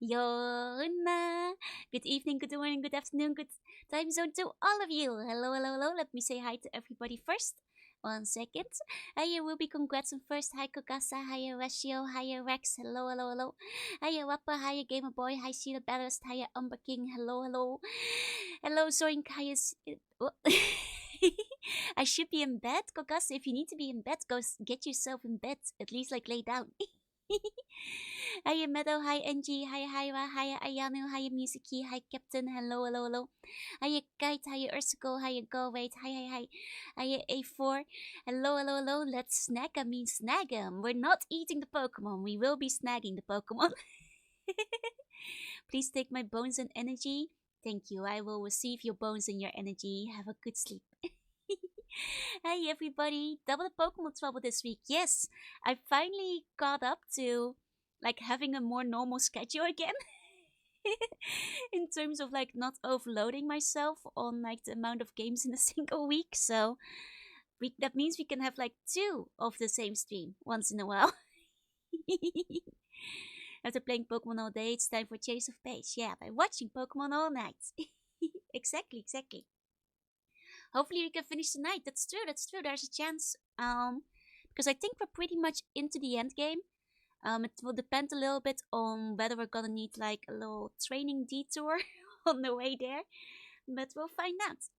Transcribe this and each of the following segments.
Yona. Good evening, good morning, good afternoon, good time zone to all of you. Hello, hello, hello. Let me say hi to everybody first. 1 second. Hiya, Ruby, congrats on first. Hi, Kokasa. Hiya, Ratio. Hiya, Rex. Hello, hello, hello. Hiya, Wappa. Hiya, Gamer Boy. Hi, Sheila Ballast. Hiya, Umber King. Hello, hello. Hello, Zoink. Hiya. Oh. I should be in bed, Kokasa. If you need to be in bed, get yourself in bed. At least, like, lay down. Hiya Meadow, hi NG, hi Hyra, hi Ayano, hi Musiki, hi Captain, hello, hello, hello. Hiya Kite, hiya Ursicle, hiya Go, wait, hi. Hiya A4, hello, hello, hello. Let's snack, I mean snag 'em. We're not eating the Pokemon, we will be snagging the Pokemon. Please take my bones and energy. Thank you, I will receive your bones and your energy. Have a good sleep. Hey everybody, double the Pokemon trouble this week. Yes, I finally got up to like having a more normal schedule again. In terms of like not overloading myself on like the amount of games in a single week. So that means we can have like two of the same stream once in a while. After playing Pokemon all day, it's time for Chase of Pace. Yeah, by watching Pokemon all night. Exactly, exactly. Hopefully we can finish tonight. That's true. That's true. There's a chance. Because I think we're pretty much into the end game. It will depend a little bit on whether we're gonna need like a little training detour on the way there, but we'll find out.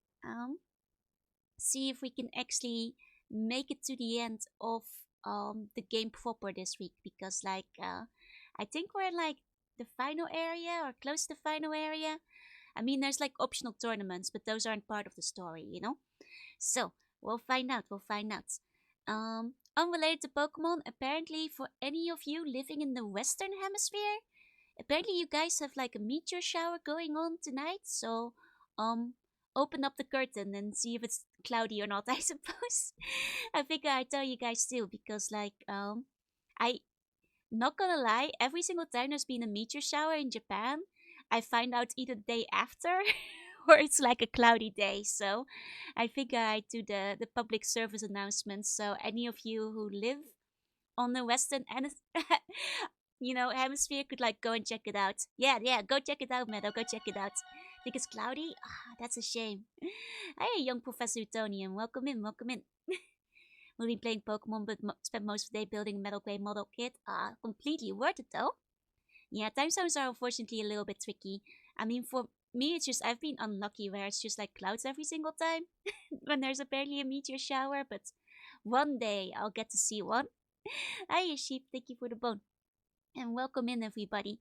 See if we can actually make it to the end of the game proper this week because I think we're like the final area or close to the final area. I mean, there's like optional tournaments, but those aren't part of the story, you know? So, we'll find out, we'll find out. Unrelated to Pokemon, apparently for any of you living in the Western Hemisphere, apparently you guys have like a meteor shower going on tonight, so, open up the curtain and see if it's cloudy or not, I suppose. I figure I'd tell you guys too, because I, not gonna lie, every single time there's been a meteor shower in Japan, I find out either the day after or it's like a cloudy day. So I figure I do the public service announcement. So any of you who live on the western hemisphere could like go and check it out. Yeah, yeah, go check it out, Meadow. Go check it out. Think it's cloudy? Ah, that's a shame. Hey, young Professor Utonium, welcome in, welcome in. We'll be playing Pokemon, but spend most of the day building a Metal Gray model kit. Ah, completely worth it though. Yeah, time zones are unfortunately a little bit tricky. I mean, for me, it's just I've been unlucky where it's just like clouds every single time when there's apparently a meteor shower, but one day I'll get to see one. Hi, sheep, thank you for the bone. And welcome in, everybody.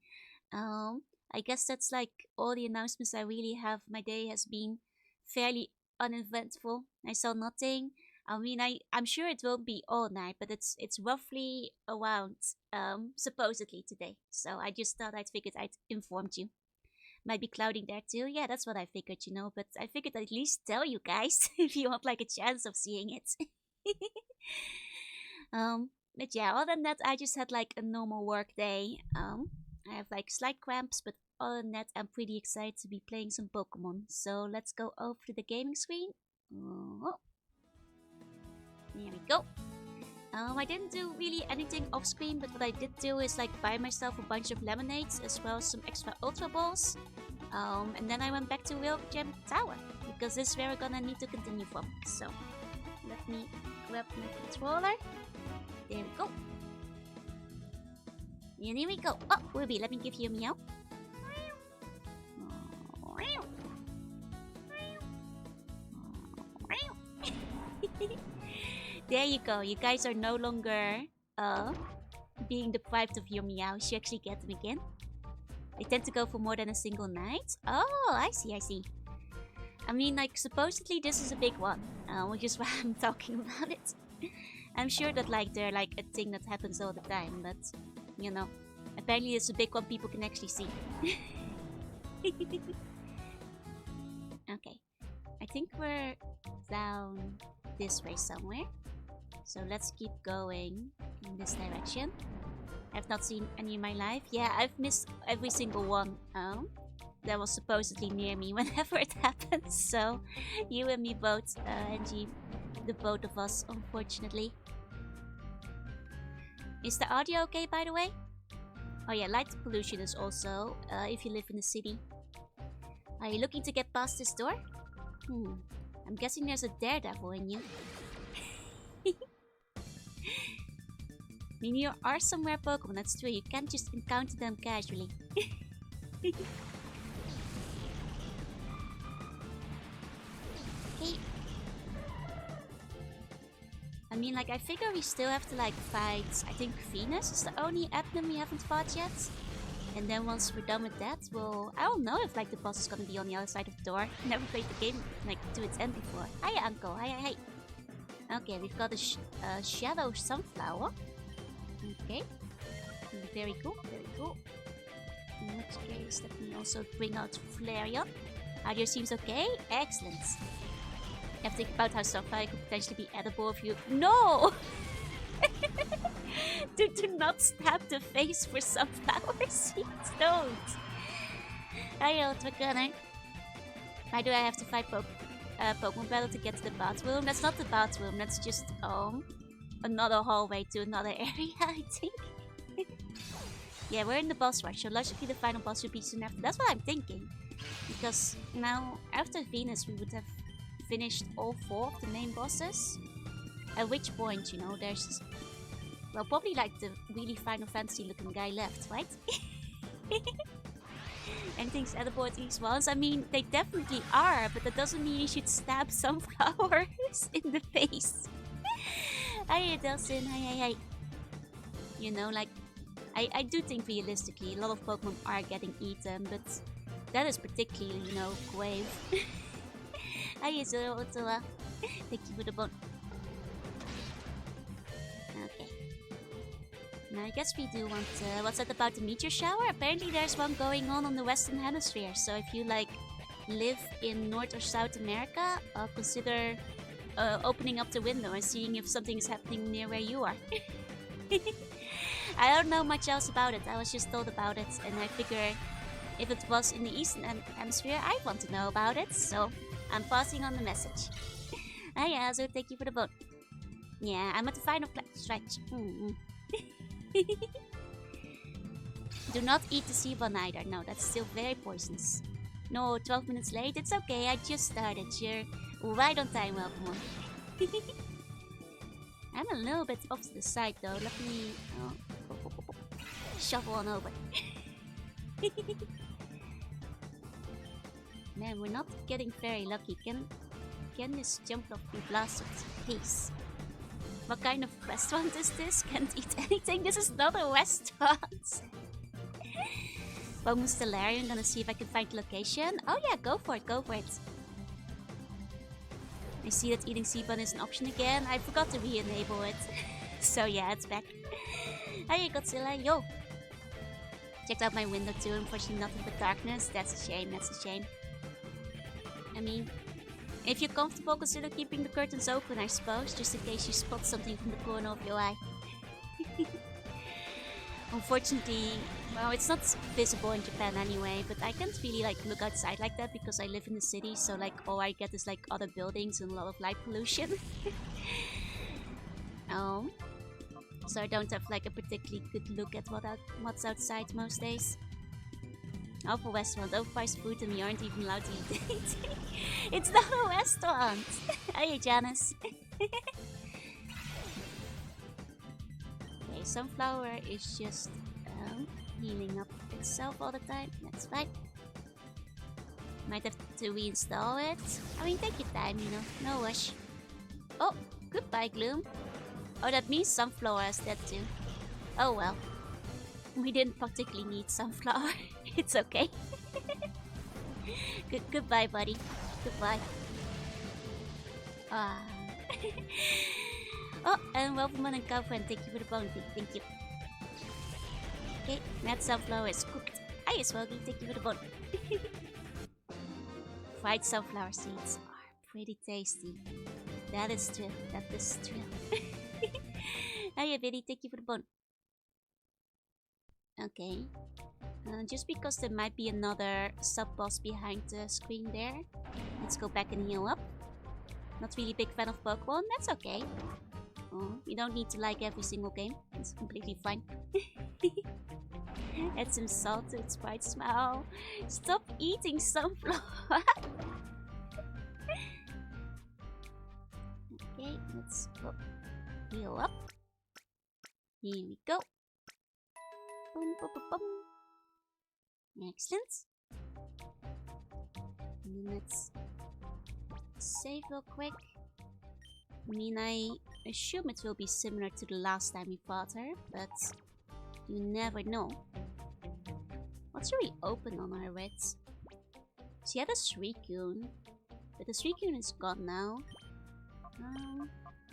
I guess that's like all the announcements I really have. My day has been fairly uneventful. I saw nothing. I mean, I'm sure it won't be all night, but it's roughly around supposedly today. So I just thought I'd informed you. Might be clouding there too. Yeah, that's what I figured, you know. But I figured I'd at least tell you guys if you want like a chance of seeing it. But yeah, other than that, I just had like a normal work day. I have like slight cramps, but other than that, I'm pretty excited to be playing some Pokemon. So let's go over to the gaming screen. Oh, there we go. I didn't do really anything off screen, but what I did do is like buy myself a bunch of lemonades as well as some extra Ultra Balls. And then I went back to Wilk Gem Tower because this is where we're gonna need to continue from. So let me grab my controller. There we go. And here we go. Oh, Ruby, let me give you a meow. There you go. You guys are no longer being deprived of your meows. You actually get them again. They tend to go for more than a single night. Oh, I see, I see. I mean, like, supposedly this is a big one, which is why I'm talking about it. I'm sure that, like, they're, like, a thing that happens all the time, but, you know, apparently it's a big one people can actually see. Okay. I think we're down this way somewhere. So let's keep going in this direction. I've not seen any in my life. Yeah, I've missed every single one that was supposedly near me whenever it happens. So you and me both, Angie, the both of us, unfortunately. Is the audio okay, by the way? Oh yeah, light pollution is also if you live in the city. Are you looking to get past this door? I'm guessing there's a daredevil in you. I mean, you are somewhere Pokemon, that's true. You can't just encounter them casually. Okay. I mean, like, I figure we still have to, like, fight... I think Venus is the only Admin we haven't fought yet. And then once we're done with that, well, I don't know if, like, the boss is gonna be on the other side of the door. Never played the game, like, to its end before. Hiya, Uncle. Hi. Okay, we've got a Shadow Sunflower. Okay. Very cool. In which case, let me also bring out Flareon. Audio seems okay. Excellent. You have to think about how Sunflower could potentially be edible if you... No! do not stab the face for sunflower seeds. Don't. Hi, Ultra. Why do I have to fight Pokemon Battle to get to the bathroom? That's not the bathroom. That's just another hallway to another area, I think. Yeah, we're in the boss rush, so logically the final boss would be soon after. That's what I'm thinking. Because now, after Venus, we would have finished all 4 of the main bosses. At which point, you know, there's... Well, probably like the really Final Fantasy looking guy left, right? Anything's edible at least once. I mean, they definitely are, but that doesn't mean you should stab sunflowers in the face. Hi, Delsin. Hi. You know, like, I do think realistically a lot of Pokemon are getting eaten, but that is particularly, you know, grave. Hi, Zoro. Thank you for the bone. Okay. Now I guess we do want... what's that about the meteor shower? Apparently there's one going on the Western Hemisphere. So if you like live in North or South America, consider opening up the window and seeing if something is happening near where you are. I don't know much else about it. I was just told about it, and I figure if it was in the Eastern Hemisphere, I want to know about it. So I'm passing on the message. Hi, Azu. Thank you for the vote. Yeah, I'm at the final stretch. Do not eat the Seabon either. No, that's still very poisonous. No, 12 minutes late. It's okay. I just started. You're right on time, welcome. I'm a little bit off to the side though. Let me shuffle on over. Man, we're not getting very lucky. Can this jump off be blasted? Please. What kind of restaurant is this? Can't eat anything. This is not a restaurant. Pokemon Stellarium. Gonna see if I can find the location. Oh yeah, go for it. I see that eating Seabun is an option again. I forgot to re-enable it. So yeah, it's back. Hi Godzilla, yo! Checked out my window too, unfortunately nothing but darkness. That's a shame. I mean, if you're comfortable, consider keeping the curtains open, I suppose, just in case you spot something from the corner of your eye. Unfortunately, well, it's not visible in Japan anyway, but I can't really like look outside like that because I live in the city, so like all I get is like other buildings and a lot of light pollution. So I don't have like a particularly good look at what's outside most days. Alpha Restaurant overpriced food and we aren't even allowed to eat it. It's not a restaurant! Hey Janice! Okay, Sunflower is just healing up itself all the time. That's fine. Might have to reinstall it. I mean, take your time, you know. No rush. Oh, goodbye, Gloom. Oh, that means Sunflower is dead too. Oh well. We didn't particularly need Sunflower. It's okay. Goodbye, buddy. Goodbye. Ah. Oh, and Wolfman and Cowfriend, thank you for the bounty. Thank you. Okay, that Sunflower is cooked. Hiya, Swoggy, thank you for the bounty. Fried sunflower seeds are pretty tasty. That is true. Hiya, Biddy, thank you for the bone. Okay. Just because there might be another sub-boss behind the screen there. Let's go back and heal up. Not really big fan of Pokemon, that's okay. Oh, you don't need to like every single game. It's completely fine. Add some salt to its bright smile. Stop eating sunflower. Okay, let's heal up. Here we go. Boom, boom, boom, boom. Excellent. And then let's save real quick. I mean, I assume it will be similar to the last time we fought her, but you never know. What should we open on her with? She had a Suicune, but the Suicune is gone now.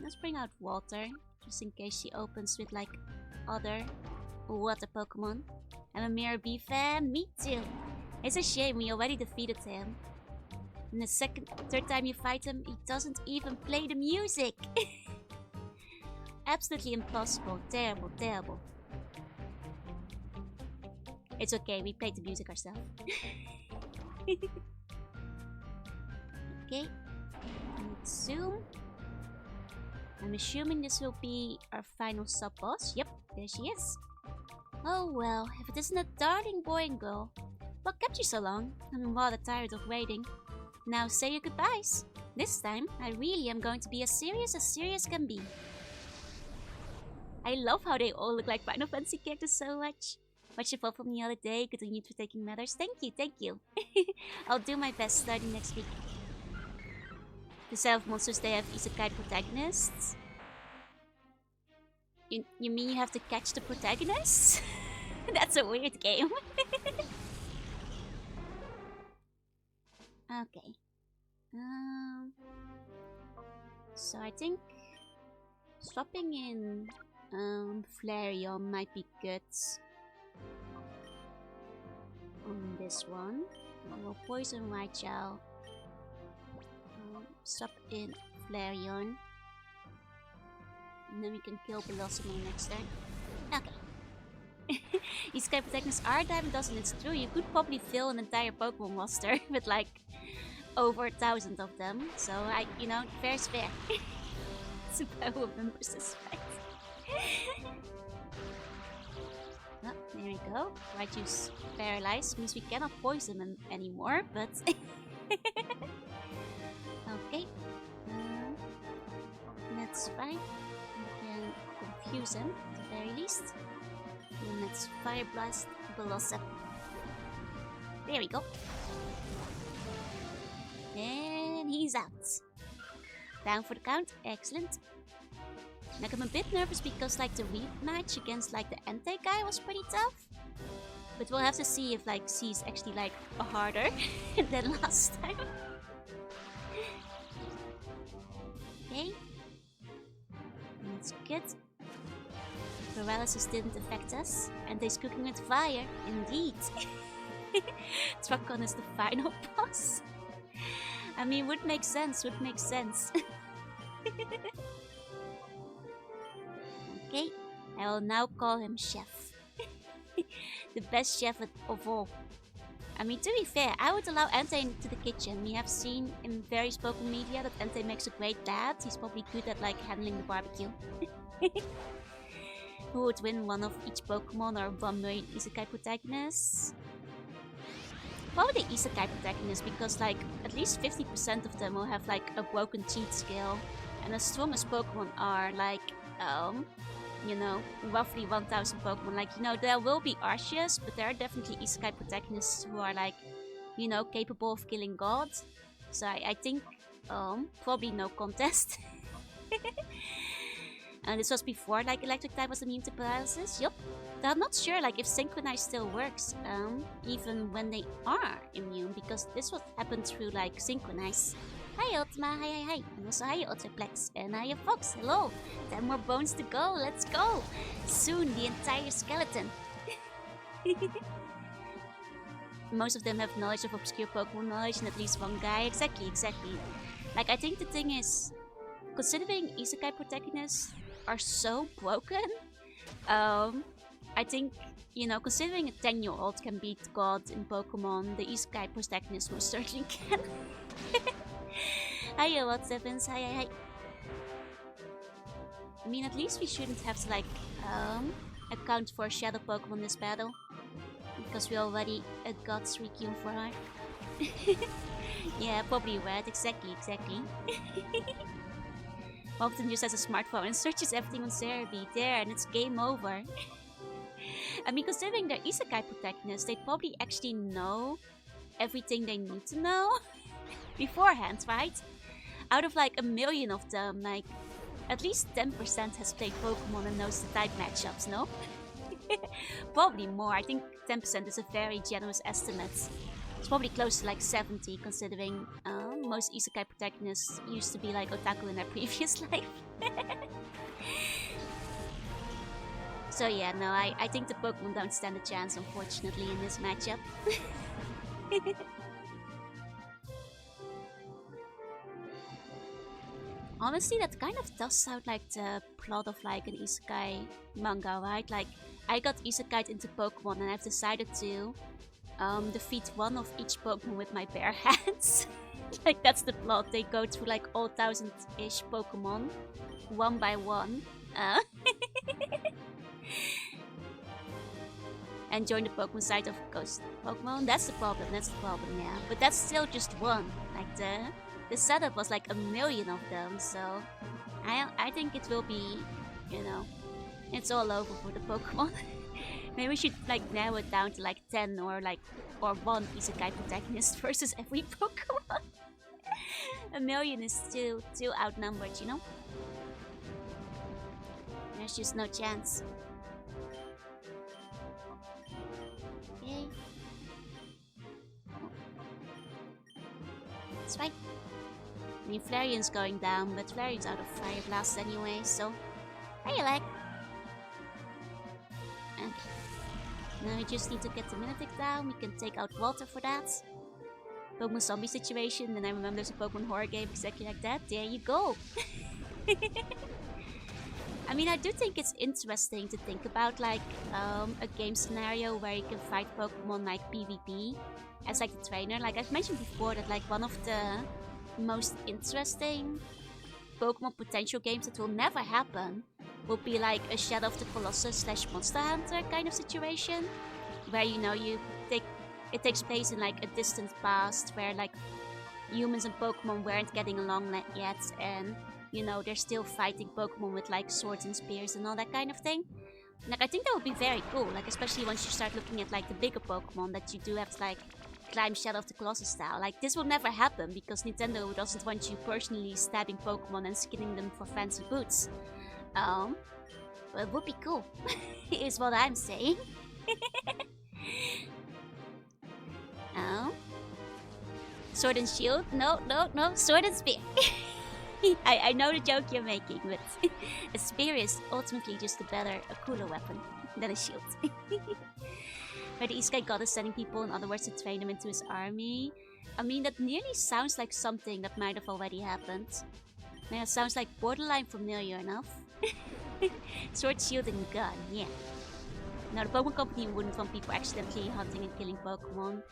Let's bring out water, just in case she opens with like other water Pokemon. I'm a Mirror B fan, me too. It's a shame we already defeated him. And the third time you fight him, he doesn't even play the music. Absolutely impossible, terrible, terrible. It's okay, we played the music ourselves. Okay, let's zoom. I'm assuming this will be our final sub-boss. Yep, there she is. Oh well, if it isn't that darling boy and girl. What kept you so long? I'm rather tired of waiting. Now say your goodbyes. This time, I really am going to be as serious can be. I love how they all look like Final Fantasy characters so much. Watched your from the other day, continued for taking matters. Thank you. I'll do my best starting next week. The self monsters, they have isekai protagonists. You mean you have to catch the protagonists? That's a weird game. Okay. So I think swapping in Flareon might be good on this one. We'll poison Raichu. Swap in Flareon. And then we can kill Colosseum next turn. Okay. These kind of protagonists are a dime a dozen, it's true. You could probably fill an entire Pokemon roster with like over 1,000 of them. So you know, fair's fair. It's a power of members this fight. Oh, there we go. Raichu's paralyzed, means we cannot poison him anymore, but okay. That's fine. We can confuse him at the very least. And let's Fire Blast Colosseum. There we go. And he's out. Down for the count. Excellent. Like, I'm a bit nervous because like the rematch against like the Entei guy was pretty tough. But we'll have to see if like C's actually like harder than last time. Okay. That's good. Paralysis didn't affect us. And they's cooking with fire. Indeed. Truckon is the final boss. I mean, would make sense, Okay, I will now call him Chef. The best chef of all. I mean, to be fair, I would allow Entei into the kitchen. We have seen in various Pokemon media that Entei makes a great dad. He's probably good at like handling the barbecue. Who would win, one of each Pokemon or 1 million isekai protagonists? Probably the isekai protagonists, because like at least 50% of them will have like a broken cheat skill. And the strongest Pokemon are like, you know, roughly 1,000 Pokemon. Like, you know, there will be Arceus, but there are definitely isekai protagonists who are like, you know, capable of killing gods. So I think, probably no contest. And this was before like electric type was immune to paralysis. Yup. But I'm not sure like if synchronize still works, even when they are immune, because this was happened through like synchronize. Hi Ultima, hi. And also hi Ultraplex, and hi Fox, hello. 10 more bones to go, let's go. Soon the entire skeleton. Most of them have knowledge of obscure Pokemon knowledge, and at least one guy. Exactly. Like, I think the thing is, considering isekai protagonists are so broken, I think, you know, considering a 10-year-old can beat God in Pokemon, the isekai protagonist most certainly can. Hiya, what's Evans? Hi. I mean, at least we shouldn't have to, like, account for Shadow Pokemon this battle. Because we already got 3 Q for her. Yeah, probably red. Exactly. Often just has a smartphone and searches everything on Cerebi there, and it's game over. I mean, considering they're Isekai protagonists, they probably actually know everything they need to know beforehand, right? Out of like a million of them, like at least 10% has played Pokemon and knows the type matchups, no? Probably more. I think 10% is a very generous estimate. It's probably close to like 70, considering most isekai protagonists used to be like otaku in their previous life. So yeah, no, I think the Pokemon don't stand a chance, unfortunately, in this matchup. Honestly, that kind of does sound like the plot of like an isekai manga, right? Like, I got isekai'd into Pokemon and I've decided to defeat one of each Pokemon with my bare hands. Like, that's the plot. They go through like all 1000-ish Pokemon, one by one. And join the Pokemon side of Ghost Pokemon. That's the problem, yeah. But that's still just one. Like, the setup was like a million of them, so I think it will be, you know, it's all over for the Pokemon. Maybe we should like narrow it down to like 10 or one isekai protagonist versus every Pokemon. A million is too outnumbered, you know? There's just no chance. Okay. That's right. I mean, Flareon's going down, but Flareon's out of Fire Blast anyway, so... How you like? Okay. Now we just need to get the Minetic down. We can take out Walter for that. Pokemon Zombie situation, then I remember there's a Pokemon horror game exactly like that. There you go! I mean, I do think it's interesting to think about like a game scenario where you can fight Pokemon like PvP as like the trainer. Like I've mentioned before that like one of the most interesting Pokemon potential games that will never happen will be like a Shadow of the Colossus / Monster Hunter kind of situation, where it takes place in like a distant past where like humans and Pokemon weren't getting along yet, and you know they're still fighting Pokemon with like swords and spears and all that kind of thing. Like I think that would be very cool, like especially once you start looking at like the bigger Pokemon that you do have to like climb Shadow of the Colossus style. Like this will never happen because Nintendo doesn't want you personally stabbing Pokemon and skinning them for fancy boots. But it would be cool, is what I'm saying. Sword and Shield? No, Sword and Spear. I know the joke you're making, but a spear is ultimately just a cooler weapon than a shield. Where the Isekai god is sending people, in other words, to train them into his army. I mean, that nearly sounds like something that might have already happened. Man, it sounds like borderline familiar enough. Sword, shield, and gun, yeah. Now, the Pokemon Company wouldn't want people accidentally hunting and killing Pokemon.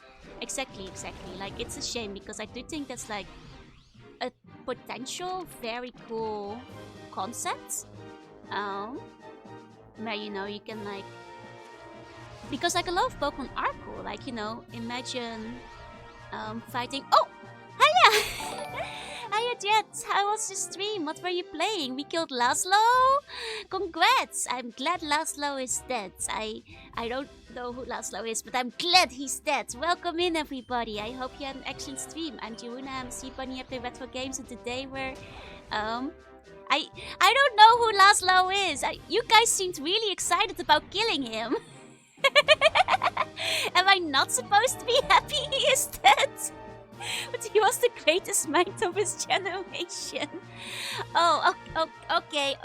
Exactly. Like, it's a shame because I do think that's like a potential very cool concept. Where, you know, you can like... Because like a lot of Pokemon are cool. Like, you know, imagine fighting... Oh! Hiya! Hiya, Jet! How was the stream? What were you playing? We killed Laszlo? Congrats! I'm glad Laszlo is dead. I don't know who Laszlo is, but I'm glad he's dead. Welcome in, everybody. I hope you had an excellent stream. I'm Jiruna, I'm Sea Bunny, I play Retro Games, and today we're... I don't know who Laszlo is. You guys seemed really excited about killing him. Am I not supposed to be happy he is dead? But he was the greatest mind of his generation. Oh, okay.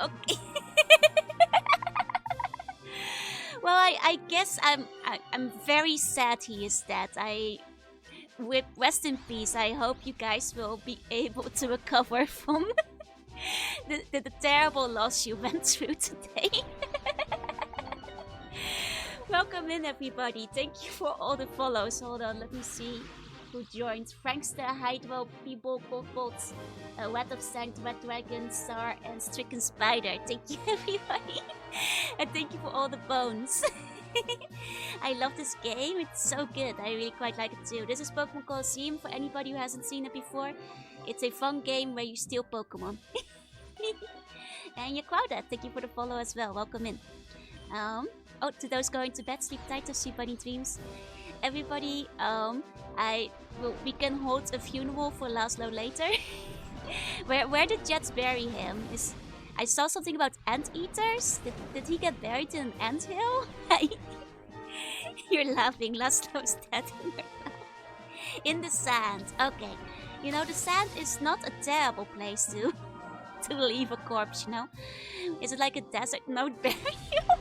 Well, I guess I'm very sad he is dead. Rest in peace. I hope you guys will be able to recover from the terrible loss you went through today. Welcome in, everybody. Thank you for all the follows. Hold on, let me see. who joined, Frankster, Hydro, People, Bolts, Wet of Sanct, Red Dragon, Star, and Stricken Spider. Thank you, everybody. And thank you for all the bones. I love this game. It's so good. I really quite like it too. This is Pokemon Colosseum for anybody who hasn't seen it before. It's a fun game where you steal Pokemon. And Yakwauda, thank you for the follow as well. Welcome in. Oh, to those going to bed, sleep tight, sweet bunny dreams. Everybody, we can hold a funeral for Laszlo later. Where did Jets bury him? I saw something about anteaters. Did he get buried in an anthill? You're laughing. Laszlo's dead in the sand. Okay, you know the sand is not a terrible place to leave a corpse. You know, is it like a desert note burial?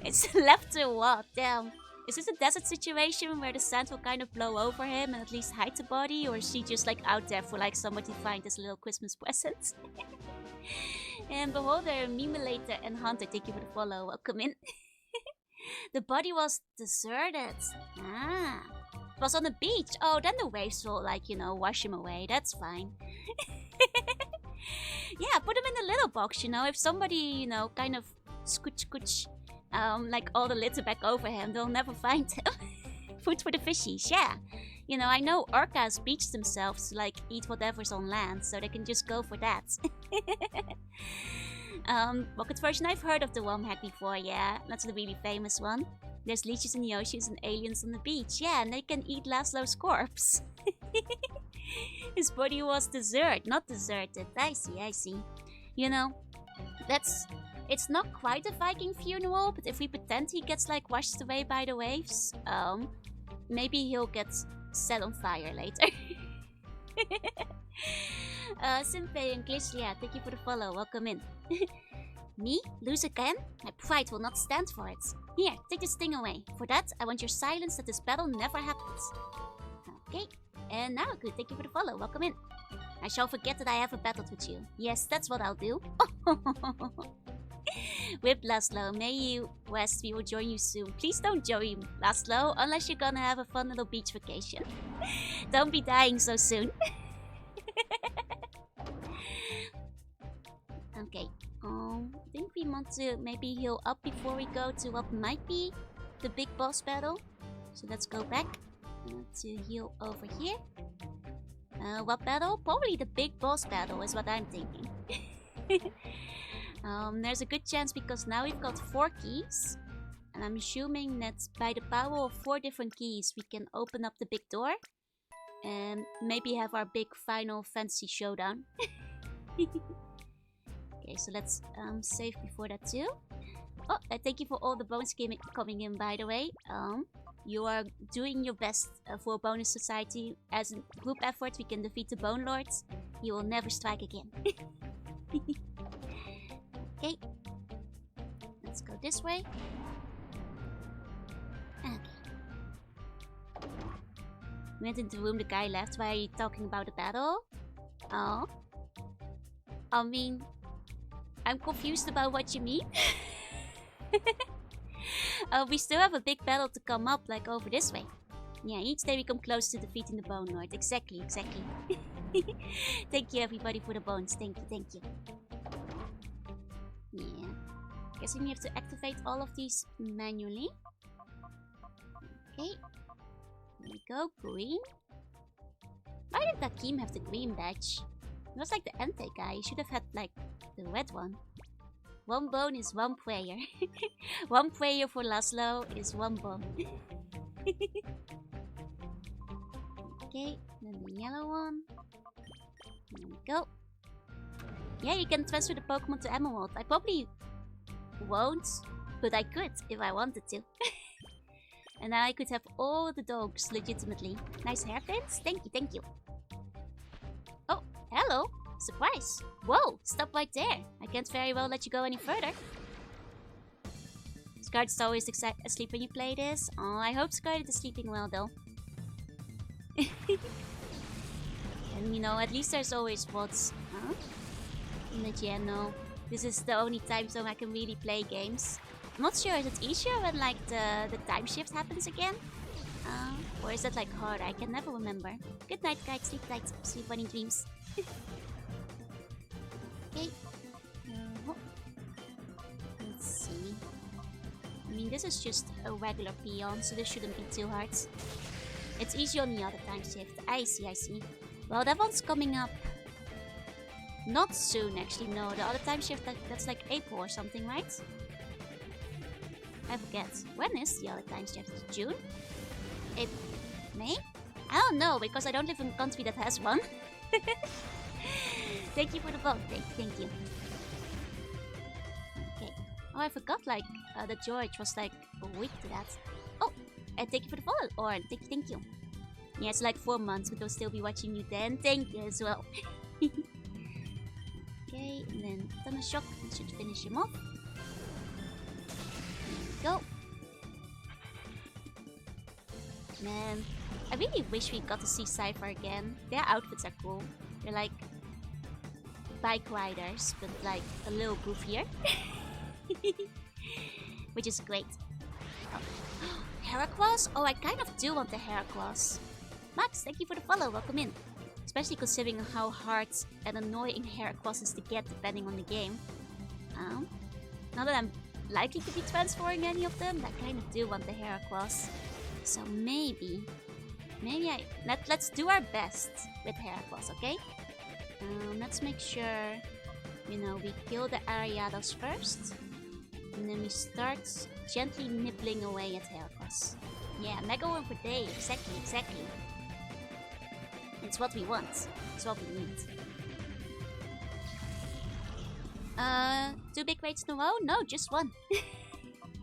It's left to what? Damn. Is this a desert situation where the sand will kind of blow over him and at least hide the body? Or is he just like out there for like somebody to find his little Christmas present? And Beholder, Mimulator, and Hunter, thank you for the follow. Welcome in. The body was deserted. Ah. It was on the beach. Oh, then the waves will like, you know, wash him away. That's fine. Yeah, put him in the little box, you know. If somebody, you know, kind of scooch, like all the litter back over him, they'll never find him. Food for the fishies, yeah. You know, I know orcas beach themselves to like eat whatever's on land, so they can just go for that. Rocket version, I've heard of the Womhack before, yeah. That's the really famous one. There's leeches in the oceans and aliens on the beach, yeah, and they can eat Laszlo's corpse. His body was not deserted. I see. You know, it's not quite a Viking funeral, but if we pretend he gets like washed away by the waves, maybe he'll get set on fire later. Simpei and Glishlia, thank you for the follow. Welcome in. Me? Lose again? My pride will not stand for it. Here, take this thing away. For that, I want your silence that this battle never happens. Okay. And now, good. Thank you for the follow. Welcome in. I shall forget that I ever battled with you. Yes, that's what I'll do. Whip Laszlo, may you rest. We will join you soon. Please don't join Laszlo unless you're gonna have a fun little beach vacation. Don't be dying so soon. Okay. I think we want to maybe heal up before we go to what might be the big boss battle. So let's go back to heal over here. What battle? Probably the big boss battle is what I'm thinking. There's a good chance because now we've got 4 keys. And I'm assuming that by the power of 4 different keys we can open up the big door. And maybe have our big final fantasy showdown. Okay, so let's save before that too. Oh, thank you for all the bonus coming in, by the way. You are doing your best for Bonus Society. As a group effort, we can defeat the Bone Lords. You will never strike again. Okay. Let's go this way. Okay. Went into the room, the guy left. Why are you talking about the battle? Oh. I mean, I'm confused about what you mean. We still have a big battle to come up, like over this way. Yeah, each day we come close to defeating the Bone Lord. Exactly. Thank you everybody for the bones. Thank you. Yeah. Guessing we have to activate all of these manually. Okay. There we go. Green. Why did Dakim have the green badge? It was like the Entei guy. He should have had like the red one. 1 bone is 1 prayer. 1 prayer for Laszlo is 1 bone. Okay, then the yellow one. There we go. Yeah, you can transfer the Pokemon to Emerald. I probably won't, but I could if I wanted to. And now I could have all the dogs legitimately. Nice hairpins. Thank you. Oh, hello. Surprise! Whoa! Stop right there! I can't very well let you go any further. Scarlet is always asleep when you play this. Oh, I hope Scarlet is sleeping well though. And you know, at least there's always bots. Huh? But yeah, no. This is the only time zone I can really play games. I'm not sure, is it easier when like the time shift happens again? Or is that like harder? I can never remember. Good night, guys. Sleep tight. Sweet funny dreams. Okay. Let's see. I mean, this is just a regular peon, so this shouldn't be too hard. It's easy on the other time shift. I see, I see. Well, that one's coming up not soon, actually. No, the other time shift, that's like April or something, right? I forget. When is the other time shift? June? April? May? I don't know, because I don't live in a country that has one. Thank you for the vote. Thank you. Okay. Oh, I forgot, like, that George was, like, a week to that. Oh, and thank you for the follow, Oren. Thank you. Yeah, it's like 4 months, but I'll still be watching you then. Thank you as well. Okay, and then Thunder Shock. I should finish him off. There we go. Man, I really wish we got to see Cypher again. Their outfits are cool. They're like bike riders, but like a little goofier. Which is great. Oh. Heracross? Oh, I kind of do want the Heracross. Max, thank you for the follow. Welcome in. Especially considering how hard and annoying Heracross is to get depending on the game. Now that I'm likely to be transferring any of them, I kind of do want the Heracross. So maybe let's do our best with Heracross, okay? Let's make sure, you know, we kill the Ariados first. And then we start gently nibbling away at Heracross. Yeah, Mega Worm per day, exactly. It's what we want. It's what we need. 2 big raids in a row? No, just 1.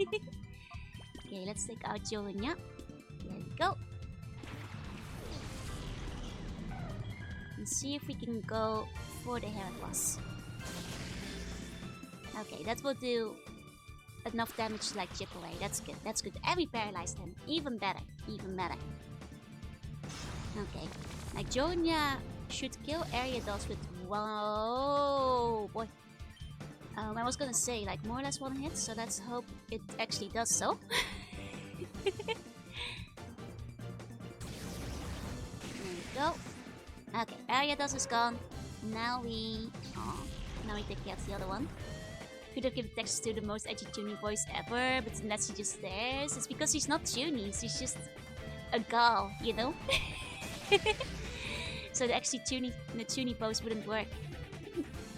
Okay, let's take out Jorinya. There we go. And see if we can go for the Heracross. Okay, that will do enough damage to like chip away. That's good. And we paralyzed him. Even better. Okay. Like Jonia should kill Ariados with whoa boy. I was gonna say like more or less 1 hit, so let's hope it actually does so. There we go. Okay, Ariados is gone. Now we take care of the other one. Could have given text to the most edgy Junie voice ever, but unless he just stares, it's because he's not Junie, he's just a gal, you know? So the Junie pose wouldn't work.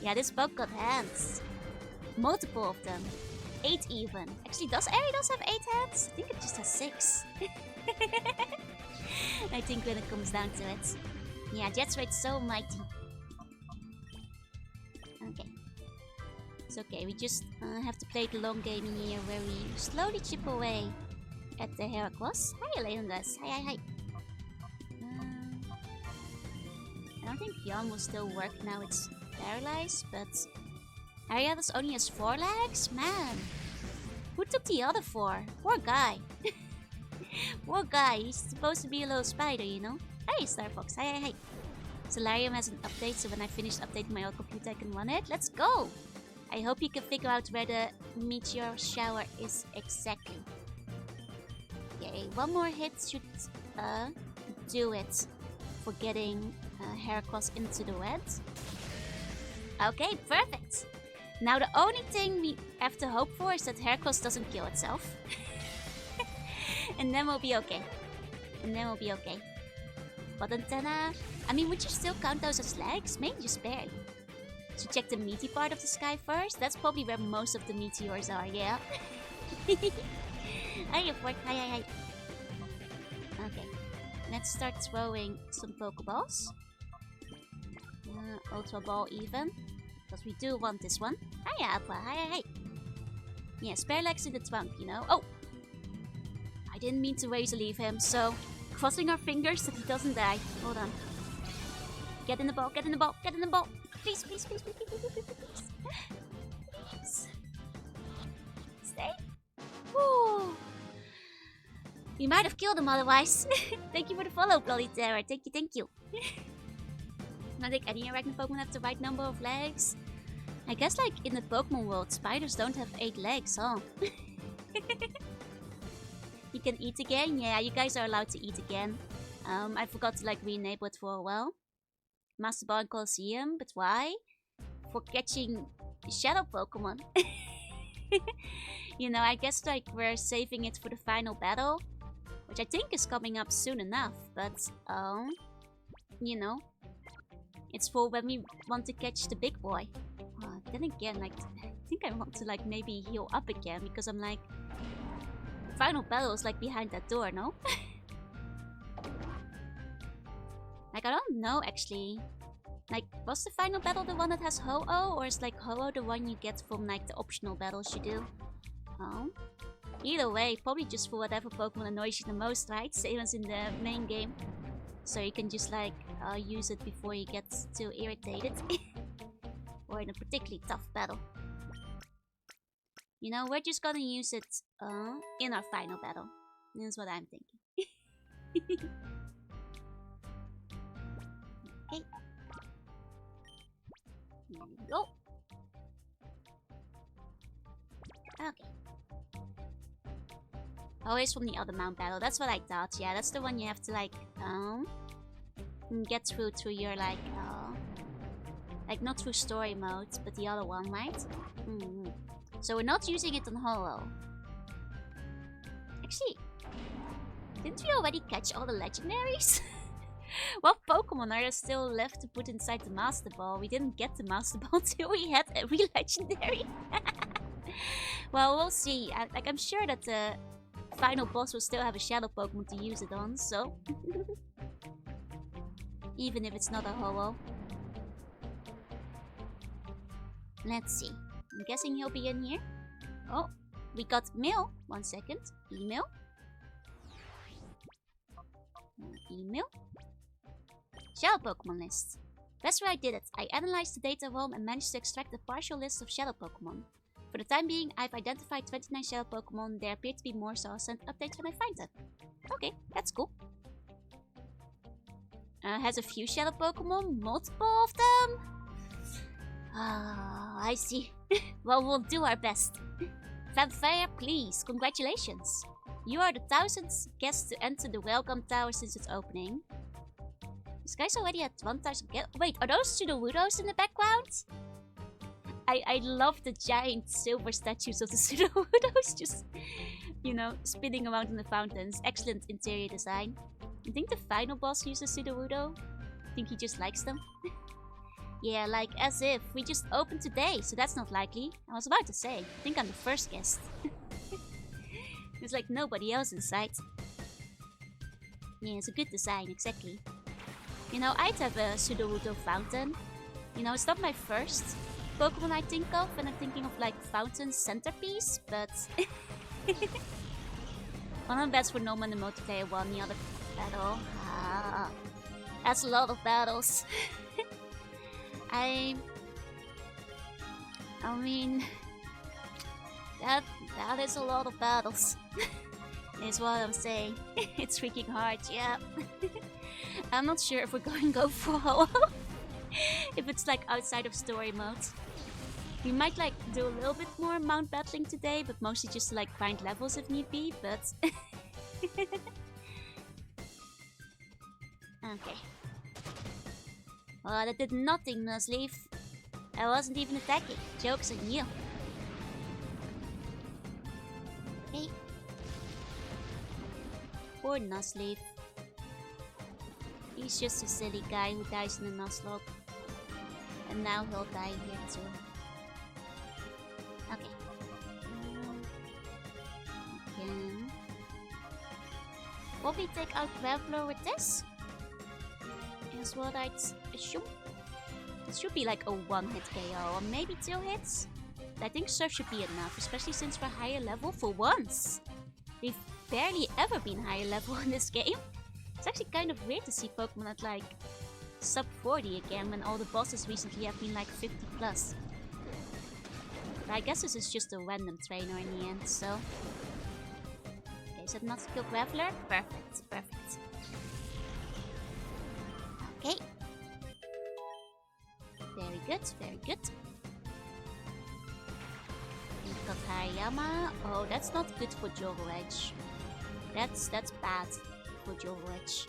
Yeah, this bug got hands. Multiple of them. 8 even. Actually, does Ariados have 8 hands? I think it just has 6. I think when it comes down to it. Yeah, Jet's Raid's so mighty. Okay. It's okay, we just have to play the long game here where we slowly chip away at the Heracross. Hi, Leonidas. Hi. I don't think Yon will still work now it's paralyzed, but Ariados only has 4 legs? Man, who took the other 4? Poor guy. Poor guy, he's supposed to be a little spider, you know? Hey, Star Fox. Hi. Solarium has an update, so when I finish updating my old computer I can run it. Let's go! I hope you can figure out where the meteor shower is exactly. Okay, 1 more hit should do it for getting Heracross into the red. Okay, perfect! Now the only thing we have to hope for is that Heracross doesn't kill itself. And then we'll be okay. But antenna... I mean, would you still count those as legs? Maybe just barely. So check the meaty part of the sky first. That's probably where most of the meteors are, yeah? Hi, Fort. Hi. Okay. Let's start throwing some Pokeballs. Ultra Ball even. Because we do want this one. Hi, Alpha. Hi. Yeah, spare legs in the trunk, you know? Oh! I didn't mean to razor leave him, so... Crossing our fingers that he doesn't die. Hold on. Get in the ball. Please. Stay. Woo! We might have killed him otherwise. Thank you for the follow, Bloody Terror. Thank you. Not think any arachnid Pokemon have the right number of legs. I guess like in the Pokemon world, spiders don't have 8 legs, huh? You can eat again? Yeah, you guys are allowed to eat again. I forgot to like re-enable it for a while. Master Ball and Colosseum, but why? For catching shadow Pokemon. You know, I guess like we're saving it for the final battle, which I think is coming up soon enough, but you know, it's for when we want to catch the big boy. Then again, like, I think I want to like maybe heal up again because I'm like, final battle is like behind that door, no? Like, I don't know actually. Like, was the final battle the one that has Ho-Oh, or is like Ho-Oh the one you get from like the optional battles you do? Oh. Either way, probably just for whatever Pokemon annoys you the most, right? Same as in the main game. So you can just like use it before you get too irritated. Or in a particularly tough battle. You know, we're just gonna use it in our final battle. That's what I'm thinking. Okay. Here we go. Okay. Always from the other mount battle. That's what I thought. Yeah, that's the one you have to like get through to your like not through story mode, but the other one, right? So we're not using it on Hollow. Actually, didn't we already catch all the legendaries? What Pokemon are there still left to put inside the Master Ball? We didn't get the Master Ball till we had every legendary. Well, we'll see. I'm sure that the final boss will still have a Shadow Pokemon to use it on, so... Even if it's not a Ho-Oh. Let's see. I'm guessing he'll be in here. Oh, we got mail. 1 second. Email. Email. Shadow Pokemon list. That's where I did it. I analyzed the data ROM and managed to extract a partial list of Shadow Pokemon. For the time being, I've identified 29 Shadow Pokemon. There appear to be more, so I'll send updates when I find them. Okay, that's cool. Has a few Shadow Pokemon, multiple of them? I see. Well, we'll do our best. Fanfare, please. Congratulations. You are the 1000th guest to enter the Welcome Tower since its opening. This guy's already at 1000 guests. Wait, are those Sudowoodos in the background? I love the giant silver statues of the Sudowoodos just, you know, spinning around in the fountains. Excellent interior design. I think the final boss uses Sudowoodo. I think he just likes them. Yeah, like as if. We just opened today, so that's not likely. I was about to say, I think I'm the first guest. There's like nobody else in sight. Yeah, it's a good design, exactly. You know, I'd have a Sudowoodo fountain. You know, it's not my first Pokemon I think of when I'm thinking of like fountain centerpiece, but... One of the bets for Norman the multiplayer won the other battle. That's a lot of battles. I mean, that is a lot of battles. Is what I'm saying. It's freaking hard, yeah. I'm not sure if we're going to go for a while. If it's like outside of story mode. We might like do a little bit more mount battling today, but mostly just to like grind levels if need be, but... Okay. Well, that did nothing, Nuzleaf. I wasn't even attacking. Joke's on you. Okay. Poor Nuzleaf. He's just a silly guy who dies in a Nuzlocke. And now he'll die here too. Okay. Again. Will we take out Graveler with this? Is what I'd assume. It should be like a 1-hit KO, or maybe 2 hits. I think Surf should be enough, especially since we're higher level for once. We've barely ever been higher level in this game. It's actually kind of weird to see Pokemon at like sub 40 again when all the bosses recently have been like 50 plus. But I guess this is just a random trainer in the end, so... Okay, is that not to kill Graveler? Perfect, perfect. Okay. Very good, very good. We've got Hariyama. Oh, that's not good for Joro Edge. That's bad for George.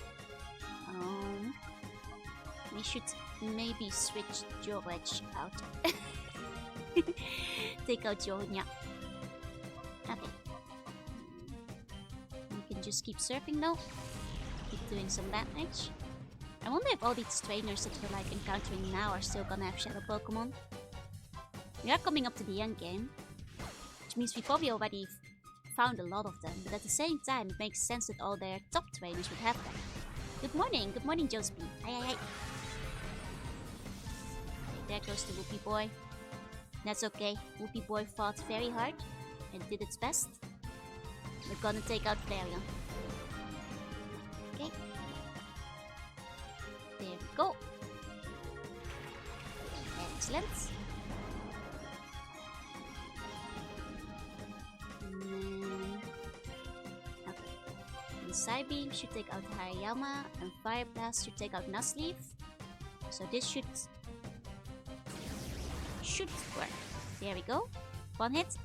We should maybe switch George out. Take out Jonya. Okay. We can just keep surfing though. Keep doing some damage. I wonder if all these trainers that we're like encountering now are still gonna have shadow Pokemon. We are coming up to the end game, which means we probably already found a lot of them, but at the same time it makes sense that all their top trainers would have them. Good morning Josephine. Hi. There goes the Whoopie Boy. That's okay, Whoopie Boy fought very hard and did its best. We're gonna take out Flareon. Okay. There we go. Excellent. Psybeam should take out Hariyama, and Fire Blast should take out Nuzleaf. So this should work. There we go. One hit.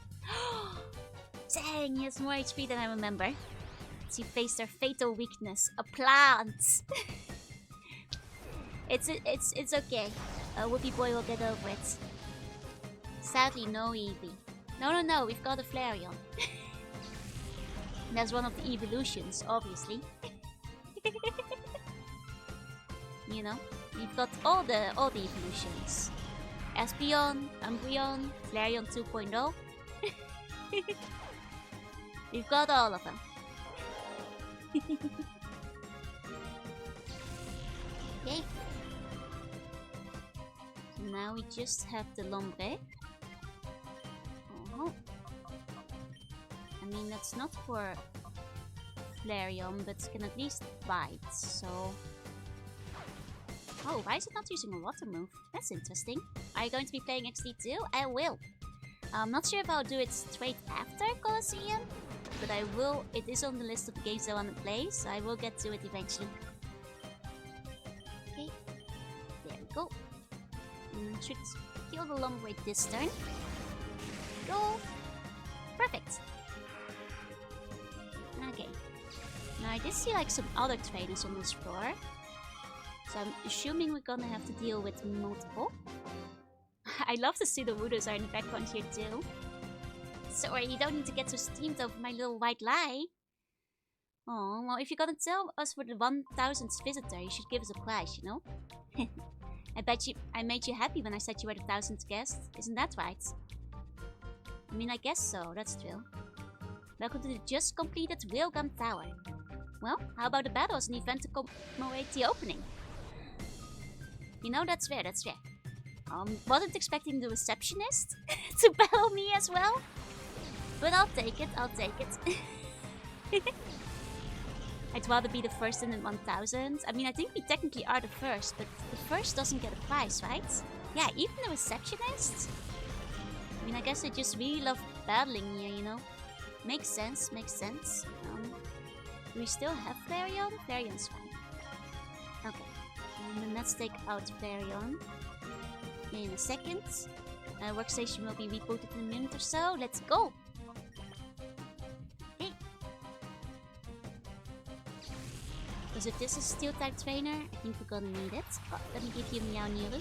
Dang, he has more HP than I remember. She faced her fatal weakness, a plant. It's okay. Whoopie Boy will get over it. Sadly, no Eevee. No, we've got a Flareon. That's one of the evolutions, obviously. You know, we've got all the evolutions. Espeon, Umbreon, Flareon 2.0. We've got all of them. Okay. So now we just have the Lombre. I mean, that's not for Flareon, but it can at least bite, so... Oh, why is it not using a water move? That's interesting. Are you going to be playing XD too? I will. I'm not sure if I'll do it straight after Colosseum, but I will. It is on the list of the games I want to play, so I will get to it eventually. Okay, there we go. Should kill the Lombre this turn. Go! Perfect! Okay. Now I did see like some other trainers on this floor. So I'm assuming we're gonna have to deal with multiple. I love to see the Woodos are in the background here too. Sorry, you don't need to get so steamed over my little white lie. Oh, well if you're gonna tell us for the 1000th visitor, you should give us a prize, you know? I bet I made you happy when I said you were the 1000th guest. Isn't that right? I mean, I guess so, that's true. Welcome to the just completed Railgun Tower. Well, how about a battle as an event to commemorate the opening? You know, that's fair. Wasn't expecting the receptionist to battle me as well. But I'll take it. I'd rather be the first in the 1000. I mean, I think we technically are the first, but the first doesn't get a prize, right? Yeah, even the receptionist? I mean, I guess I just really love battling here, you know? Makes sense. Do we still have Flareon? Flareon's fine. Okay. And then let's take out Flareon in a second. Workstation will be rebooted in a minute or so. Let's go! Hey! Because if this is Steel type trainer, I think we're gonna need it. Oh, let me give you Meow Nearu.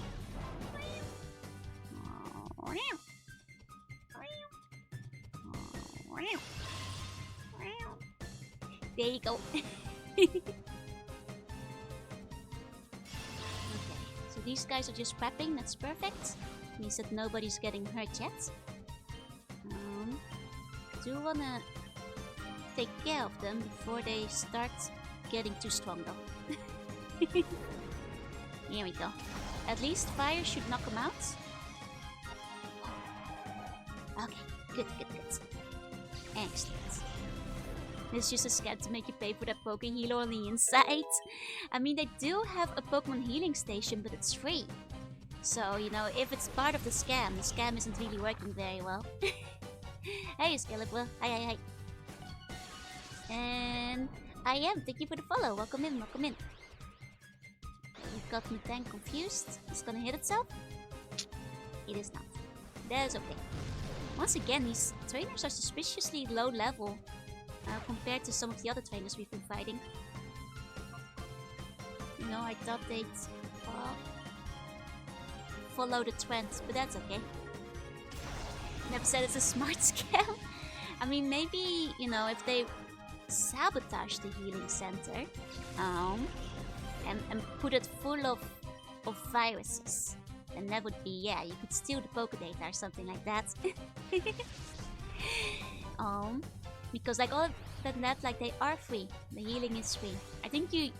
There you go. Okay, so these guys are just prepping, that's perfect. Means that nobody's getting hurt yet. Do wanna take care of them before they start getting too strong though. Here we go. At least fire should knock them out. Okay, good. Excellent. It's just a scam to make you pay for that Poke Healer on the inside. I mean, they do have a Pokemon healing station, but it's free. So, you know, if it's part of the scam isn't really working very well. Hey, Skeletor. Hi. And I am. Thank you for the follow. Welcome in. You've got me tank confused. It's gonna hit itself? It is not. That is okay. Once again, these trainers are suspiciously low level. compared to some of the other trainers we've been fighting. You know, I thought they'd follow the trends, but that's okay. Never said it's a smart scam. I mean, maybe, you know, if they sabotage the healing center and put it full of viruses, then that would be, yeah, you could steal the Pokédata or something like that. Because like other than that, like they are free. The healing is free. I think you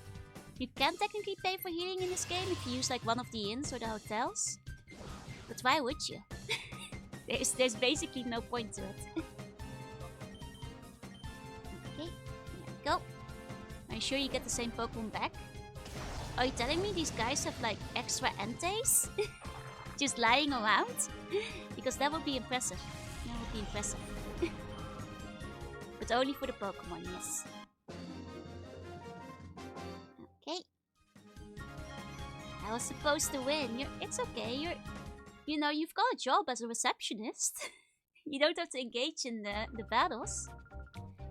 can technically pay for healing in this game if you use like one of the inns or the hotels. But why would you? there's basically no point to it. Okay, here we go. Are you sure you get the same Pokemon back? Are you telling me these guys have like extra Entei? Just lying around? Because that would be impressive. That would be impressive. But only for the Pokemon, yes. Okay. I was supposed to win. It's okay. You know, you've got a job as a receptionist. You don't have to engage in the battles.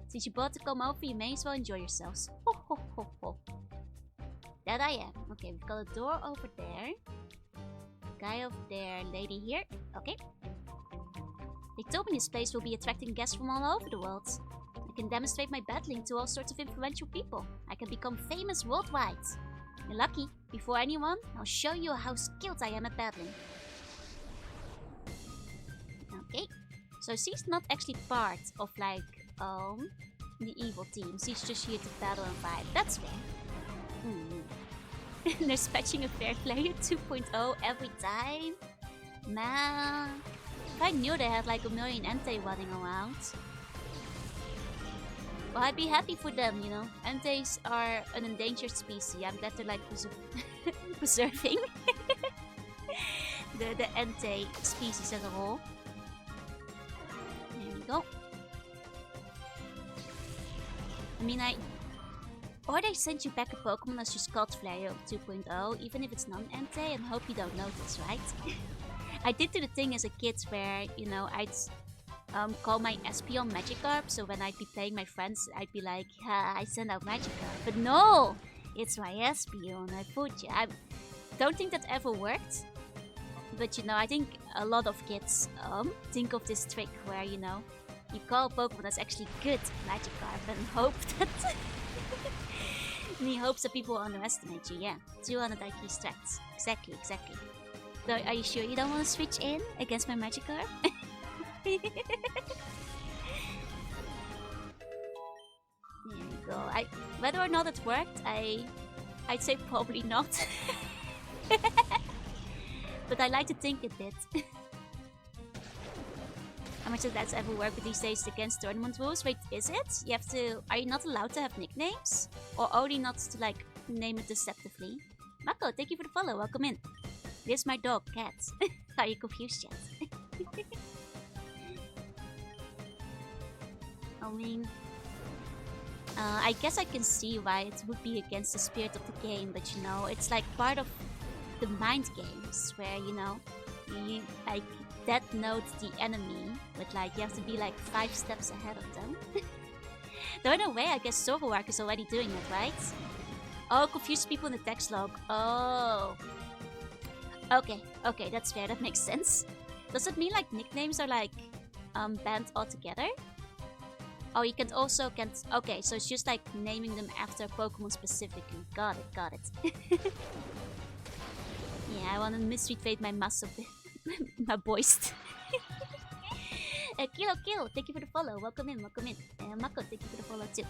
Since you bought to come over, you may as well enjoy yourselves. Ho ho ho ho. That I am. Okay, we've got a door over there. Guy over there, lady here. Okay. They told me this place will be attracting guests from all over the world. I can demonstrate my battling to all sorts of influential people. I can become famous worldwide. You're lucky. Before anyone, I'll show you how skilled I am at battling. Okay. So she's not actually part of like the evil team. She's just here to battle and fight. That's fair. They're patching a fair player 2.0 every time. Man, if I knew they had like a million Entei running around. Well, I'd be happy for them, you know. Enteis are an endangered species. I'm glad they're like preserving the Entei species as a whole. There we go. I mean, or they send you back a Pokemon as your Scald Flare 2.0, even if it's non-Entei, and hope you don't notice, right? I did do the thing as a kid where, you know, I'd call my Espeon Magikarp, so when I'd be playing my friends, I'd be like, I send out Magikarp. But no! It's my Espeon, I put you. I don't think that ever worked. But, you know, I think a lot of kids think of this trick where, you know, you call a Pokemon that's actually good Magikarp and hope that... and he hopes that people will underestimate you, yeah. 200 IQ strats. Exactly. So, are you sure you don't want to switch in against my Magikarp? There you go. Whether or not it worked, I'd say probably not. But I like to think it did. How much of that's ever worked, but these days against tournament rules? Wait, is it? You have to... Are you not allowed to have nicknames? Or only not to, like, name it deceptively? Mako, thank you for the follow. Welcome in. This is my dog, Cat. Are you confused yet? I mean... I guess I can see why it would be against the spirit of the game, but you know, it's like part of the mind games where, you know, you like death note the enemy, but like you have to be like 5 steps ahead of them. Though in a way, I guess Zoroark is already doing it, right? Oh, confused people in the text log. Oh. Okay, that's fair, that makes sense. Does it mean like nicknames are like banned altogether? Oh, you can also okay, so it's just like naming them after Pokemon specifically. Got it. Yeah, I want to mystery trade my muscle, my boys. Kill, thank you for the follow. Welcome in. Mako, thank you for the follow too.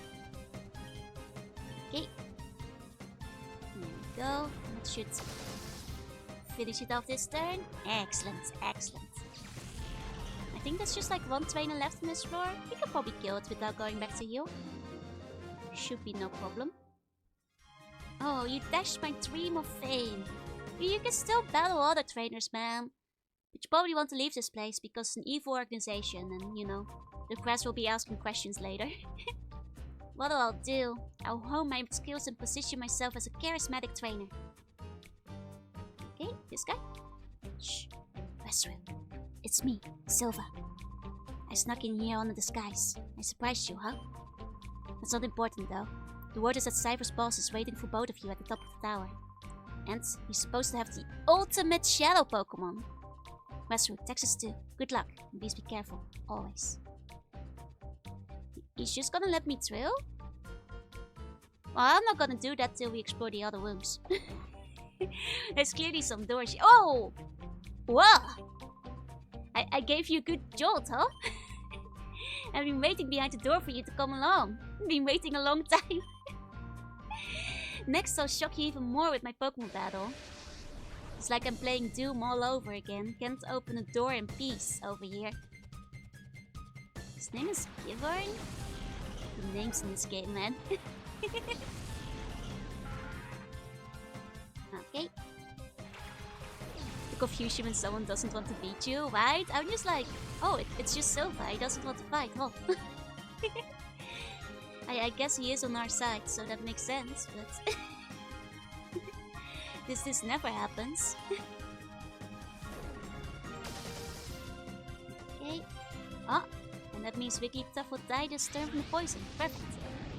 Okay. There we go. That should finish it off this turn. Excellent. I think there's just like one trainer left in this floor. We can probably kill it without going back to heal. Should be no problem. Oh, you dashed my dream of fame. You can still battle other trainers, man. But you probably want to leave this place because it's an evil organization and, you know, the press will be asking questions later. What'll do? I'll hone my skills and position myself as a charismatic trainer. Okay, this guy. Shh. Restroom. It's me, Silva. I snuck in here under disguise. I surprised you, huh? That's not important though. The word is that Cypher's boss is waiting for both of you at the top of the tower. And he's supposed to have the ultimate shadow Pokemon. Westwood, Texas too. Good luck. And please be careful. Always. He's just gonna let me through? Well, I'm not gonna do that till we explore the other rooms. There's clearly some doors. Oh! Whoa! I gave you a good jolt, huh? I've been waiting behind the door for you to come along. I've been waiting a long time. Next, I'll shock you even more with my Pokemon battle. It's like I'm playing Doom all over again. Can't open a door in peace over here. His name is Givorn? The names in this game, man. Okay. The confusion when someone doesn't want to beat you, right? I'm just like, oh, it's just Silva. He doesn't want to fight. Oh. I guess he is on our side, so that makes sense, but... this never happens. Okay. Oh, and that means Wigglytuff will die this turn from the poison. Perfect.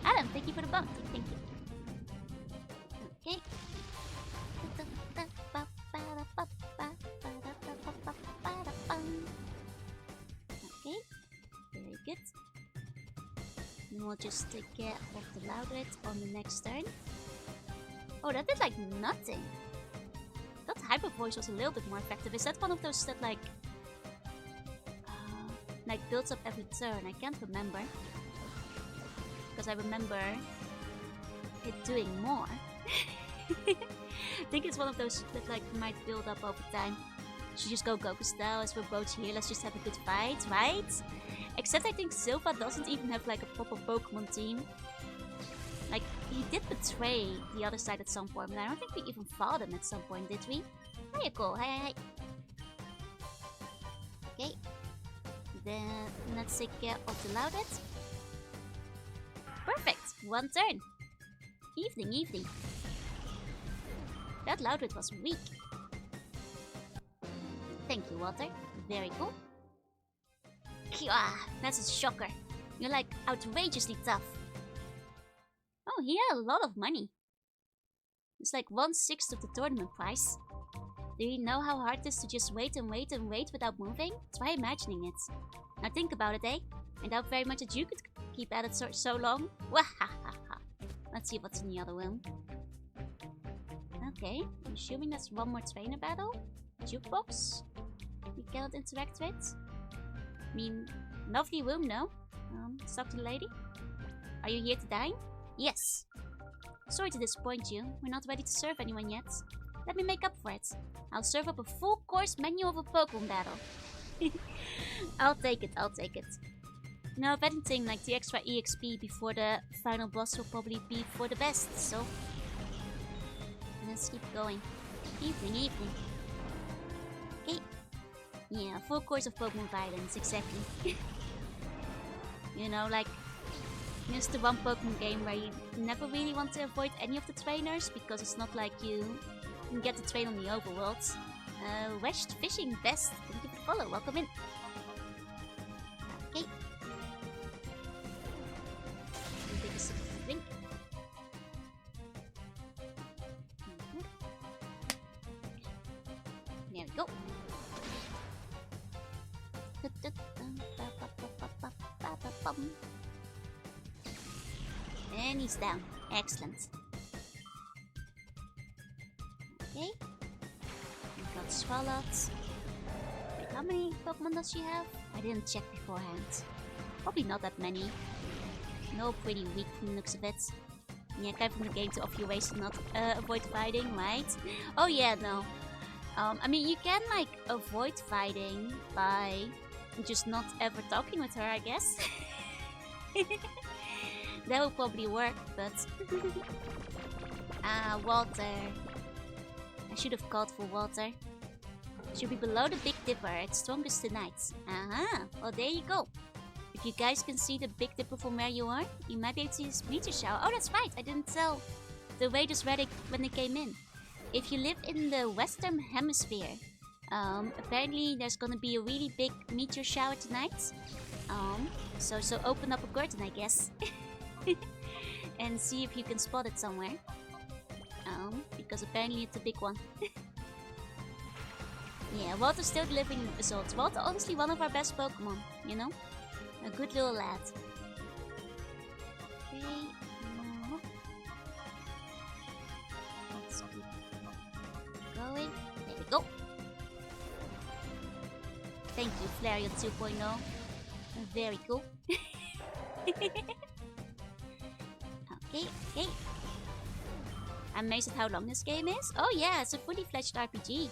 Adam, thank you for the bounty. Thank you. Okay. Okay. Very good. Then we'll just take care of the Loudred on the next turn. Oh, that did like nothing. That Hyper Voice was a little bit more effective. Is that one of those that like builds up every turn? I can't remember. Because I remember it doing more. I think it's one of those that like might build up over time. Should just go Goku style as we're both here. Let's just have a good fight, right? Except I think Silva doesn't even have like a proper Pokemon team. Like, he did betray the other side at some point, but I don't think we even fought him at some point, did we? Hiya, Cole. Hi. Okay. Then let's take care of the Loudred. Perfect! One turn. Evening. That Loudred was weak. Thank you, Walter. Very cool. That's a shocker. You're like outrageously tough. Oh, he had a lot of money. It's like 1/6 of the tournament price. Do you know how hard it is to just wait and wait and wait without moving? Try imagining it. Now think about it, eh? I doubt very much that you could keep at it so long. Wahahaha. Let's see what's in the other room. Okay, I'm assuming that's one more trainer battle. Jukebox. We cannot interact with. I mean, lovely room, no? Talk to the lady. Are you here to dine? Yes. Sorry to disappoint you. We're not ready to serve anyone yet. Let me make up for it. I'll serve up a full course menu of a Pokemon battle. I'll take it. No, if anything, like the extra EXP before the final boss will probably be for the best, so... Let's keep going. Evening. Okay. Yeah, full course of Pokemon violence, exactly. You know, like... It's the one Pokemon game where you never really want to avoid any of the trainers, because it's not like you can get to train on the overworld. West Fishing Best, thank you for the follow, welcome in. Okay. Take a sip of the drink. There we go. And he's down. Excellent. Okay. We've got Swallowed. Wait, how many Pokemon does she have? I didn't check beforehand. Probably not that many. No, pretty weak from the looks of it. Yeah, kind from the game to offer you ways to not avoid fighting, right? Oh yeah, no. I mean, you can like avoid fighting by just not ever talking with her, I guess. That will probably work, but... Walter. I should have called for Walter. Should be below the Big Dipper, its strongest tonight. Well there you go. If you guys can see the Big Dipper from where you are, you might be able to see this meteor shower. Oh, that's right, I didn't tell the Raiders when they came in. If you live in the Western Hemisphere, apparently there's gonna be a really big meteor shower tonight. So open up a curtain, I guess. and see if you can spot it somewhere. Because apparently it's a big one. Yeah, Walter's still delivering results. Walter, honestly, one of our best Pokemon, you know? A good little lad. Okay. Let's keep going. There we go. Thank you, Flareon 2.0. Very cool. Okay. I'm amazed at how long this game is. Oh yeah, it's a fully fledged RPG.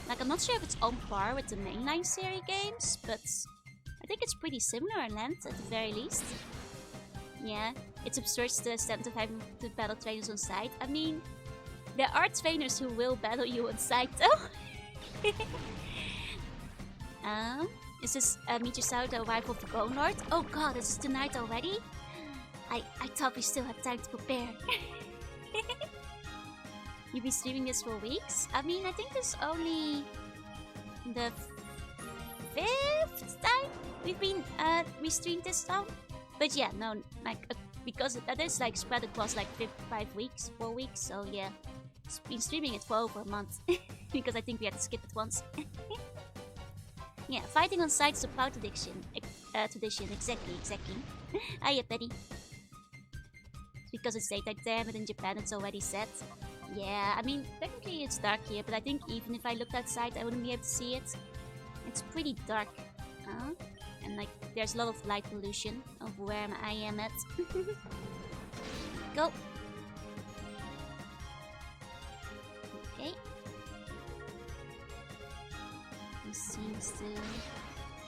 Like I'm not sure if it's on par with the mainline series games, but I think it's pretty similar in length at the very least. Yeah, it's absurd to the extent of having to battle trainers on site. I mean, there are trainers who will battle you on site though. Is this Meteorosaur the arrival of the Bone Lord? Oh god, is it tonight already? I thought we still had time to prepare. You've been streaming this for weeks? I mean, I think this is only the 5th time we've been we streamed this now. But yeah, no, like because that is like spread across like 5 weeks, 4 weeks. So yeah, it's been streaming it for over a month because I think we had to skip it once. Yeah, fighting on site is a proud tradition. Exactly. Hiya, Betty. Because it's daytime there, but in Japan it's already set. Yeah, I mean, technically it's dark here, but I think even if I looked outside, I wouldn't be able to see it. It's pretty dark. And like, there's a lot of light pollution of where I am at. Go. Okay. He seems to...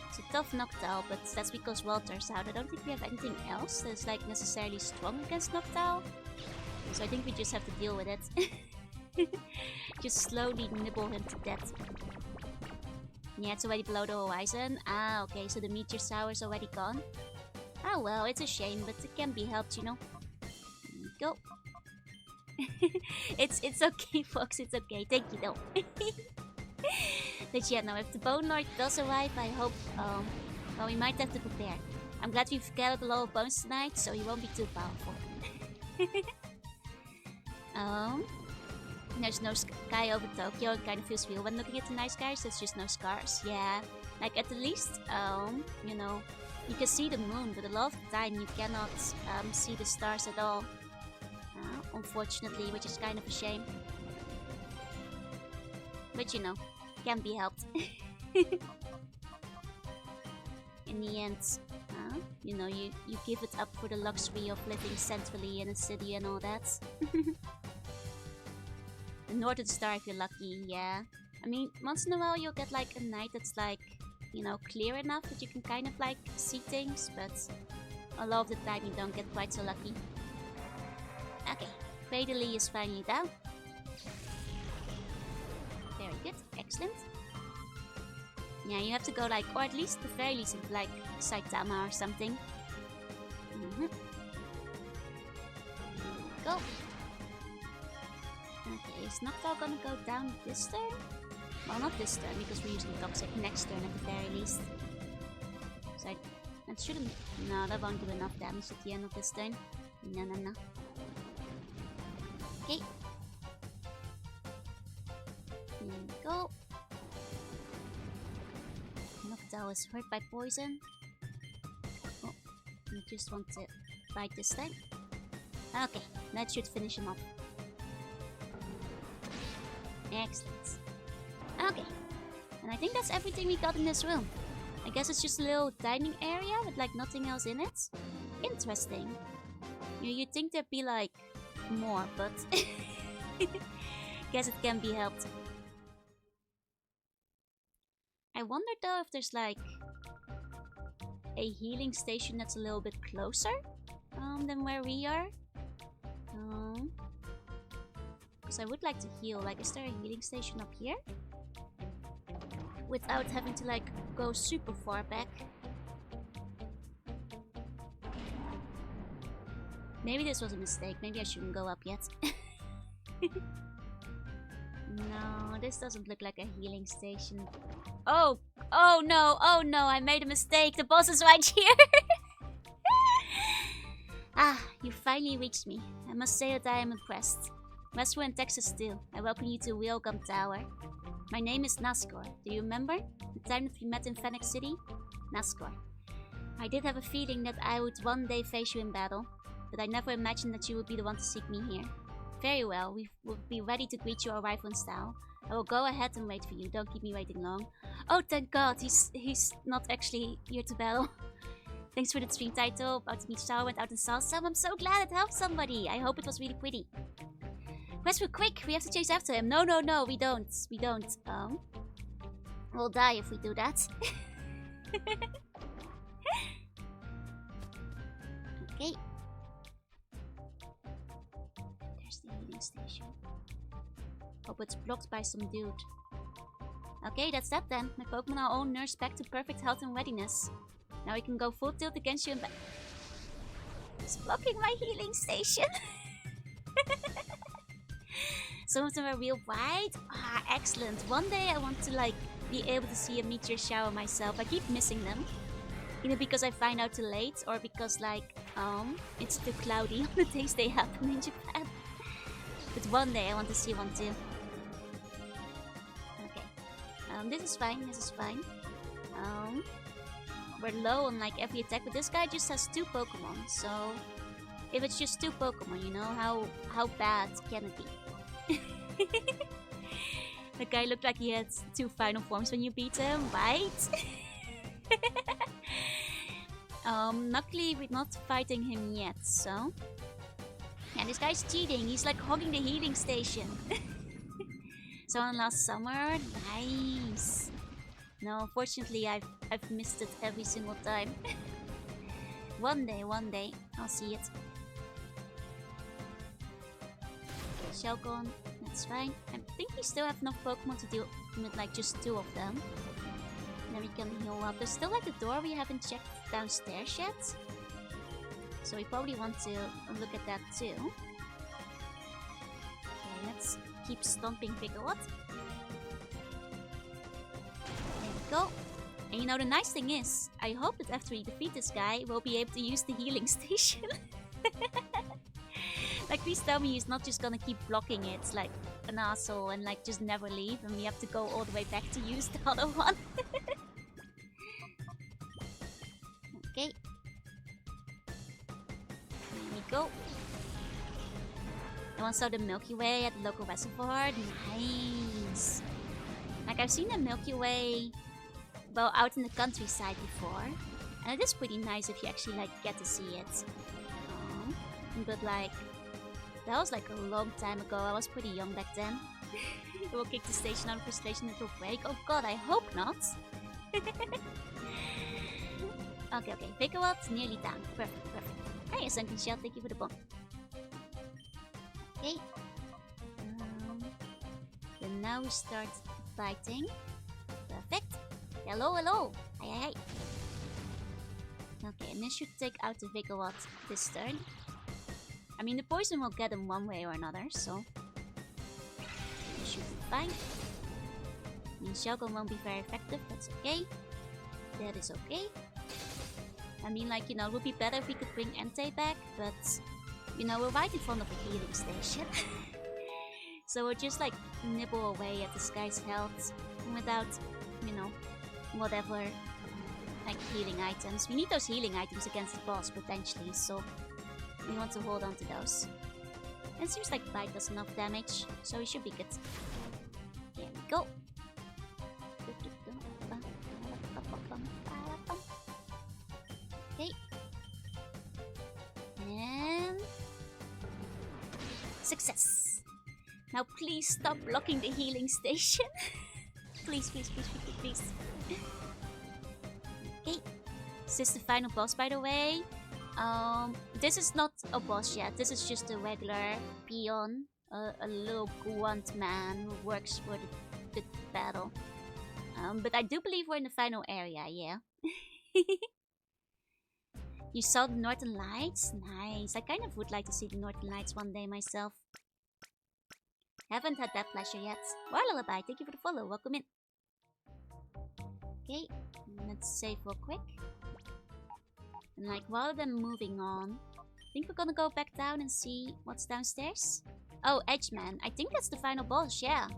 It's a tough Noctowl, but that's because Walter's out. I don't think we have anything else that's like necessarily strong against Noctowl. So I think we just have to deal with it. Just slowly nibble him to death. Yeah, it's already below the horizon. Ah, okay, so the Meteorosaur is already gone. Oh well, it's a shame, but it can be helped, you know. Go. It's okay, Fox, it's okay. Thank you, though. But yeah, now if the Bone Lord does arrive, I hope, well, we might have to prepare. I'm glad we've gathered a lot of bones tonight, so he won't be too powerful. There's no sky over Tokyo. It kind of feels real when looking at the night skies. There's just no scars. Yeah, like at the least, you know, you can see the moon, but a lot of the time you cannot see the stars at all. Unfortunately, which is kind of a shame. But you know, can be helped. In the end, you know, you give it up for the luxury of living centrally in a city and all that. The Northern Star if you're lucky, yeah. I mean, once in a while you'll get like a night that's like, you know, clear enough that you can kind of like see things, but a lot of the time you don't get quite so lucky. Okay, Cradley is finally down. Very good, excellent. Yeah, you have to go like, or at least the very least like Saitama or something. Go. Okay, is Noctowl gonna go down this turn? Well, not this turn because we're using Toxic next turn at the very least. So that shouldn't. No, that won't do enough damage at the end of this turn. No. Okay. Here we go. Noctowl is hurt by poison. Oh, I just want to bite this time. Okay, that should finish him off. Excellent. Okay, and I think that's everything we got in this room. I guess it's just a little dining area with like nothing else in it. Interesting. You'd think there'd be like more, but guess it can be helped. I wonder though if there's like a healing station that's a little bit closer than where we are. Because I would like to heal. Like, is there a healing station up here? Without having to like go super far back. Maybe this was a mistake. Maybe I shouldn't go up yet. No, this doesn't look like a healing station. Oh no, I made a mistake. The boss is right here. Ah, you finally reached me. I must say that I am impressed. Westward in Texas too. I welcome you to Wheelgum Tower. My name is Nascor. Do you remember? The time that we met in Phoenix City? Nascor. I did have a feeling that I would one day face you in battle, but I never imagined that you would be the one to seek me here. Very well, we will be ready to greet your arrival in style. I will go ahead and wait for you. Don't keep me waiting long. Oh, thank God, he's not actually here to battle. Thanks for the stream title. About to meet Star went out in Salsa. I'm so glad it helped somebody. I hope it was really pretty. Quest, we're quick. We have to chase after him. No, no, no, we don't. We don't. We'll die if we do that. Okay. There's the healing station. Hope it's blocked by some dude. Okay, that's that then. My Pokemon are all nursed back to perfect health and readiness. Now we can go full tilt against you and back. It's blocking my healing station. Some of them are real wide. Ah, excellent. One day I want to be able to see a meteor shower myself. I keep missing them. Either because I find out too late or because it's too cloudy on the days they happen in Japan. But one day I want to see one too. Okay. This is fine, this is fine. We're low on every attack, but this guy just has 2 Pokemon, so if it's just 2 Pokemon, you know, how bad can it be? The guy looked like he had 2 final forms when you beat him, right? Luckily we're not fighting him yet, so... Yeah, this guy's cheating, he's hogging the healing station. Someone last summer? Nice! No, fortunately I've missed it every single time. One day, I'll see it. Shelgon, that's fine. I think we still have enough Pokemon to deal with just 2 of them. Then we can heal up. There's still a door we haven't checked downstairs yet. So we probably want to look at that too. Okay, let's keep stomping Vigorot. There we go. And you know, the nice thing is, I hope that after we defeat this guy, we'll be able to use the healing station. Please tell me he's not just gonna keep blocking it like an asshole and just never leave and we have to go all the way back to use the other one. Okay. Here we go. I once saw the Milky Way at the local reservoir. Nice. I've seen the Milky Way, well, out in the countryside before. And it is pretty nice if you actually get to see it. But that was a long time ago. I was pretty young back then. It will kick the station out of frustration and it will break. Oh god, I hope not. Okay, Vigorot nearly down. Perfect. Hey, a sunken shell, thank you for the bomb. Okay. Then now we start fighting. Perfect. Hello. Hi. Okay, and this should take out the Vigorot this turn. I mean, the poison will get him one way or another, so it should be fine. I mean, Shelgon won't be very effective, that's okay. That is okay. I mean, it would be better if we could bring Entei back, but, we're right in front of a healing station. So we'll just, nibble away at this guy's health without, whatever, healing items. We need those healing items against the boss, potentially, so... we want to hold on to those. And it seems like Bite does enough damage, so we should be good. There we go. Okay. And... success! Now please stop blocking the healing station. Please. Okay. This is the final boss, by the way. This is not a boss yet. This is just a regular peon, a little grunt man who works for the battle. But I do believe we're in the final area, yeah. You saw the Northern Lights? Nice. I kind of would like to see the Northern Lights one day myself. Haven't had that pleasure yet. War Lullaby, thank you for the follow. Welcome in. Okay, let's save real quick. And while they're moving on, think we're gonna go back down and see what's downstairs. Oh, Edgeman. I think that's the final boss, yeah.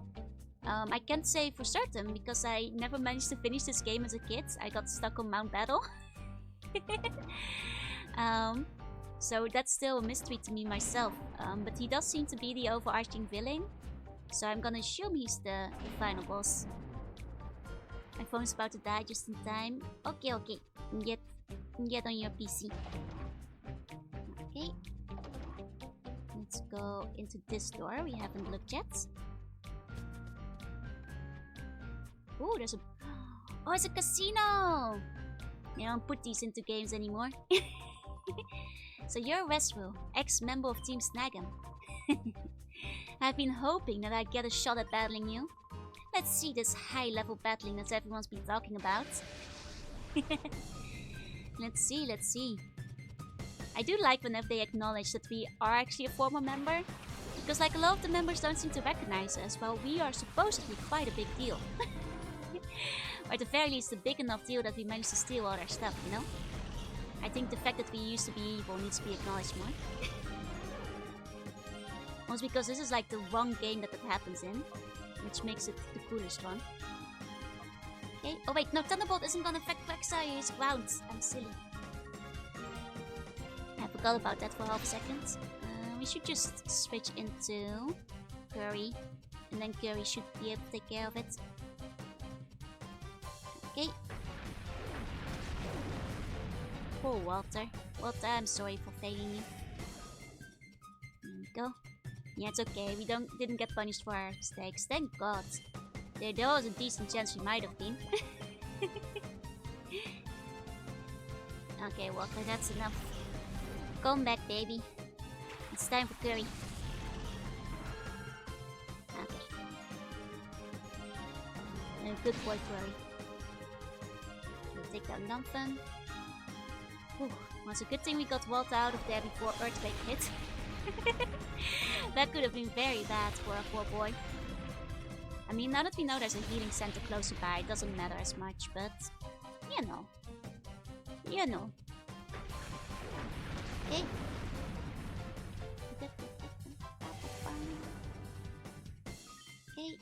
I can't say for certain because I never managed to finish this game as a kid. I got stuck on Mount Battle. So that's still a mystery to me myself. But he does seem to be the overarching villain. So I'm gonna assume he's the final boss. My phone's about to die just in time. Okay, okay. Get on your PC. Okay. Let's go into this door. We haven't looked yet. Oh, there's a... Oh, it's a casino! They don't put these into games anymore. So you're Westro, ex-member of Team Snag'em. I've been hoping that I'd get a shot at battling you. Let's see this high-level battling that everyone's been talking about. Let's see. I do like whenever they acknowledge that we are actually a former member. Because like a lot of the members don't seem to recognize us, while we are supposedly quite a big deal. Or at the very least a big enough deal that we managed to steal all their stuff, you know? I think the fact that we used to be evil needs to be acknowledged more. Also because this is like the one game that happens in, which makes it the coolest one. Okay, oh wait, no, Thunderbolt isn't gonna affect Quagsire, he's ground. I'm silly. I forgot about that for half a second. We should just switch into Curry, and then Curry should be able to take care of it. Okay. Poor Walter. Walter, I'm sorry for failing you. There we go. Yeah, it's okay. We didn't get punished for our mistakes. Thank God. There was a decent chance we might have been. Okay, Walter, that's enough. Come back, baby. It's time for Curry. Okay. Good boy, Curry. We'll take down Dumphin. Well, it's a good thing we got Walter out of there before Earthquake hit. That could have been very bad for a poor boy. I mean, now that we know there's a healing center close by, it doesn't matter as much, but... You know. You know. Okay. Okay.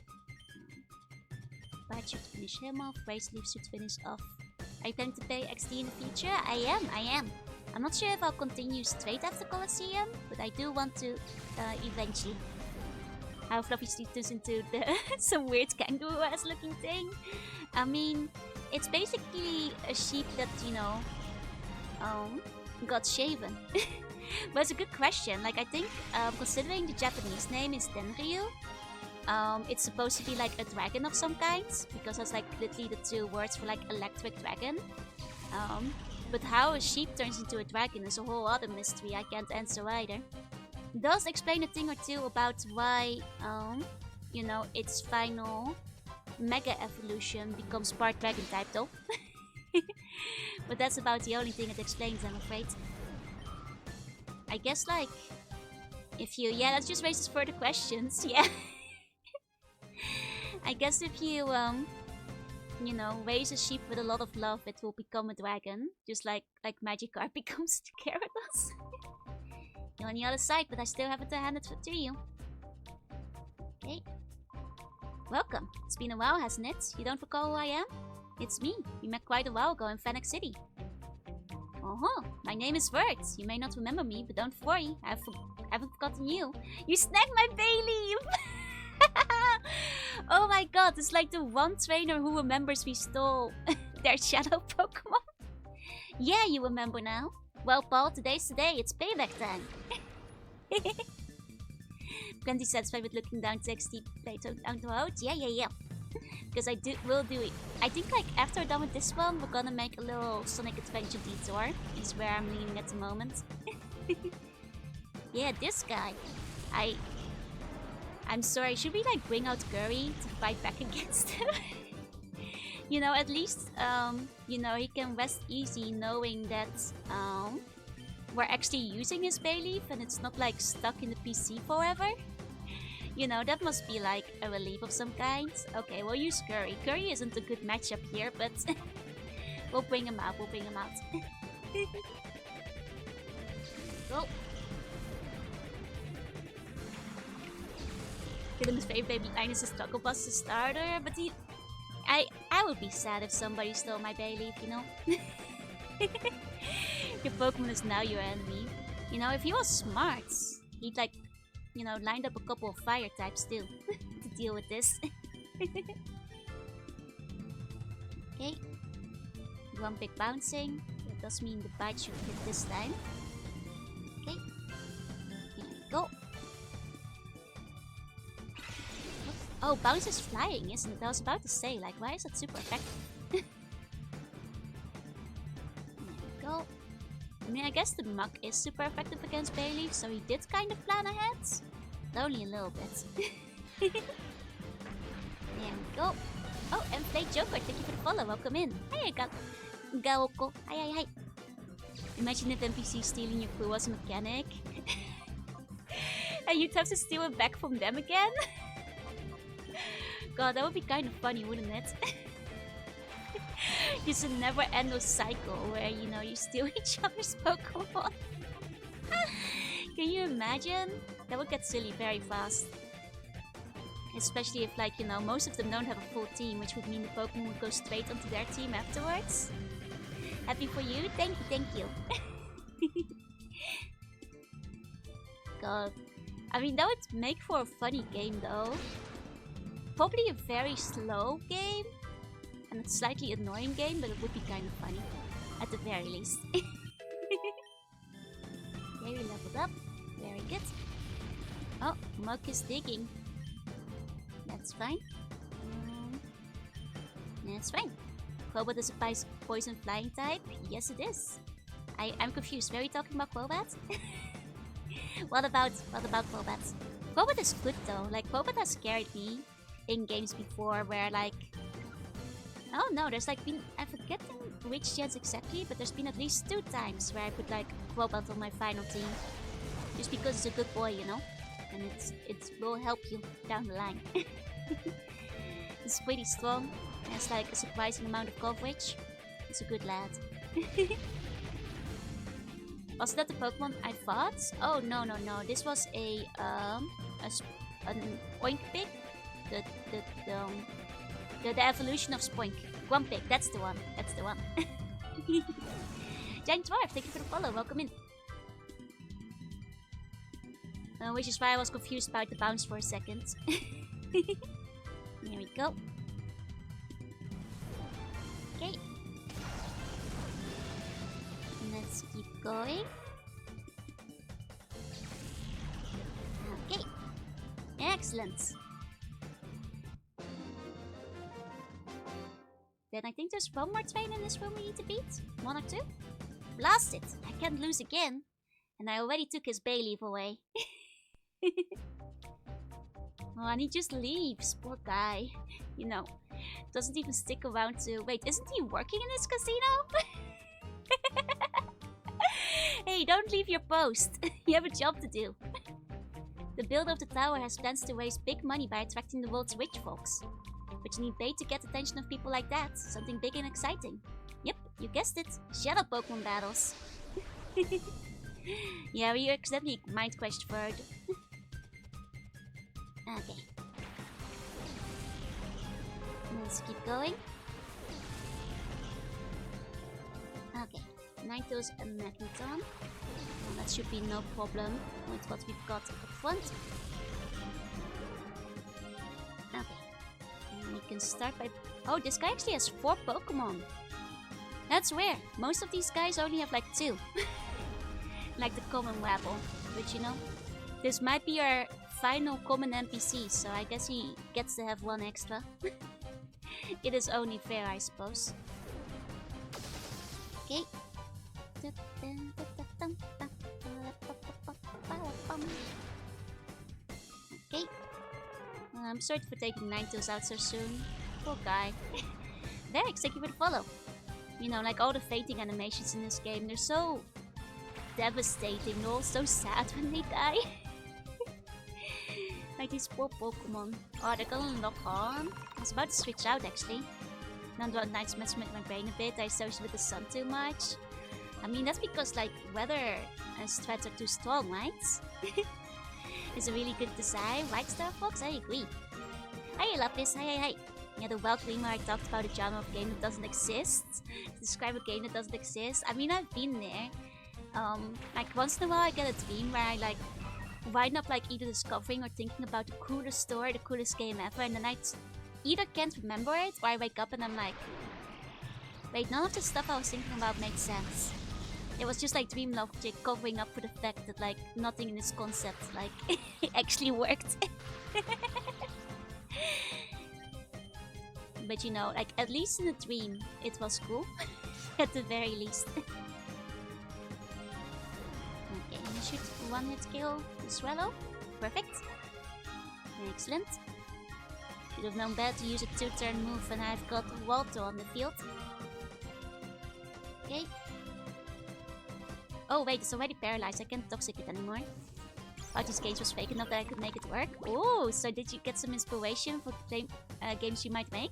Bite should finish him off, Race Leaf should finish off. Are you planning to pay XD in the future? I am. I'm not sure if I'll continue straight after Colosseum, but I do want to eventually. How Fluffy turns into some weird kangaroo-ass looking thing. I mean, it's basically a sheep that, you know, got shaven. But it's a good question. Like, I think, considering the Japanese name is Tenryu, it's supposed to be like a dragon of some kind, because that's like literally the two words for like electric dragon. But how a sheep turns into a dragon is a whole other mystery I can't answer either. It does explain a thing or two about why, you know, its final mega evolution becomes part dragon type though. But that's about the only thing it explains, I'm afraid. I guess like, if you, yeah, let's just raise this further questions, yeah. I guess if you, you know, raise a sheep with a lot of love, it will become a dragon. Just like Magikarp becomes the Gyarados. You're on the other side, but I still haven't handed it to you. Okay. Welcome. It's been a while, hasn't it? You don't recall who I am? It's me. We met quite a while ago in Fennec City. My name is Words. You may not remember me, but don't worry. I haven't forgotten you. You snagged my Bayleaf! Oh my god, it's like the one trainer who remembers we stole their shadow Pokemon. Yeah, you remember now. Well, Paul, today's today. It's payback time. Plenty satisfied with looking down to XT Plato down the road? Yeah. Because will do it. I think like after we're done with this one, we're gonna make a little Sonic Adventure detour. Is where I'm leaning at the moment. Yeah, this guy. I'm sorry, should we like bring out Gurry to fight back against him? You know, at least, you know, he can rest easy knowing that, we're actually using his Bayleaf and it's not like stuck in the PC forever. You know, that must be like a relief of some kind. Okay, we'll use Curry. Curry isn't a good matchup here, but we'll bring him out, go. Killen's favorite line is his Taco Bus starter, but I would be sad if somebody stole my bay leaf, you know? Your Pokemon is now your enemy. You know, if he was smart, he'd like, you know, lined up a couple of fire types too to deal with this. Okay. One big bouncing. That does mean the bite should hit this time. Okay. Here we go. Oh, bounce is flying, isn't it? I was about to say, like, why is that super effective? There we go. I mean, I guess the Muk is super effective against Bayleaf, so he did kind of plan ahead. But only a little bit. There we go. Oh, and Play Joker, thank you for the follow. Welcome in. Hey, Gaoko. Hi. Imagine if NPC stealing your clue was a mechanic. And you'd have to steal it back from them again? God, that would be kind of funny, wouldn't it? Just a never-ending cycle where, you know, you steal each other's Pokemon. Can you imagine? That would get silly very fast. Especially if, like, you know, most of them don't have a full team, which would mean the Pokemon would go straight onto their team afterwards. Happy for you? Thank you. God. I mean, that would make for a funny game, though. Probably a very slow game. And a slightly annoying game, but it would be kind of funny. At the very least. Okay, we leveled up. Very good. Oh, Muk is digging. That's fine. That's fine. Quobat is a poison flying type? Yes, it is. I'm confused. Were we talking about Quobat? What about Quobat? Quobat is good though. Like, Quobat has scared me in games before where, like... Oh no, there's like been... I'm forgetting which gens exactly, but there's been at least 2 times where I put like Quobat on my final team. Just because it's a good boy, you know? And it will help you down the line. It's pretty strong. Has like a surprising amount of coverage. He's a good lad. Was that the Pokemon I fought? Oh no. This was an Oink Pig. The evolution of Spoink. Grumpig, that's the one. Giant Dwarf, thank you for the follow. Welcome in. Which is why I was confused about the bounce for a second. Here we go. Okay. Let's keep going. Okay. Excellent. Then I think there's one more train in this room we need to beat. 1 or 2. Blast it! I can't lose again. And I already took his Bayleaf away. Oh, and he just leaves. Poor guy. You know, doesn't even stick around to... Wait, isn't he working in this casino? Hey, don't leave your post. You have a job to do. The builder of the tower has plans to raise big money by attracting the world's rich folks. But you need bait to get the attention of people like that. Something big and exciting. Yep, you guessed it. Shadow Pokemon battles. Yeah, we accidentally mind crashed bird. Okay. Let's keep going. Okay. Ninetales and Magneton. Well, that should be no problem with what we've got up front. Okay. And we can start by... Oh, this guy actually has 4 Pokemon. That's rare. Most of these guys only have like 2. Like the common Wabble. But you know, this might be our final common NPC, so I guess he gets to have 1 extra. It is only fair, I suppose. Okay. Okay. I'm sorry for taking Ninetales out so soon. Poor guy. Vex, thank you for the follow. You know, like all the fating animations in this game, they're so devastating. They're all so sad when they die. Like these poor Pokemon. Oh, they're gonna lock on. I was about to switch out actually. None of nights messing with my brain a bit. I associate with the sun too much. I mean, that's because, like, weather threats are too strong, right? It's a really good design, right, Star Fox? I agree. Hi, Lapis. Hi. Yeah, the wild dream where I talked about a genre of game that doesn't exist. To describe a game that doesn't exist. I mean, I've been there. Like, once in a while I get a dream where I, like, wind up, like, either discovering or thinking about the coolest story, the coolest game ever, and then I either can't remember it, or I wake up and I'm like, wait, none of the stuff I was thinking about made sense. It was just like dream logic covering up for the fact that, like, nothing in this concept, like, actually worked. But you know, like, at least in a dream, it was cool. At the very least. Okay, you should one-hit kill the Swallow. Perfect. Excellent. Should have known better to use a 2-turn move when I've got Walter on the field. Okay. Oh wait, it's already paralyzed. I can't toxic it anymore. Thought this game was fake enough that I could make it work. Oh, so did you get some inspiration for games you might make?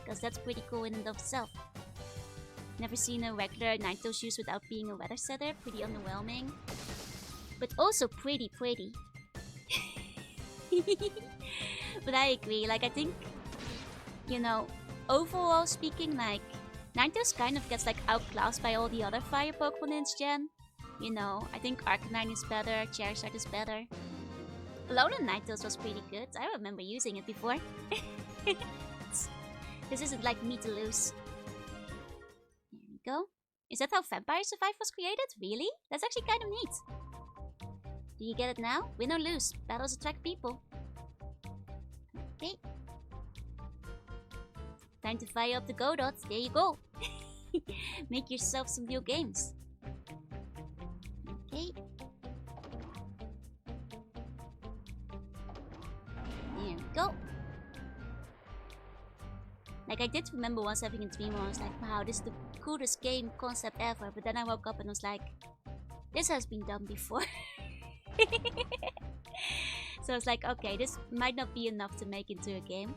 Because that's pretty cool in and of itself. Never seen a regular Ninetales used without being a weather setter. Pretty underwhelming. But also pretty. But I agree. Like, I think, you know, overall speaking, like, Ninetales kind of gets, like, outclassed by all the other fire Pokemon in this gen. You know, I think Arcanine is better, Charizard is better. Alolan Ninetales was pretty good. I remember using it before. This isn't like me to lose. There we go. Is that how Vampire Survive was created? Really? That's actually kind of neat. Do you get it now? Win or lose, battles attract people. Okay. Time to fire up the Godot. There you go. Make yourself some new games. Okay. There we go. Like, I did remember once having a dream where I was like, wow, this is the coolest game concept ever. But then I woke up and was like, this has been done before. So I was like, okay, this might not be enough to make into a game.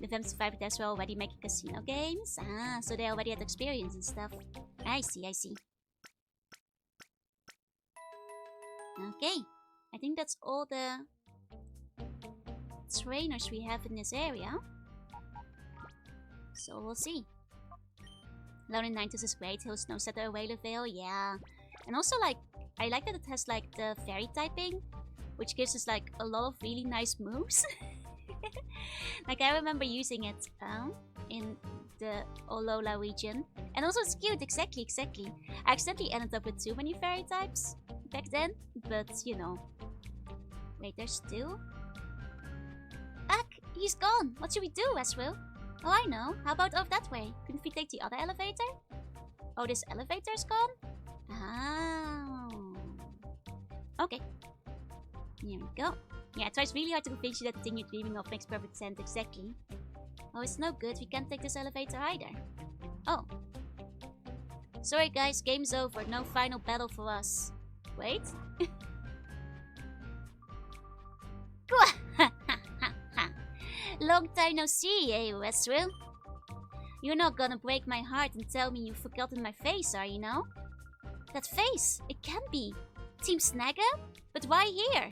The Vampire Survivors were already making casino games. Ah, so they already had experience and stuff. I see. Okay, I think that's all the trainers we have in this area. So we'll see. Alolan Ninetales is great. He'll Snow Setter Whaler Veil, yeah. And also, like, I like that it has, like, the fairy typing, which gives us, like, a lot of really nice moves. Like, I remember using it in the Alola region. And also it's cute, exactly. I accidentally ended up with too many fairy types back then, but, you know. Wait, there's two? Ak, he's gone! What should we do, Ezreal? Oh, I know. How about over that way? Couldn't we take the other elevator? Oh, this elevator's gone? Oh. Okay. Here we go. Yeah, it tries really hard to convince you that the thing you're dreaming of makes perfect sense, exactly. Oh, it's no good. We can't take this elevator either. Oh. Sorry guys, game's over. No final battle for us. Wait. Long time no see, eh, Ezreal? You're not gonna break my heart and tell me you've forgotten my face, are you now? That face! It can be! Team Snagga? But why here?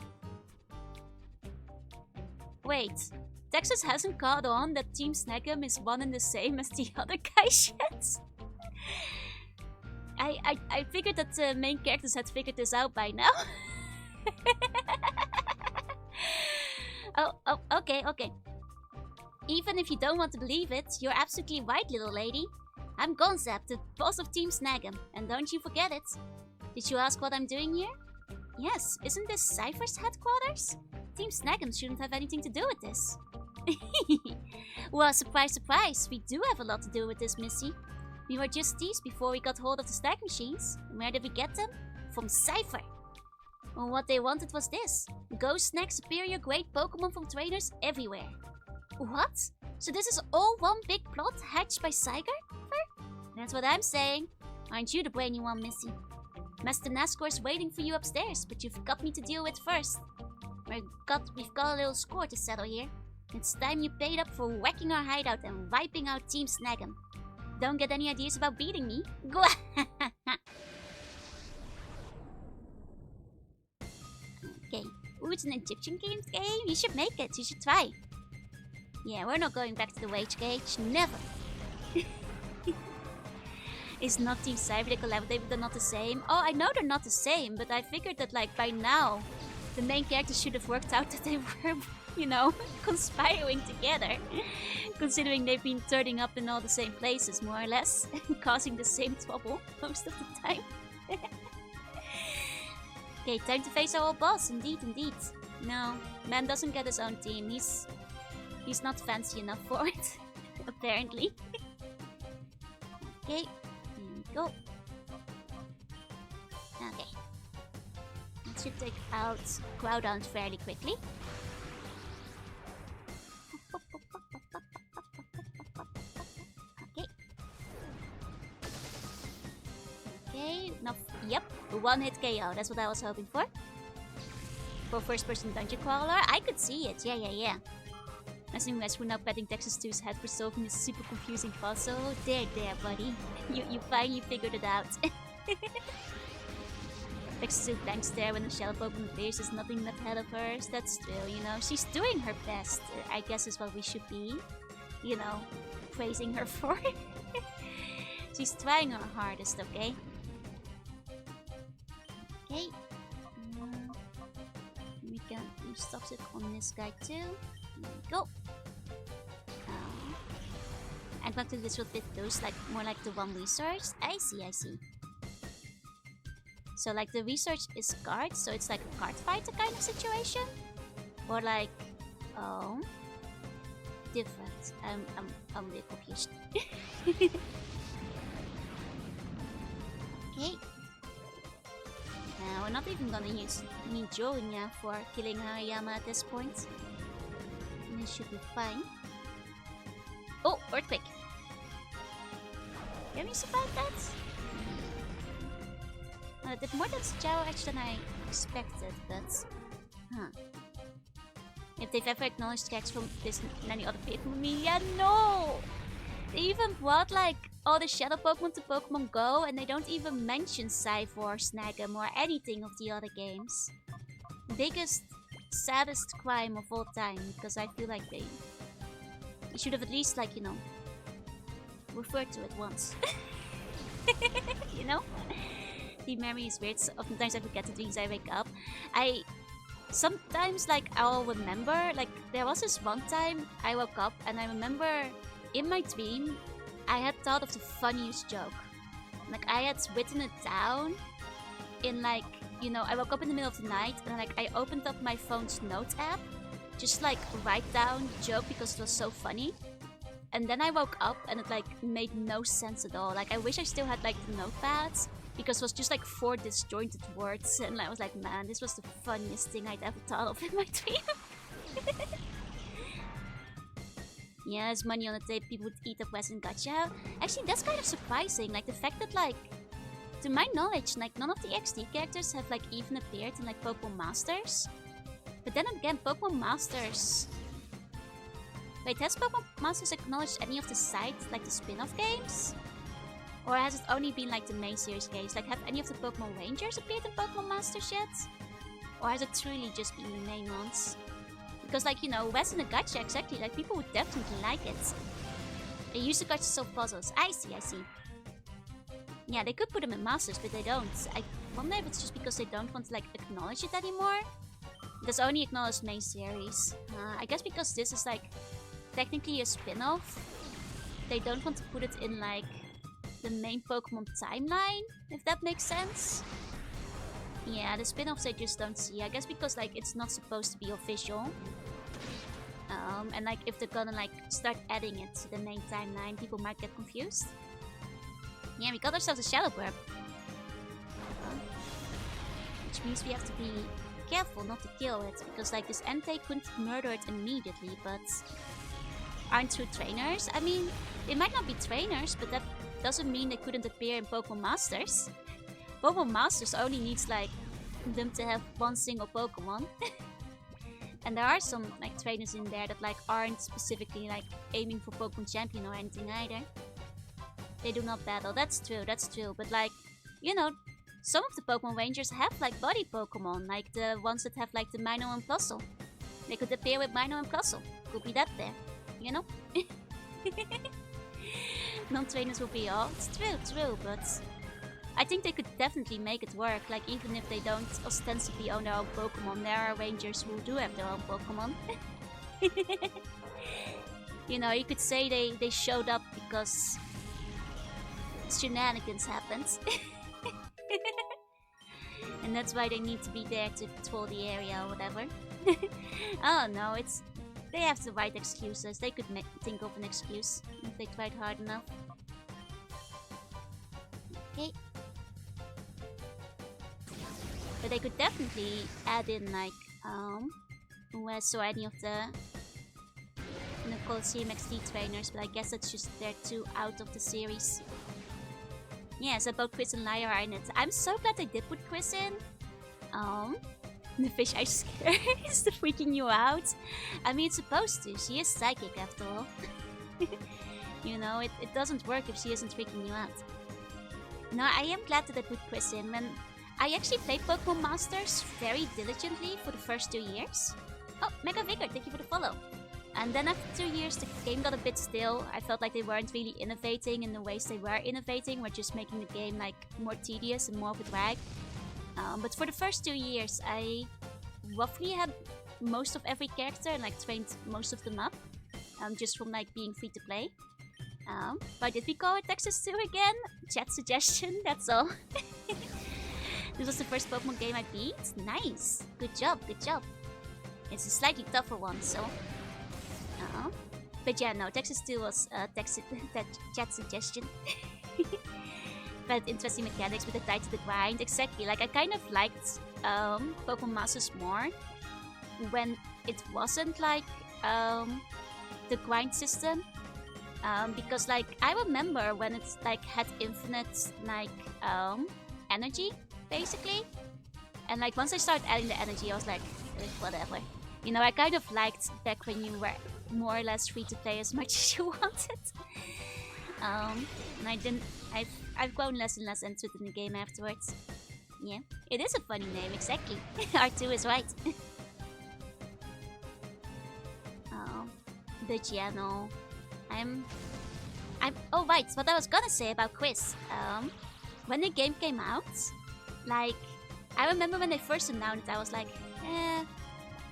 Wait, Texas hasn't caught on that Team Snaggum is one and the same as the other guys yet? I figured that the main characters had figured this out by now. Oh, okay. Even if you don't want to believe it, you're absolutely right, little lady. I'm Gonzap, the boss of Team Snaggum, and don't you forget it. Did you ask what I'm doing here? Yes, isn't this Cypher's headquarters? Team Snaggum shouldn't have anything to do with this. Well, surprise, we do have a lot to do with this, Missy. We were just teased before we got hold of the stack machines. And where did we get them? From Cypher. Well, what they wanted was this. Go snag superior great Pokemon from trainers everywhere. What? So this is all one big plot hatched by Cypher? That's what I'm saying. Aren't you the brainy one, Missy? Master Nascor's waiting for you upstairs, but you've got me to deal with first. We've got a little score to settle here. It's time you paid up for whacking our hideout and wiping out Team Snaggum. Don't get any ideas about beating me. it's an Egyptian game. You should make it. You should try. Yeah, we're not going back to the wage cage. Never. Is not Team Cyber they collaborate, but they're not the same? Oh, I know they're not the same, but I figured that like by now, the main characters should have worked out that they were, you know, conspiring together. Considering they've been turning up in all the same places, more or less, causing the same trouble most of the time. Okay, time to face our old boss. Indeed, indeed. No, man doesn't get his own team. He's not fancy enough for it, apparently. Okay, here we go. Okay. That should take out Crowdhound fairly quickly. Okay. Okay, enough. Yep, a one-hit KO. That's what I was hoping for. For first-person dungeon crawler, I could see it. Yeah. As long as we're now petting Texas 2's head for solving this super confusing puzzle. There, buddy. You finally figured it out. Texas 2 blanks there when the shell Pokemon appears. There's nothing left ahead of her. That's true, you know. She's doing her best, I guess is what we should be, you know, praising her for. She's trying her hardest, okay? Okay. We can use Toxic on this guy too. There we go. I'm going to do this with those, like more like the one research. I see. So like the research is cards, so it's like a card fighter kind of situation, or like different. I'm really confused. Okay. Now we're not even gonna use Nijonya for killing Hariyama at this point. And this should be fine. Oh, earthquake! Can we survive that? Well, it did more damage than I expected, but if they've ever acknowledged tracks from this and any other Pokemon, yeah, no! They even brought like all the Shadow Pokemon to Pokemon Go, and they don't even mention Cypher, Snag'em, or anything of the other games. Biggest, saddest crime of all time, because I feel like they should have at least, like, you know, referred to it once. You know? The memory is weird. So oftentimes I forget the things I wake up. Sometimes, like, I'll remember, like, there was this one time I woke up and I remember in my dream I had thought of the funniest joke. Like, I had written it down in, like, you know, I woke up in the middle of the night and, like, I opened up my phone's note app, just, like, write down the joke because it was so funny. And then I woke up and it, like, made no sense at all. Like, I wish I still had, like, the notepads, because it was just, like, 4 disjointed words. And I was like, man, this was the funniest thing I'd ever thought of in my dream. Yeah, there's money on the table, people would eat up Western Gacha. Actually, that's kind of surprising. Like, the fact that, like, to my knowledge, like, none of the XD characters have, like, even appeared in, like, Pokemon Masters. But then again, Pokemon Masters... Wait, has Pokemon Masters acknowledged any of the sides, like the spin-off games? Or has it only been, like, the main series games? Like, have any of the Pokemon Rangers appeared in Pokemon Masters yet? Or has it truly just been the main ones? Because, like, you know, Western Gacha, exactly, like, people would definitely like it. They use the gacha to solve puzzles. I see. Yeah, they could put them in Masters, but they don't. I wonder if it's just because they don't want to, like, acknowledge it anymore. There's only acknowledged main series. I guess because this is, like, technically a spin-off, they don't want to put it in, like, the main Pokemon timeline, if that makes sense. Yeah, the spin-offs I just don't see. I guess because, like, it's not supposed to be official. And, like, if they're gonna, like, start adding it to the main timeline, people might get confused. Yeah, we got ourselves a Shadow Burp. Which means we have to be careful not to kill it, because, like, this Entei couldn't murder it immediately, but aren't true trainers. I mean, they might not be trainers, but that doesn't mean they couldn't appear in Pokemon Masters. Pokemon Masters only needs, like, them to have one single Pokemon. And there are some, like, trainers in there that, like, aren't specifically, like, aiming for Pokemon Champion or anything either. They do not battle. That's true. But, like, you know, some of the Pokemon Rangers have like body Pokemon, like the ones that have like the Minor and Plusle. They could appear with Minor and Plusle. Could be that there, you know? Non-trainers will be, oh, it's true, but I think they could definitely make it work. Like, even if they don't ostensibly own their own Pokemon, there are Rangers who do have their own Pokemon. You know, you could say they showed up because shenanigans happened. And that's why they need to be there to patrol the area or whatever. Oh no, they have the right excuses. They could think of an excuse if they tried hard enough. Okay. But they could definitely add in like Wes or any of the Colosseum XD trainers, but I guess that's just they're too out of the series. Yes, about Chris and Lyra in it. I'm so glad they did put Chris in. The fish eye scare is freaking you out. I mean, it's supposed to. She is psychic after all. You know, it doesn't work if she isn't freaking you out. No, I am glad that they put Chris in. When I actually played Pokemon Masters very diligently for the first 2 years. Oh, Mega Vigor, thank you for the follow. And then after 2 years, the game got a bit still. I felt like they weren't really innovating in the ways they were innovating. We're just making the game like more tedious and more of a drag. But for the first 2 years, I roughly had most of every character and like trained most of them up. Just from like being free to play. Why did we call it Texas 2 again? Chat suggestion, that's all. This was the first Pokemon game I beat. Nice. Good job, good job. It's a slightly tougher one, so... But yeah, no, Texas 2 was chat suggestion. But interesting mechanics with the tie to the grind. Exactly, like I kind of liked Pokemon Masters more when it wasn't like the grind system. Because like I remember when it's like had infinite like energy basically, and like once I started adding the energy, I was like, whatever. You know, I kind of liked back when you were more or less free to play as much as you wanted. And I've grown less and less into it in the game afterwards. Yeah, it is a funny name, exactly. R2 is right. But yeah, no. Oh right, what I was gonna say about Quiz. When the game came out, like, I remember when they first announced it, I was like,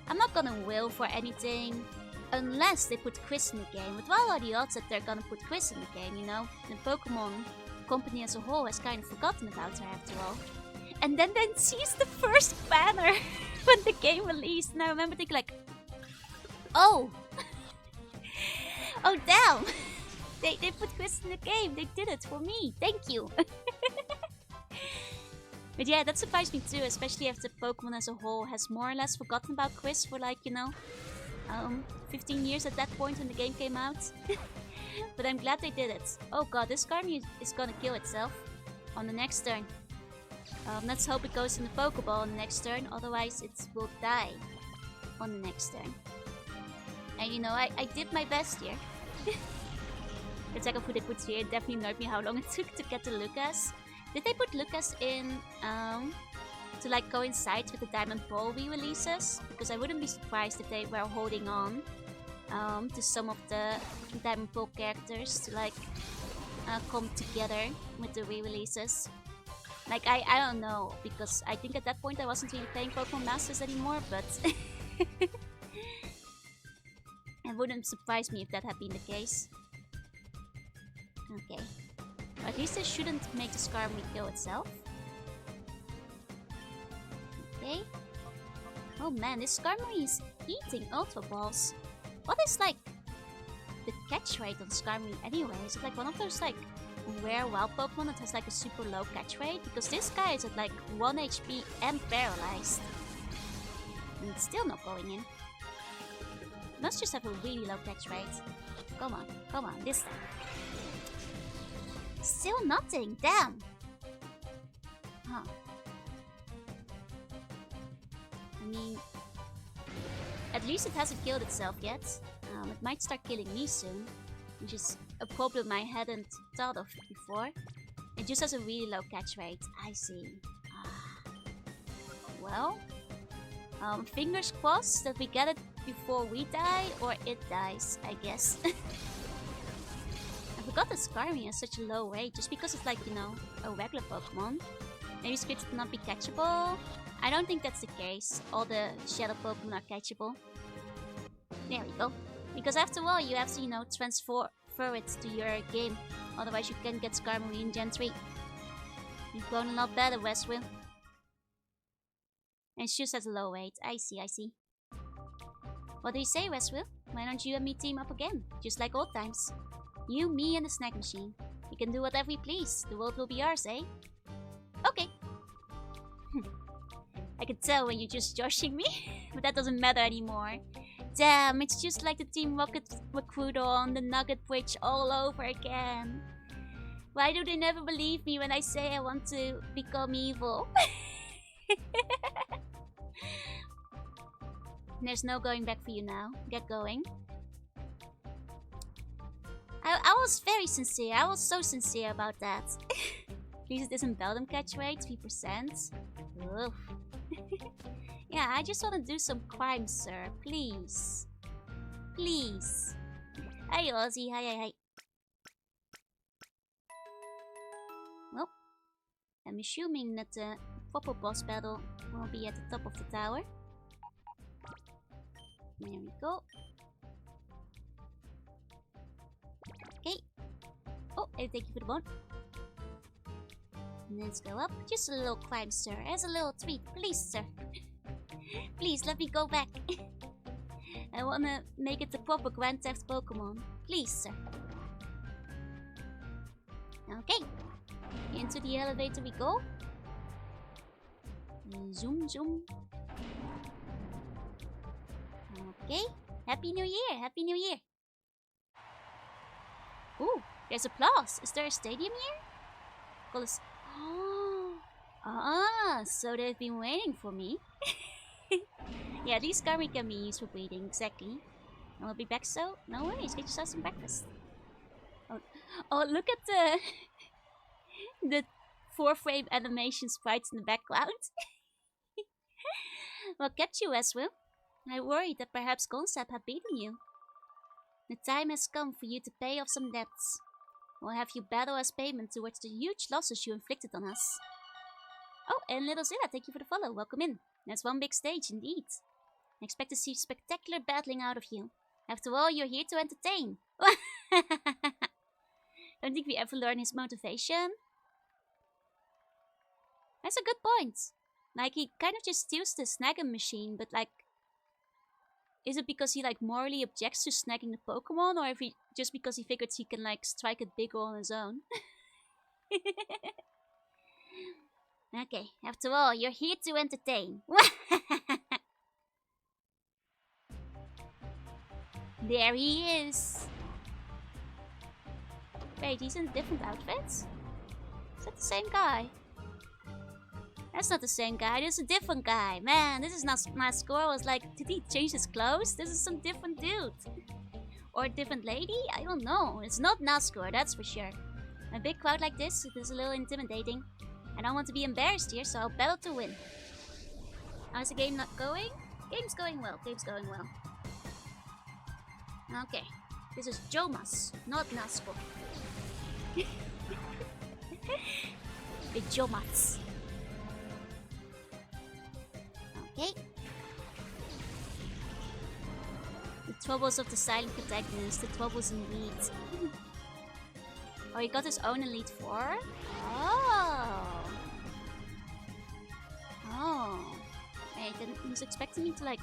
I'm not gonna will for anything unless they put Quiz in the game. But what are the odds that they're gonna put Quiz in the game, you know? The Pokemon company as a whole has kind of forgotten about her after all. And then sees the first banner when the game released, and I remember thinking like, oh! Oh damn! They put Quiz in the game, they did it for me, thank you! But yeah, that surprised me too, especially after Pokemon as a whole has more or less forgotten about Quiz for like, you know, 15 years at that point when the game came out. But I'm glad they did it. Oh god, this Skarmory is gonna kill itself on the next turn. Let's hope it goes in the Pokeball on the next turn, otherwise it will die on the next turn. And you know, I did my best here. The type of food they put here definitely annoyed me how long it took to get to Lucas. Did they put Lucas in to like coincide with the Diamond Ball re-releases? Because I wouldn't be surprised if they were holding on to some of the Diamond Ball characters to like come together with the re-releases. Like I don't know, because I think at that point I wasn't really playing Pokemon Masters anymore, but it wouldn't surprise me if that had been the case. Okay. At least I shouldn't make the Skarmory kill itself. Okay. Oh man, this Skarmory is eating Ultra Balls. What is like the catch rate on Skarmory anyway? Is it like one of those like rare wild Pokemon that has like a super low catch rate? Because this guy is at like 1 HP and paralyzed. And it's still not going in. Must just have a really low catch rate. Come on, this time. Still nothing, damn! Huh. I mean, at least it hasn't killed itself yet. It might start killing me soon, which is a problem I hadn't thought of before. It just has a really low catch rate. I see. well. Fingers crossed that we get it before we die or it dies, I guess. I forgot that Skarmy has such a low rate just because it's like, you know, a regular Pokemon. Maybe Squirtle would not be catchable. I don't think that's the case. All the Shadow Pokemon are catchable. There we go. Because after all, you have to, you know, transfer it to your game. Otherwise, you can get Skarmory in Gen 3. You've grown a lot better, Westwill. And she just has a low weight. I see, I see. What do you say, Westwill? Why don't you and me team up again? Just like old times. You, me, and the snack machine. We can do whatever we please. The world will be ours, eh? Okay. I can tell when you're just joshing me, but that doesn't matter anymore. Damn, it's just like the Team Rocket recruit on the Nugget Bridge all over again. Why do they never believe me when I say I want to become evil? There's no going back for you now. Get going. I was very sincere. I was so sincere about that. Please, it isn't Beldum catch rate, 3%. Oof. Yeah, I just want to do some crime, sir. Please. Please. Hi, Ozzy. Hi. Well, I'm assuming that the proper boss battle will be at the top of the tower. There we go. Okay. Oh, thank you for the bone. Let's go up. Just a little climb, sir. As a little treat. Please, sir. Please, let me go back. I wanna make it the proper Grand Theft Pokemon. Please, sir. Okay. Into the elevator we go. Zoom, zoom. Okay. Happy New Year! Happy New Year! Ooh, there's applause. Is there a stadium here? Colosseum. So they've been waiting for me. Yeah, these Skarmory can be used for breeding, exactly. And we'll be back, so no worries, get yourself some breakfast. Oh, look at the 4-frame animation sprites in the background. Well kept you, Westwill. I worried that perhaps Concept had beaten you. The time has come for you to pay off some debts. We'll have you battle as payment towards the huge losses you inflicted on us. Oh, and Little Zilla, thank you for the follow. Welcome in. That's one big stage, indeed. I expect to see spectacular battling out of you. After all, you're here to entertain. Don't think we ever learn his motivation. That's a good point. Like, he kind of just steals the snagging machine, but like... Is it because he like morally objects to snagging the Pokemon, or if he just because he figures he can like strike it bigger on his own? Okay, after all, you're here to entertain. There he is. Wait, he's in different outfits? Is that the same guy? That's not the same guy, this is a different guy. Man, this is not my score. I was like, did he change his clothes? This is some different dude. Or a different lady? I don't know. It's not Nazgul, that's for sure. A big crowd like this, it is a little intimidating. I don't want to be embarrassed here, so I'll battle to win. How's the game not going? Game's going well, game's going well. Okay, this is Jomas, not Nazgul. It's Jomas. Okay. The troubles of the silent protagonist, the troubles indeed. Oh, he got his own Elite Four? Oh. Oh. Wait, then he was expecting me to like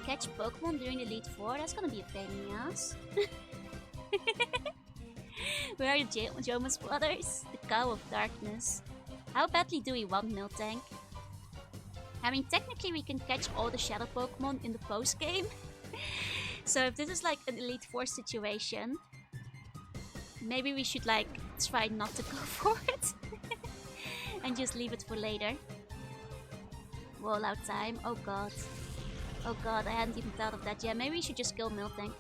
catch Pokemon during Elite Four? That's gonna be a pain in the ass. Where are the Jomas brothers? The Cow of Darkness. How badly do we want Miltank? I mean, technically we can catch all the Shadow Pokemon in the post-game. So if this is like an Elite Four situation, maybe we should like try not to go for it. And just leave it for later. Rollout time, oh god. Oh god, I hadn't even thought of that yet. Maybe we should just kill Miltank.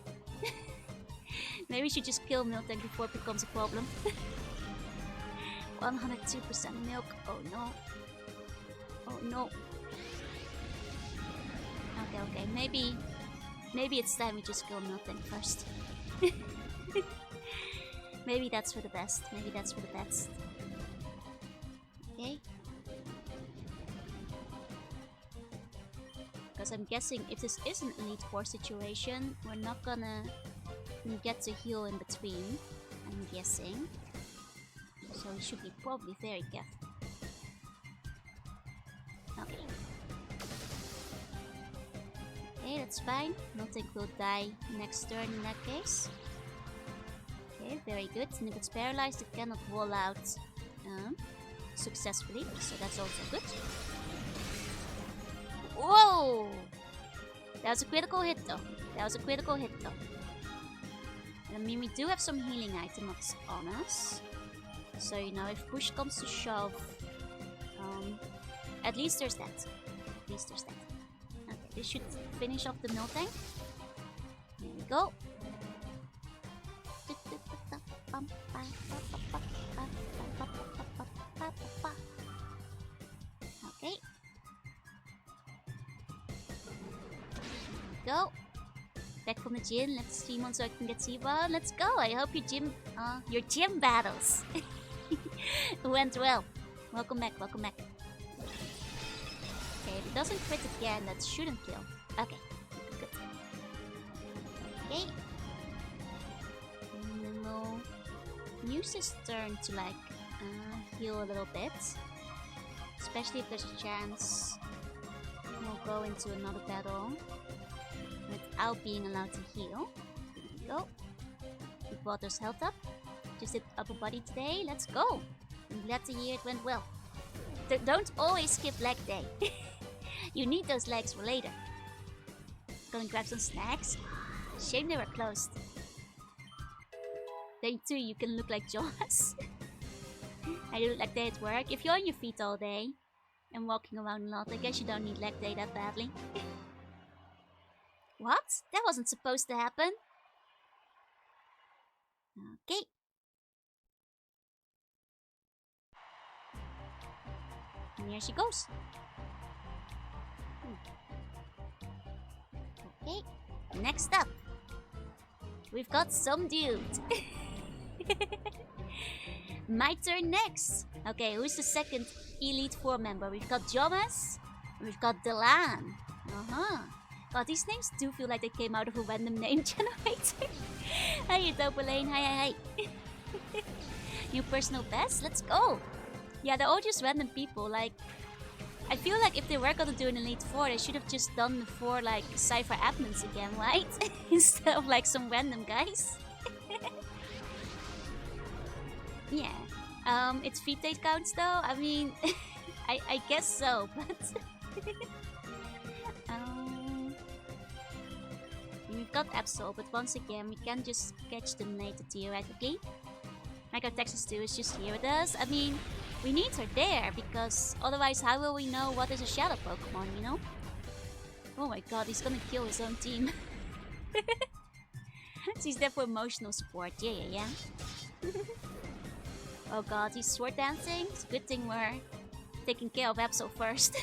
Maybe we should just kill Miltank before it becomes a problem. 102% milk, oh no. Oh no. Okay. Maybe it's time we just kill Milton first. Maybe that's for the best. Okay. Because I'm guessing if this is an Elite Four situation, we're not gonna get to heal in between. I'm guessing. So we should be probably very careful. Okay. Okay, that's fine. Nothing will die next turn in that case. Okay, very good. And if it's paralyzed, it cannot wall out successfully, so that's also good. Whoa! That was a critical hit though. I mean, we do have some healing items on us. So, you know, if push comes to shove, at least there's that. Okay, this should finish off the mill tank. There we go. Okay. Go. Back from the gym. Let's stream on so I can get Siva. Let's go. I hope your gym battles went well. Welcome back. Okay, if it doesn't crit again, that shouldn't kill. Okay, good. Okay. And then we'll use this turn to like heal a little bit. Especially if there's a chance we'll go into another battle without being allowed to heal. Here we go. We brought those health up. Just did upper body today. Let's go. I'm glad to hear it went well. Don't always skip leg day. You need those legs for later. Gonna grab some snacks. Shame they were closed. Day 2, you can look like Jaws. I do leg day at work. If you're on your feet all day and walking around a lot, I guess you don't need leg day that badly. What? That wasn't supposed to happen. Okay. And here she goes. Okay. Next up, we've got some dude. My turn next. Okay, who's the second Elite Four member? We've got Jomas. We've got Delan. God, these names do feel like they came out of a random name generator. Hi, Dopalane. Hi. New personal best? Let's go. Yeah, they're all just random people. Like, I feel like if they were gonna do an Elite Four, they should have just done the 4 like Cypher admins again, right? Instead of like some random guys. Yeah. It's feed date counts though. I mean, I guess so, but we've got Absol, but once again, we can just catch them later theoretically. Like our Texas 2 is just here with us. I mean, we need her there, because otherwise how will we know what is a shadow Pokemon, you know? Oh my god, he's gonna kill his own team. He's there for emotional support, yeah. Oh god, he's sword dancing. It's a good thing we're taking care of Absol first.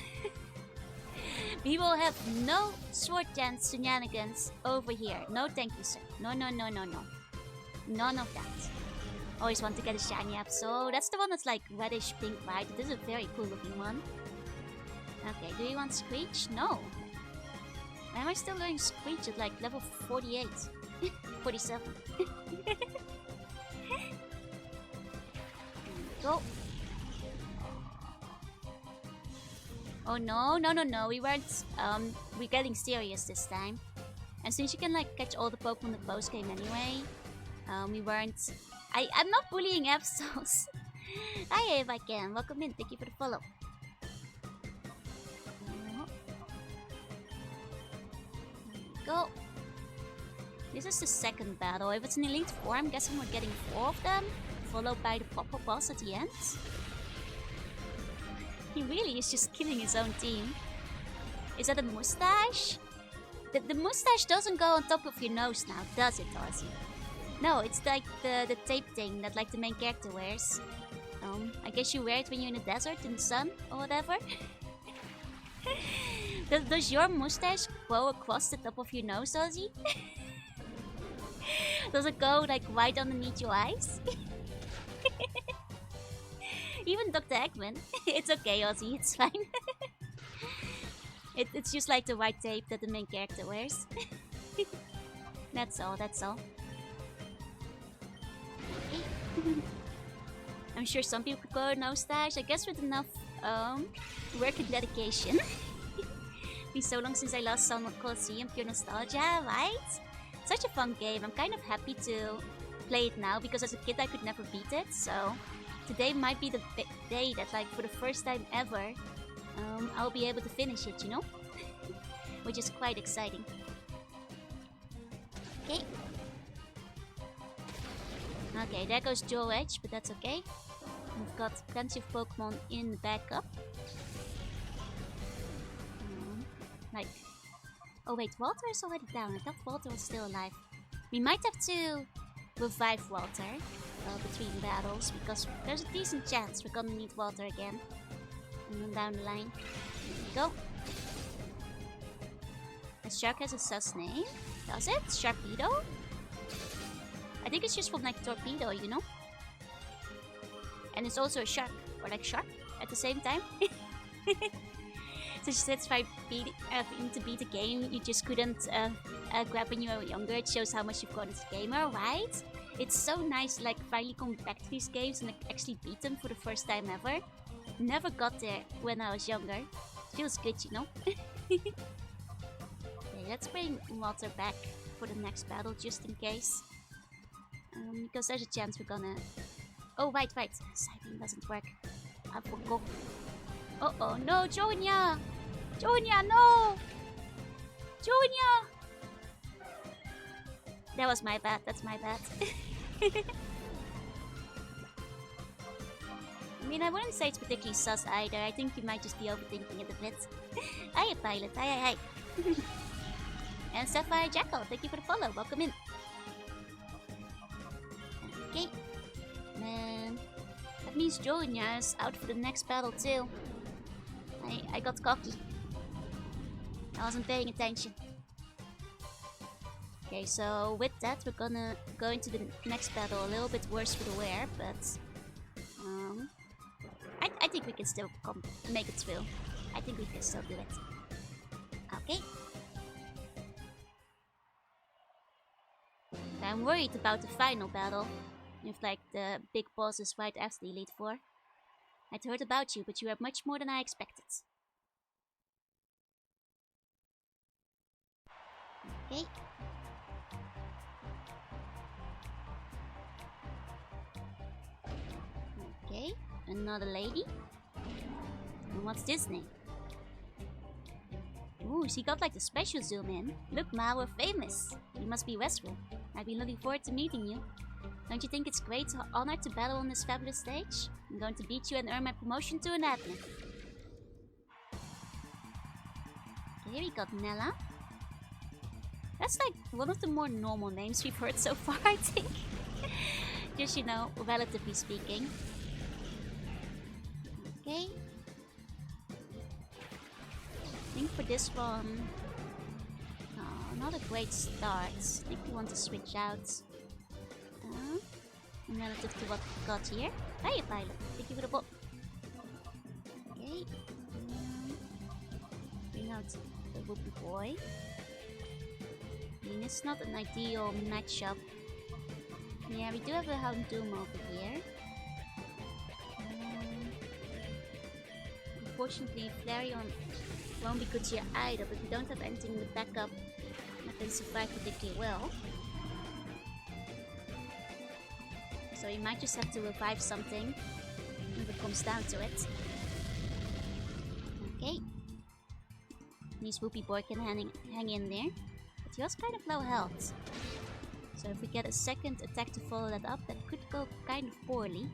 We will have no sword dance shenanigans over here. No thank you, sir. No. None of that. Always want to get a shiny Absol. That's the one that's like reddish pink, right? This is a very cool looking one. Okay, do you want Screech? No. Why am I still learning Screech at like level 48? 47. Go. Oh no, we weren't, we're getting serious this time. And since you can like catch all the Pokemon in the post game anyway, we weren't, I'm not bullying Absols. Hi if I can, welcome in, thank you for the follow. Go. This is the second battle. If it's an Elite Four, I'm guessing we're getting 4 of them, followed by the pop-up boss at the end. He really is just killing his own team. Is that a mustache? The mustache doesn't go on top of your nose now, does it, Ozzy? No, it's like the tape thing that like the main character wears. I guess you wear it when you're in the desert, in the sun, or whatever. Does your mustache grow across the top of your nose, Ozzy? Does it go like right underneath your eyes? Even Dr. Eggman. It's okay, Ozzy, it's fine. It's just like the white tape that the main character wears. That's all, that's all. I'm sure some people could grow a mustache. I guess with enough work and dedication. Been so long since I last saw Colosseum, pure nostalgia, right? Such a fun game. I'm kind of happy to play it now because as a kid I could never beat it. So today might be the day that, like, for the first time ever, I'll be able to finish it, you know? Which is quite exciting. Okay. Okay, there goes Joe Edge, but that's okay. We've got plenty of Pokemon in the backup. Like... Oh wait, Walter is already down. I thought Walter was still alive. We might have to revive Walter between battles, because there's a decent chance we're gonna need Walter again. And then down the line. There we go. The shark has a sus name. Does it? Sharpedo? I think it's just from like torpedo, you know? And it's also a shark, or like shark at the same time. So she says if to beat the game you just couldn't grab when you were younger. It shows how much you've grown as a gamer, right? It's so nice, like, finally come back to these games and like, actually beat them for the first time ever. Never got there when I was younger. Feels good, you know? Okay, let's bring Walter back for the next battle just in case. Because there's a chance we're gonna... Oh, right. Cycling doesn't work. I forgot. Uh-oh, no, Jonia! Jonia, no! Jonia! That was my bad, that's my bad. I mean, I wouldn't say it's particularly sus either. I think you might just be overthinking it a bit. Hiya, Pilot. Hi. And Sapphire Jackal, thank you for the follow. Welcome in. Okay. Man, that means Jonia is out for the next battle too. I got cocky. I wasn't paying attention. Okay, so with that we're gonna go into the next battle a little bit worse for the wear, but I think we can still make it through. I think we can still do it. Okay. I'm worried about the final battle. If like the big boss is right after the Elite Four. I'd heard about you, but you are much more than I expected. Okay. Okay, another lady. And what's this name? Ooh, she got like the special zoom in. Look, Ma, we're famous. You must be Westworld. I've been looking forward to meeting you. Don't you think it's great honor to battle on this fabulous stage? I'm going to beat you and earn my promotion to an admin. Okay, we got Nella. That's like one of the more normal names we've heard so far, I think. Just, you know, relatively speaking. Okay. I think for this one... Oh, not a great start. I think we want to switch out. Relative to what we got here. Hiya, Pilot. Thank you for the ball. Okay. Bring out the Whoopie Boy. I mean, it's not an ideal matchup. Yeah, we do have a Houndoom over here. Unfortunately, Flareon won't be good here either, but we don't have anything in the backup that can survive particularly well. So we might just have to revive something if it comes down to it. Okay. This Whoopie Boy can hang in there. But he was kind of low health. So if we get a second attack to follow that up, that could go kind of poorly.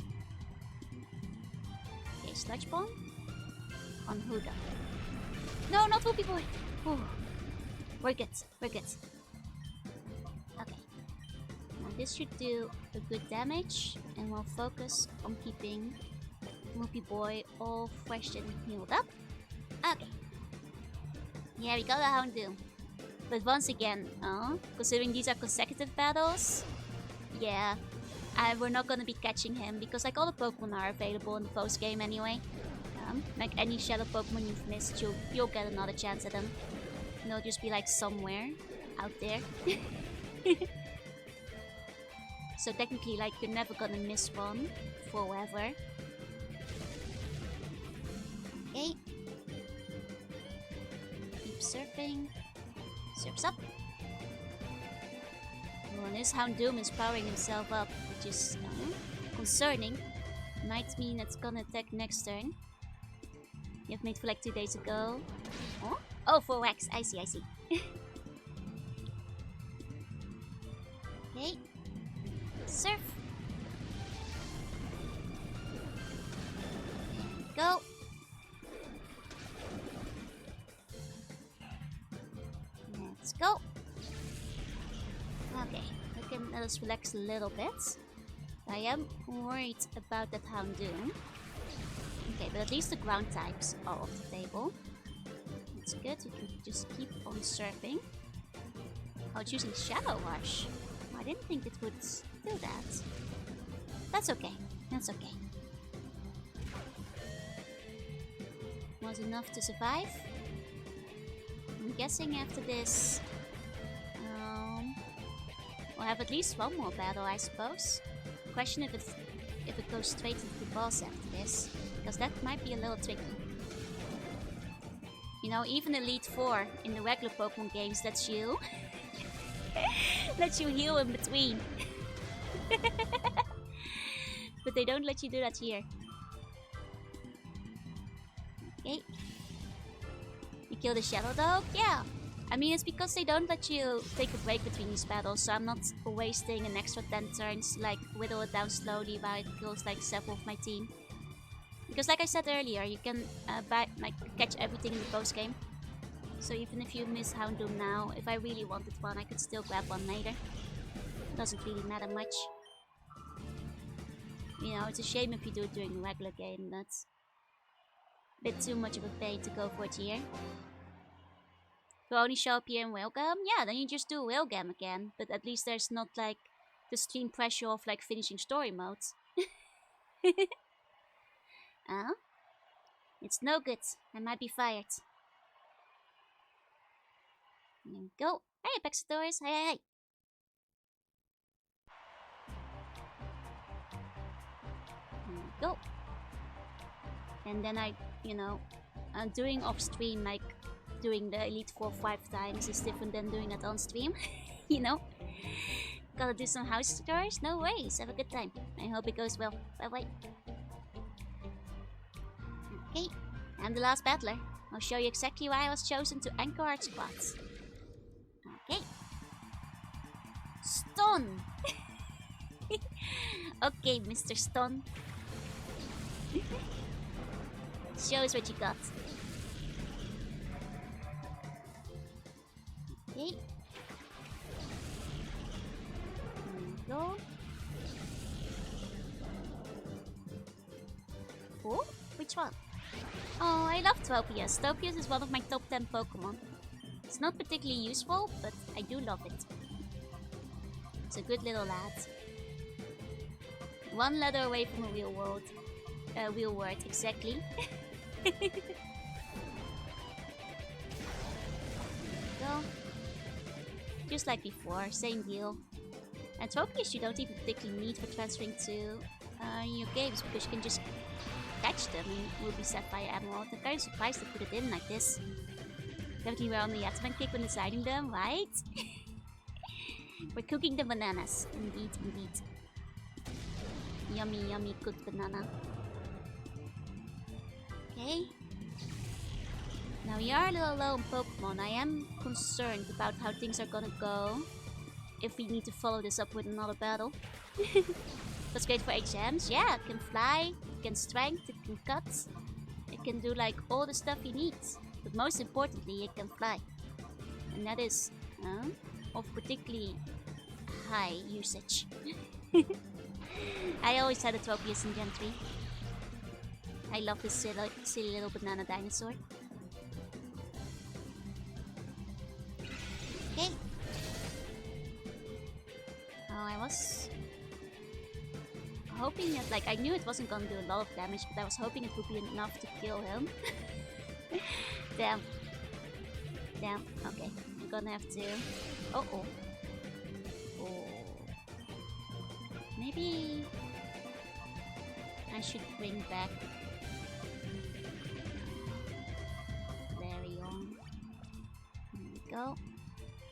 Okay, Sludge Bomb on Huda. No, not Whoopie Boy! Whew. We're good. Okay. Now this should do a good damage, and we'll focus on keeping Whoopie Boy all fresh and healed up. Okay. Yeah, we got a Houndoom. But once again, considering these are consecutive battles, yeah, we're not gonna be catching him because like all the Pokemon are available in the post game anyway. Like any Shadow Pokemon you've missed, you'll get another chance at them. And they'll just be like somewhere out there. So technically, like you're never gonna miss one forever. Okay. Keep surfing. Surfs up. Oh, and this Houndoom is powering himself up, which is concerning. Might mean it's gonna attack next turn. You've made for like 2 days ago. Oh, 4 wax. I see. Okay. Surf. Go. Let's go. Okay, let us relax a little bit. I am worried about that Houndoom. Okay, but at least the ground types are off the table. That's good, we can just keep on surfing. Oh, it's using Shadow Rush. I didn't think it would do that. That's okay, Was enough to survive. I'm guessing after this, we'll have at least one more battle, I suppose. Question if it goes straight into the boss after this, because that might be a little tricky. You know, even Elite Four in the regular Pokemon games lets you heal in between. But they don't let you do that here. Okay. You kill the Shadow Dog? Yeah. I mean, it's because they don't let you take a break between these battles, so I'm not wasting an extra 10 turns, like, whittle it down slowly while it kills, like, several of my team. Because, like I said earlier, you can catch everything in the post-game. So even if you miss Houndoom now, if I really wanted one, I could still grab one later. It doesn't really matter much. You know, it's a shame if you do it during the regular game, that's a bit too much of a pain to go for it here. You only show up here in Whalegam? Yeah, then you just do Whalegam again. But at least there's not, like, the stream pressure of, like, finishing story modes. It's no good. I might be fired. There we go. Hey, Pexadores. Hey. There we go. And then doing off stream, like, doing the Elite Four 5 times is different than doing it on stream. You know? Gotta do some house chores? No worries. Have a good time. I hope it goes well. Bye-bye. Okay, I'm the last battler. I'll show you exactly why I was chosen to anchor our squads. Okay. Stun! Okay, Mr. Stun. Show us what you got. Okay. There we go. Oh, which one? Oh, I love Tropius. Tropius is one of my top 10 Pokemon. It's not particularly useful, but I do love it. It's a good little lad. One letter away from a real word, exactly. Go. Just like before, same deal. And Tropius you don't even particularly need for transferring to your games, because you can just catch them and will be set by Emerald. I'm kind of surprised to put it in like this. Definitely we're on the Yatman kick when deciding them, right? We're cooking the bananas. Indeed. Yummy cooked banana. Okay. Now we are a little low on Pokemon. I am concerned about how things are gonna go if we need to follow this up with another battle. That's great for HMs. Yeah, it can fly, it can strength, it can cut. It can do like all the stuff you need. But most importantly, it can fly. And that is of particularly high usage. I always had a Tropius in Gen 3. I love this silly little banana dinosaur. I was hoping that, like, I knew it wasn't gonna do a lot of damage, but I was hoping it would be enough to kill him. Damn. Damn. Okay, I'm gonna have to... Oh. Maybe... I should bring back... Flareon. There we go.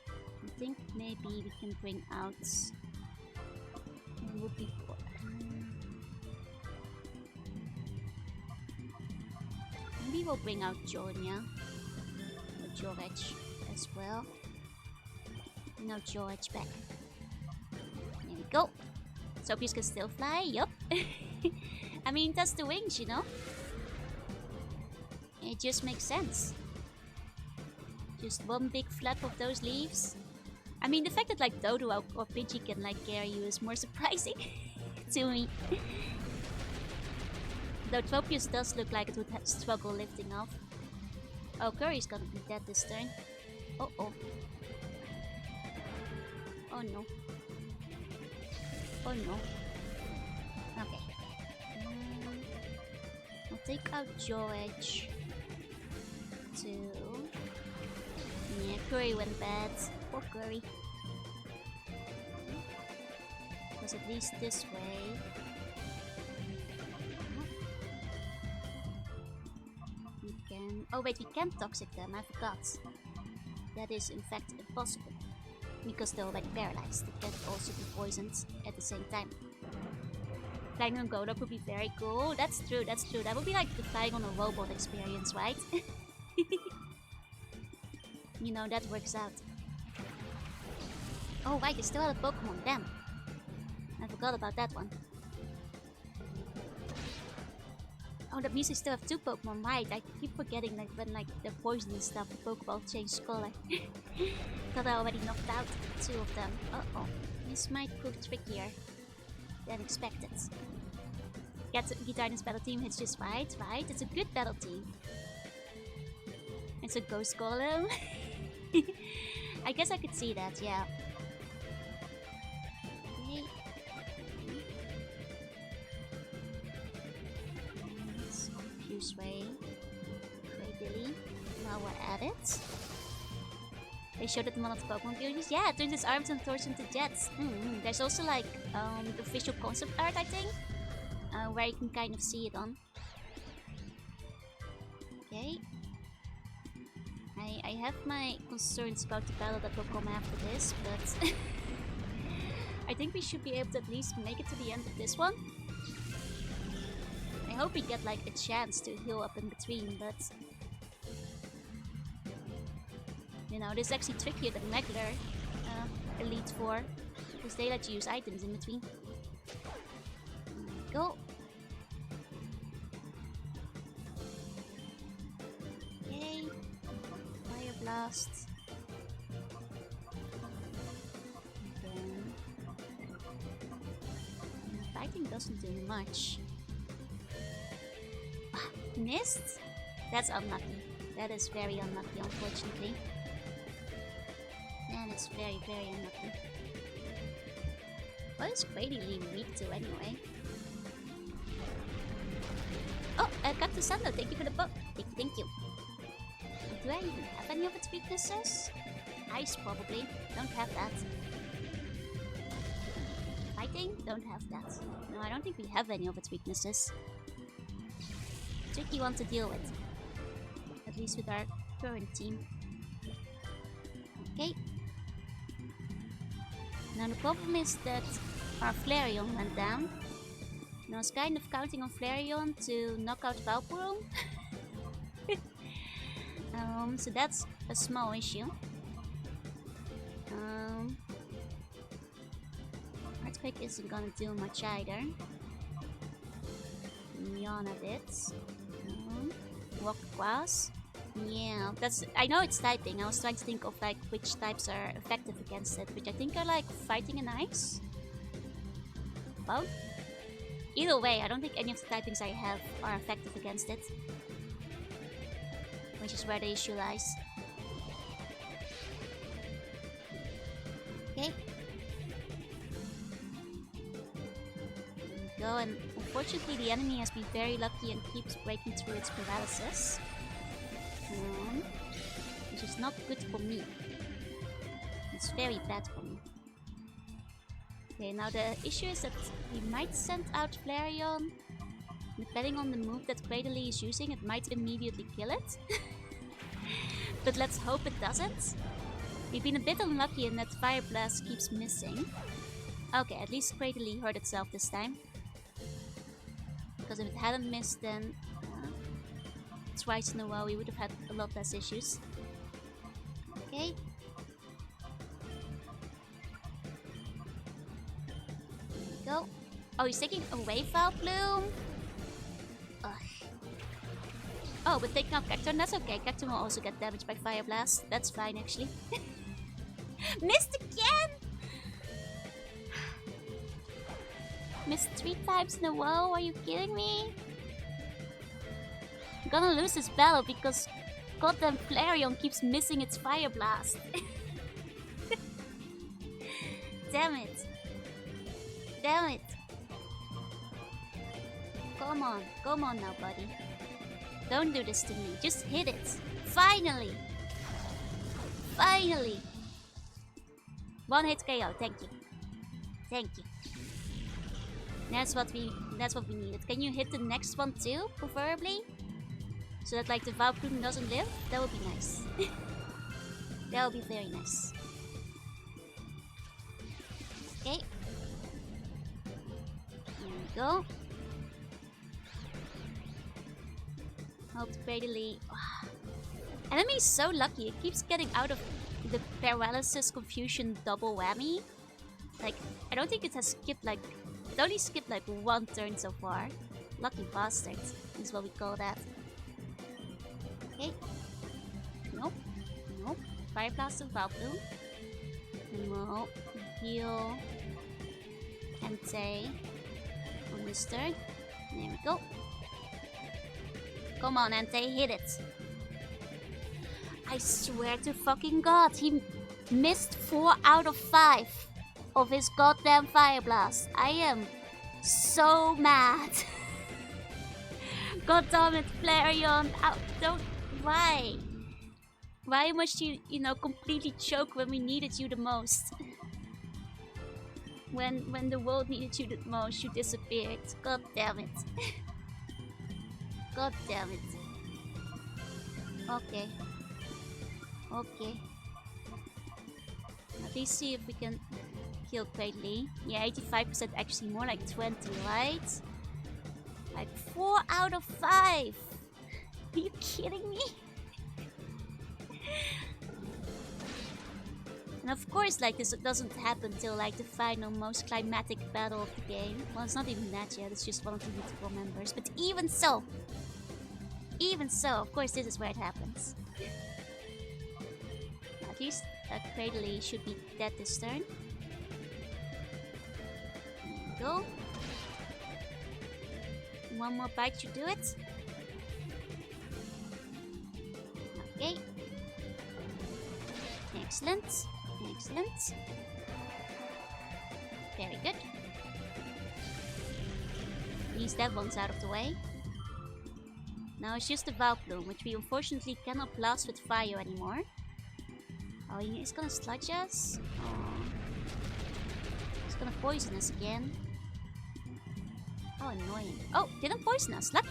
I think maybe we can bring out... What would be... Maybe we'll bring out Jonia. Or George as well. No George back. There we go. Sopius can still fly, yup. I mean, that's the wings, you know? It just makes sense. Just one big flap of those leaves. I mean, the fact that like Dodo or Pidgey can like carry you is more surprising to me. Though Tropius does look like it would struggle lifting off. Oh, Curry's gonna be dead this turn. Oh. Oh no. Oh no. Okay. I'll take out George. Yeah, Curry went bad. Poor Curry. Because at least this way. We can... Oh wait, we can toxic them, I forgot. That is in fact impossible. Because they're already paralyzed. They can also be poisoned at the same time. Flying on Golok would be very cool. That's true, that's true. That would be like the flying on a robot experience, right? You know, that works out. Oh right, they still have a Pokemon, damn. I forgot about that one. Oh, that means I still have 2 Pokemon, right? I keep forgetting like when like the poison and stuff, the Pokeball changed color. Thought I already knocked out 2 of them. Uh-oh. This might prove trickier than expected. Guitarnus battle team hits just right. It's a good battle team. It's a Ghost Golem. I guess I could see that, yeah. Okay. Let's confuse Ray Billy while we're at it. They showed it in one of the Pokemon videos. Yeah, it turns its arms and torso into jets. There's also like the official concept art, I think, where you can kind of see it on. Okay. I have my concerns about the battle that will come after this, but I think we should be able to at least make it to the end of this one. I hope we get like a chance to heal up in between, but you know, this is actually trickier than regular Elite Four, because they let you use items in between. There we go. Okay. Fire Blast. Then fighting doesn't do much. Missed? That's unlucky. That is very unlucky, unfortunately. And it's very, very unlucky. What is Cradily weak to anyway? Oh, Captain Sando, thank you for the book. Thank you. Do I even have any of its weaknesses? Ice, probably. Don't have that. Fighting? Don't have that. No, I don't think we have any of its weaknesses. Tricky one to deal with. At least with our current team. Okay. Now the problem is that our Flareon went down. And I was kind of counting on Flareon to knock out Valporum. So that's a small issue. Earthquake isn't gonna do much either. Miana did. Walk across. Yeah, that's. I know it's typing. I was trying to think of like which types are effective against it, which I think are like fighting and ice. Well, either way, I don't think any of the typings I have are effective against it, which is where the issue lies. Okay. go, and unfortunately the enemy has been very lucky and keeps breaking through its paralysis. Which is not good for me. It's very bad for me. Okay, now the issue is that we might send out Flareon. Depending on the move that Cradily is using, it might immediately kill it. But let's hope it doesn't. We've been a bit unlucky in that Fire Blast keeps missing. Okay, at least Cradily hurt itself this time. Because if it hadn't missed, then twice in a row we would have had a lot less issues. Okay. There we go. Oh, he's taking away Foul Plume? Ugh. Oh, but taking out Cacturne, that's okay. Cacturne will also get damaged by Fire Blast. That's fine, actually. Missed again! Missed 3 times in a row, are you kidding me? I'm gonna lose this battle because goddamn Flareon keeps missing its Fire Blast. Damn it. Damn it. Come on now, buddy. Don't do this to me, just hit it. Finally! Finally! 1 hit KO, thank you. Thank you. That's what we needed. Can you hit the next one too, preferably? So that like the Valplume doesn't live? That would be nice. That would be very nice. Okay. There we go. Hope Cradily. Enemy is so lucky, it keeps getting out of the paralysis confusion double whammy. Like, I don't think it has skipped like... It only skipped like 1 turn so far. Lucky bastard is what we call that. Okay. Nope. Nope. Fire Blast of Valplume. No. Heal. Entei. On this turn. There we go. Come on, Entei, hit it. I swear to fucking God, he missed 4 out of 5 of his goddamn Fire Blast. I am so mad. God damn it, Flareon. Don't. Why? Why must you, completely choke when we needed you the most? When the world needed you the most, you disappeared. God damn it. God damn it. Okay. Okay. At least see if we can kill Cradily. Yeah, 85%, actually more like 20, right? Like 4 out of 5! Are you kidding me? And of course, like, this doesn't happen till like the final, most climatic battle of the game. Well, it's not even that yet, it's just one of the beautiful members. But even so, of course, this is where it happens. At least Cradily should be dead this turn. There we go. 1 more bite should do it. Okay. Excellent. Excellent. Very good. At least that one's out of the way. Now it's just the Valplume, which we unfortunately cannot blast with fire anymore. Oh, he's gonna sludge us? Oh. He's gonna poison us again. Oh, annoying. Oh, didn't poison us. Lucky.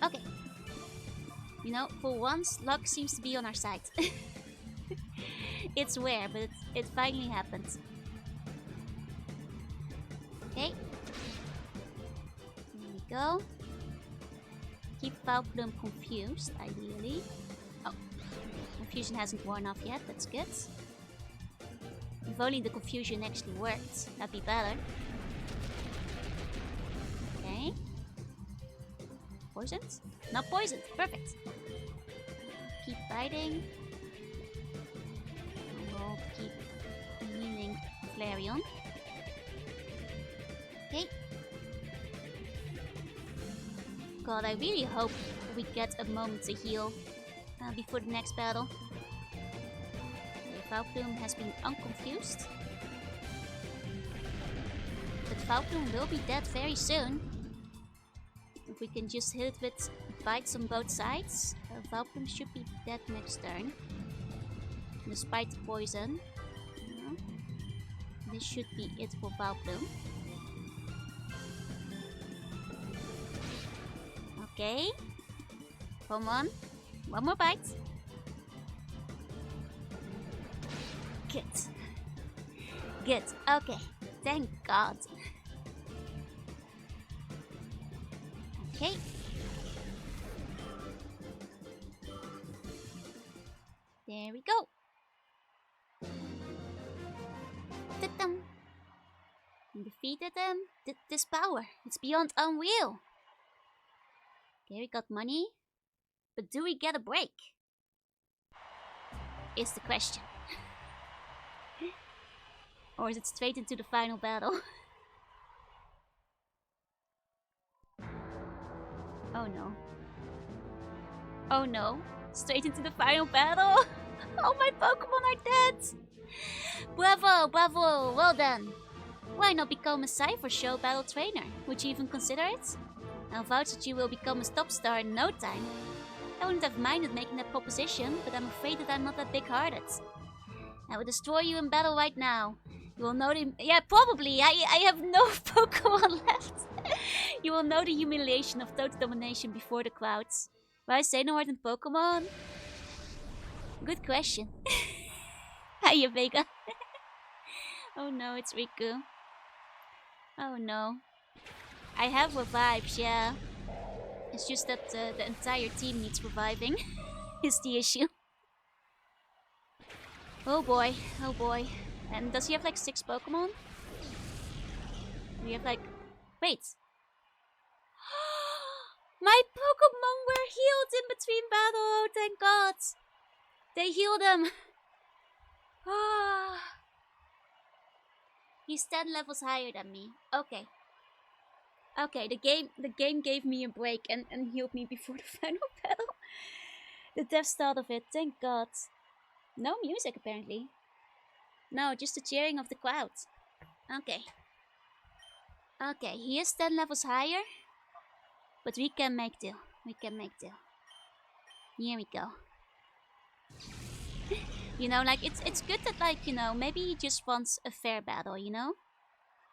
Okay. For once, luck seems to be on our side. It's rare, but it finally happened. Okay. There we go. Keep Valplume confused, ideally. Oh. Confusion hasn't worn off yet, that's good. If only the confusion actually worked, that'd be better. Okay. Poisoned? Not poisoned, perfect. Keep biting. We'll keep healing Flareon. Okay. God, I really hope we get a moment to heal before the next battle. Okay, Valplume has been unconfused. But Valploom will be dead very soon. If we can just hit it with bites on both sides, Valploom should be dead next turn. Despite the poison. Yeah. This should be it for Valploom. Okay. Come on. One more bite. Good. Good. Okay. Thank God. Okay. There we go. Ta-dum. Defeated them. This power. It's beyond unreal. Okay, we got money. But do we get a break? Is the question. Or is it straight into the final battle? Oh no. Oh no. Straight into the final battle? All my Pokemon are dead! Bravo, bravo, well done. Why not become a Cypher Show battle trainer? Would you even consider it? I'll vouch that you will become a top star in no time. I wouldn't have minded making that proposition, but I'm afraid that I'm not that big-hearted. I will destroy you in battle right now. You will know the... Yeah, probably. I have no Pokemon left. You will know the humiliation of total domination before the crowds. Why say no more than Pokemon? Good question. Hiya, Vega. Oh no, it's Riku. Oh no. I have revives, yeah. It's just that the entire team needs reviving. Is the issue. Oh boy, oh boy. And does he have like 6 Pokemon? We have like... Wait. My Pokemon were healed in between battle, oh thank God. They healed them. He's 10 levels higher than me. Okay. Okay, the game gave me a break and healed me before the final battle. The death start of it, thank God. No music apparently. No, just the cheering of the crowd. Okay. Okay, he is 10 levels higher. But we can make do. We can make do. Here we go. You know, like, it's good that, like, you know, maybe he just wants a fair battle, you know?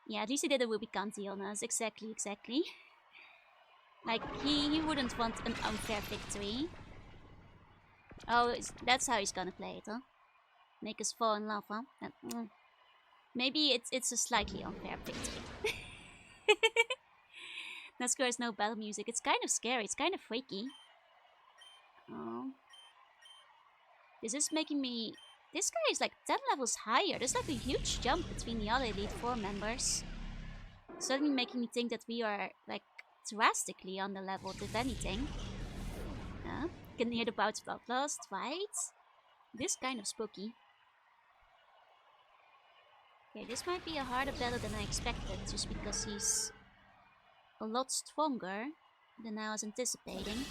Yeah, at least he did a Rubicanti on us. Exactly, exactly. Like, he wouldn't want an unfair victory. Oh, that's how he's gonna play it, huh? Make us fall in love, huh? Maybe it's a slightly unfair victory. Nascar has no battle music. It's kind of scary. It's kind of freaky. Oh. This is making me... This guy is like 10 levels higher. There's like a huge jump between the other Elite Four members. Suddenly making me think that we are like drastically under-leveled, if anything. Can hear the bouts of Bloodlust, right? This is kind of spooky. Okay, this might be a harder battle than I expected, just because he's a lot stronger than I was anticipating.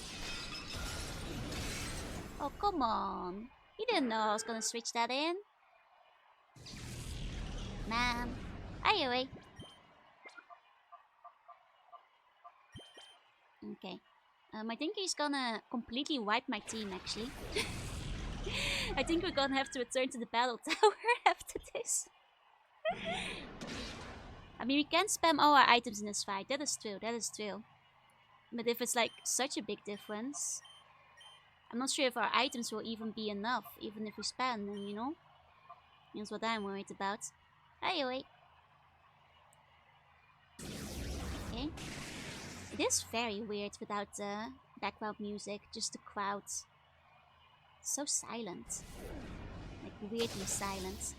Oh, come on. You didn't know I was gonna switch that in. Man. Anyway. Okay. I think he's gonna completely wipe my team, actually. I think we're gonna have to return to the battle tower after this. I mean, we can spam all our items in this fight. That is true, that is true. But if it's like such a big difference, I'm not sure if our items will even be enough, even if we spam them, you know? That's what I'm worried about. Anyway. Okay. It is very weird without the background music, just the crowds. So silent. Like weirdly silent.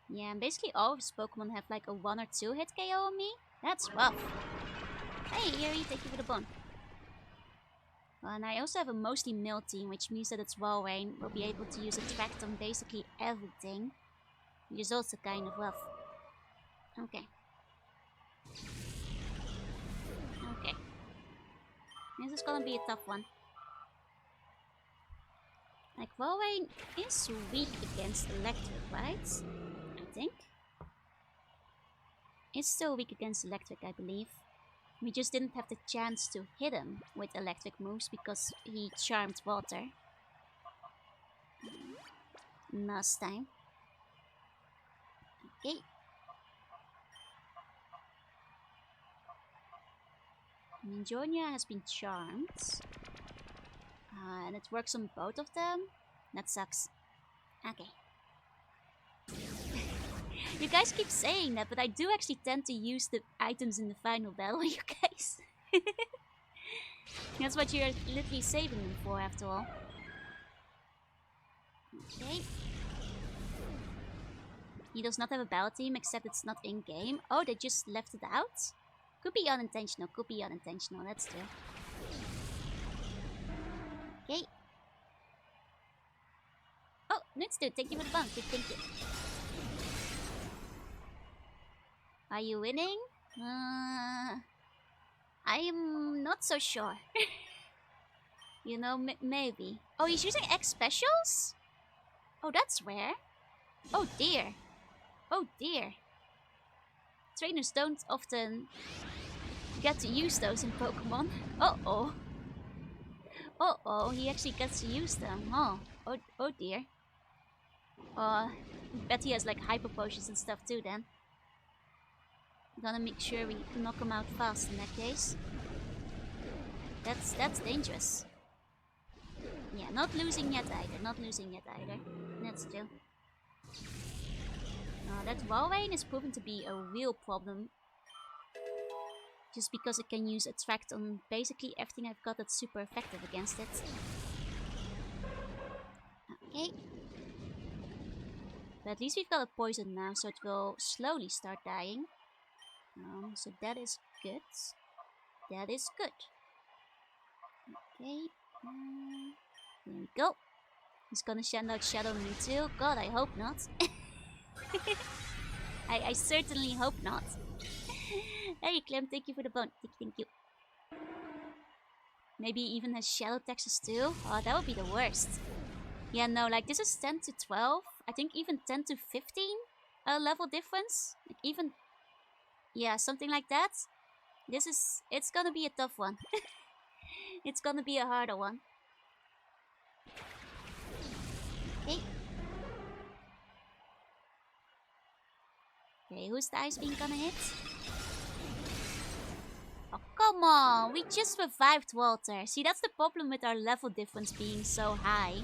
Yeah, and basically all of his Pokemon have like a 1 or 2 hit KO on me. That's rough. Hey, Erie, thank you for the bone. Well, and I also have a mostly male team, which means that its Walrein will be able to use Attract on basically everything. Which is also kind of rough. Okay. Okay. This is gonna be a tough one. Like, Walrein is weak against Electric, right? I think. is still weak against electric, I believe. We just didn't have the chance to hit him with electric moves because he charmed water last time. Okay. Ninjonia has been charmed. And it works on both of them. That sucks. Okay. You guys keep saying that, but I do actually tend to use the items in the final battle, you guys. That's what you're literally saving them for, after all. Okay. He does not have a battle team, except it's not in-game. Oh, they just left it out? Could be unintentional, could be unintentional, that's true. Okay. Oh, Nutsu, thank you for the bump, thank you. Are you winning? I am not so sure. You know, maybe. Oh, he's using X specials? Oh, that's rare. Oh dear. Oh dear. Trainers don't often get to use those in Pokemon. Uh-oh. Uh-oh, he actually gets to use them. Oh dear. Bet he has like hyper potions and stuff too then. Gonna make sure we knock him out fast in that case. That's dangerous. Yeah, not losing yet either. Not losing yet either. That's true. That Walrein is proven to be a real problem. Just because it can use Attract on basically everything I've got that's super effective against it. Okay. But at least we've got a poison now, so it will slowly start dying. So that is good. That is good. Okay. There we go. He's gonna send out Shadow me too. God, I hope not. I certainly hope not. Hey Clem, thank you for the bone. Thank you. Maybe he even has Shadow Texas too. Oh, that would be the worst. Yeah, no, like this is 10 to 12. I think even 10 to 15 level difference. Like even... Yeah, something like that. It's gonna be a tough one. It's gonna be a harder one. Okay. Okay, who's the Ice Beam gonna hit? Oh, come on! We just revived Walter. See, that's the problem with our level difference being so high.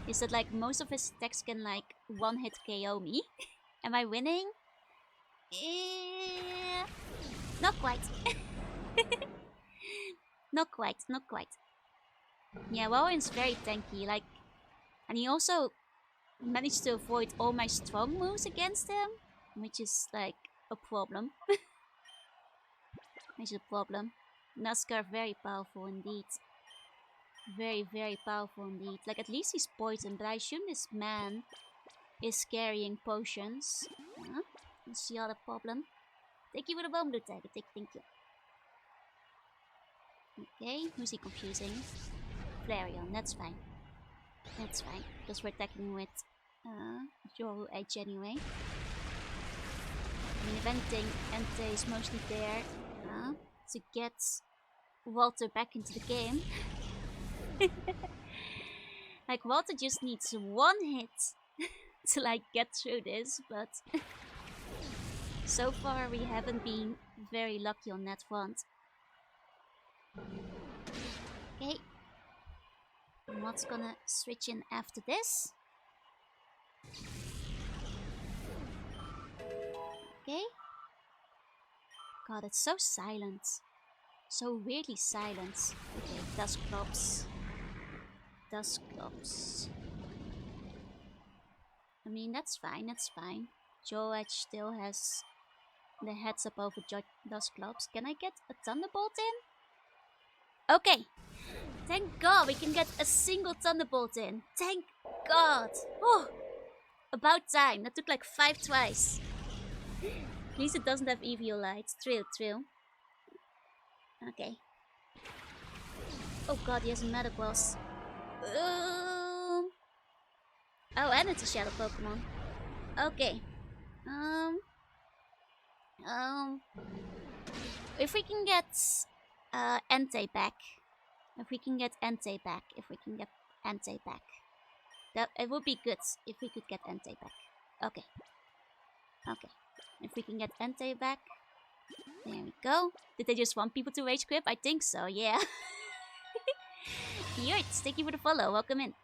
Is that like most of his attacks can like one-hit KO me. Am I winning? Not quite. Not quite, not quite. Yeah, Walren's very tanky, like... And he also managed to avoid all my strong moves against him. Which is, like, a problem. Which is a problem. Nazca very powerful indeed. Very, very powerful indeed. Like, at least he's poisoned, but I assume this man is carrying potions. Yeah, that's the other problem. Thank you for the bomb, Blue Tiger. Thank you. Okay, who's he confusing? Flareon, that's fine. That's fine, because we're attacking with Yoru Edge anyway. I mean, if anything, Entei is mostly there to get Walter back into the game. Like, Walter just needs one hit to, like, get through this, but so far we haven't been very lucky on that front. Okay. And what's gonna switch in after this? Okay. God, it's so silent. So weirdly silent. Okay, Dusclops. Dusclops. I mean, that's fine, that's fine. Joe Edge still has the heads up over Dusclops. Can I get a Thunderbolt in? Okay. Thank God we can get a single Thunderbolt in. Thank God. Oh, about time. That took like 5 tries. At least it doesn't have Eviolite. True. Okay. Oh God, he has a Metagross. Oh, and it's a Shadow Pokemon. Okay. Um, if we can get Entei back, if we can get Entei back, that it would be good if we could get Entei back. Okay, okay. If we can get Entei back, there we go. Did they just want people to rage quit? I think so. Yeah. Yurts, thank you for the follow. Welcome in.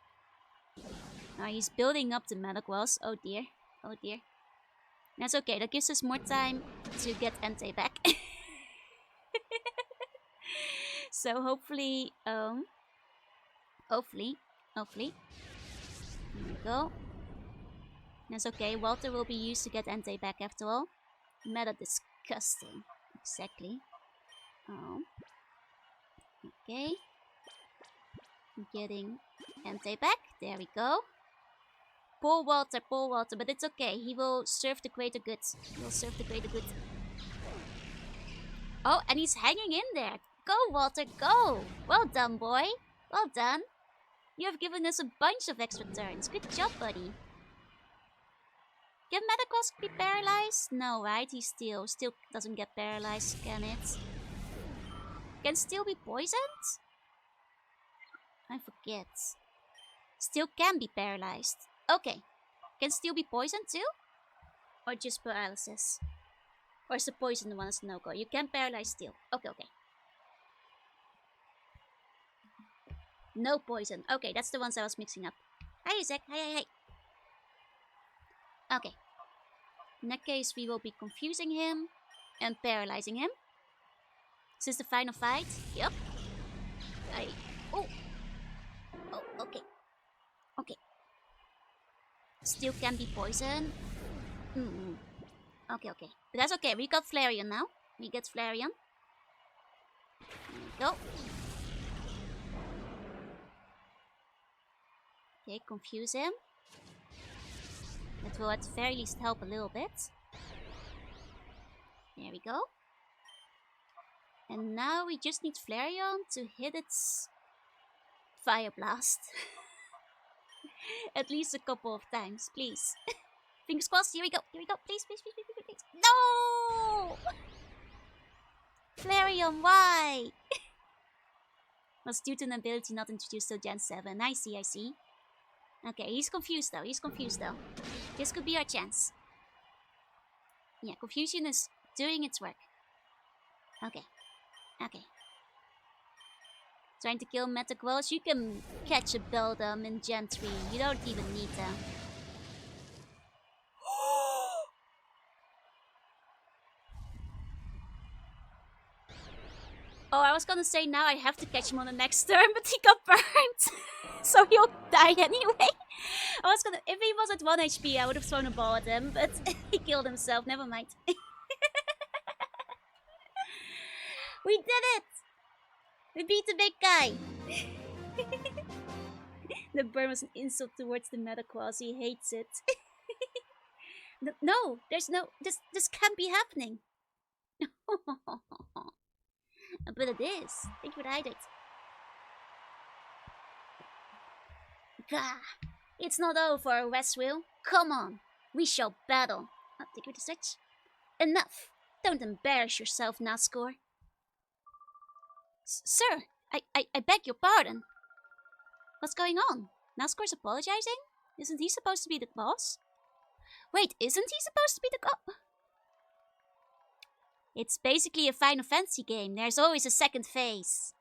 He's building up the medic walls. Oh dear. Oh dear. That's okay. That gives us more time to get Entei back. So hopefully, hopefully. There we go. That's okay. Walter will be used to get Entei back after all. Meta disgusting. Exactly. Okay. Getting Entei back. There we go. Poor Walter, but it's okay. He will serve the greater good. Oh, and he's hanging in there. Go, Walter, go! Well done, boy. Well done. You have given us a bunch of extra turns. Good job, buddy. Can Metacross be paralyzed? No, right? He still doesn't get paralyzed, can it? Can still be poisoned? I forget. Still can be paralyzed. Okay. Can still be poisoned too? Or just paralysis? Or is the poison the one that's no-go? You can paralyze still. Okay. No poison. Okay, that's the ones I was mixing up. Hi, Isaac. Hi. Okay. In that case, we will be confusing him and paralyzing him. This is the final fight. Yep. Oh, okay. Still can be poisoned. Okay. But that's okay. We got Flareon now. We get Flareon. There we go. Okay, confuse him. That will at the very least help a little bit. There we go. And now we just need Flareon to hit its Fire Blast. At least a couple of times, please. Fingers crossed, here we go. Please. No! Flareon, why? Was due to an ability not introduced till Gen 7. I see. Okay, he's confused though. This could be our chance. Yeah, confusion is doing its work. Okay. Trying to kill Metagross. You can catch a Beldum in Gen 3. You don't even need them. Oh, I was gonna say now I have to catch him on the next turn, but he got burned. So he'll die anyway. If he was at 1 HP, I would have thrown a ball at him, but he killed himself. Never mind. We did it! We beat the big guy! The burn was an insult towards the Metacross. He hates it. No, there's no... This can't be happening. But it is. Thank you for the hydrate. Gah! It's not over, Westwill. Come on. We shall battle. Take you to switch. Enough. Don't embarrass yourself, Nazgul. Sir, I beg your pardon. What's going on? Nazgul's apologizing? Isn't he supposed to be the boss? Wait, isn't he supposed to be the It's basically a Final Fantasy game. There's always a second phase.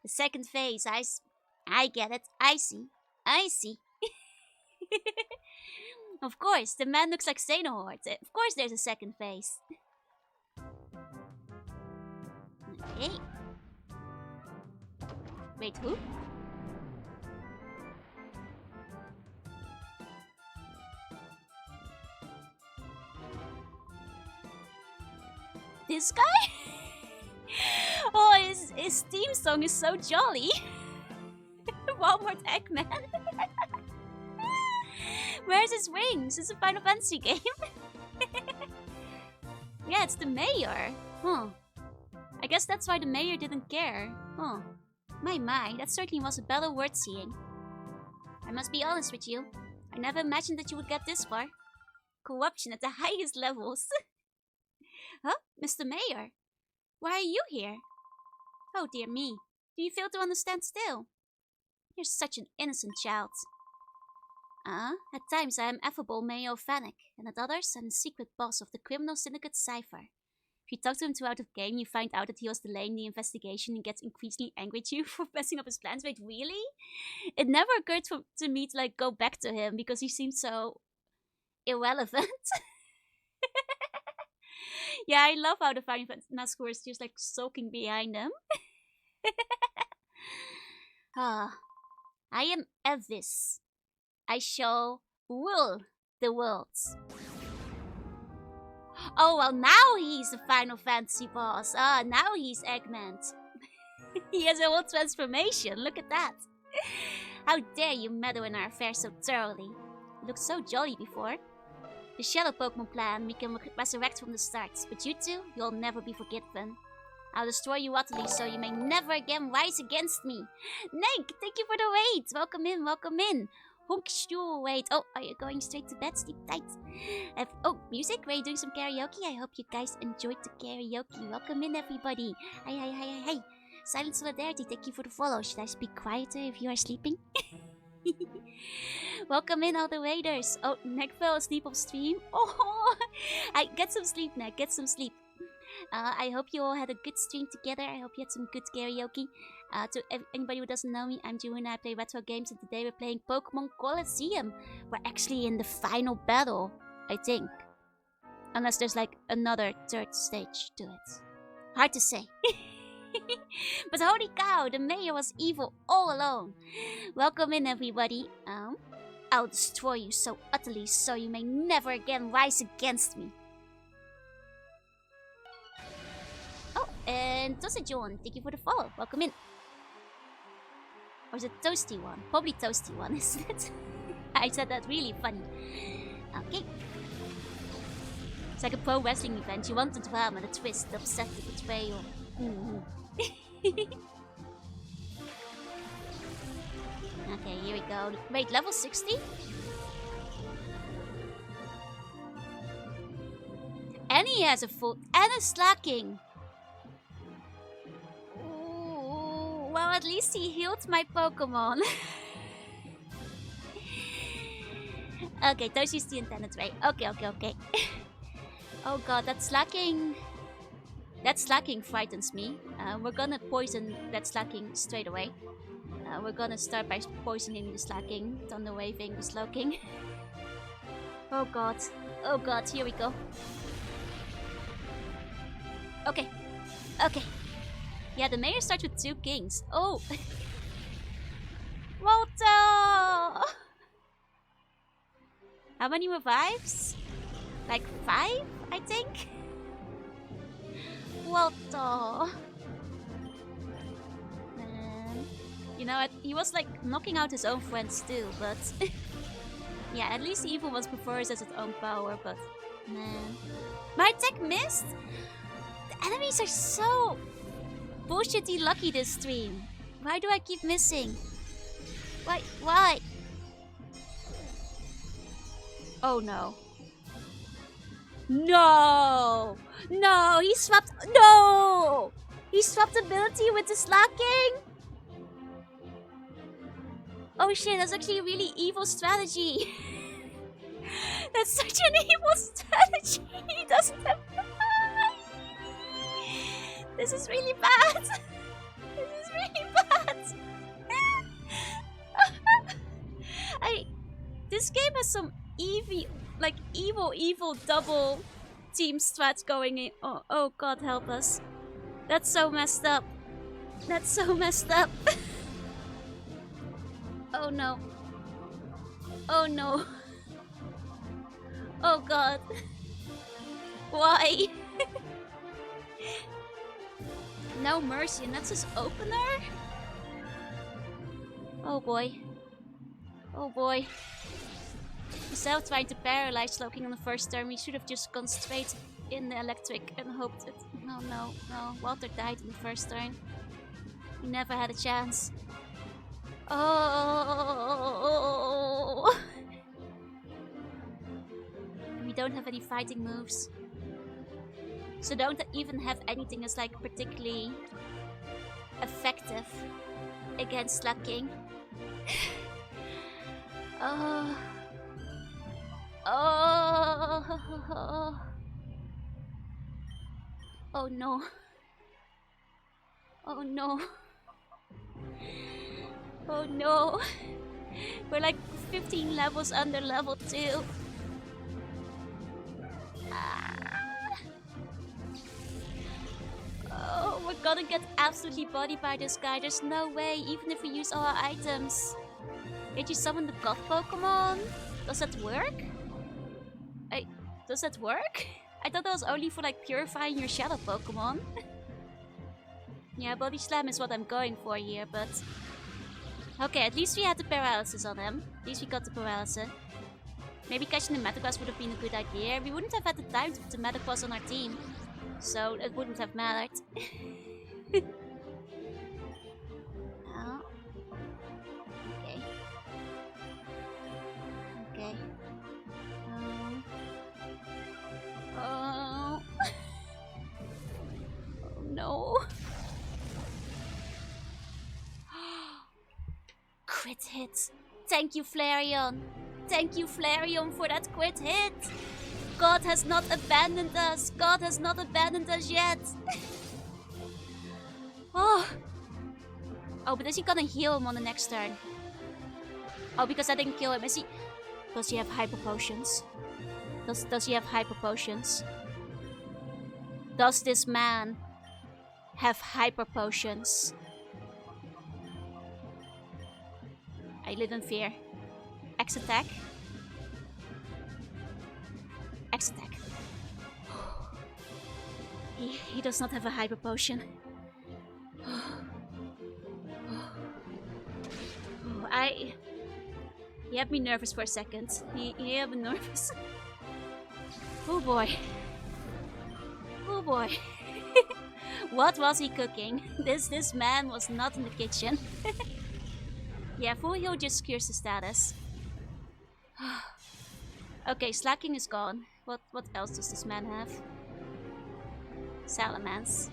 The second phase, I get it. I see. Of course, the man looks like Xenohort. Of course there's a second phase. Okay. Wait, who? This guy? Oh, his theme song is so jolly. Walmart Eggman. Where's his wings? It's a Final Fantasy game. Yeah, it's the mayor. Huh. I guess that's why the mayor didn't care. Huh. My, that certainly was a battle worth seeing. I must be honest with you. I never imagined that you would get this far. Corruption at the highest levels. Huh? Mr. Mayor? Why are you here? Oh dear me. Do you fail to understand still? You're such an innocent child. At times I am affable Mayor Vanek, and at others I'm the secret boss of the criminal syndicate Cypher. If you talk to him throughout the game, you find out that he was delaying the investigation and gets increasingly angry at you for messing up his plans. Wait, really? It never occurred to me to like go back to him because he seemed so irrelevant. Yeah, I love how the Final Nasco is just like sulking behind him. I am Evis. I shall rule the worlds. Oh, well, now he's the Final Fantasy boss. Now he's Eggman. He has a whole transformation. Look at that. How dare you meddle in our affairs so thoroughly? You looked so jolly before. The Shadow Pokemon plan we can resurrect from the start, but you two, you'll never be forgiven. I'll destroy you utterly so you may never again rise against me. Nick, thank you for the raid. Welcome in, welcome in. Honkstuhl, wait. Oh, are you going straight to bed? Sleep tight. Music? Were you doing some karaoke? I hope you guys enjoyed the karaoke. Welcome in, everybody. Hi. Silent Solidarity, thank you for the follow. Should I speak quieter if you are sleeping? Welcome in, all the raiders. Oh, Nick fell asleep off stream. Oh, get some sleep, Nick. Get some sleep. I hope you all had a good stream together. I hope you had some good karaoke. To anybody who doesn't know me, I'm June. I play retro games, and today we're playing Pokemon Colosseum. We're actually in the final battle, I think. Unless there's like another third stage to it. Hard to say. But holy cow, the mayor was evil all alone. Welcome in, everybody. I'll destroy you so utterly so you may never again rise against me. Oh, and Tosa John, thank you for the follow. Welcome in. Or is it Toasty one? Probably Toasty one, isn't it? I said that really funny. Okay. It's like a pro wrestling event. You want the drama, the twist, the upset, the betrayal. Okay, here we go. Wait, level 60? And he has a full and a slacking. Ooh, well, at least he healed my Pokemon. Okay, Toshi's the intended way. Okay. Oh god, that slacking frightens me. We're gonna poison that slacking straight away. We're gonna start by poisoning the slacking, thunder waving the slowking. Oh god, here we go. Okay. Yeah, the mayor starts with 2 kings. Oh! Walter! How many revives? Like 5, I think? Walter! Man. You know, he was like knocking out his own friends too, but... yeah, at least the evil ones prefers as its own power, but... man. My attack missed? The enemies are so... bullshitty lucky this stream. Why do I keep missing? Why? Oh no. No! He swapped... no! He swapped ability with the slacking? Oh shit, that's actually a really evil strategy. That's such an evil strategy. He doesn't have... This is really bad. This game has some evil double team strats going in. Oh god, help us. That's so messed up. Oh no. Oh god. Why? No mercy, and that's his opener? Oh boy. Instead of trying to paralyze Slowking on the first turn, we should have just gone straight in the electric and hoped it. No. Walter died in the first turn. He never had a chance. Oh! We don't have any fighting moves. So don't even have anything that's like particularly effective against slacking. Oh. Oh. Oh no. Oh no. Oh no. We're like 15 levels under level 2. Oh, we're gonna get absolutely bodied by this guy. There's no way, even if we use all our items. Did you summon the god Pokemon? Does that work? Does that work? I thought that was only for like purifying your shadow Pokemon. Yeah, body slam is what I'm going for here, but... Okay, at least we had the paralysis on him. At least we got the paralysis. Maybe catching the Metagross would have been a good idea. We wouldn't have had the time to put the Metagross on our team. So it wouldn't have mattered. Oh. Okay. Okay. Oh. Oh no. Crit hit. Thank you, Flareon. Thank you, Flareon, for that crit hit. God has not abandoned us. God has not abandoned us yet. Oh. Oh, but is he gonna heal him on the next turn? Oh, because I didn't kill him. Is he... Does he have hyper potions? Does he have hyper potions? Does this man have hyper potions? I live in fear. X attack. X attack. He does not have a hyper potion. He had me nervous for a second. He had me nervous. Oh boy. Oh boy. What was he cooking? This man was not in the kitchen. Yeah, full heal just cures the status. Okay, slacking is gone. What else does this man have? Salamence.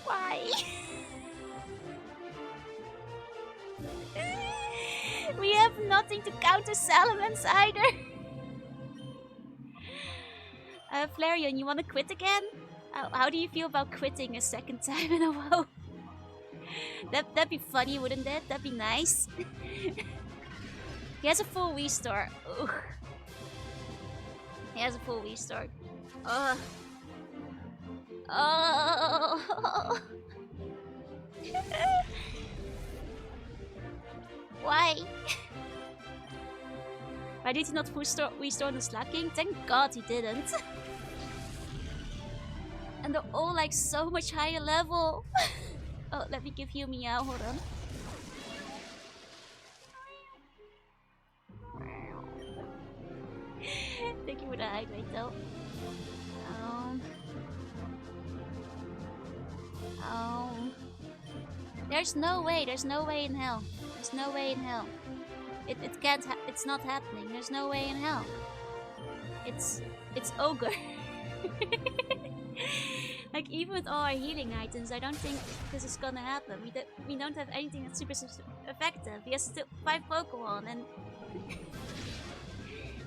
Why? We have nothing to counter Salamence either. Flareon, you wanna quit again? How do you feel about quitting a second time in a row? That'd be funny, wouldn't it? That'd be nice. He has a full restore. Ugh. He has a full restore. Oh. Why? Why did he not restore the slacking? Thank God he didn't. And they're all like so much higher level. Oh, let me give you Meow, hold on. Thank you for the hydrate though. There's no way in hell. There's no way in hell. It can't it's not happening. There's no way in hell. It's ogre. Like even with all our healing items, I don't think this is gonna happen. We don't have anything that's super effective. He has still 5 Pokemon and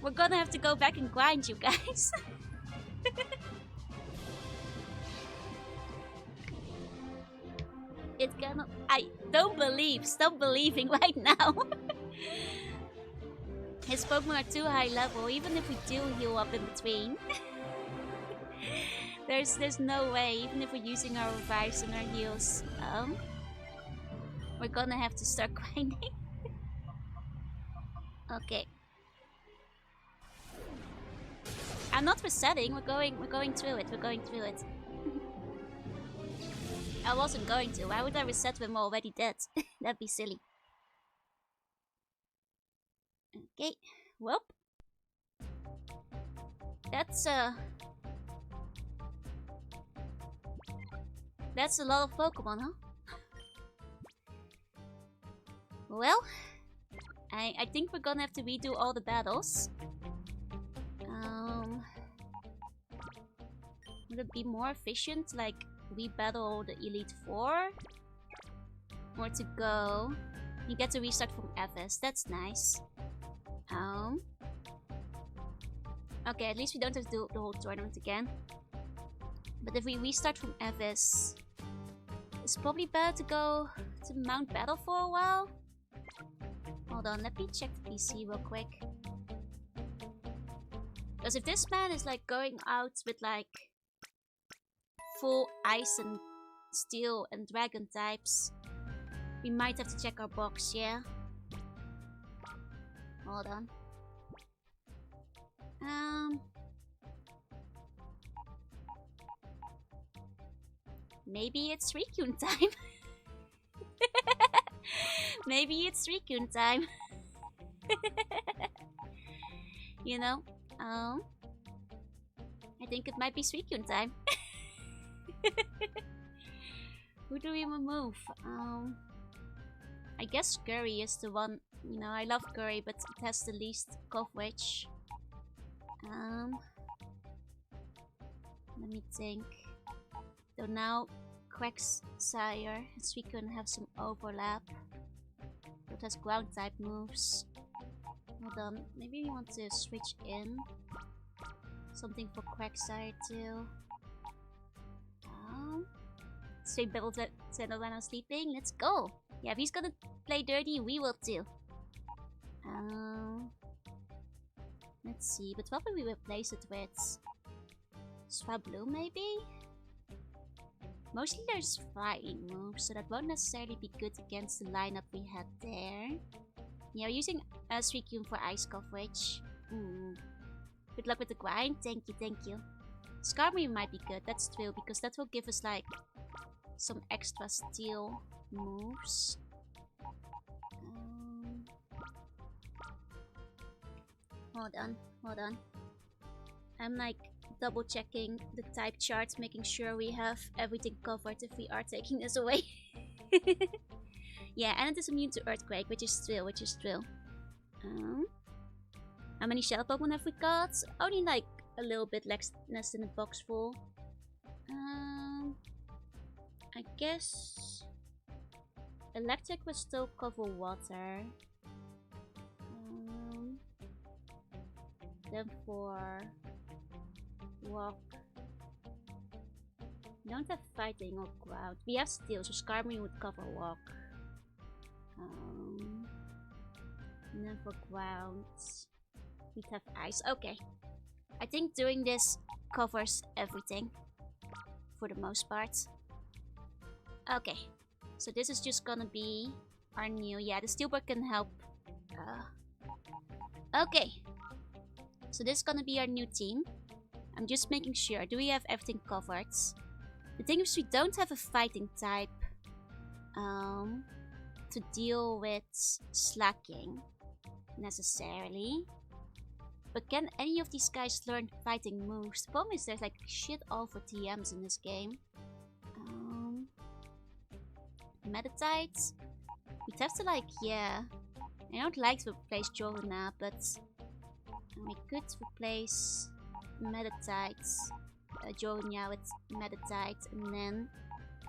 we're gonna have to go back and grind, you guys. It cannot. I don't believe. Stop believing right now. His Pokemon are too high level. Even if we do heal up in between, there's no way. Even if we're using our revives and our heals, we're gonna have to start grinding. Okay. I'm not resetting. We're going through it. We're going through it. I wasn't going to. Why would I reset when we're already dead? That'd be silly. Okay. Well. That's a lot of Pokemon, huh? Well, I think we're gonna have to redo all the battles. Would it be more efficient, like, we battle the Elite Four? Or to go... You get to restart from Evis, that's nice. Okay, at least we don't have to do the whole tournament again. But if we restart from Evis, it's probably better to go to Mount Battle for a while. Hold on, let me check the PC real quick. Because if this man is like going out with like full ice and steel and dragon types, we might have to check our box, yeah? Hold on. Maybe it's Rikyun time. Maybe it's Rikyun time. You know? I think it might be Rikyun time. Who do we remove? I guess Curry is the one. You know, I love Curry, but it has the least coverage. Let me think. So now Quagsire and Suicune have some overlap. It has ground type moves. Hold on, maybe we want to switch in something for Quagsire too. Straight battle Zeno when I'm sleeping. Let's go. Yeah, if he's gonna play dirty, we will too. Let's see, but what will we replace it with? Swablu maybe? Mostly there's flying moves, so that won't necessarily be good against the lineup we had there. Yeah, we're using Suicune for ice coverage. Good luck with the grind. Thank you, thank you. Skarmory might be good, that's true, because that will give us like some extra steel moves. Hold on. I'm like double checking the type charts, making sure we have everything covered if we are taking this away. Yeah, and it is immune to Earthquake, which is true. How many shell Pokemon have we got? Only like a little bit less than a box full. I guess Electric will still cover water. Then for Walk, we don't have Fighting or Ground. We have Steel, so Skarmory would cover Walk. And then for Ground, we'd have Ice. Okay. I think doing this covers everything for the most part. Okay. So this is just gonna be our new... Yeah, the Steelbird can help. Okay. So this is gonna be our new team. I'm just making sure. Do we have everything covered? The thing is, we don't have a fighting type to deal with slacking necessarily. But can any of these guys learn fighting moves? The problem is there's like shit all for TMs in this game. Meditite. We'd have to like, yeah. I don't like to replace Joruna, but we could replace Meditite, Joruna with Meditite, and then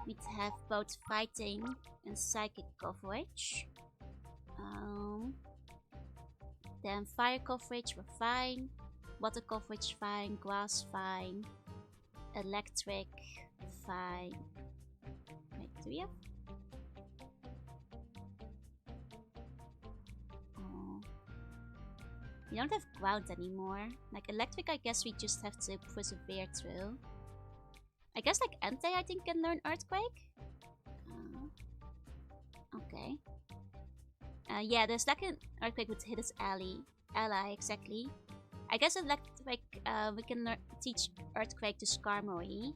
we'd have both fighting and psychic coverage. Then fire coverage, we're fine. Water coverage, fine. Grass, fine. Electric, fine. Wait, do we have? We don't have ground anymore. Like electric, I guess we just have to persevere through. I guess like Entei, I think, can learn Earthquake. Okay. Yeah, the second Earthquake would hit his ally, exactly. I guess electric, we can teach Earthquake to Skarmory.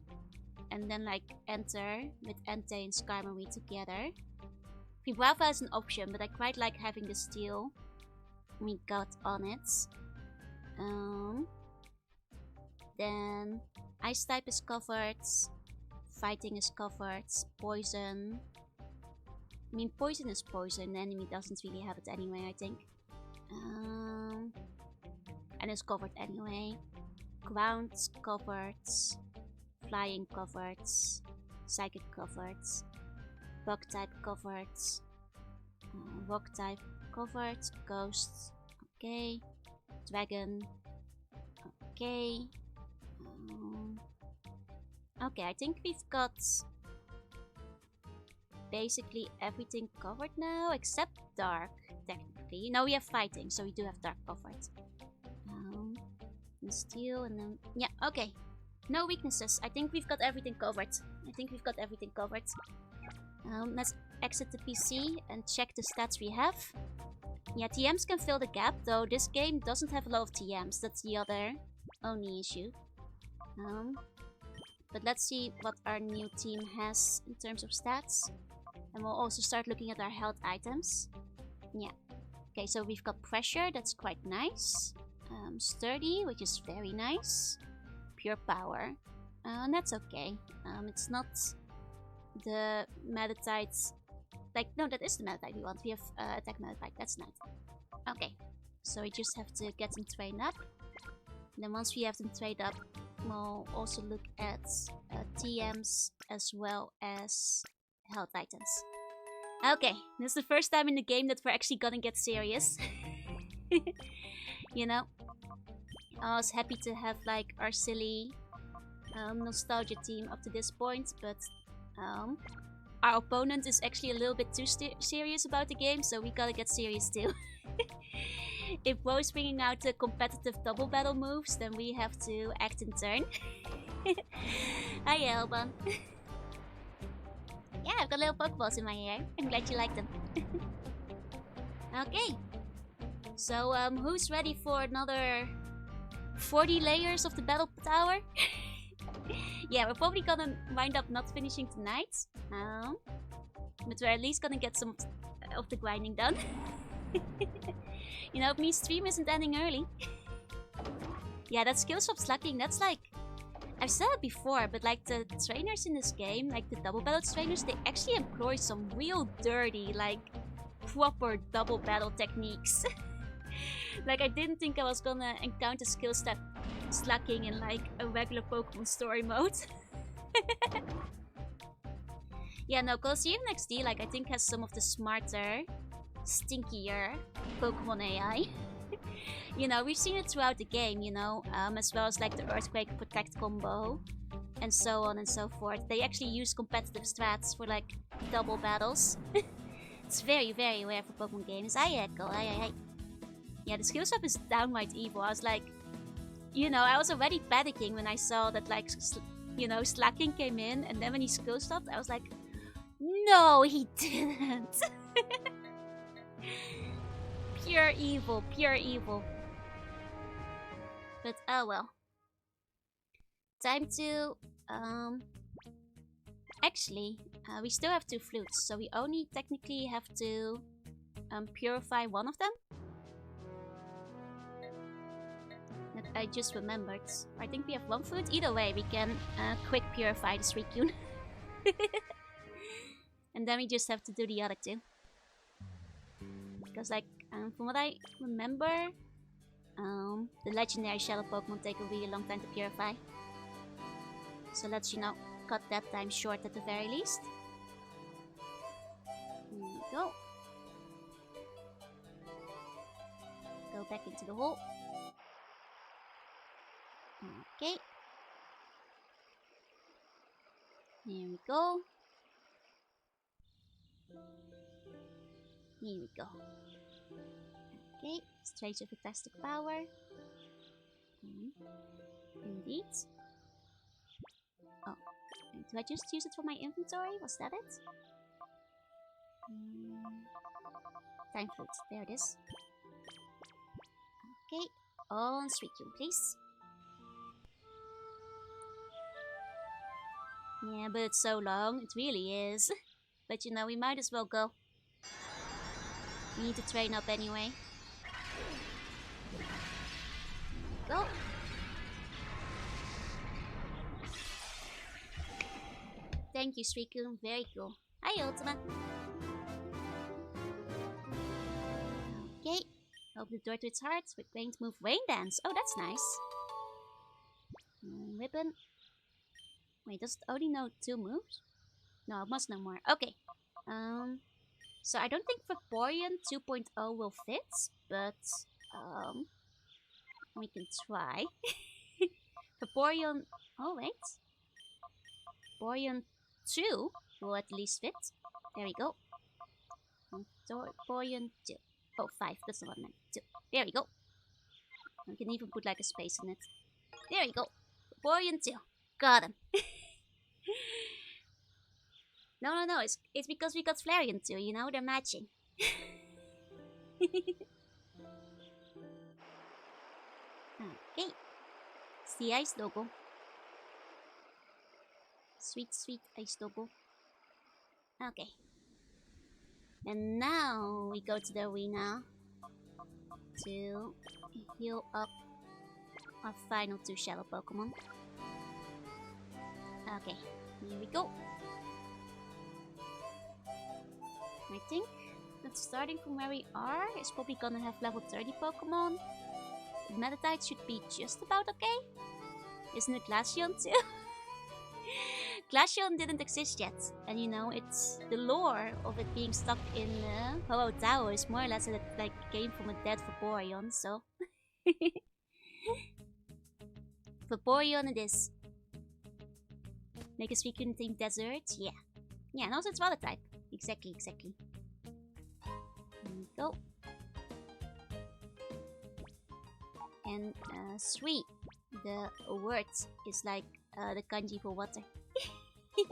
And then like enter with Entei and Skarmory together. Vibrava is an option, but I quite like having the steel we got on it. Then ice type is covered, fighting is covered, poison. I mean, poison is poison, the enemy doesn't really have it anyway, I think. And it's covered anyway. Ground covered. Flying covered. Psychic covered. Bug type covered. Rock type covered. Ghost. Okay. Dragon. Okay. Okay, I think we've got basically everything covered now, except dark, technically. No, we have fighting, so we do have dark covered. And steel, and then... Yeah, okay. No weaknesses. I think we've got everything covered. Let's exit the PC and check the stats we have. Yeah, TMs can fill the gap, though this game doesn't have a lot of TMs. That's the other only issue. But let's see what our new team has in terms of stats. And we'll also start looking at our health items. Yeah. Okay, so we've got pressure, that's quite nice. Sturdy, which is very nice. Pure power. That's okay. It's not the Metatite. Like, no, that is the Metatite we want. We have attack Metatite, that's nice. Okay, so we just have to get them trained up. And then once we have them trained up, we'll also look at TMs as well as health items. Okay, this is the first time in the game that we're actually gonna get serious. You know, I was happy to have like our silly nostalgia team up to this point, but our opponent is actually a little bit too serious about the game, so we gotta get serious too. If Wo's bringing out the competitive double battle moves, then we have to act in turn. Hi, Elban. Yeah, I've got little Pokeballs in my hair. I'm glad you like them. Okay. So, who's ready for another 40 layers of the battle tower? Yeah, we're probably gonna wind up not finishing tonight. But we're at least gonna get some of the grinding done. You know, me stream isn't ending early. Yeah, that skill shop slacking, that's like... I've said it before, but like the trainers in this game, like the double battle trainers, they actually employ some real dirty, like proper double battle techniques. Like I didn't think I was gonna encounter skill step slacking in like a regular Pokemon story mode. Yeah, no, Colosseum XD, like I think has some of the smarter, stinkier Pokemon AI. You know, we've seen it throughout the game, you know, as well as like the Earthquake Protect combo and so on and so forth. They actually use competitive strats for like double battles. It's very, very rare for Pokemon games. I echo, I. Yeah, the skill shop is downright evil. I was like, you know, I was already panicking when I saw that like, you know, slacking came in, and then when he skill stopped, I was like, no, he didn't. Pure evil, pure evil. But oh well. Time to actually we still have 2 flutes, so we only technically have to purify one of them. That I just remembered. I think we have 1 flute. Either way, we can quick purify the Suicune. And then we just have to do the other 2. Because like from what I remember, the legendary shadow Pokemon take a really long time to purify. So let's, you know, cut that time short at the very least. Here we go. Go back into the hole. Okay. Here we go. Here we go. Okay, straight of fantastic power. Indeed. Oh, do I just use it for my inventory? Was that it? Time flute, there it is. Okay, on Suicune, please. Yeah, but it's so long, it really is. But you know, we might as well go. We need to train up anyway. Go. Thank you, Suicune. Very cool. Hi, Ultima. Okay. Open the door to its heart with quaint move rain dance. Oh, that's nice. Ribbon. Wait, does it only know 2 moves? No, it must know more. Okay. So I don't think Vaporeon 2.0 will fit, but we can try. Vaporeon. Oh wait. Vaporeon 2 will at least fit. There we go. Vaporeon 2. Oh, 5. That's the one I meant. 2. There we go. We can even put like a space in it. There we go. Vaporeon 2. Got him. No. It's because we got Flareon 2, you know? They're matching. Okay. It's the ice logo. Sweet ice logo. Okay. And now we go to the arena to heal up our final 2 Shadow Pokemon. Okay, here we go. I think that starting from where we are is probably gonna have level 30 Pokemon. Metatite should be just about okay. Isn't it Glaceon too? Glaceon didn't exist yet, and you know, it's the lore of it being stuck in Ho-Oh Tower is more or less that it like came from a dead Vaporeon, so Vaporeon it is. Make a Suicune themed desert, yeah. Yeah, and also it's water type. Exactly. Here we go. And sweet, the word is like the kanji for water. There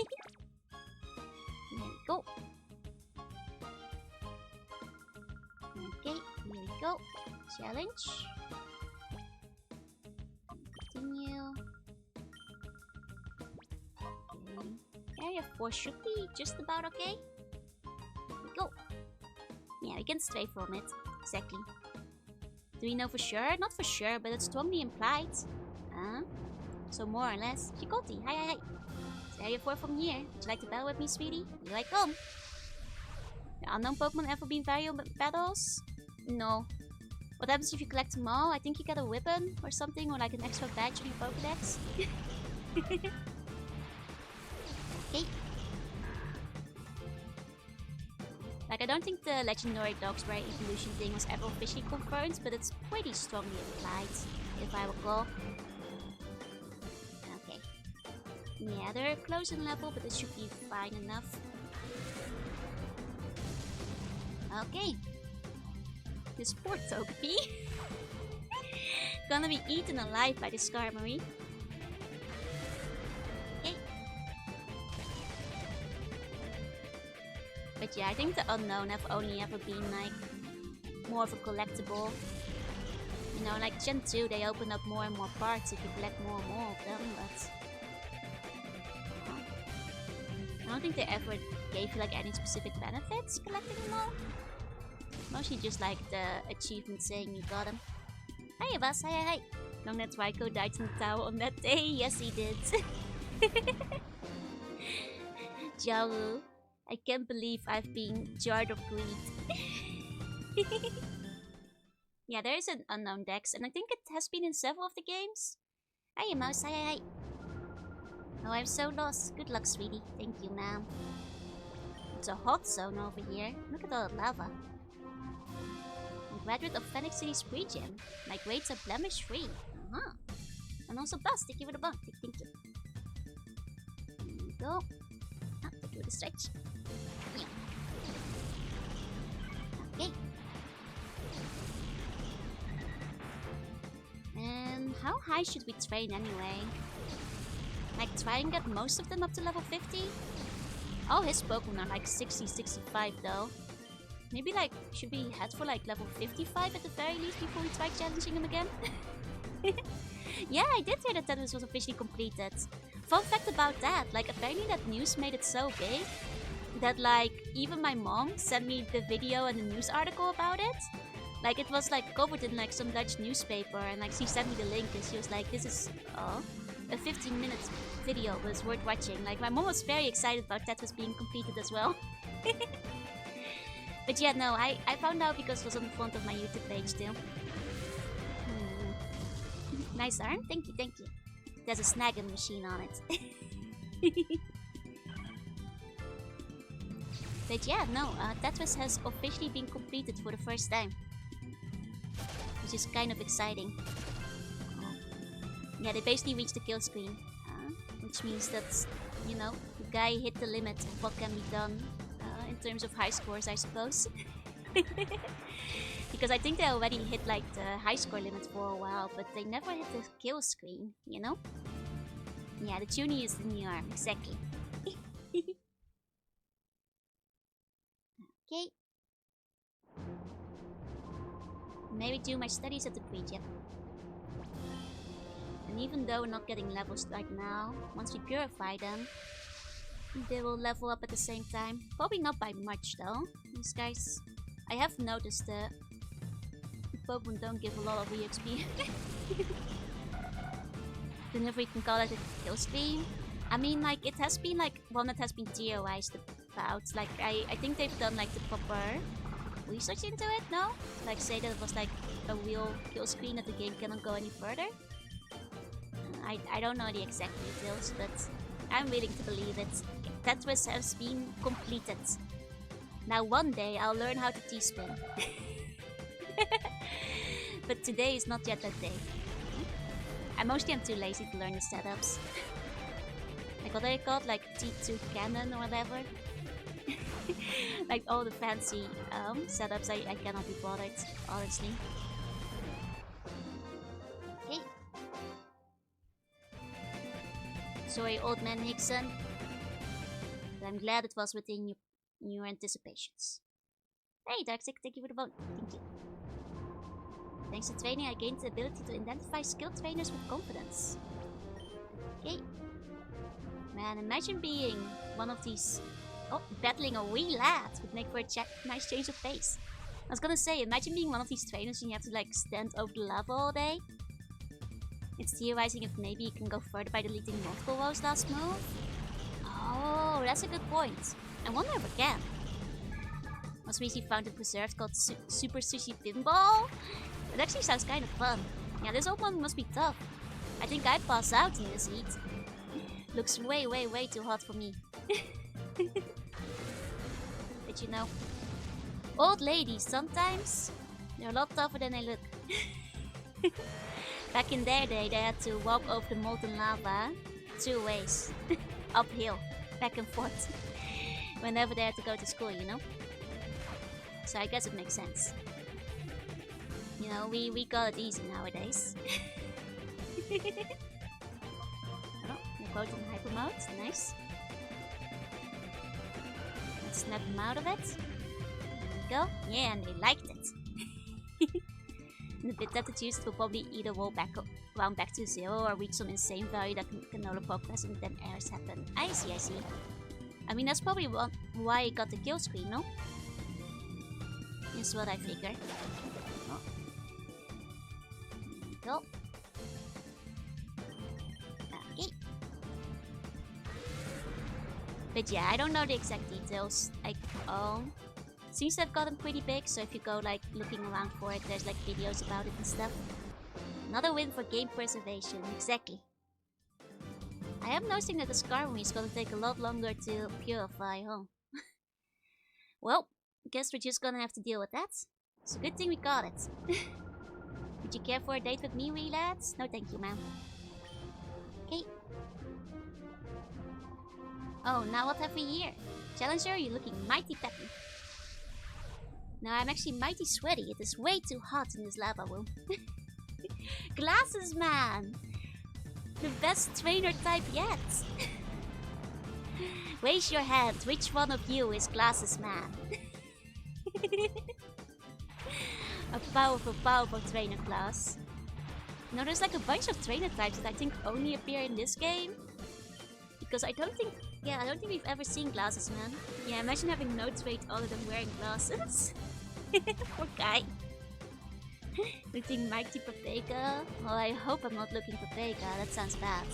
we go. Okay, here we go. Challenge. Continue. Okay. Area 4 should be just about okay. Here we go. Yeah, we can stray from it. Exactly. Do we know for sure? Not for sure, but it's strongly implied. So more or less. Chikoti, hi. It's area 4 from here. Would you like to battle with me, sweetie? Here I come. The unknown Pokemon ever been variable battles? No. What happens if you collect them all? I think you get a weapon or something, or like an extra badge on your Pokedex. Okay. Like, I don't think the legendary dog's rare evolution thing was ever officially confirmed, but it's pretty strongly implied, if I recall. Okay. Yeah, they're close in level, but it should be fine enough. Okay. This poor Togepi. Gonna be eaten alive by this Skarmory. Okay. But yeah, I think the unknown have only ever been like more of a collectible. You know, like Gen 2, they open up more and more parts if you collect more and more of them, but I don't think they ever gave you like any specific benefits collecting them all. Mostly just like the achievement saying you got them. Hey Buzz, hi. Long that Raikou died in the tower on that day. Yes, he did. Jaru, I can't believe I've been jarred of greed. Yeah, there is an unknown dex, and I think it has been in several of the games. Hey Mouse, hi. Oh, I'm so lost. Good luck, sweetie. Thank you, ma'am. It's a hot zone over here. Look at all the lava. Graduate of Phoenix City's pre-gym. My grades are blemish-free. And also Buzz, thank you for the bump. Thank you. There we go. Thank you for the stretch. Yeah. Okay. And how high should we train anyway? Like try and get most of them up to level 50? All his Pokemon are like 60, 65 though. Maybe like, should we head for like level 55 at the very least before we try challenging him again? Yeah, I did hear that Tetris was officially completed. Fun fact about that, like apparently that news made it so big that like even my mom sent me the video and the news article about it. Like it was like covered in like some Dutch newspaper, and like she sent me the link and she was like, this is a 15-minute video, but it's worth watching. Like my mom was very excited about Tetris being completed as well. But yeah, no, I found out because it was on the front of my YouTube page too. Nice arm, thank you, thank you. There's a snagging machine on it. But yeah, no, Tetris has officially been completed for the first time. Which is kind of exciting. Yeah, they basically reached the kill screen. Which means that, you know, the guy hit the limit of what can be done in terms of high scores, I suppose. Because I think they already hit like the high score limit for a while, but they never hit the kill screen, you know? Yeah, the tuning is the new arm, exactly. Okay. Maybe do my studies at the Creed, yep. And even though we're not getting levels right now, once we purify them, they will level up at the same time. Probably not by much though. These guys, I have noticed the Pokemon don't give a lot of EXP. Then if we can call it a kill screen. I mean, like, it has been like one that has been theorized about. Like, I think they've done like the proper research into it, no? Like, say that it was like a real kill screen that the game cannot go any further. I don't know the exact details, but I'm willing to believe it. Tetris has been completed. Now one day I'll learn how to T-spin. But today is not yet that day. I mostly am too lazy to learn the setups. Like what they called, like T2 cannon or whatever. Like all the fancy setups, I cannot be bothered, honestly. Okay. Sorry, old man Nixon. But I'm glad it was within your anticipations. Hey, Darkstick, thank you for the bone. Thank you. Thanks to training, I gained the ability to identify skilled trainers with confidence. Okay. Man, imagine being one of these... Oh, battling a wee lad would make for a nice change of pace. I was gonna say, imagine being one of these trainers and you have to like stand over the lava all day. It's theorizing if maybe you can go further by deleting multiple woes last move. Oh, that's a good point. I wonder if I can. Was recently found a preserve called Super Sushi Pinball. It actually sounds kind of fun. Yeah, this old one must be tough. I think I'd pass out in this heat. Looks way, way, way too hot for me. But you know, old ladies, sometimes they're a lot tougher than they look. Back in their day, they had to walk over the molten lava 2 ways. Uphill, back and forth. Whenever they had to go to school, you know? So I guess it makes sense. You know, we got it easy nowadays. Oh, we're both in hyper mode, nice. Let's snap them out of it. There we go. Yeah, and they liked it. In the bit that it's used, will probably either roll back round back to 0 or reach some insane value that can no longer progress and then errors happen. I see, I see. I mean, that's probably why it got the kill screen, no? Is what I figure. Oh. There we go. Okay. But yeah, I don't know the exact details. Like, seems to have gotten pretty big, so if you go like looking around for it, there's like videos about it and stuff. Another win for game preservation, exactly. I am noticing that the Scar room is gonna take a lot longer to purify, huh? Well, guess we're just gonna have to deal with that. It's a good thing we got it. Would you care for a date with me, wee lads? No thank you, ma'am. Okay. Oh, now what have we here? Challenger, you're looking mighty peppy. Now I'm actually mighty sweaty. It is way too hot in this lava room. Glasses man! The best trainer type yet! Raise your hand, which one of you is Glasses man? A powerful, powerful trainer class. Now there's like a bunch of trainer types that I think only appear in this game. Because I don't think we've ever seen Glasses man. Yeah, imagine having no trait other than wearing glasses. Poor guy. Looking mighty Papega? Well, I hope I'm not looking Papega, that sounds bad.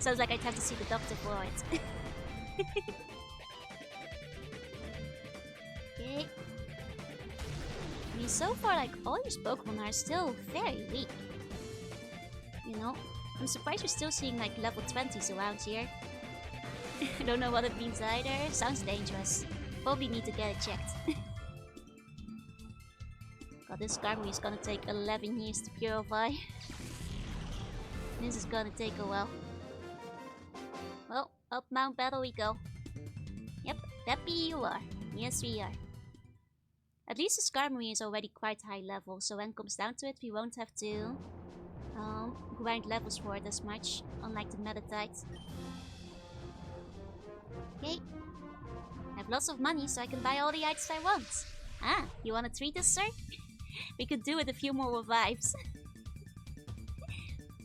Sounds like I'd have to see the doctor for it. Okay. mean, so far, like, all these Pokemon are still very weak. You know? I'm surprised we're still seeing, like, level 20s around here. I don't know what it means either. Sounds dangerous. Probably need to get it checked. God, this Skarmory is gonna take 11 years to purify. This is gonna take a while. Well, up Mount Battle we go. Yep, happy you are. Yes, we are. At least the Skarmory is already quite high level, so when it comes down to it, we won't have to grind levels for it as much, unlike the Meditite. Okay. I have lots of money, so I can buy all the items I want. Ah, you wanna treat us, sir? We could do with a few more revives.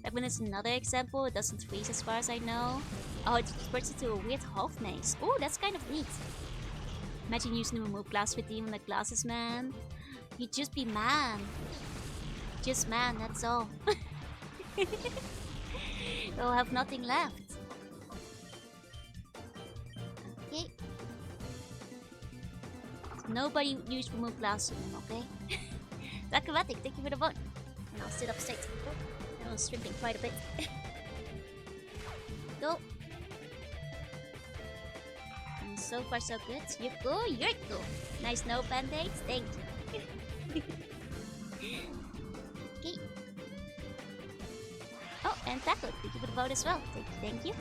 That one is another example. It doesn't freeze as far as I know. Oh, it turns into a weird half maze. Oh, that's kind of neat. Imagine using the remove glass with demon like glasses, man. You'd just be man. Just man, that's all. You'll have nothing left. Okay. Nobody use remove glass with him, okay? Acrobatic, thank you for the vote. And I'll sit up straight. Oh, I was shrimping quite a bit. Go. And so far so good. You're cool, you're cool. Nice no band-aids, thank you. Okay. Oh, and tackle, thank you for the vote as well. Thank you.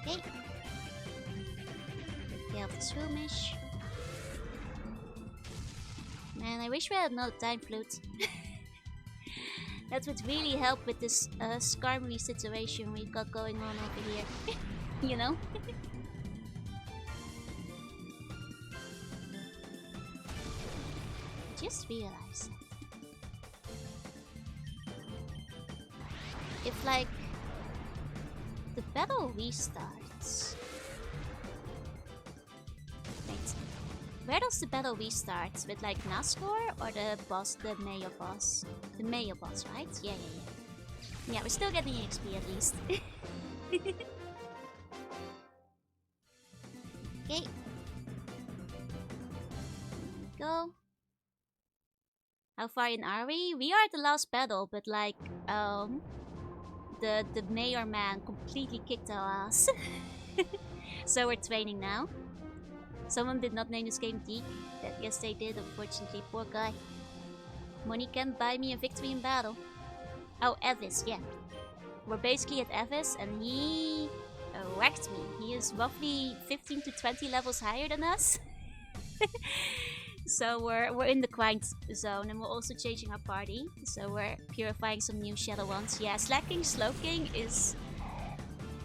Okay. Take care of the Swoomish. Man, I wish we had another time flute. That would really help with this Skarmory situation we've got going on over here. You know? I just realized if, like, the battle restarts. Wait. Where does the battle restart? With, like, Nazgul or the boss, the mayor boss? The mayor boss, right? Yeah. Yeah, we're still getting XP at least. Okay. Go. How far in are we? We are at the last battle, but like, the mayor man completely kicked our ass. So we're training now. Someone did not name this game Deke. Yes, they did, unfortunately. Poor guy. Money can't buy me a victory in battle. Oh, Evis, yeah. We're basically at Evis, and he whacked me. He is roughly 15 to 20 levels higher than us. So we're in the grind zone, and we're also changing our party. So we're purifying some new Shadow ones. Yeah, Slacking, Slowking is...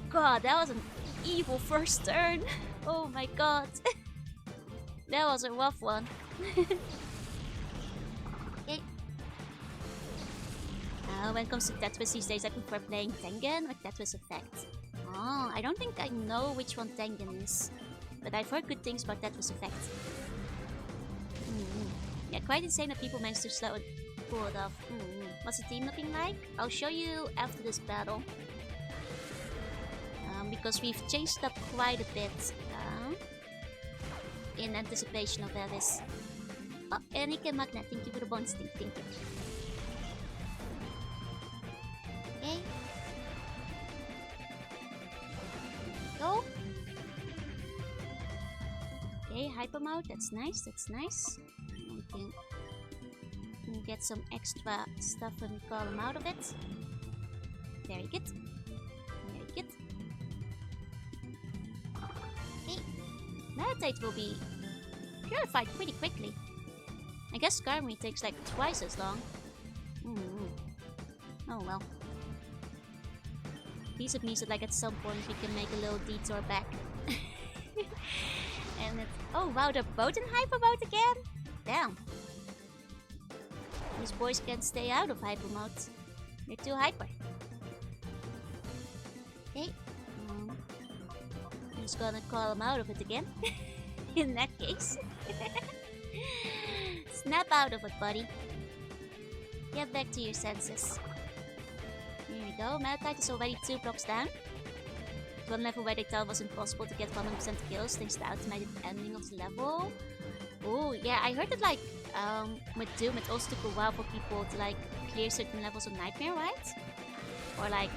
God, that was an evil first turn. Oh my god. That was a rough one. Okay. When it comes to Tetris these days, I prefer playing Tengen or Tetris Effect. Oh, I don't think I know which one Tengen is. But I've heard good things about Tetris Effect. Yeah, quite insane that people managed to pull it off. What's the team looking like? I'll show you after this battle. Because we've changed up quite a bit in anticipation of this. Oh, Enrique Magna, thank you for the bonus. Thank you. Okay. Go. Okay, hyper mode, that's nice. We can get some extra stuff when we call him out of it. Very good. Okay. Meditate will be purified pretty quickly. I guess Skarmory takes like twice as long. Oh well. Piece of means that like at some point we can make a little detour back. And it's... Oh wow, they're both in hyper mode again? Damn. These boys can't stay out of hyper mode. They're too hyper. Okay. I'm just gonna call him out of it again. In that case. Snap out of it, buddy. Get back to your senses. Here we go. Meditite is already 2 blocks down. One level where they thought it was impossible to get 100% kills thanks to the automated ending of the level. Oh, yeah, I heard that like with Doom it also took a while for people to like clear certain levels of Nightmare, right? Or like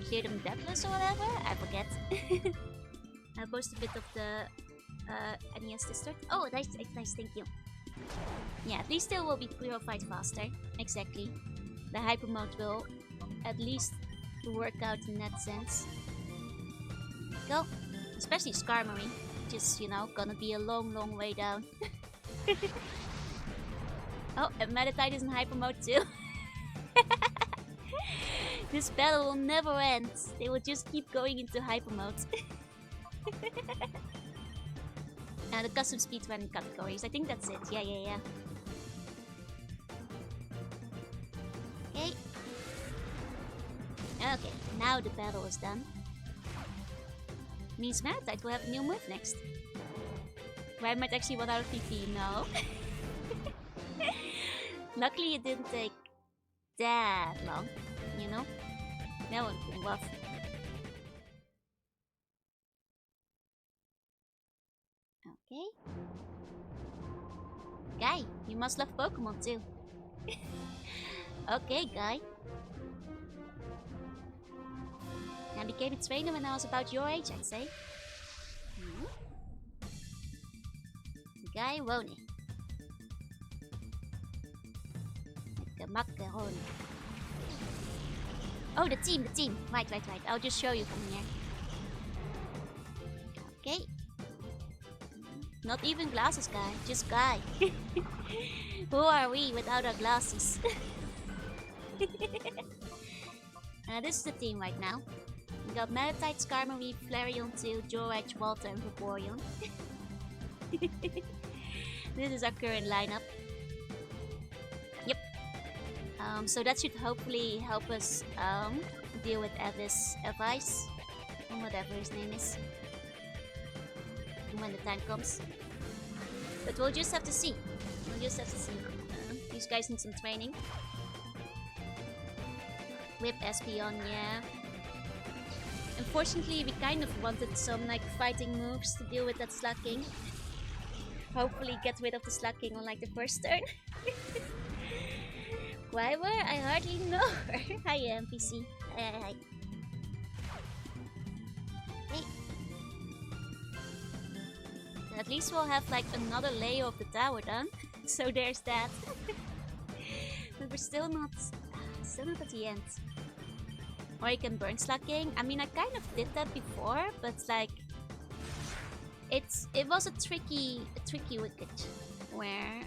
clear them deathless or whatever. I forget. I post a bit of the NES District. Oh, nice, nice, thank you. Yeah, at least it will be 3 or 5 faster. Exactly. The hyper mode will at least work out in that sense. Go. Especially Skarmory. Just, you know, gonna be a long, long way down. Oh, and Meditite is in hyper mode too. This battle will never end. They will just keep going into hyper mode. And the custom speedrun categories. I think that's it. Yeah, yeah, yeah. Okay. Okay, now the battle is done. Means Meditite will have a new move next. Where I might actually 1 out of PP, no. Luckily it didn't take that long, you know? That would have been rough. Okay. Guy, you must love Pokemon too. Okay, Guy. I became a trainer when I was about your age, I'd say. Guy Woney. Like a macaron. Oh, the team. Right. I'll just show you from here. Okay. Not even glasses, Guy. Just Guy. Who are we without our glasses? This is the team right now. We got Meditite, Skarmory, Flareon 2, Jorage, Walter, and Vaporeon. This is our current lineup. Yep. So that should hopefully help us deal with Avis Advice, or whatever his name is, when the time comes. But we'll just have to see. These guys need some training. Whip Espeon, yeah. Unfortunately, we kind of wanted some like fighting moves to deal with that slacking. Hopefully get rid of the slacking on like the first turn. Quiver? I hardly know her. Hi, NPC. Hi. Hey. At least we'll have like another layer of the tower done. So there's that. But we're still not at the end. Or you can burn slacking. I mean, I kind of did that before, but like it was a tricky wicket where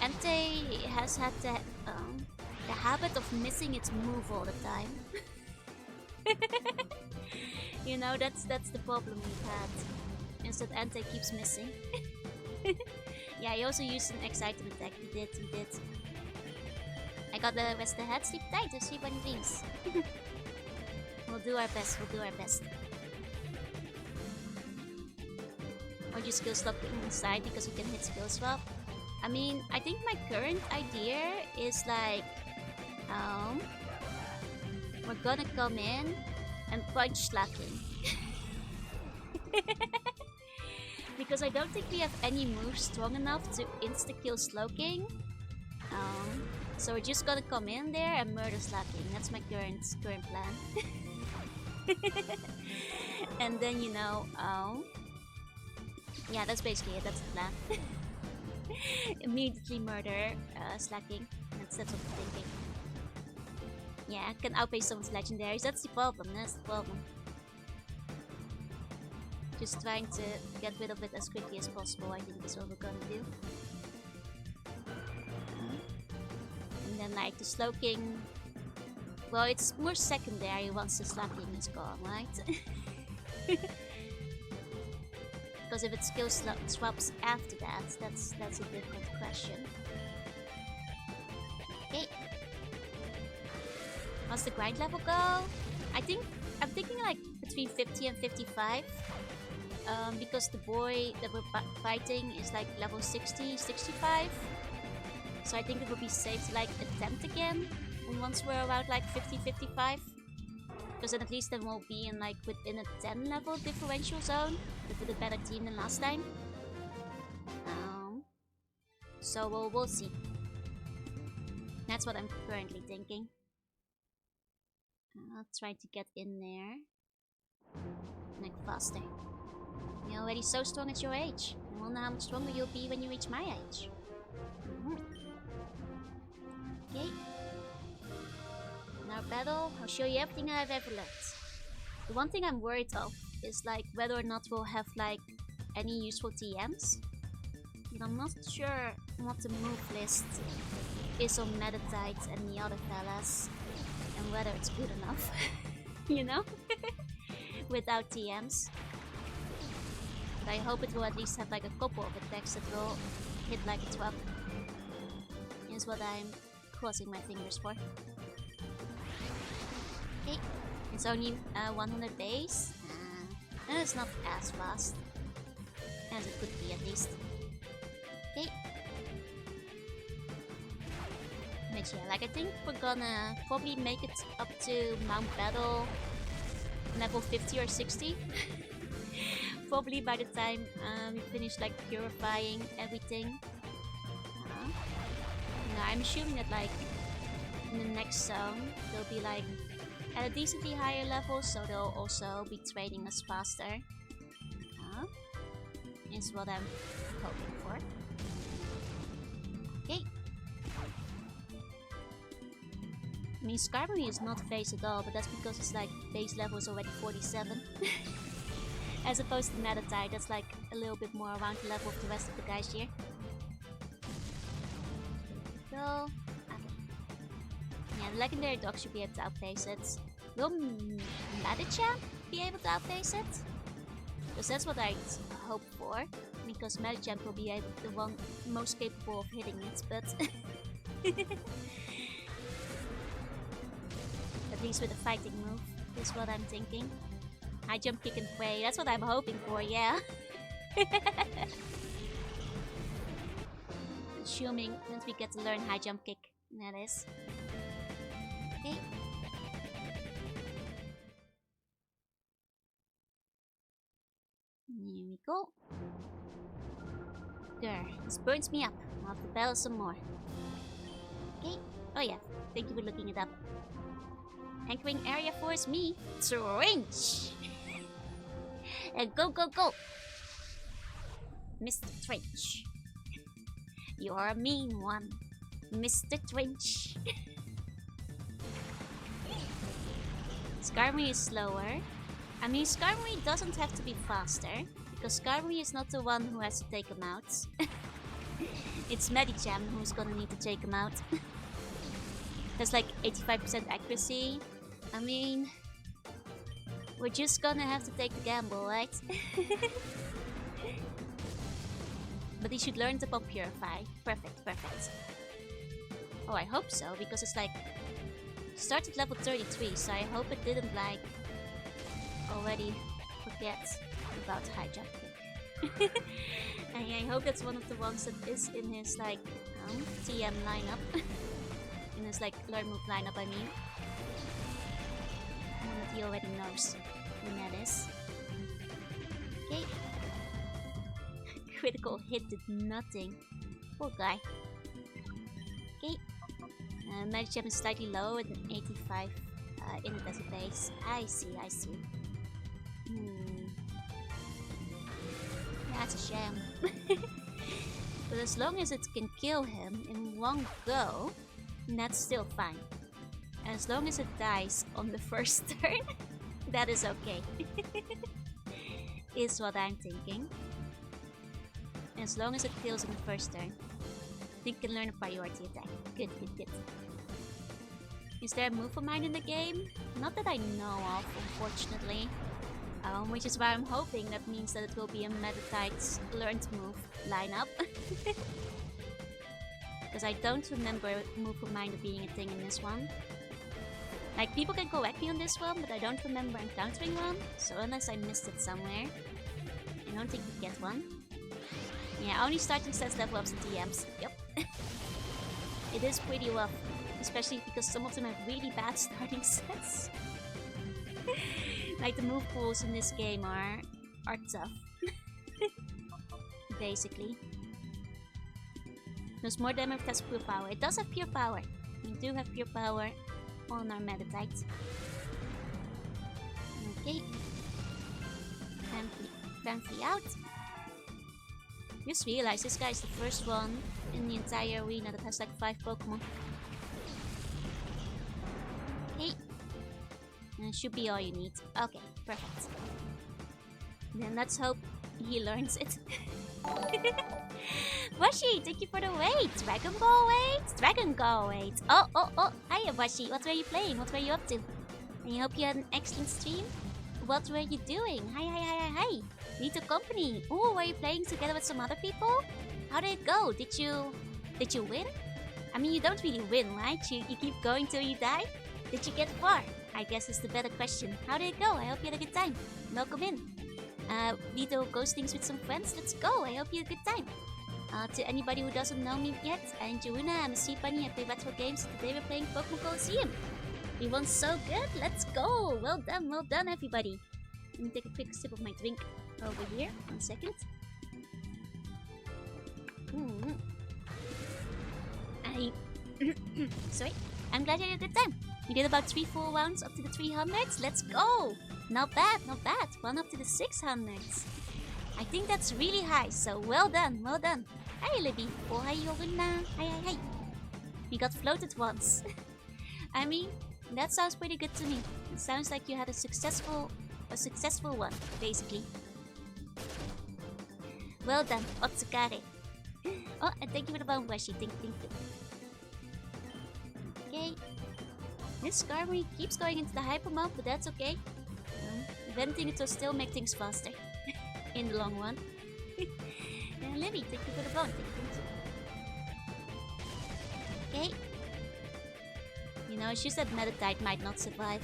Entei has had the habit of missing its move all the time. You know, that's the problem we've had. Is that Entei keeps missing. Yeah, he also used an excitement attack. He did. I got the rest ahead. Sleep tight or sleep on your dreams. We'll do our best. Or just skill swap inside because you can hit skill swap. I mean, I think my current idea is like, we're gonna come in and punch slacking. Because I don't think we have any moves strong enough to insta-kill Slowking. So we're just gonna come in there and murder slacking. That's my current plan. And then, you know, yeah, that's basically it. That's the plan. Immediately murder slacking. That's what I'm thinking. Yeah, can outpace someone's legendaries. That's the problem. Just trying to get rid of it as quickly as possible, I think is what we're gonna do. And then like the Slowking, well, it's more secondary once the slacking is gone, right? Because if it skill swaps after that, that's a different question. Okay. What's the grind level go? I'm thinking like between 50 and 55. Because the boy that we're fighting is like level 60, 65. So I think it would be safe to like attempt again once we're around like 50, 55. Because then at least then we'll be in like within a 10 level differential zone with a better team than last time. So we'll see. That's what I'm currently thinking. I'll try to get in there. Like faster. You're already so strong at your age. I wonder how much stronger you'll be when you reach my age. Okay. In our battle, I'll show you everything I've ever learned. The one thing I'm worried of is like whether or not we'll have like any useful TMs. But I'm not sure what the move list is on Meditite and the other fellas. And whether it's good enough. You know? Without TMs. But I hope it will at least have like a couple of attacks that will hit like a 12. Is what I'm crossing my fingers for. Okay, it's only 100 base. And it's not as fast as it could be at least. Okay. But yeah, like I think we're gonna probably make it up to Mount Battle level 50 or 60. Probably by the time we finish like purifying everything. I'm assuming that like in the next zone they'll be like at a decently higher level, so they'll also be trading us faster. Is what I'm hoping for. Okay. I mean, Skarmory is not phased at all, but that's because it's like base level is already 47. As opposed to Meditite, that's like a little bit more around the level of the rest of the guys here. So, okay. Yeah, the legendary dog should be able to outpace it. Will Medicham be able to outpace it? Because that's what I hope for. Because Medicham will be the one most capable of hitting it, but at least with a fighting move is what I'm thinking. High jump, kick and pray. That's what I'm hoping for, yeah. Assuming that we get to learn high jump kick. That is. Okay. Here we go. There. This burns me up. I'll have to battle some more. Okay. Oh yeah. Thank you for looking it up. Anchoring area force me. Trench! And go, go, go! Mr. Trench. You are a mean one. Mr. Trench. Skarmory is slower. I mean, Skarmory doesn't have to be faster, because Skarmory is not the one who has to take him out. It's Medicham who's gonna need to take him out. That's like 85% accuracy. I mean, we're just gonna have to take the gamble, right? But he should learn to pop Purify. Perfect, perfect. Oh, I hope so, because it's like started level 33, so I hope it didn't like already forget about high jump kick. I hope that's one of the ones that is in his like TM lineup. In his like learn move lineup, I mean. One that he already knows when that is. Okay. Critical hit did nothing. Poor guy. Okay. Medicham is slightly low at an 85 in it as a base. I see, I see. That's a shame. But as long as it can kill him in one go, that's still fine. And as long as it dies on the first turn, that is okay. Is what I'm thinking. And as long as it kills in the first turn, I think it can learn a priority attack. Good, good, good. Is there a move of mine in the game? Not that I know of, unfortunately. Which is why I'm hoping that means that it will be a Meditite's learned move lineup. Because I don't remember move of mine being a thing in this one. Like, people can correct me on this one, but I don't remember encountering one. So unless I missed it somewhere, I don't think we get one. Yeah, only starting sets level ups and TMs. Yep. It is pretty rough. Especially because some of them have really bad starting sets. Like, the move pools in this game are tough. Basically. Does more damage, has pure power. It does have pure power. We do have pure power on our Meditite. Okay. Family out. Just realized this guy is the first one in the entire arena that has like 5 Pokemon. Okay. And should be all you need. Okay, perfect. Then let's hope he learns it. Washi, thank you for the wait. Dragon Ball wait. Dragon Ball wait. Oh. Hiya, Washi. What were you playing? What were you up to? I hope you had an excellent stream. What were you doing? Hi. Need a company. Oh, were you playing together with some other people? How did it go? Did you win? I mean, you don't really win, right? You keep going till you die? Did you get far? I guess is the better question. How did it go? I hope you had a good time. Welcome in. Vito goes things with some friends. Let's go. I hope you had a good time. To anybody who doesn't know me yet, I'm Jouna. I'm a sea bunny. I play retro games. Today we're playing Pokemon Colosseum. We won so good. Let's go. Well done, everybody. Let me take a quick sip of my drink over here. 1 second. Sorry. I'm glad you had a good time. We did about 3 full rounds up to the 300s. Let's go. Not bad. One up to the 600s. I think that's really high, so well done. Hi, Libby. Oh, hi, Joruna. Hi. We got floated once. I mean, that sounds pretty good to me. It sounds like you had a successful one, basically. Well done, Otsukare. Oh, and thank you for the bone brushing. Thank you. Okay. This Skarmory keeps going into the hyper mode, but that's okay. Venting it will still make things faster. In the long run. And Libby, thank you for the bone. Thank you. Okay. You know, she said Meditite might not survive.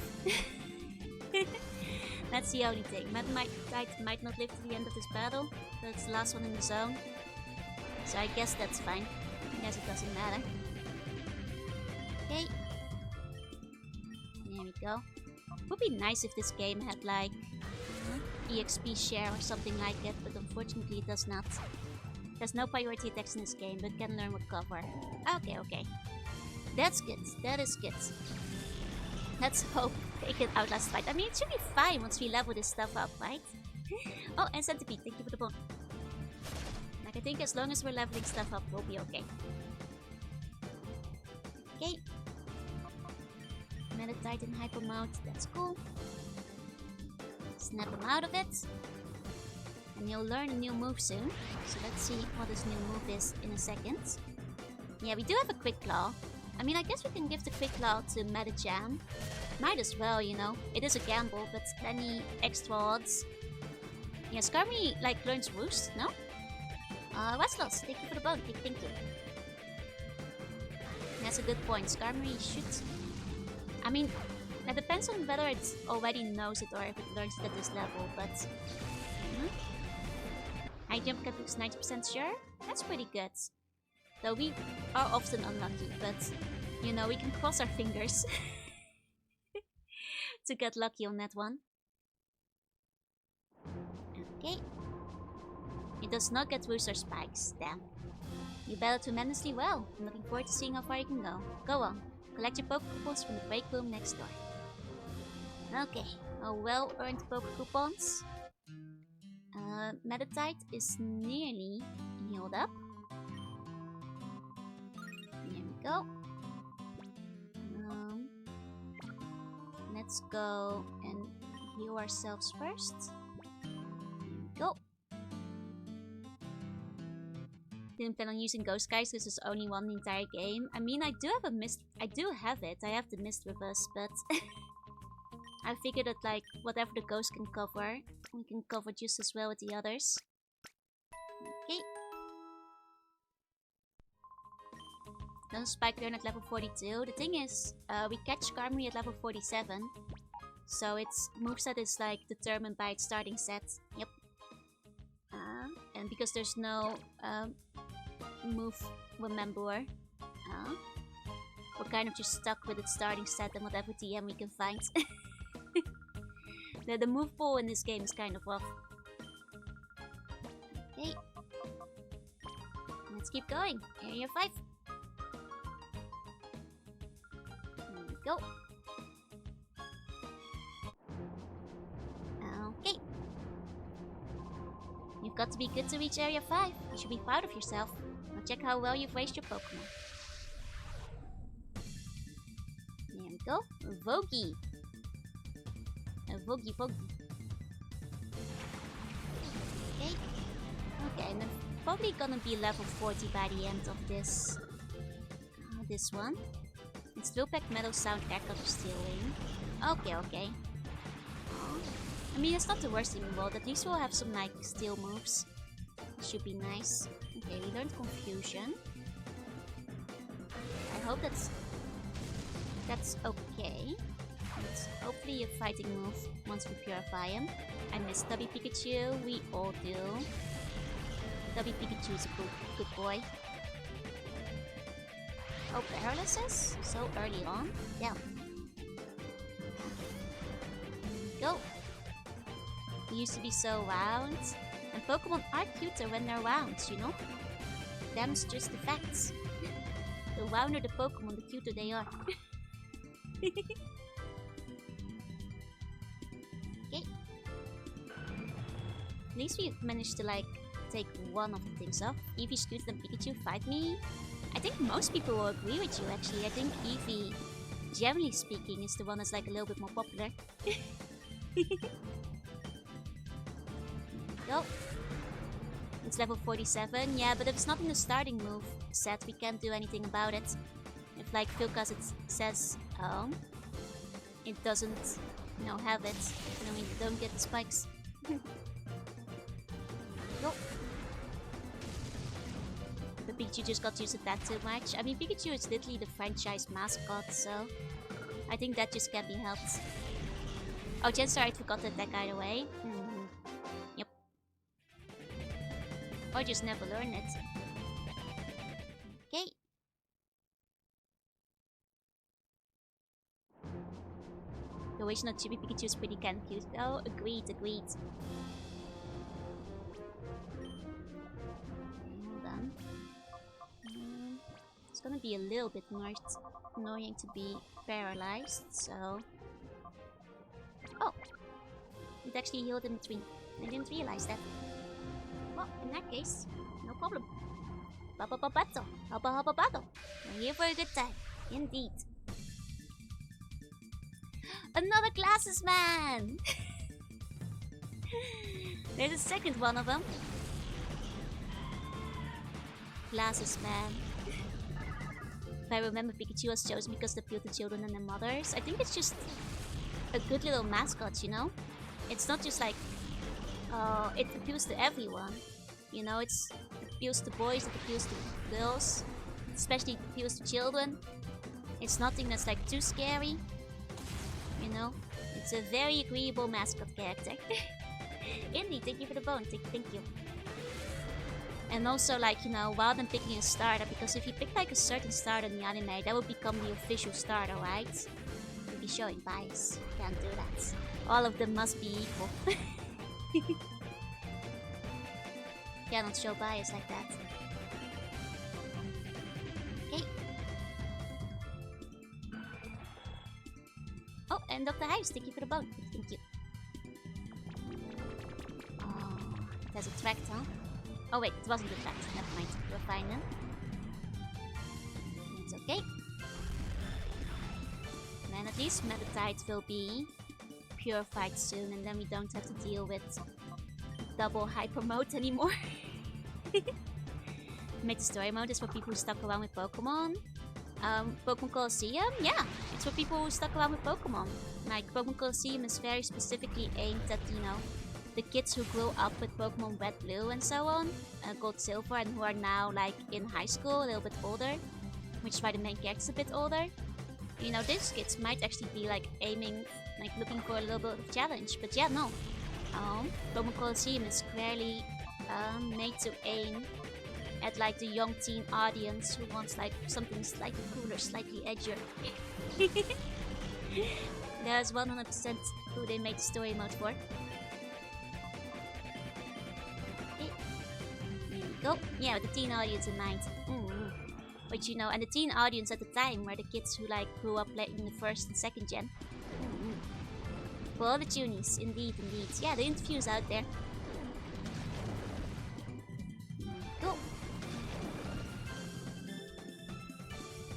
That's the only thing. Meditite might not live to the end of this battle, but it's the last one in the zone. So I guess that's fine. I guess it doesn't matter. Okay. There we go. Would be nice if this game had like EXP share or something like that, but unfortunately it does not. There's no priority attacks in this game, but can learn with cover. Okay. That's good. That is good. Let's hope they can outlast fight. I mean, it should be fine once we level this stuff up, right? Oh, and Centipede, thank you for the bone. Like, I think as long as we're leveling stuff up, we'll be okay. Okay. Meditite in hyper mode, that's cool. Snap him out of it. And he'll learn a new move soon. So let's see what his new move is in a second. Yeah, we do have a Quick Claw. I mean, I guess we can give the Quick Claw to Medicham. Might as well, you know. It is a gamble, but any extra odds. Yeah, Skarmory, like, learns Roost, no? What's lost? Thank you for the bone. Thank you. That's a good point. Skarmory should... I mean, that depends on whether it already knows it or if it learns it at this level, but... High jump cap is 90% sure? That's pretty good. Though we are often unlucky, but, you know, we can cross our fingers to get lucky on that one. Okay. It does not get Rooster Spikes, damn. You battled tremendously well. I'm looking forward to seeing how far you can go. Go on. Collect your Poke Coupons from the break room next door. Okay. Oh, well-earned Poke Coupons. Meditite is nearly healed up. There we go. Let's go and heal ourselves first. There we go. Didn't plan on using Ghost Guys because there's only one the entire game. I mean, I do have a mist. I do have it. I have the mist with us, but I figured that like whatever the ghost can cover, we can cover just as well with the others. Okay. Don't Spike Learn at level 42. The thing is, we catch Skarmory at level 47. So its moveset is like determined by its starting set. Yep. And because there's no move remember, we're kind of just stuck with its starting set and whatever TM we can find. The move pool in this game is kind of rough. Okay. Let's keep going. Area 5. There we go. Okay. You've got to be good to reach Area 5. You should be proud of yourself. Now check how well you've raised your Pokemon. There we go. Vogie. Vogie. Okay. Okay, and I'm probably gonna be level 40 by the end of this. This one. It's Slowpoke, Meadow Sound, Air Color, Steel Wing. Okay. I mean, it's not the worst in the world. At least we'll have some, like, steel moves. Should be nice. Okay, we learned Confusion. I hope that's okay. It's hopefully a fighting move once we purify him. I miss Tubby Pikachu. We all do. Tubby Pikachu's a good boy. Oh, paralysis? So early on? Yeah. Go! He used to be so round. And Pokemon are cuter when they're round, you know? Them's just the facts. The rounder the Pokemon, the cuter they are. Okay. At least we managed to, like, take one of the things off. Eevee, Scoot, and Pikachu fight me. I think most people will agree with you, actually. I think Eevee, generally speaking, is the one that's, like, a little bit more popular. Go. It's level 47. Yeah, but if it's not in the starting move set, we can't do anything about it. If, like, Philcast it says, it doesn't, you know, have it, then we don't get the spikes. Go. But Pikachu just got used to that too much. I mean, Pikachu is literally the franchise mascot, so I think that just can't be helped. Oh, chances are I forgot to attack either way. Yep. Or just never learn it. Okay. The original Chibi Pikachu is pretty cute though. Agreed. Hold on. It's gonna be a little bit more annoying to be paralyzed, so... Oh! It actually healed in between. I didn't realize that. Well, in that case, no problem. Battle! Battle! We're here for a good time. Indeed. Another Glasses Man! There's a second one of them. Glasses Man. If I remember, Pikachu was chosen because they appeal to children and their mothers. I think it's just a good little mascot, you know? It's not just like, it appeals to everyone. You know, it appeals to boys, it appeals to girls. Especially it appeals to children. It's nothing that's like too scary. You know? It's a very agreeable mascot character. Indy, thank you for the bone. Thank you. And also, like, you know, rather than picking a starter, because if you pick like a certain starter in the anime, that would become the official starter, right? You'd be showing bias. Can't do that. All of them must be equal. Cannot show bias like that. Okay. Oh, and Dr. Hives, thank you for the bone. Thank you. Oh, there's a tract, huh? Oh wait, it wasn't a tract. Never mind. We're fine then. It's okay. And at least Meditite will be purified soon, and then we don't have to deal with double hyper mode anymore. Make the story mode is for people who stuck around with Pokemon. Pokemon Colosseum? Yeah, it's for people who stuck around with Pokemon. Like, Pokemon Colosseum is very specifically aimed at, you know, the kids who grew up with Pokemon Red, Blue, and so on, Gold, Silver, and who are now, like, in high school, a little bit older, which is why the main character's a bit older. You know, these kids might actually be, like, aiming, like, looking for a little bit of challenge, but yeah, no. Pokemon Colosseum is clearly made to aim at, like, the young teen audience who wants, like, something slightly cooler, slightly edgier. That's 100% who they made the story mode for. Go. Yeah, with the teen audience in mind. But you know, and the teen audience at the time were the kids who like grew up in the first and second gen. For all the tunies, indeed, indeed. Yeah, the interviews out there. Go.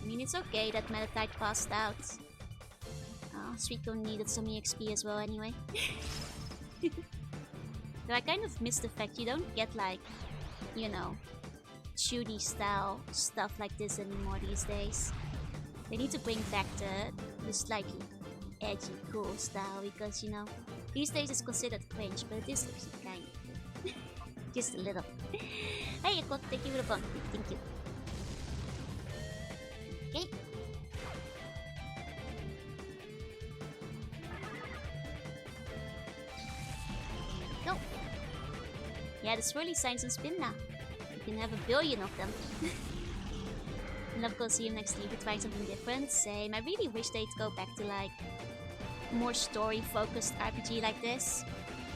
I mean, it's okay that Metatite passed out. Suicune needed some EXP as well anyway. Though I kind of miss the fact you don't get like, you know, shooty style stuff like this anymore these days. They need to bring back the slightly edgy, cool style because, you know, these days it's considered cringe, but it is actually kind of. Just a little. Hey, Clock, thank you for the bump. Thank you. Okay. Go. Yeah, the swirly signs on spin now. You can have a billion of them. I love Colosseum next year to try something different. Same. I really wish they'd go back to like more story-focused RPG like this.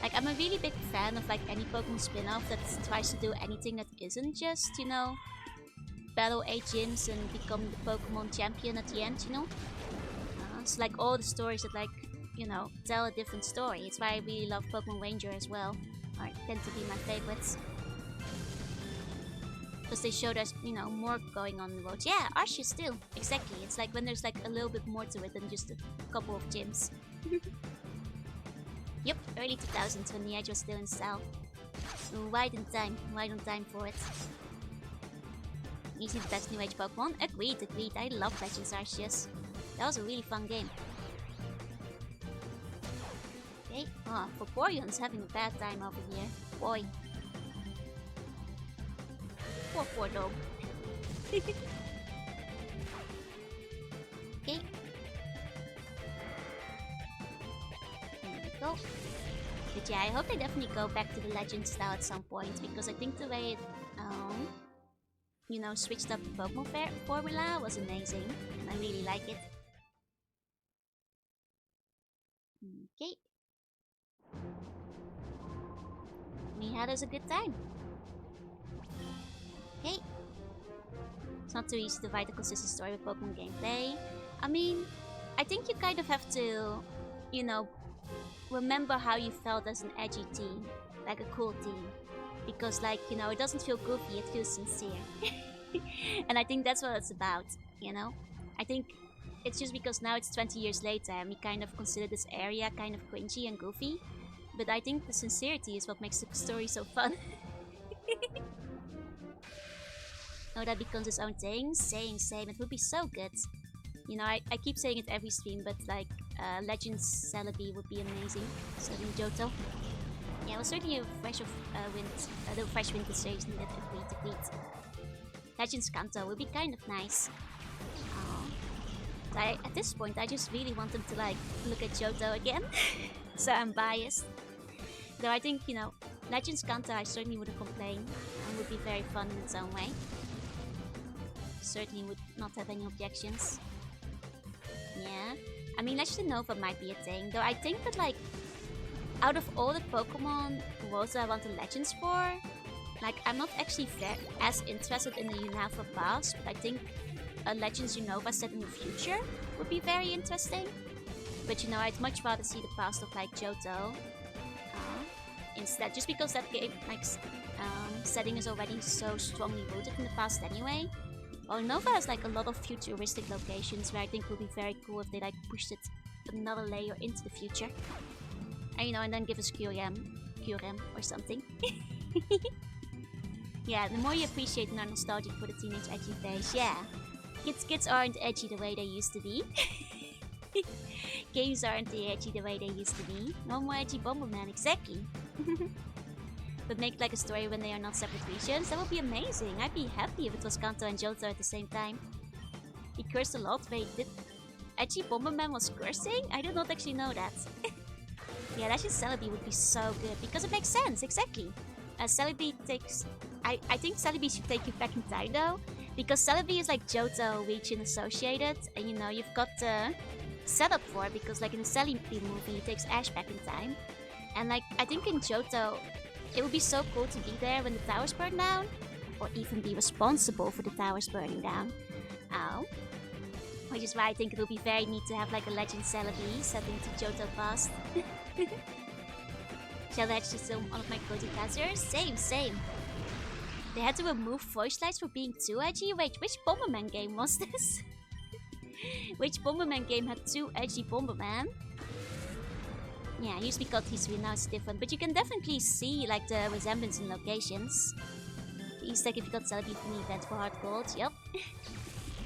Like, I'm a really big fan of like any Pokemon spin-off that tries to do anything that isn't just, you know, battle 8 gyms and become the Pokemon champion at the end, you know? It's like all the stories that like, you know, tell a different story. It's why I really love Pokemon Ranger as well. Or tend to be my favorites. Because they show there's, you know, more going on in the world. Yeah, Arceus still. Exactly. It's like when there's like a little bit more to it than just a couple of gyms. Yep, early 2000s when the Edge was still in style. Right on time for it. Easy the best new age Pokemon. Agreed. I love Legends Arceus. That was a really fun game. Okay, Vaporeon's having a bad time over here. Boy. Poor dog. Okay. There we go. But yeah, I hope they definitely go back to the Legend style at some point, because I think the way it, you know, switched up the Pokemon formula was amazing, and I really like it. Okay. We had us a good time. Okay. It's not too easy to write a consistent story with Pokemon gameplay. I mean, I think you kind of have to, you know, remember how you felt as an edgy teen, like a cool teen. Because, like, you know, it doesn't feel goofy, it feels sincere. And I think that's what it's about, you know? I think it's just because now it's 20 years later and we kind of consider this area kind of cringy and goofy. But I think the sincerity is what makes the story so fun. Oh, that becomes its own thing? Same. It would be so good. You know, I keep saying it every stream, but like, Legends Celebi would be amazing. Serving Johto. Yeah, well, certainly a fresh wind this series needed. Agreed. Legends Kanto would be kind of nice. At this point, I just really want them to like look at Johto again. So I'm biased. Though I think, you know, Legends Kanto I certainly wouldn't complain and would be very fun in its own way. Certainly would not have any objections. Yeah. I mean, Legend Nova might be a thing, though I think that like, out of all the Pokemon worlds that I want the Legends for, like, I'm not actually as interested in the Unalpha past, but I think a Legends Unova set in the future would be very interesting. But you know, I'd much rather see the past of like Johto instead, just because that game like setting is already so strongly rooted in the past anyway. Well, Nova has like a lot of futuristic locations where I think would be very cool if they like pushed it another layer into the future. And you know, and then give us Kyurem or something. Yeah, the more you appreciate and are nostalgic for the teenage edgy phase, yeah. Kids aren't edgy the way they used to be. Games aren't edgy the way they used to be. No more edgy Bomberman, exactly. But make like a story when they are not separate regions, that would be amazing. I'd be happy if it was Kanto and Johto at the same time. He cursed a lot. Wait, did edgy Bomberman was cursing? I did not actually know that. Yeah, Legends Celebi would be so good, because it makes sense, exactly. Celebi takes... I think Celebi should take you back in time though, because Celebi is like Johto region associated, and you know, you've got the setup for it, because like in the Celebi movie, he takes Ash back in time. And like, I think in Johto, it would be so cool to be there when the towers burn down, or even be responsible for the towers burning down. Ow. Which is why I think it will be very neat to have like a Legend Celebi set into Johto past. Shadow Hedge is still one of my go-to characters. Same. They had to remove voice lines for being too edgy. Wait, which Bomberman game was this? Which Bomberman game had too edgy Bomberman? Yeah, I used to be called History, now it's different. But you can definitely see like the resemblance in locations. The Easter egg if you got Celebi from the event for Hard Gold, yep.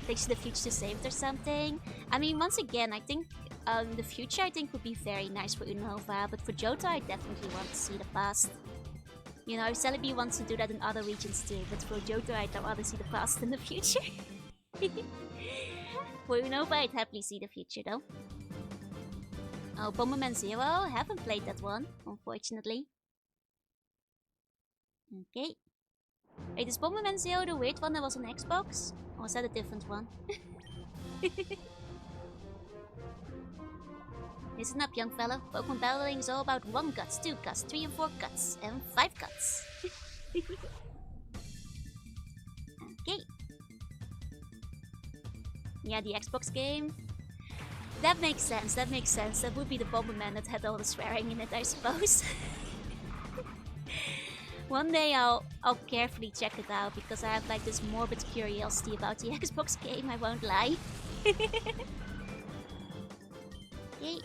Takes you to the future to save it or something. I mean, once again, I think the future I think would be very nice for Unova, but for Johto I definitely want to see the past. You know, Celebi wants to do that in other regions too, but for Johto I'd rather see the past than the future. For Unova I'd happily see the future though. Oh, Bomberman Zero? Haven't played that one, unfortunately. Okay. Wait, is Bomberman Zero the weird one that was on Xbox? Or is that a different one? Listen up, young fellow. Pokemon battling is all about 1 guts, 2 guts, 3 and 4 guts, and 5 guts. Okay. Yeah, the Xbox game. That makes sense, that makes sense. That would be the Bomberman that had all the swearing in it, I suppose. One day I'll carefully check it out because I have like this morbid curiosity about the Xbox game, I won't lie. Okay. Here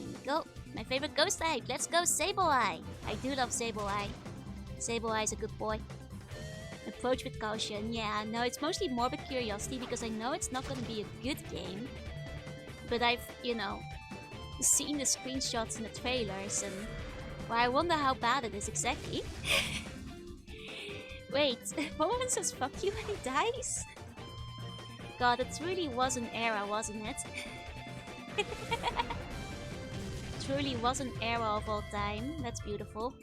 we go. My favorite ghost type. Let's go Sableye. I do love Sableye. Sableye is a good boy. Approach with caution. Yeah, no, it's mostly morbid curiosity because I know it's not going to be a good game. But I've, you know, seen the screenshots and the trailers and well, I wonder how bad it is exactly. Wait, Bomberman says fuck you when he dies? God, it really was an era, wasn't it? Truly was an era of all time. That's beautiful.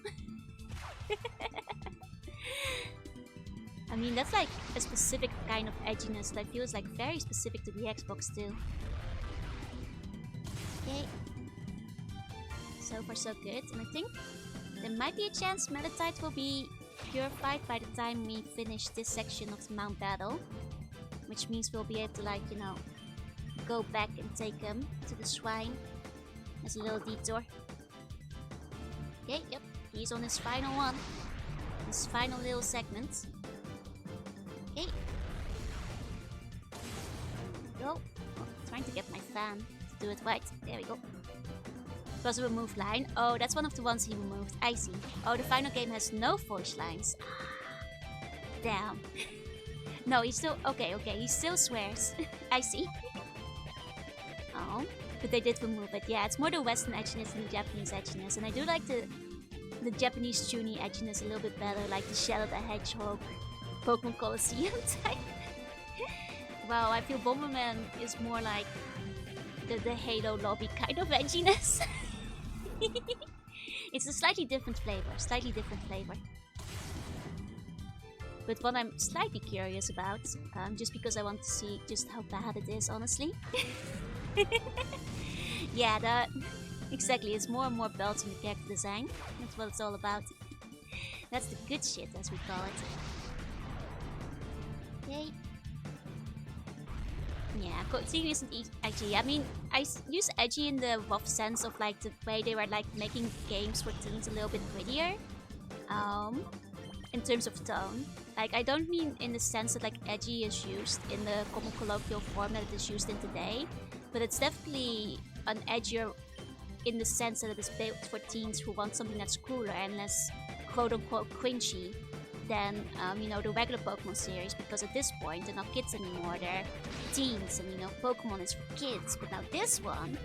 I mean, that's like a specific kind of edginess that feels like very specific to the Xbox too. Okay. So far so good, and I think there might be a chance Malatite will be purified by the time we finish this section of the Mount Battle. Which means we'll be able to like, you know, go back and take him to the shrine as a little detour. Okay, yep, he's on his final one. His final little segment. Okay. Go. Oh, trying to get my fan to do it right. There we go. Was a removed line. Oh, that's one of the ones he removed. I see. Oh, the final game has no voice lines. Damn. No, he still... Okay, he still swears. I see. Oh, but they did remove it. Yeah, it's more the Western edginess than the Japanese edginess. And I do like the Japanese Chuny edginess a little bit better, like the Shadow the Hedgehog Pokemon Colosseum type. Wow, I feel Bomberman is more like the Halo lobby kind of edginess. It's a slightly different flavor. But what I'm slightly curious about, just because I want to see just how bad it is, honestly. Yeah, exactly, it's more and more belts in the character design. That's what it's all about. That's the good shit, as we call it. Okay. Yeah, Colosseum isn't edgy. I mean, I use edgy in the rough sense of like the way they were like making games for teens a little bit prettier. In terms of tone. Like, I don't mean in the sense that like edgy is used in the common colloquial form that it is used in today, but it's definitely an edgier in the sense that it is built for teens who want something that's cooler and less quote-unquote cringy than, you know, the regular Pokemon series, because at this point they're not kids anymore, they're teens, and you know, Pokemon is for kids, but now this one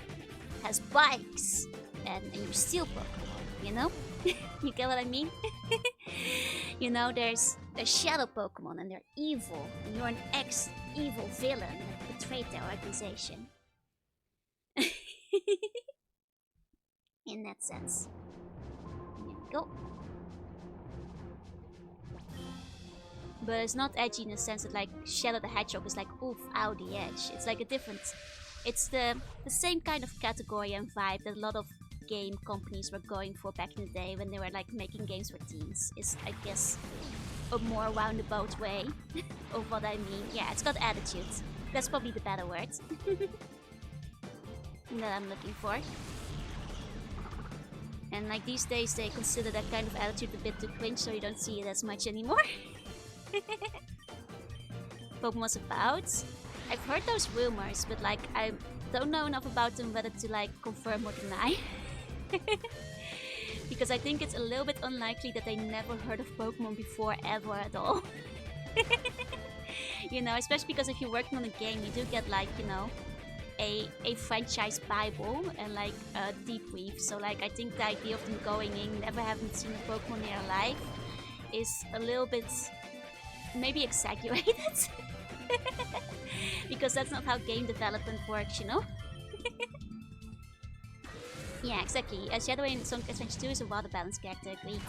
has bikes, and you steal Pokemon, you know? You get what I mean? You know, there's shadow Pokemon and they're evil, and you're an ex-evil villain that betrayed their organization. In that sense. There we go. But it's not edgy in the sense that like Shadow the Hedgehog is like oof, out the edge. It's like a different... It's the same kind of category and vibe that a lot of game companies were going for back in the day when they were like making games for teens. Is, I guess, a more roundabout way of what I mean. Yeah, it's got attitude. That's probably the better word that I'm looking for. And like these days they consider that kind of attitude a bit too cringe, so you don't see it as much anymore. Pokemon's about. I've heard those rumors, but like I don't know enough about them whether to like confirm or deny. Because I think it's a little bit unlikely that they never heard of Pokemon before ever at all. You know, especially because if you're working on a game, you do get like, you know, a franchise bible and like a debrief. So like I think the idea of them going in, never having seen a Pokemon in their life is a little bit maybe exaggerated. Because that's not how game development works, you know? Yeah, exactly. Shadow in Sonic Adventure 2 is a rather balanced character, agreed.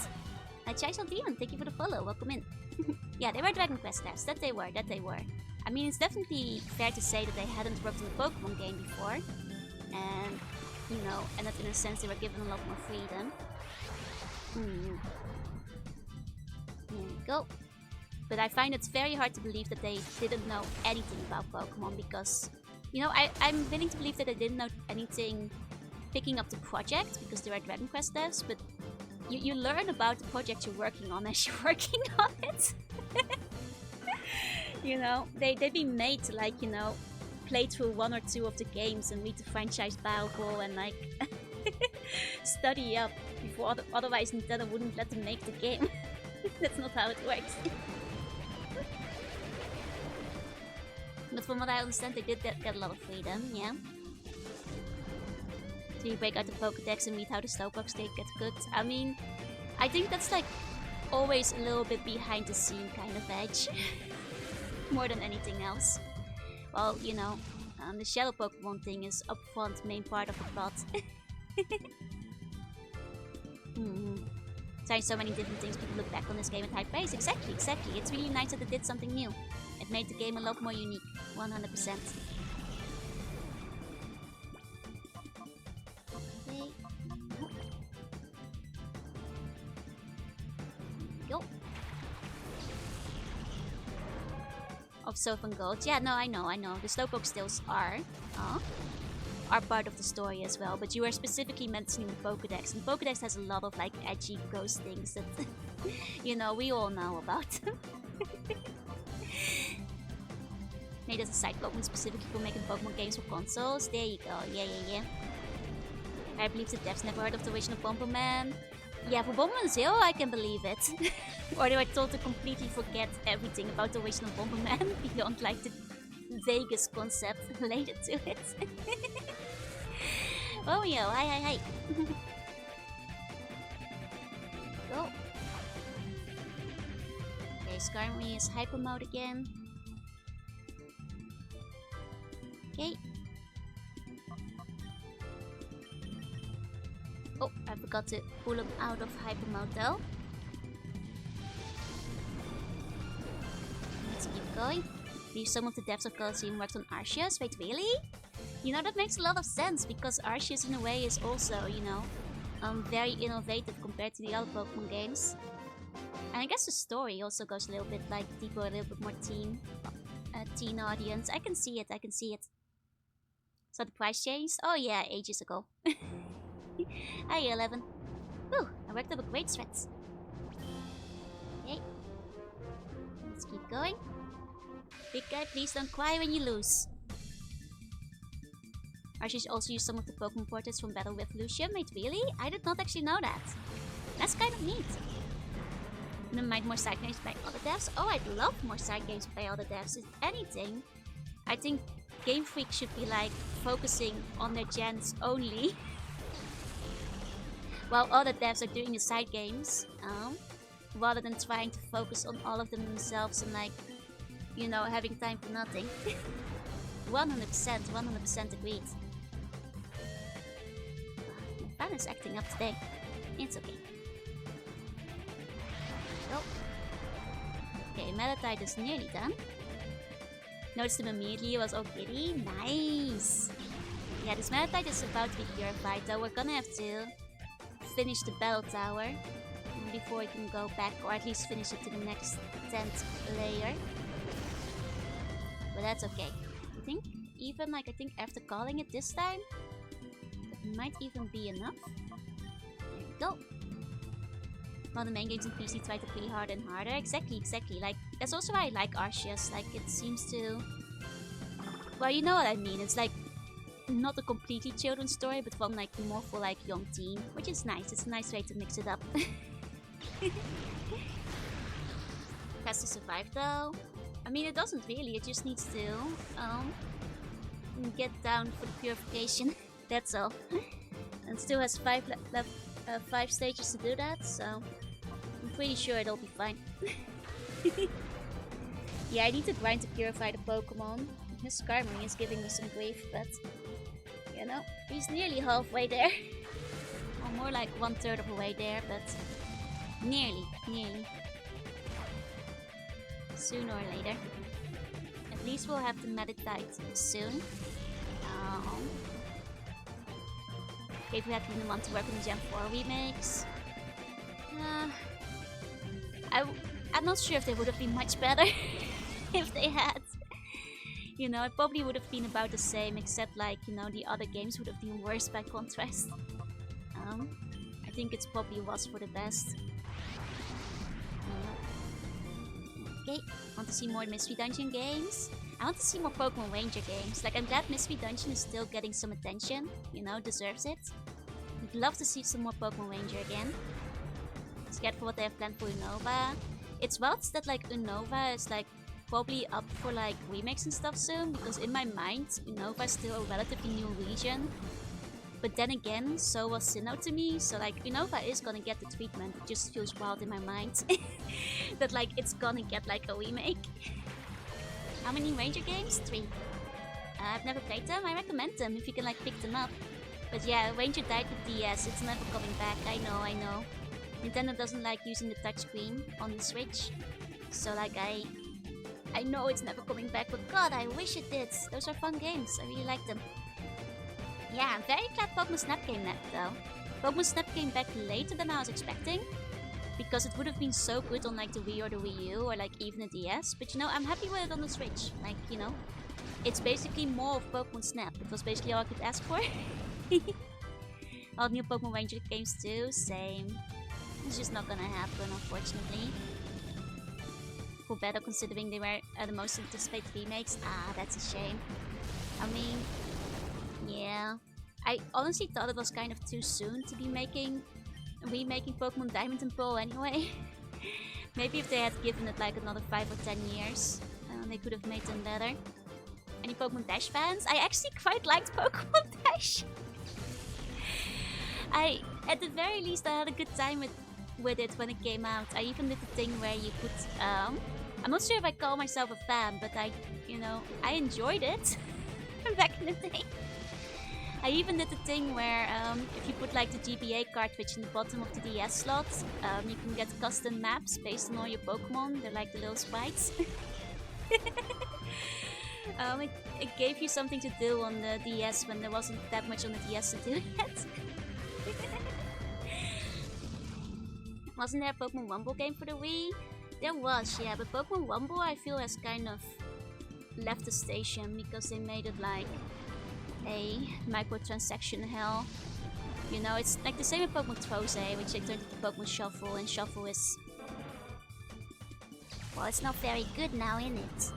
Chaisel Dion, thank you for the follow, welcome in. Yeah, they were Dragon Quest devs, that they were. I mean, it's definitely fair to say that they hadn't worked on a Pokemon game before. And, you know, and that in a sense they were given a lot more freedom. There we go. But I find it's very hard to believe that they didn't know anything about Pokemon because, you know, I'm willing to believe that they didn't know anything picking up the project because they were Dragon Quest devs, but you learn about the project you're working on as you're working on it. You know, they'd be made to like, you know, play through one or two of the games and read the franchise bible and like study up before otherwise Nintendo wouldn't let them make the game. That's not how it works. But from what I understand, they did get a lot of freedom, yeah. So you break out the Pokédex and read how the Slowpoke state gets cooked. I mean, I think that's like always a little bit behind the scene kind of edge. More than anything else. Well, you know, the Shadow Pokemon thing is upfront main part of the plot. Trying so many different things, people look back on this game at high praise. Exactly. It's really nice that they did something new. It made the game a lot more unique. 100%. Okay. Go. Of Silph and Gold. Yeah, no, I know. The Slowpoke stills are part of the story as well, but you are specifically mentioning the Pokédex, and Pokédex has a lot of like edgy ghost things that you know, we all know about. Made as a side Pokemon specifically for making Pokemon games for consoles. There you go, yeah. I believe the devs never heard of the original Bomberman. Yeah, for Bomberman Zero I can believe it. Or they were told to completely forget everything about the original Bomberman beyond like the Vegas concept related to it. Oh yo, hi. Go. Okay, Skarmory is hyper mode again. Okay. Oh, I forgot to pull him out of hyper mode though. Let's keep going. Believe some of the devs of Colosseum worked on Arceus. Wait, really? You know, that makes a lot of sense because Arceus in a way is also, you know, very innovative compared to the other Pokemon games. And I guess the story also goes a little bit like deeper, a little bit more teen audience. I can see it. So the price changed? Oh yeah, ages ago. Hi 11. Whew, I worked up a great sweat. Okay. Let's keep going. Big guy, please don't cry when you lose. Arceus also used some of the Pokemon portraits from Battle with Lucian. Wait, really? I did not actually know that. That's kind of neat. And then might more side games by other devs. Oh, I'd love more side games by other devs. If anything, I think Game Freak should be like focusing on their gens only. While other devs are doing the side games. Rather than trying to focus on all of them themselves and like, you know, having time for nothing. 100% agreed. My fan is acting up today. It's okay. Go. Okay, Metatite is nearly done. Noticed him immediately, he was all giddy. Nice! Yeah, this Malachite is about to be purified, though we're gonna have to finish the battle tower before we can go back, or at least finish it to the next 10th layer. But that's okay. I think even I think after calling it this time, that might even be enough. There we go. While the main games in PC try to play harder and harder. Exactly. Like, that's also why I like Arceus. Like, it seems to... Well, you know what I mean. It's like, not a completely children's story, but one like more for like young teen, which is nice. It's a nice way to mix it up. Has to survive though. I mean, it doesn't really. It just needs to get down for the purification. That's all. And still has 5 stages to do that, so I'm pretty sure it'll be fine. Yeah, I need to grind to purify the Pokemon. His Skarmory is giving me some grief, but you know, he's nearly halfway there. Or more like 1/3 of the way there, but nearly. Sooner or later. At least we'll have the Meditite soon. If we had been the one to work on the Gen 4 remakes. I'm not sure if they would have been much better if they had. You know, it probably would have been about the same, except like, you know, the other games would have been worse by contrast. I think it's probably was for the best. Okay, want to see more Mystery Dungeon games? I want to see more Pokemon Ranger games. Like, I'm glad Mystery Dungeon is still getting some attention. You know, deserves it. I'd love to see some more Pokemon Ranger again. Scared for what they have planned for Unova. It's wild that like Unova is like probably up for like remakes and stuff soon, because in my mind Unova is still a relatively new region. But then again, so was Sinnoh to me, so like Unova is gonna get the treatment. It just feels wild in my mind that like it's gonna get like a remake. How many Ranger games? 3. I've never played them. I recommend them if you can like pick them up. But yeah, Ranger died with DS. It's never coming back. I know. Nintendo doesn't like using the touchscreen on the Switch. So like I know it's never coming back, but god, I wish it did. Those are fun games. I really like them. Yeah, I'm very glad Pokemon Snap came back though. Pokemon Snap came back later than I was expecting, because it would have been so good on like the Wii or the Wii U or like even the DS. But you know, I'm happy with it on the Switch. Like, you know, it's basically more of Pokemon Snap. It was basically all I could ask for. All new Pokemon Ranger games too, same. It's just not gonna happen, unfortunately. For better, considering they were the most anticipated remakes. Ah, that's a shame. I mean, yeah. I honestly thought it was kind of too soon to be remaking Pokemon Diamond and Pearl anyway. Maybe if they had given it like another 5 or 10 years, they could have made them better. Any Pokemon Dash fans? I actually quite liked Pokemon Dash. At the very least, I had a good time with it when it came out. I even did the thing where you could, I'm not sure if I call myself a fan, but I enjoyed it back in the day. I even did the thing where if you put like the GBA cartridge in the bottom of the DS slot, you can get custom maps based on all your Pokemon. They're like the little sprites. It gave you something to do on the DS when there wasn't that much on the DS to do yet. Wasn't there a Pokemon Rumble game for the Wii? There was, yeah, but Pokemon Rumble I feel has kind of left the station because they made it like a microtransaction hell. You know, it's like the same with Pokemon Trozei, which they turned into Pokemon Shuffle, and Shuffle is... well, it's not very good now, innit?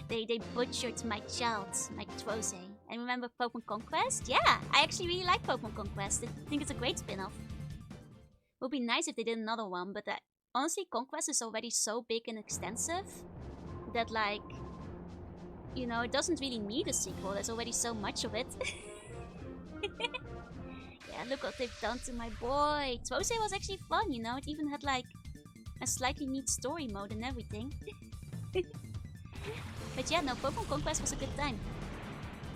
They butchered my child, my Trozei. And remember Pokemon Conquest? Yeah, I actually really like Pokemon Conquest. I think it's a great spin-off. It would be nice if they did another one, but honestly, Conquest is already so big and extensive that, like, you know, it doesn't really need a sequel. There's already so much of it. Yeah, look what they've done to my boy. Trozei was actually fun, you know. It even had, like, a slightly neat story mode and everything. But yeah, no, Pokemon Conquest was a good time.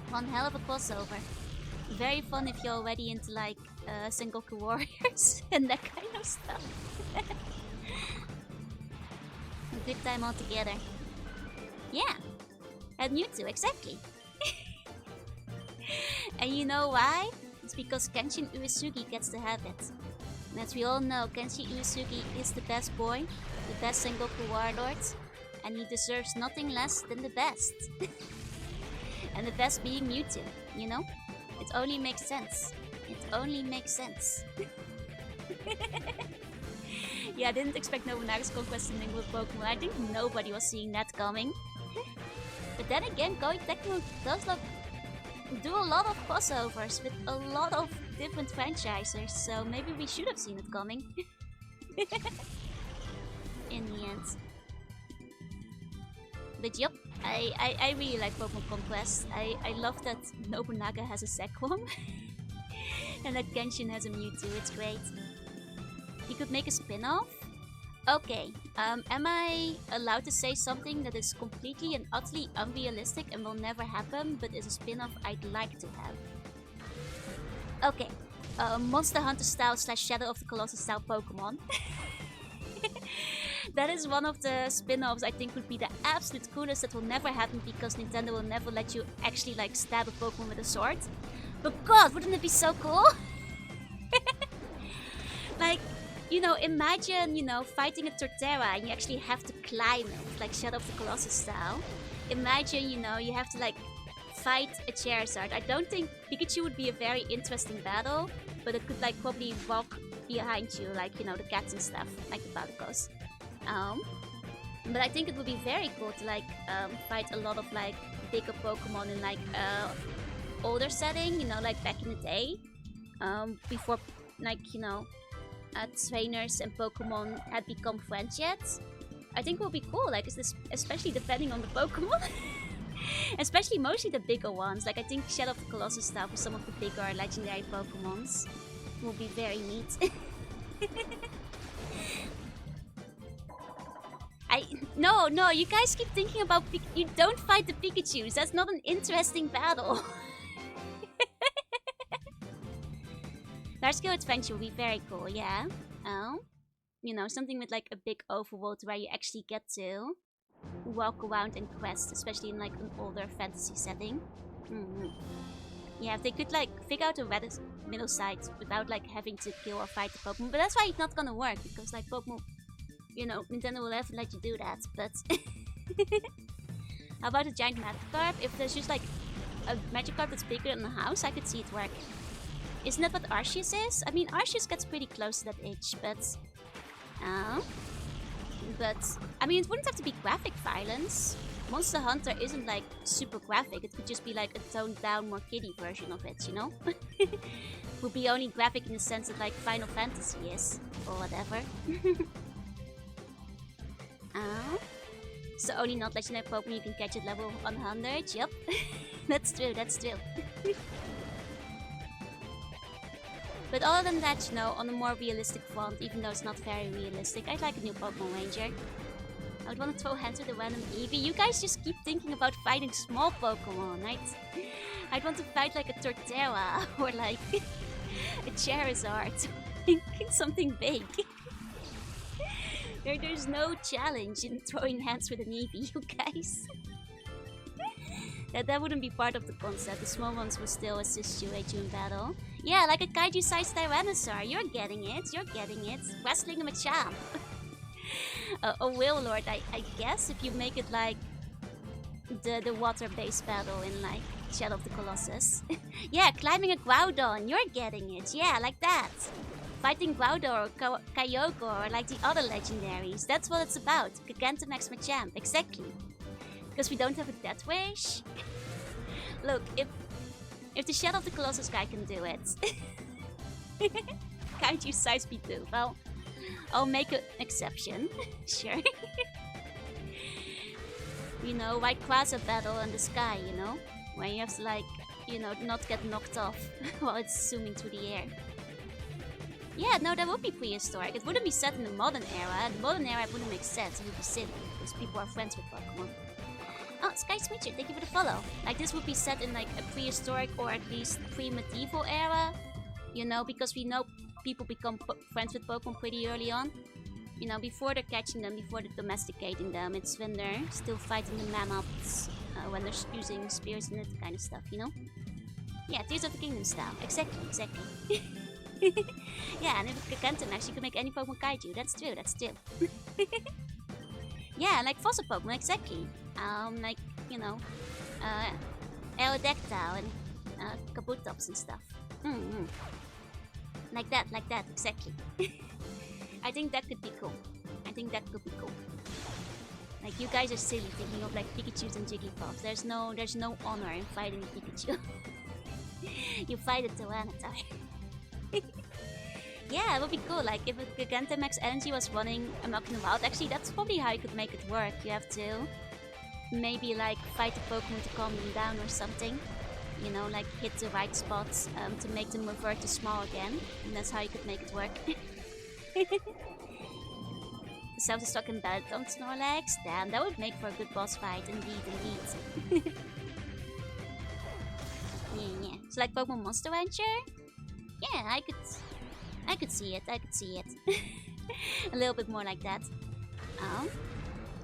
One hell of a crossover. Very fun if you're already into, like, Sengoku Warriors and that kind of stuff. A good time altogether. Yeah. And Mewtwo, exactly. And you know why? It's because Kenshin Uesugi gets to have it. And as we all know, Kenshin Uesugi is the best boy, the best Sengoku warlord, and he deserves nothing less than the best. And the best being Mewtwo, you know? It only makes sense. It only makes sense. Yeah, I didn't expect Nobunaga's conquest to mingle with Pokemon. I think nobody was seeing that coming. But then again, Koei Tecmo does do a lot of crossovers with a lot of different franchises, so maybe we should have seen it coming. In the end. But yup, I really like Pokemon Conquest. I love that Nobunaga has a Zekrom. And that Genshin has a Mewtwo, it's great. He could make a spin-off? Okay, am I allowed to say something that is completely and utterly unrealistic and will never happen, but is a spin-off I'd like to have? Okay, Monster Hunter style / Shadow of the Colossus style Pokemon. That is one of the spin-offs I think would be the absolute coolest. That will never happen because Nintendo will never let you actually like stab a Pokemon with a sword. But god, wouldn't it be so cool? Like, you know, imagine, you know, fighting a Torterra and you actually have to climb it, like Shadow of the Colossus style. Imagine, you know, you have to like fight a Charizard. I don't think Pikachu would be a very interesting battle, but it could like probably walk behind you, like, you know, the cats and stuff, like the battle goes. But I think it would be very cool to like fight a lot of like bigger Pokemon in like older setting, you know, like back in the day, before like, you know, trainers and Pokemon had become friends yet. I think it would be cool, like, especially depending on the Pokemon. Especially mostly the bigger ones. Like, I think Shadow of the Colossus stuff for some of the bigger legendary Pokemons will be very neat. No, you guys keep thinking about you don't fight the Pikachus. That's not an interesting battle. Large-scale adventure will be very cool, yeah. You know, something with like a big overworld where you actually get to walk around and quest, especially in like an older fantasy setting. Yeah, if they could like figure out a middle side without like having to kill or fight the Pokemon. But that's why it's not gonna work, because like Pokemon, you know, Nintendo will never let you do that. But how about a giant Magikarp? If there's just like a Magikarp that's bigger than a house, I could see it work. Isn't that what Arceus is? I mean, Arceus gets pretty close to that age, but I mean, it wouldn't have to be graphic violence. Monster Hunter isn't like super graphic. It could just be like a toned down, more kiddie version of it, you know? Would be only graphic in the sense that like Final Fantasy is, or whatever. So only not legendary Pokemon you can catch at level 100. Yup, that's true, that's true. But other than that, you know, on a more realistic front, even though it's not very realistic, I'd like a new Pokemon Ranger. I would want to throw hands with a random Eevee. You guys just keep thinking about fighting small Pokemon, right? I'd want to fight like a Torterra or like a Charizard. Something big. There's no challenge in throwing hands with an Eevee, you guys. That wouldn't be part of the concept. The small ones will still assist you in battle. Yeah, like a kaiju-sized Tyrannosaur. You're getting it. You're getting it. Wrestling a Machamp. A Wailord, I guess, if you make it like the water-based battle in like Shadow of the Colossus. Yeah, climbing a Groudon. You're getting it. Yeah, like that. Fighting Groudon or Kyogre or like the other legendaries. That's what it's about. Gigantamax Machamp. Exactly. Because we don't have a Death Wish? Look, if the Shadow of the Colossus guy can do it, Kaiju size B2, well, I'll make an exception. Sure. You know, Rayquaza battle in the sky, you know? Where you have to like, you know, not get knocked off while it's zooming through the air. Yeah, no, that would be prehistoric. It wouldn't be set in the modern era. The modern era wouldn't make sense. It would be silly because people are friends with Pokemon. Oh, Sky Smitcher, thank you for the follow. Like, this would be set in like a prehistoric or at least pre-medieval era. You know, because we know people become friends with Pokemon pretty early on. You know, before they're catching them, before they're domesticating them. It's when they're still fighting the mammoths, when they're using spears and that kind of stuff, you know? Yeah, Tears of the Kingdom style. Exactly, exactly. Yeah, and with Gigantamax, you can make any Pokemon Kaiju. That's true, that's true. Yeah, like fossil Pokemon, exactly. Like, you know, Aerodactyl and Kabutops and stuff. Mm-hmm. Like that, exactly. I think that could be cool. I think that could be cool. Like, you guys are silly thinking of like Pikachus and Jigglypuffs. There's no honor in fighting Pikachu. You fight it to Tyranitar. Yeah, it would be cool. Like, if a Gigantamax energy was running amok in the wild, actually, that's probably how you could make it work. You have to maybe like fight the Pokemon to calm them down or something. You know, like hit the right spots to make them revert to small again. And that's how you could make it work. Self-destruct embedded on Snorlax? Damn, that would make for a good boss fight, indeed. Yeah. So like Pokemon Monster Rancher? Yeah, I could see it. A little bit more like that.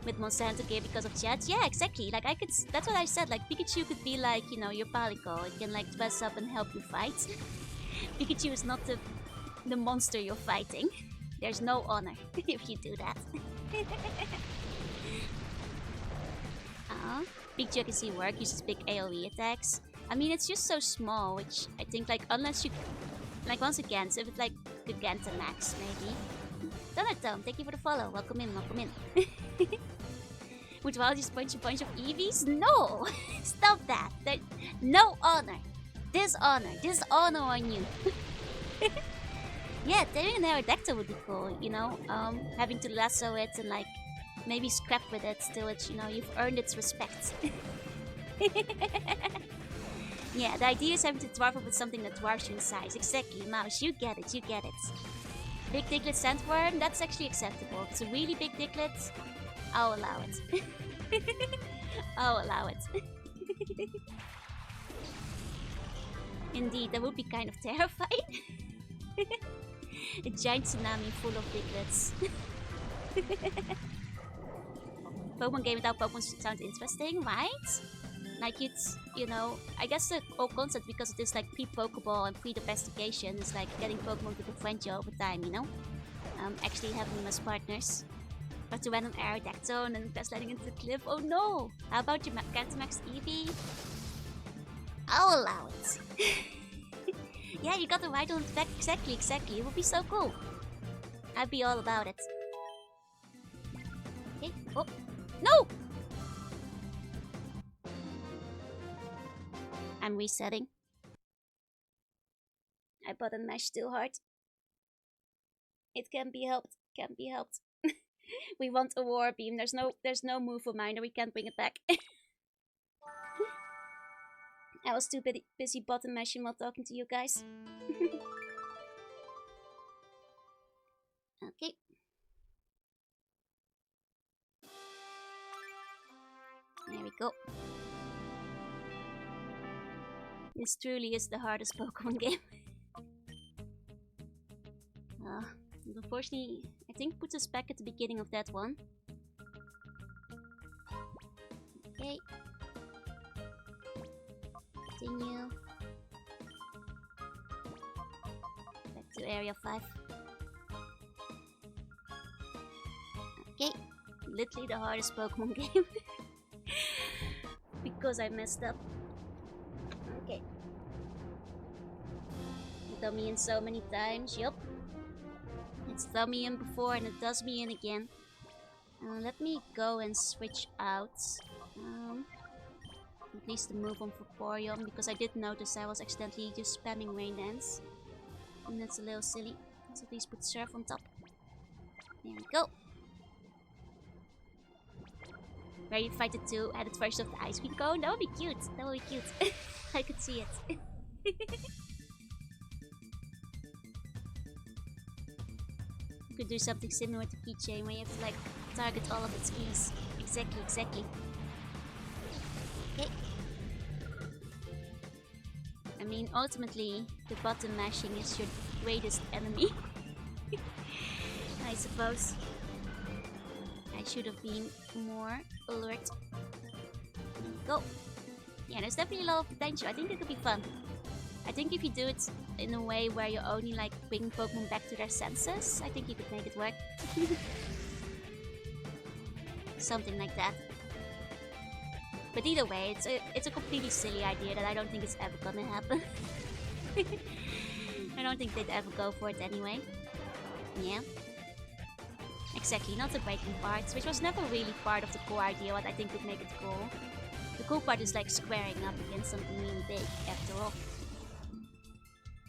With Monster Hunter gear because of Jets? Yeah, exactly. Like that's what I said. Like Pikachu could be like, you know, your Palico. It can like dress up and help you fight. Pikachu is not the monster you're fighting. There's no honor if you do that. Pikachu I can see work, uses big AoE attacks. I mean, it's just so small, which I think, like, unless you... Like, once again, so if it's, like, Gigantamax, maybe. Donatome, thank you for the follow. Welcome in. With all these bunch of Eevees? No! Stop that. There's no honor. Dishonor on you. Yeah, Terran Aerodactyl would be cool, you know? Having to lasso it and, like, maybe scrap with it till it's, you know, you've earned its respect. Yeah, the idea is having to dwarf it with something that dwarfs you in size. Exactly, Mouse, you get it. Big Diglett Sandworm, that's actually acceptable. If it's a really big Diglett, I'll allow it. Indeed, that would be kind of terrifying. A giant tsunami full of Diglets. Pokemon game without Pokemon sounds interesting, right? Like, it's, you know, I guess the whole concept, because it is like pre-Pokeball and pre-domestication, is like getting Pokemon to befriend you over time, you know? Actually having them as partners. But to random Aerodactyl and then best letting into the cliff, oh no! How about your Gigantamax Eevee? I'll allow it. Yeah, you got the right on back. Exactly. It would be so cool. I'd be all about it. Okay. Oh. No! I'm resetting. I button mashed too hard. It can be helped. We want a war beam. There's no move of mine, or we can't bring it back. I was too busy button mashing while talking to you guys. Okay. There we go. This truly is the hardest Pokemon game. Unfortunately, I think puts us back at the beginning of that one. Okay. Continue. Back to Area 5. Okay. Literally the hardest Pokemon game. Because I messed up. Okay. It done me in so many times, yup. It's done me in before and it does me in again. Let me go and switch out. At least the move on Vaporeon, because I did notice I was accidentally just spamming Rain Dance. And that's a little silly. Let's at least put Surf on top. There we go. Ready to fight it too. Add it first of the Ice Cream Cone. That would be cute. I could see it. You could do something similar to Keychain where you have to like target all of its keys. Exactly. Okay. I mean, ultimately, the button mashing is your greatest enemy. I suppose. I should have been more alert. Go. Yeah, there's definitely a lot of potential. I think it could be fun. I think if you do it in a way where you only like bring Pokemon back to their senses, I think you could make it work. Something like that. But either way, it's a completely silly idea that I don't think it's ever gonna happen. I don't think they'd ever go for it anyway. Yeah. Exactly, not the breaking parts, which was never really part of the core idea, what I think would make it cool. The cool part is like squaring up against something really big, after all.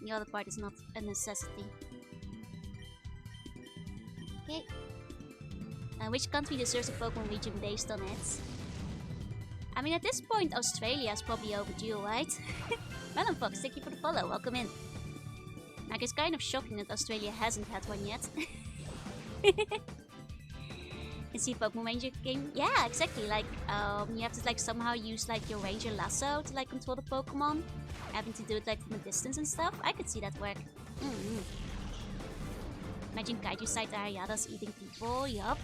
The other part is not a necessity. Okay. Which country deserves a Pokemon region based on it? I mean, at this point, Australia is probably overdue, right? Melon Fox, thank you for the follow. Welcome in. Like, it's kind of shocking that Australia hasn't had one yet. You see Pokemon Ranger game? Yeah, exactly. Like, you have to like somehow use like your Ranger lasso to like control the Pokemon, having to do it like from a distance and stuff. I could see that work. Imagine Kaiju site Ariada's eating people. Yup.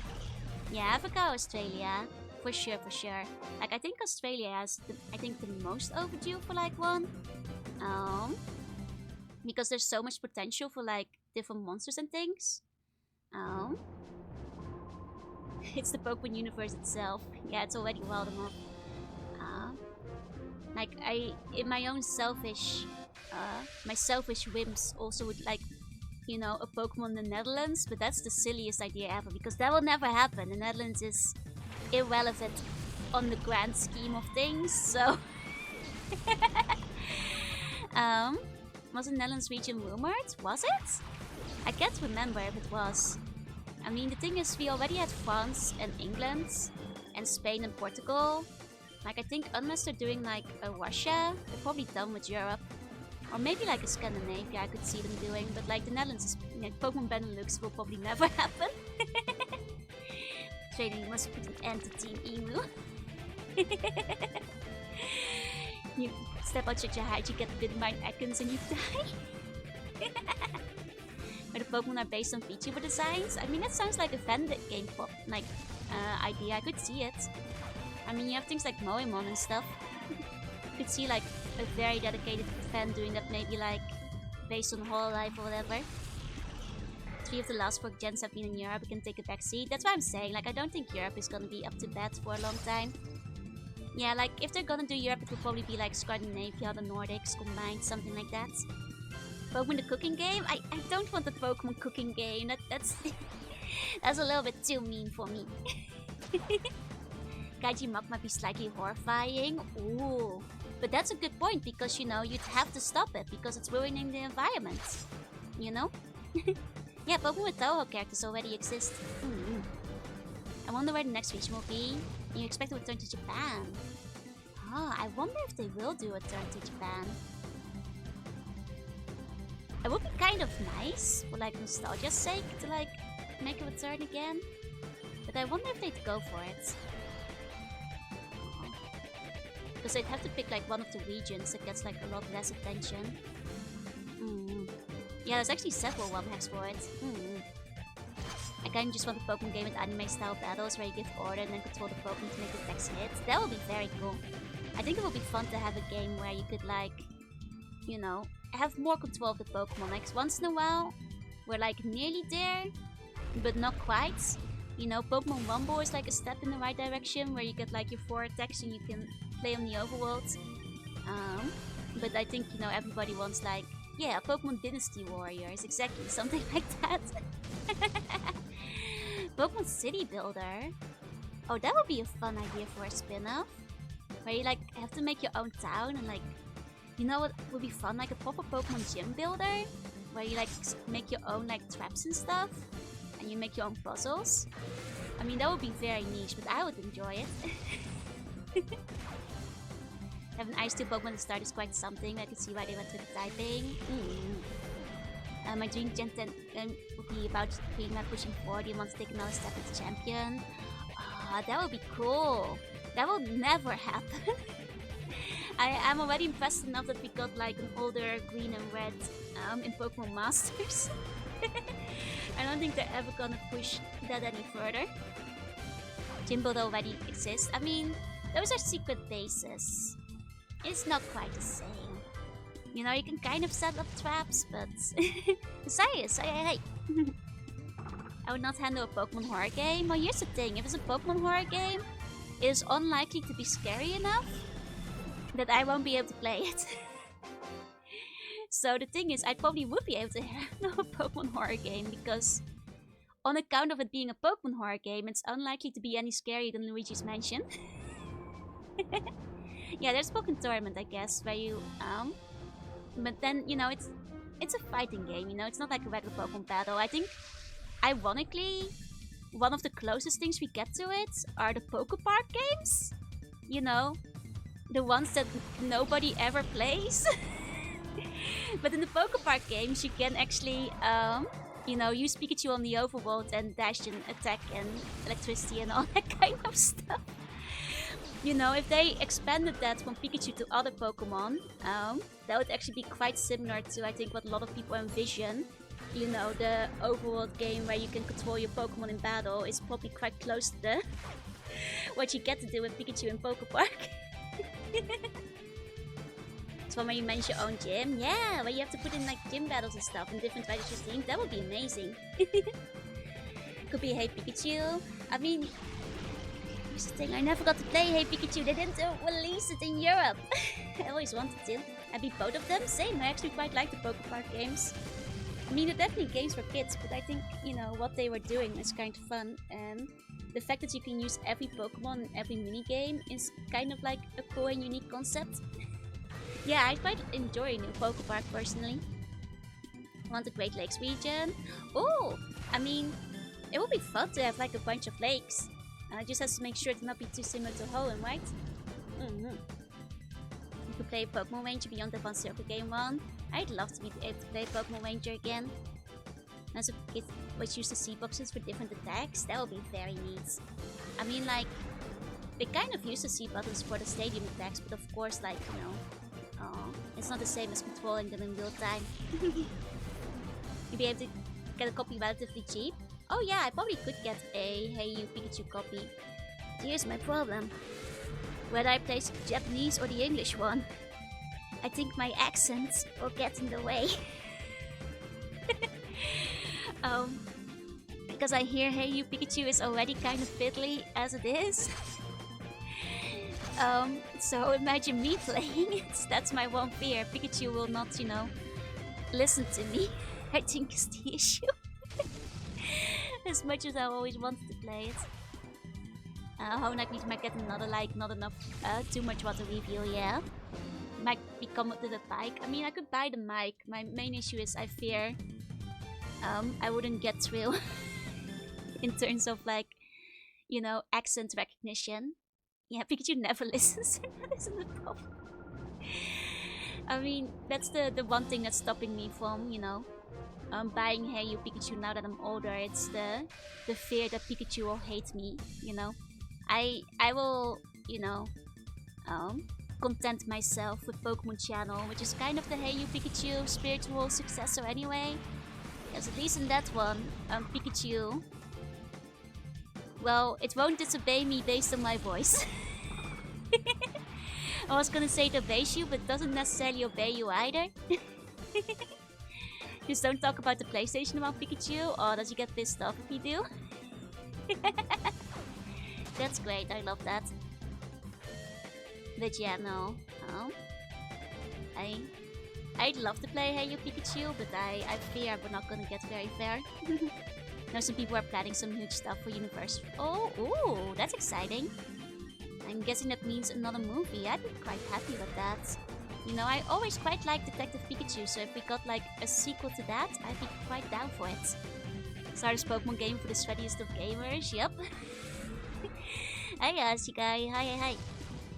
Yeah, Africa, Australia, for sure, for sure. Like, I think Australia has, the most overdue for like one. Because there's so much potential for like different monsters and things. It's the Pokemon universe itself. Yeah, it's already wild enough. Like, in my own selfish, my selfish whims also would like, you know, a Pokemon in the Netherlands, but that's the silliest idea ever because that will never happen. The Netherlands is irrelevant on the grand scheme of things, so. Was the Netherlands region rumored? Was it? I can't remember if it was. I mean, the thing is, we already had France and England and Spain and Portugal. Like, I think unless they're doing like a Russia, they're probably done with Europe. Or maybe like a Scandinavia, I could see them doing. But like the Netherlands, is, you know, Pokemon Benelux will probably never happen. Trading must put an end to Team Emu. You step out such a height, you get bitten by Ekans and you die. Where the Pokemon are based on VTuber designs. I mean, that sounds like a fan game pop like idea. I could see it. I mean, you have things like Moemon and stuff. You could see like a very dedicated fan doing that, maybe like based on Hololive or whatever. 3 of the last 4 gens have been in Europe. We can take a back seat. That's what I'm saying. Like, I don't think Europe is gonna be up to bat for a long time. Yeah, like if they're gonna do Europe, it will probably be like Scandinavia, the Nordics combined, something like that. Pokemon the cooking game? I don't want the Pokemon cooking game. That's that's a little bit too mean for me. Kaiji Muk might be slightly horrifying. Ooh. But that's a good point because, you know, you'd have to stop it because it's ruining the environment. You know? Yeah, Pokemon with Toho characters already exist. I wonder where the next region will be. You expect a return to Japan. Ah, I wonder if they will do a return to Japan. It would be kind of nice, for like nostalgia's sake, to like make a return again. But I wonder if they'd go for it. Because they'd have to pick like one of the regions that gets like a lot less attention. Yeah, there's actually several one hacks for it. I kinda just want a Pokemon game with anime style battles where you give order and then control the Pokemon to make the attacks hit. That would be very cool. I think it would be fun to have a game where you could like, you know, have more control of the Pokemon. Like once in a while, we're like nearly there, but not quite. You know, Pokemon Rumble is like a step in the right direction where you get like your 4 attacks and you can play on the overworld. But I think, you know, everybody wants like, yeah, Pokemon Dynasty Warriors, exactly, something like that. Pokemon City Builder. Oh, that would be a fun idea for a spin-off. Where you like have to make your own town and like, you know what would be fun? Like a proper Pokemon Gym Builder. Where you like make your own like traps and stuff. And you make your own puzzles. I mean, that would be very niche, but I would enjoy it. Having Ice 2 Pokemon to start is quite something. I can see why they went with the typing. My dream Gen 10 would be about being not pushing 40 and want to take another step as champion. That would be cool. That will never happen. I'm already impressed enough that we got like an older green and red in Pokemon Masters. I don't think they're ever gonna push that any further. Gym Builder already exists. I mean, those are secret bases. It's not quite the same. You know, you can kind of set up traps, but... Cyrus, hey. I would not handle a Pokemon horror game. Well, here's the thing. If it's a Pokemon horror game, it is unlikely to be scary enough that I won't be able to play it. So the thing is, I probably would be able to handle a Pokemon horror game because on account of it being a Pokemon horror game, it's unlikely to be any scarier than Luigi's Mansion. Yeah, there's Pokemon Tournament, I guess, where you but then, you know, it's a fighting game, you know, it's not like a regular Pokemon battle. I think, ironically, one of the closest things we get to it are the Pokepark games. You know, the ones that nobody ever plays. But in the Pokepark games, you can actually, you know, use Pikachu on the overworld and dash and attack and electricity and all that kind of stuff. You know, if they expanded that from Pikachu to other Pokemon, that would actually be quite similar to, I think, what a lot of people envision. You know, the overworld game where you can control your Pokemon in battle is probably quite close to the what you get to do with Pikachu in Pokepark. It's one where you manage your own gym. Yeah, where you have to put in like gym battles and stuff and different fighters teams. That would be amazing. Could be Hey Pikachu. I mean, here's the thing, I never got to play Hey Pikachu. They didn't release it in Europe. I always wanted to. I beat both of them. Same, I actually quite like the Pokepark games. I mean, they're definitely games for kids, but I think, you know, what they were doing is kind of fun. And the fact that you can use every Pokemon in every minigame is kind of like a cool and unique concept. Yeah, I quite enjoy New Pokepark personally. Want the Great Lakes region? Oh, I mean, it would be fun to have like a bunch of lakes. Just has to make sure to not be too similar to Hoenn, right? You could play Pokemon Ranger beyond the One Circle Game 1. I'd love to be able to play Pokemon Ranger again. As a kid, which used the sea boxes for different attacks, that would be very neat. I mean, like, they kind of use the sea buttons for the stadium attacks, but of course, like, you know, it's not the same as controlling them in real time. You'd be able to get a copy relatively cheap. Oh yeah, I probably could get a Hey You Pikachu copy. Here's my problem. Whether I place the Japanese or the English one. I think my accent will get in the way. Because I hear Hey You Pikachu is already kind of fiddly as it is. So imagine me playing it. That's my one fear. Pikachu will not, you know, listen to me. I think is the issue. As much as I always wanted to play it. Hoenn might get another, like, not enough, too much water review, yeah. Might become with the bike. I mean, I could buy the mic. My main issue is I fear I wouldn't get through in terms of, like, you know, accent recognition. Yeah, Pikachu never listens. That isn't the problem. I mean, that's the one thing that's stopping me from, you know, buying Hey You Pikachu now that I'm older. It's the fear that Pikachu will hate me, you know. I will, you know, content myself with Pokemon Channel, which is kind of the Hey You Pikachu spiritual successor anyway. Because at least in that one, Pikachu, well, it won't disobey me based on my voice. I was gonna say it obeys you, but doesn't necessarily obey you either. Just don't talk about the PlayStation about Pikachu, or does he get pissed off if you do? That's great, I love that. But yeah, no. I'd love to play Hey You Pikachu, but I fear we're not gonna get very far. Now some people are planning some huge stuff for Universe. Oh, ooh, that's exciting. I'm guessing that means another movie. I'd be quite happy with that. You know, I always quite like Detective Pikachu, so if we got like a sequel to that, I'd be quite down for it. Stardust Pokemon game for the sweatiest of gamers, yep. Hi guys, hi.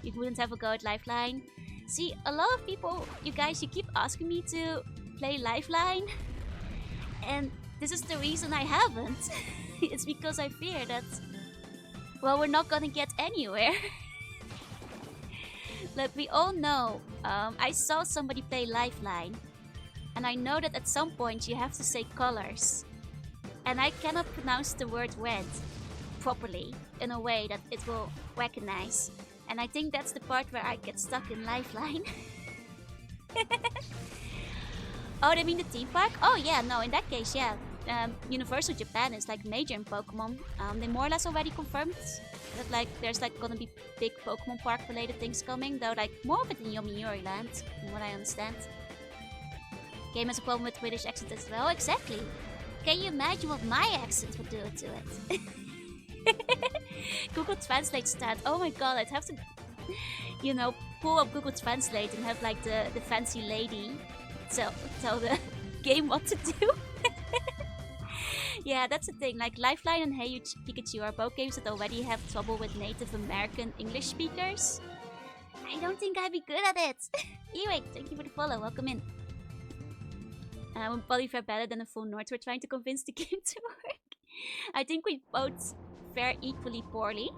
You wouldn't have a go at Lifeline. See, a lot of people, you guys, you keep asking me to play Lifeline. And this is the reason I haven't. It's because I fear that, well, we're not gonna get anywhere. Look, we all know, I saw somebody play Lifeline. And I know that at some point you have to say colors. And I cannot pronounce the word red properly in a way that it will recognize. And I think that's the part where I get stuck in Lifeline. Oh, they mean the theme park? Oh yeah, no, in that case, yeah. Universal Japan is like major in Pokemon. They more or less already confirmed that like there's like gonna be big Pokemon park related things coming, though like more of it in Yomiuri Land, from what I understand. Game has a problem with British accent as well, exactly. Can you imagine what my accent would do to it? Google Translate stat. Oh my god, I'd have to, pull up Google Translate and have like the fancy lady tell the game what to do. Yeah, that's the thing. Like Lifeline and Hey You Pikachu are both games that already have trouble with Native American English speakers. I don't think I'd be good at it. Anyway, thank you for the follow. Welcome in. Would probably fare better than a full North. We're trying to convince the game to work. I think we both fare equally poorly.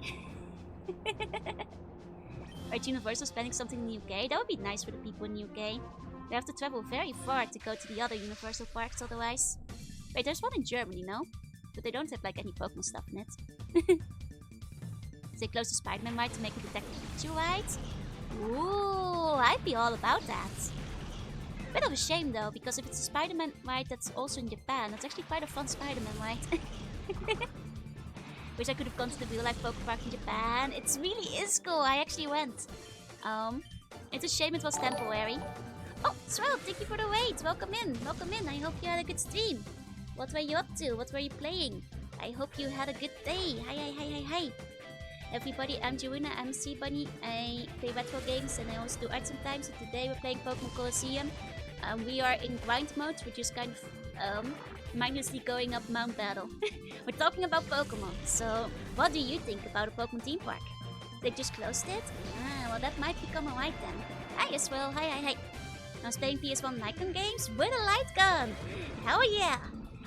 Right, Universal spending something in the UK? That would be nice for the people in the UK. They have to travel very far to go to the other Universal parks otherwise. Wait, there's one in Germany, no? But they don't have like any Pokemon stuff in it. Stay close to Spider-Man ride to make a Detective Pikachu ride? Ooh, I'd be all about that. Bit of a shame though, because if it's a Spider-Man ride that's also in Japan, it's actually quite a fun Spider-Man ride. Wish I could have gone to the real life Poke Park in Japan. It really is cool, I actually went. It's a shame it was temporary. Oh, Swell, thank you for the wait. Welcome in, welcome in. I hope you had a good stream. What were you up to? What were you playing? I hope you had a good day. Hi. Everybody, I'm Jaruna, I'm Sea Bunny. I play retro games and I also do art sometimes. So today we're playing Pokemon Colosseum. We are in grind mode, which is kind of mindlessly going up Mount Battle. We're talking about Pokemon, so what do you think about a Pokemon theme park? They just closed it? Ah, well that might become alright then. Hi as well, hi. I was playing PS1 Nikon games with a light gun! Hell yeah!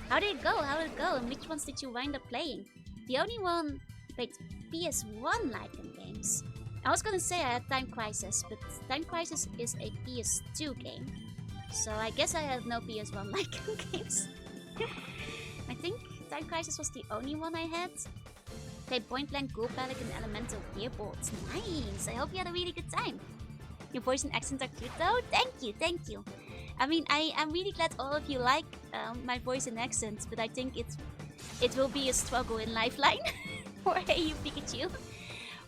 How did it go? And which ones did you wind up playing? The only one... Wait, PS1 Nikon games? I was gonna say I had Time Crisis, but Time Crisis is a PS2 game. So I guess I have no PS1 Nikon games. I think Time Crisis was the only one I had. Played Point Blank, Ghoul Pelic, and Elemental Gearbolt. Nice! I hope you had a really good time. Your voice and accent are cute though. Thank you. I mean, I'm really glad all of you like my voice and accent, but I think it will be a struggle in Lifeline for Hey You Pikachu,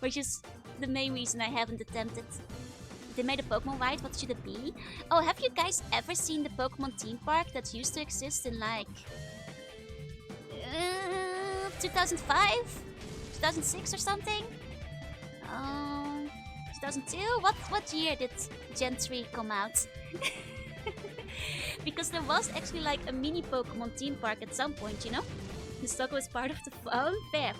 which is the main reason I haven't attempted. They made a Pokemon ride, what should it be? Oh, have you guys ever seen the Pokemon theme park that used to exist in like 2005? 2006 or something? 2002? What year did Gen 3 come out? Because there was actually like a mini Pokemon theme park at some point, you know? The stock was part of the phone. Fair.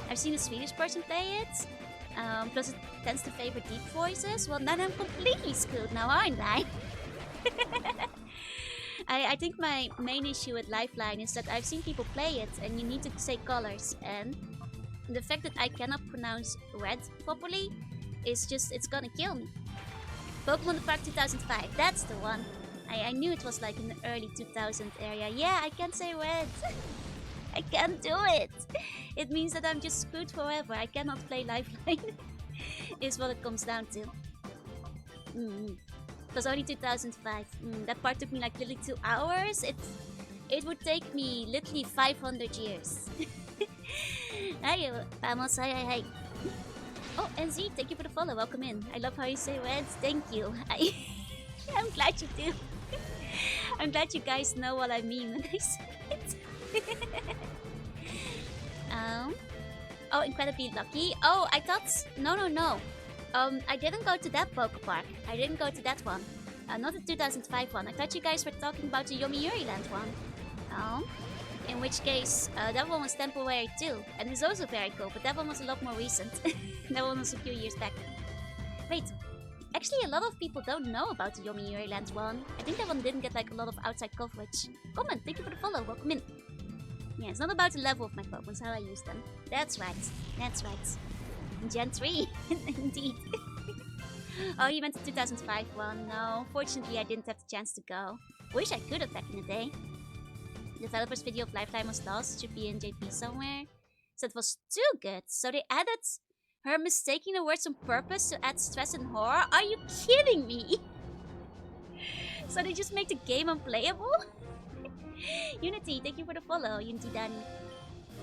I've seen a Swedish person play it. Plus it tends to favor deep voices. Well, then I'm completely screwed now, aren't I? I think my main issue with Lifeline is that I've seen people play it and you need to say colors, and the fact that I cannot pronounce red properly is just, it's gonna kill me. Pokemon the Park 2005, that's the one. I knew it was like in the early 2000 area. Yeah, I can't say red. I can't do it. It means that I'm just screwed forever. I cannot play Lifeline. Is what it comes down to. It was only 2005. That part took me like literally 2 hours. It would take me literally 500 years. Hi, vamos, hi. Oh, NZ, thank you for the follow. Welcome in. I love how you say words. Thank you. I'm glad you do. I'm glad you guys know what I mean when I say it. Oh, incredibly lucky. Oh, I thought... No. I didn't go to that Poke Park. I didn't go to that one. Not the 2005 one. I thought you guys were talking about the Yomiuri Land one. In which case, that one was temporary too. And it's also very cool, but that one was a lot more recent. That one was a few years back. Wait, actually a lot of people don't know about the Yomiuri Land one. I think that one didn't get like a lot of outside coverage. Comment, thank you for the follow, welcome in. Yeah, it's not about the level of my Pokemon, it's how I use them. That's right. Gen 3, indeed. Oh, you meant the 2005 one? No, fortunately I didn't have the chance to go. Wish I could have back in the day. Developer's video of Lifetime was lost, should be in JP somewhere. So it was too good. So they added her mistaking the words on purpose to add stress and horror? Are you kidding me? So they just make the game unplayable? Unity, thank you for the follow. Unity Danny.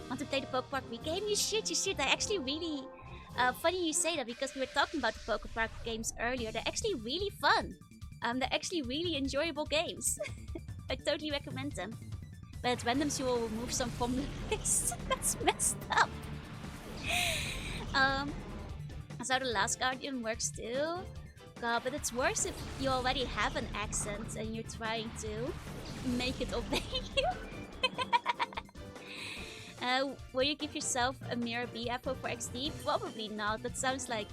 Want to play the Poke Park game? You should, you should. I actually really... funny you say that because we were talking about the Poke Park games earlier. They're actually really fun. They're actually really enjoyable games. I totally recommend them. But at randoms you will remove some from the list. That's messed up. That's how the Last Guardian works too. God, but it's worse if you already have an accent and you're trying to make it obey you. Will you give yourself a Mirror B apple for XD? Probably not. That sounds like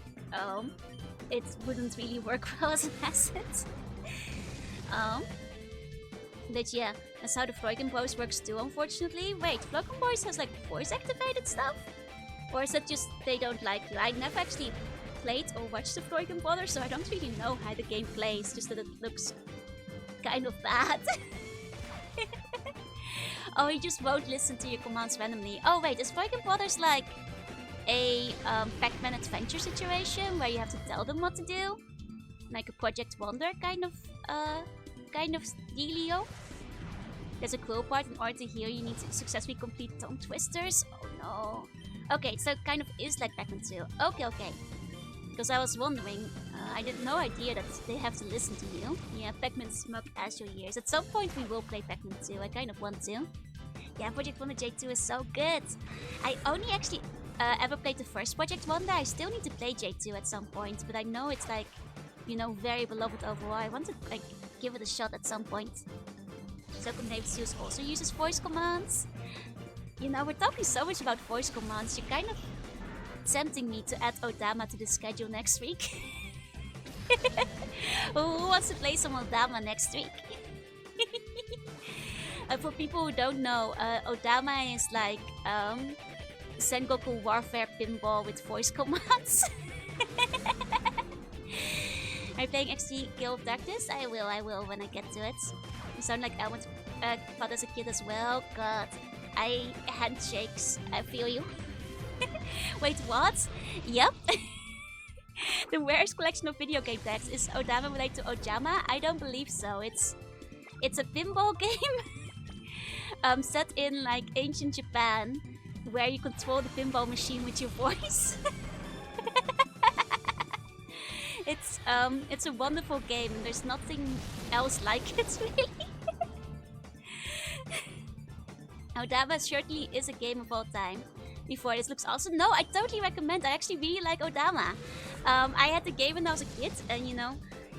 it wouldn't really work well as an asset. But yeah, that's how the Floygen Boys works too, unfortunately. Wait, Floygen Boys has like voice activated stuff? Or is that just they don't like you? I never actually played or watched the Floygen Brothers, so I don't really know how the game plays, just that it looks kind of bad. Oh, he just won't listen to your commands randomly. Oh wait, is Floygen Brothers like a Pac-Man adventure situation where you have to tell them what to do? Like a Project Wonder kind of dealio? There's a cool part. In order to heal, you need to successfully complete tongue twisters. Oh no. Okay, so it kind of is like Pac-Man 2. Okay. Because I was wondering, I had no idea that they have to listen to you. Yeah, Pac-Man smug as your ears. At some point we will play Pac-Man 2. I kind of want to. Yeah, Project Wonder J2 is so good. I only actually ever played the first Project Wonder. I still need to play J2 at some point, but I know it's like, you know, very beloved overall. I want to like give it a shot at some point. Socom Davis also uses voice commands. You know, we're talking so much about voice commands. You're kind of tempting me to add Odama to the schedule next week. Who wants to play some Odama next week? For people who don't know, Odama is like Sengoku Warfare Pinball with voice commands. Are you playing XD Guild of Darkness? I will when I get to it. You sound like I was fought as a kid as well. God, I handshakes. I feel you. Wait, what? Yep. The rarest collection of video game tags. Is Odama related to Ojama? I don't believe so. It's a pinball game set in like ancient Japan, where you control the pinball machine with your voice. It's a wonderful game. There's nothing else like it, really. Odama certainly is a game of all time. Before this looks awesome. No, I totally recommend. I actually really like Odama. I had the game when I was a kid, and you know,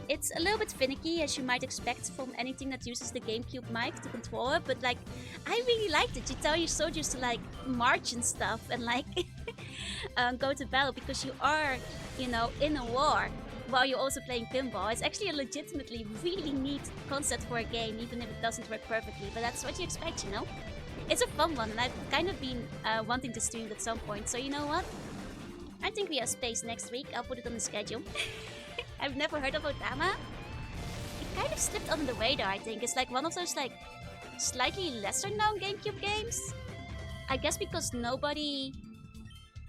it's a little bit finicky, as you might expect from anything that uses the GameCube mic to control it. But like, I really liked it. You tell your soldiers to like march and stuff, and like go to battle because you are, you know, in a war while you're also playing pinball. It's actually a legitimately really neat concept for a game, even if it doesn't work perfectly. But that's what you expect, you know. It's a fun one, and I've kind of been wanting to stream it at some point. So you know what? I think we have space next week. I'll put it on the schedule. I've never heard of Odama. It kind of slipped under the radar, I think. It's like one of those like slightly lesser known GameCube games. I guess because nobody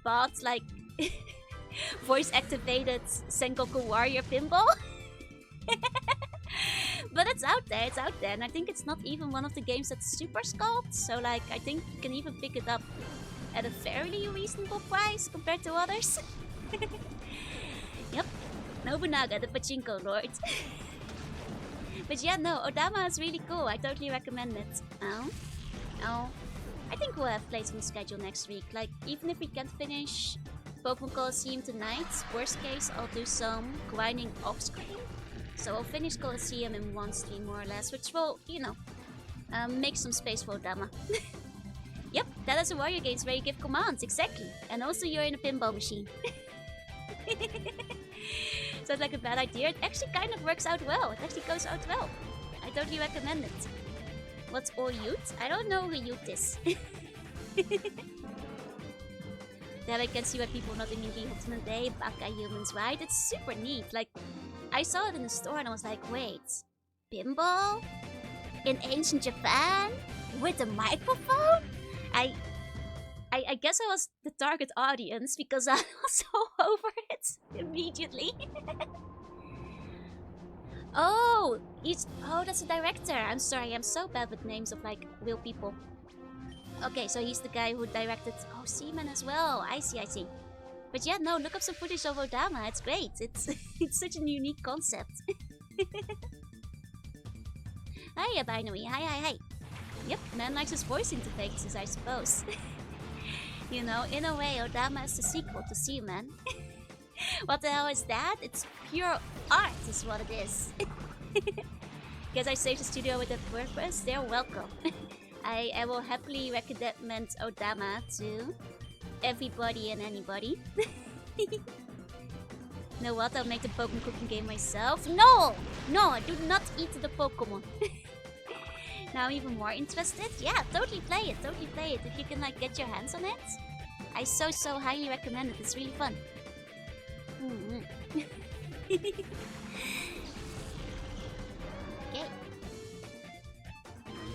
bought like voice activated Sengoku Warrior Pinball. But it's out there, and I think it's not even one of the games that's super sculpted, so like I think you can even pick it up at a fairly reasonable price compared to others. Yep, Nobunaga, the Pachinko Lord. But yeah, no, Odama is really cool, I totally recommend it. Oh, I think we'll have plays on the schedule next week, like even if we can't finish Pokemon Colosseum tonight, worst case I'll do some grinding off screen. So I'll finish Colosseum in one stream more or less, which will, you know, make some space for Odama. Yep, that is a warrior games where you give commands, exactly. And also you're in a pinball machine. Sounds like a bad idea. It actually kind of works out well. It actually goes out well. I totally recommend it. What's all youth? I don't know who youth is. There I can see why people not immediately hooked on the day. Baka humans, right? It's super neat. Like, I saw it in the store and I was like, wait, pinball? In ancient Japan? With a microphone? I guess I was the target audience because I was so over it immediately. Oh, that's a director. I'm sorry, I'm so bad with names of like real people. Okay, so he's the guy who directed Seaman as well. I see. But yeah, no, look up some footage of Odama. It's great. It's it's such a unique concept. Hiya, Binary. Hi. Yep, man likes his voice interfaces, I suppose. You know, in a way, Odama is the sequel to Seaman. What the hell is that? It's pure art, is what it is. Guess I saved the studio with a purpose. They're welcome. I will happily recommend Odama to everybody and anybody. Know what? I'll make the Pokemon cooking game myself. No! No, I do not eat the Pokemon. Now I'm even more interested. Yeah, totally play it. If you can like get your hands on it. I so highly recommend it. It's really fun. Okay.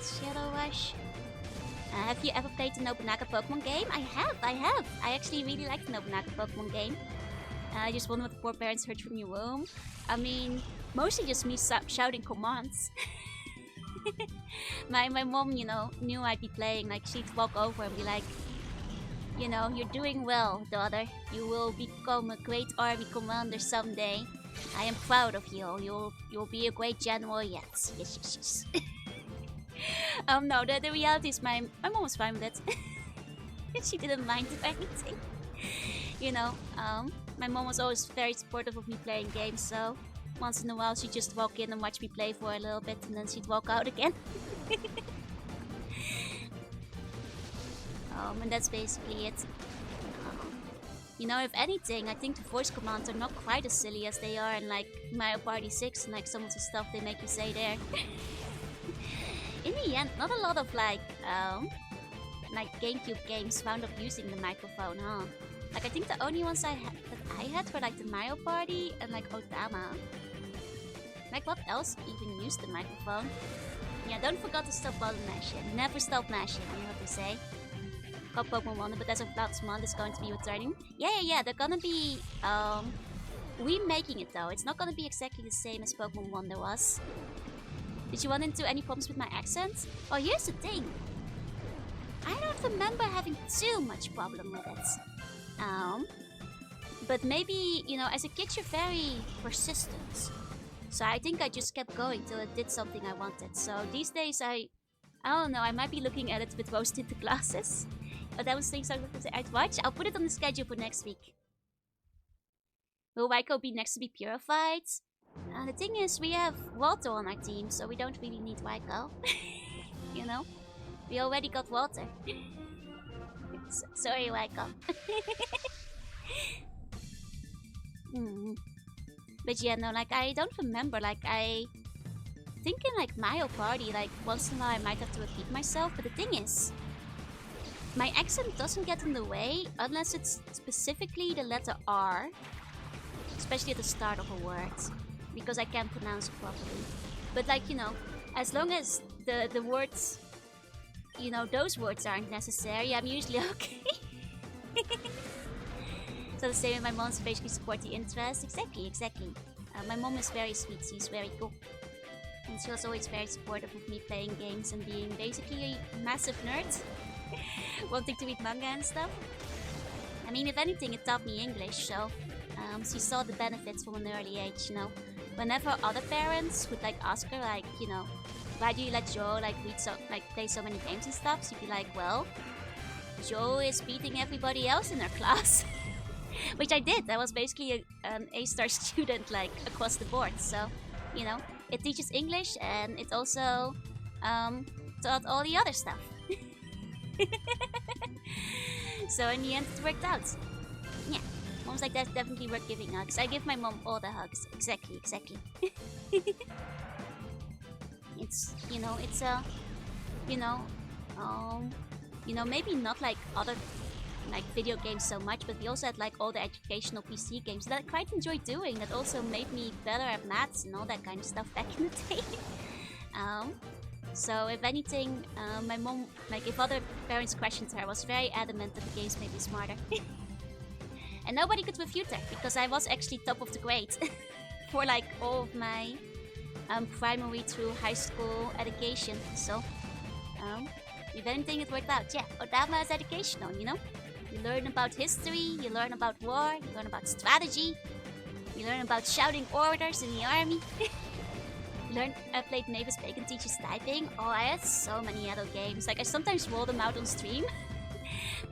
Shadow Rush. Have you ever played the Nobunaga Pokemon game? I have. I actually really like the Nobunaga Pokemon game. Just one with the poor parents heard from your womb. I mean, mostly just me shouting commands. my mom, you know, knew I'd be playing. Like, she'd walk over and be like, you know, you're doing well, daughter. You will become a great army commander someday. I am proud of you. You'll be a great general yet. Yes. No, the reality is my mom was fine with it. She didn't mind it or anything. You know, my mom was always very supportive of me playing games, so once in a while she'd just walk in and watch me play for a little bit and then she'd walk out again. And that's basically it. You know, if anything, I think the voice commands are not quite as silly as they are in like Mario Party 6 and like some of the stuff they make you say there. In the end, not a lot of like GameCube games wound up using the microphone, huh? Like I think the only ones I had were like the Mario Party and like Odama. Like what else even used the microphone? Yeah, don't forget to stop button mashing. Never stop mashing, you know what they say. Got Pokemon Wonder, but as of last month is going to be returning. Yeah, they're gonna be remaking it though. It's not gonna be exactly the same as Pokemon Wonder was. Did you run into any problems with my accent? Oh, here's the thing. I don't remember having too much problem with it. But maybe, you know, as a kid you're very persistent. So I think I just kept going till it did something I wanted. So these days I don't know, I might be looking at it with rose-tinted glasses. But that was things I'd watch. I'll put it on the schedule for next week. Will Waiko be next to be purified? The thing is, we have Walter on our team, so we don't really need Waiko. You know? We already got Walter. Sorry, Waiko. But yeah, no, like, I don't remember, like, I think in, like, Mario Party, like, once in a while I might have to repeat myself, but the thing is, my accent doesn't get in the way unless it's specifically the letter R, especially at the start of a word, because I can't pronounce it properly. But, like, you know, as long as the words, you know, those words aren't necessary, I'm usually okay. So the same with my mom's basically support the interest. Exactly. My mom is very sweet, she's very cool. And she was always very supportive of me playing games and being basically a massive nerd. Wanting to read manga and stuff. I mean, if anything, it taught me English, so she saw the benefits from an early age, you know. Whenever other parents would like ask her, like, you know, why do you let Joe like play so many games and stuff? She'd be like, well, Joe is beating everybody else in her class. Which I did. I was basically an A-star student, like, across the board. So, you know, it teaches English and it also taught all the other stuff. So in the end, it worked out. Yeah, mom's like, that's definitely worth giving hugs. I give my mom all the hugs. Exactly. It's, you know, it's you know, maybe not like other like video games so much, but we also had like all the educational PC games that I quite enjoyed doing, that also made me better at maths and all that kind of stuff back in the day. So if anything, my mom, like if other parents questioned her, was very adamant that the games made me smarter. And nobody could refute her, because I was actually top of the grade for like all of my primary through high school education. So, if anything, it worked out. Yeah, Odama is educational, you know? You learn about history, you learn about war, you learn about strategy, you learn about shouting orders in the army. I played Mavis Bacon Teaches Typing. Oh, I had so many other games. Like, I sometimes roll them out on stream.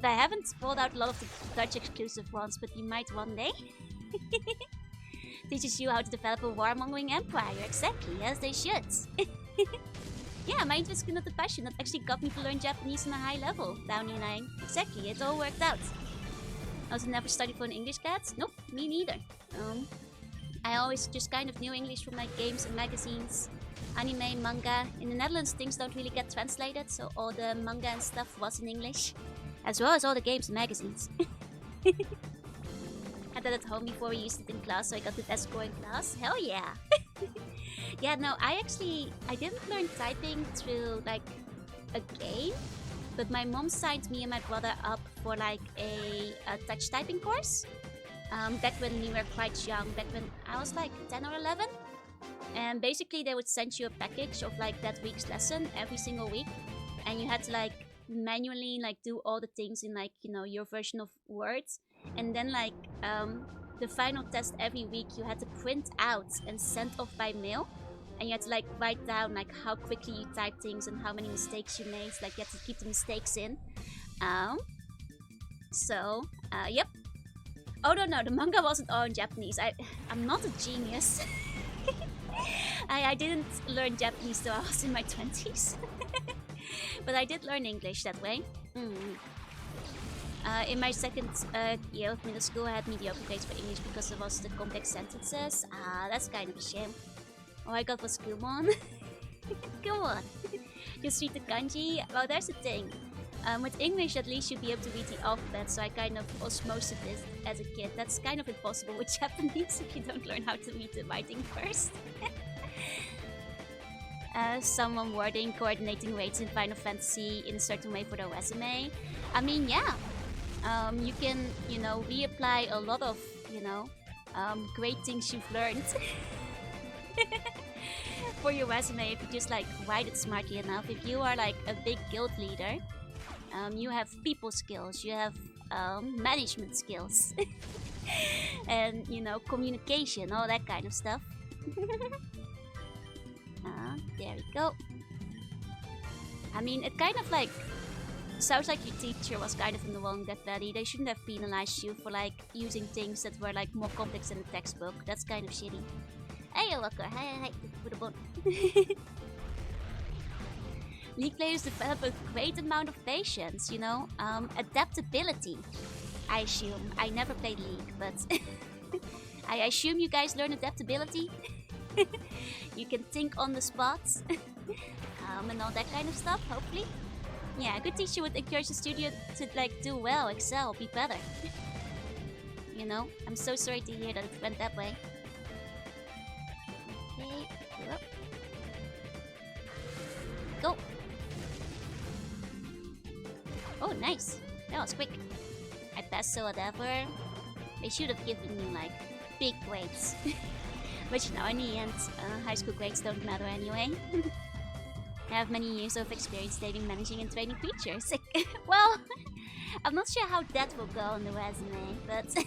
But I haven't rolled out a lot of the Dutch exclusive ones, but you might one day. Teaches you how to develop a warmongering empire. Exactly, as they should. Yeah, my interest is not the passion that actually got me to learn Japanese on a high level. Downey 9. Exactly, it all worked out. I also never studied for an English class. Nope, me neither. I always just kind of knew English from like games and magazines, anime, manga. In the Netherlands, things don't really get translated, so all the manga and stuff was in English, as well as all the games and magazines. Had that at home before we used it in class, so I got the best score in class. Hell yeah! Yeah, no, I didn't learn typing through like a game, but my mom signed me and my brother up for like a touch typing course. Back when we were quite young, back when I was like 10 or 11. And basically they would send you a package of like that week's lesson every single week. And you had to like manually like do all the things in like, you know, your version of Word. And then like the final test every week you had to print out and send off by mail. And you had to like write down like how quickly you type things and how many mistakes you made. Like you had to keep the mistakes in. Yep. Oh no, the manga wasn't all in Japanese. I'm not a genius. I didn't learn Japanese till I was in my 20s. But I did learn English that way. In my second year of middle school, I had mediocre grades for English because it was the complex sentences. That's kind of a shame. All I got was Kumon. Come on. Just read the kanji. Well, there's the thing. With English, at least you'd be able to read the alphabet, so I kind of osmosis it as a kid. That's kind of impossible with Japanese if you don't learn how to read the writing first. Someone wording, coordinating weights in Final Fantasy in a certain way for their resume. I mean, yeah. You can, you know, reapply a lot of, you know, great things you've learned for your resume if you just like write it smartly enough. If you are like a big guild leader, you have people skills, you have management skills, and you know, communication, all that kind of stuff. There we go. I mean, it kind of like sounds like your teacher was kind of in the wrong Death Valley. They shouldn't have penalized you for like using things that were like more complex than the textbook. That's kind of shitty. Hey, Walker. Hey, with a bone. League players develop a great amount of patience, you know? Adaptability, I assume. I never played League, but I assume you guys learn adaptability. You can think on the spot, and all that kind of stuff, hopefully. Yeah, a good teacher would encourage the student to like do well, excel, be better. You know? I'm so sorry to hear that it went that way. Okay, go! Oh, nice. That was quick. I passed, so whatever. They should have given me, like, big grades. Which, now in the end, high school grades don't matter anyway. I have many years of experience dating, managing, and training teachers. Well, I'm not sure how that will go on the resume, but... So,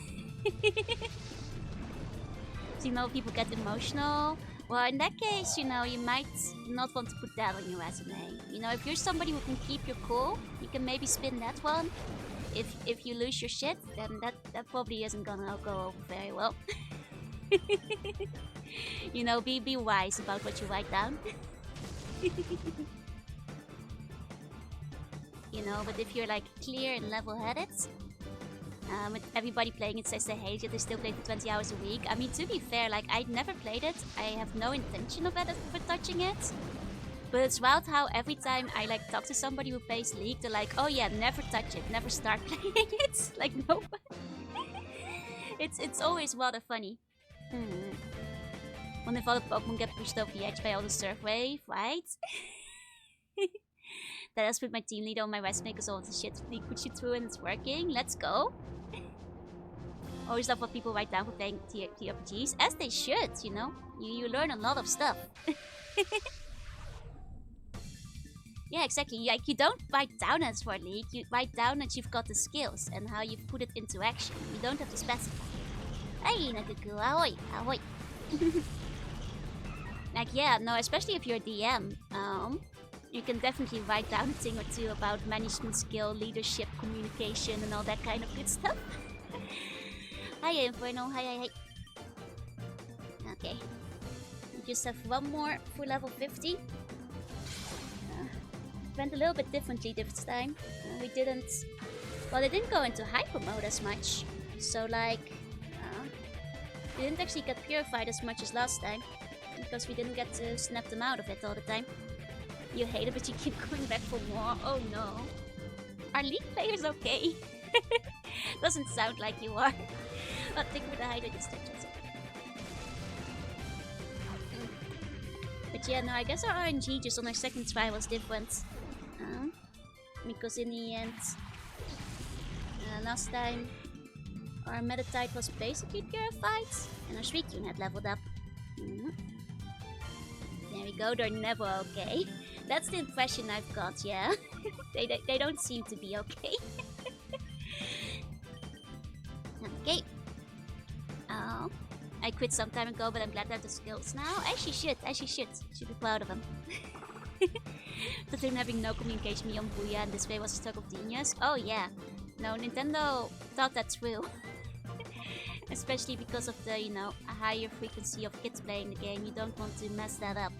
you know, people get emotional. Well, in that case, you know, you might not want to put that on your resume. You know, if you're somebody who can keep your cool, you can maybe spin that one. If you lose your shit, then that probably isn't gonna go over very well. You know, be wise about what you write down. You know, but if you're like clear and level-headed, with everybody playing it says they hate it, they still play for 20 hours a week. I mean, to be fair, like, I'd never played it. I have no intention of ever touching it. But it's wild how every time I, like, talk to somebody who plays League, they're like, oh yeah, never touch it, never start playing it. Like, no. It's always rather funny. When if all the Pokemon get pushed over the edge by all the Surf Wave, right? That has put my team leader on my resume because all the shit League puts you through and it's working. Let's go. Always love what people write down for playing TRPGs, as they should, you know? You learn a lot of stuff. Yeah, exactly. Like, you don't write down as for League, you write down that you've got the skills and how you've put it into action. You don't have to specify. Hey, Nakuku, ahoy, ahoy. Like, yeah, no, especially if you're a DM, you can definitely write down a thing or two about management skill, leadership, communication, and all that kind of good stuff. Hi, Inferno. Hi. Okay. We just have one more for level 50. Went a little bit differently this time. We didn't... Well, they didn't go into hyper mode as much. So, like... we didn't actually get purified as much as last time. Because we didn't get to snap them out of it all the time. You hate it, but you keep going back for more. Oh no. Are League players okay? Doesn't sound like you are. But think with the hydrated stitches. But yeah, no, I guess our RNG just on our second try was different. Because in the end, last time our Metatite was basically purified and our Suicune had leveled up. There we go, they're never okay. That's the impression I've got, yeah. they don't seem to be okay. Okay. Oh, I quit some time ago, but I'm glad to have the skills now. As you should, as you should. Should be proud of them. The thing having no communication beyond Booyah and this way was a stroke of genius. Oh yeah. No, Nintendo thought that through. Especially because of the, you know, a higher frequency of kids playing the game. You don't want to mess that up.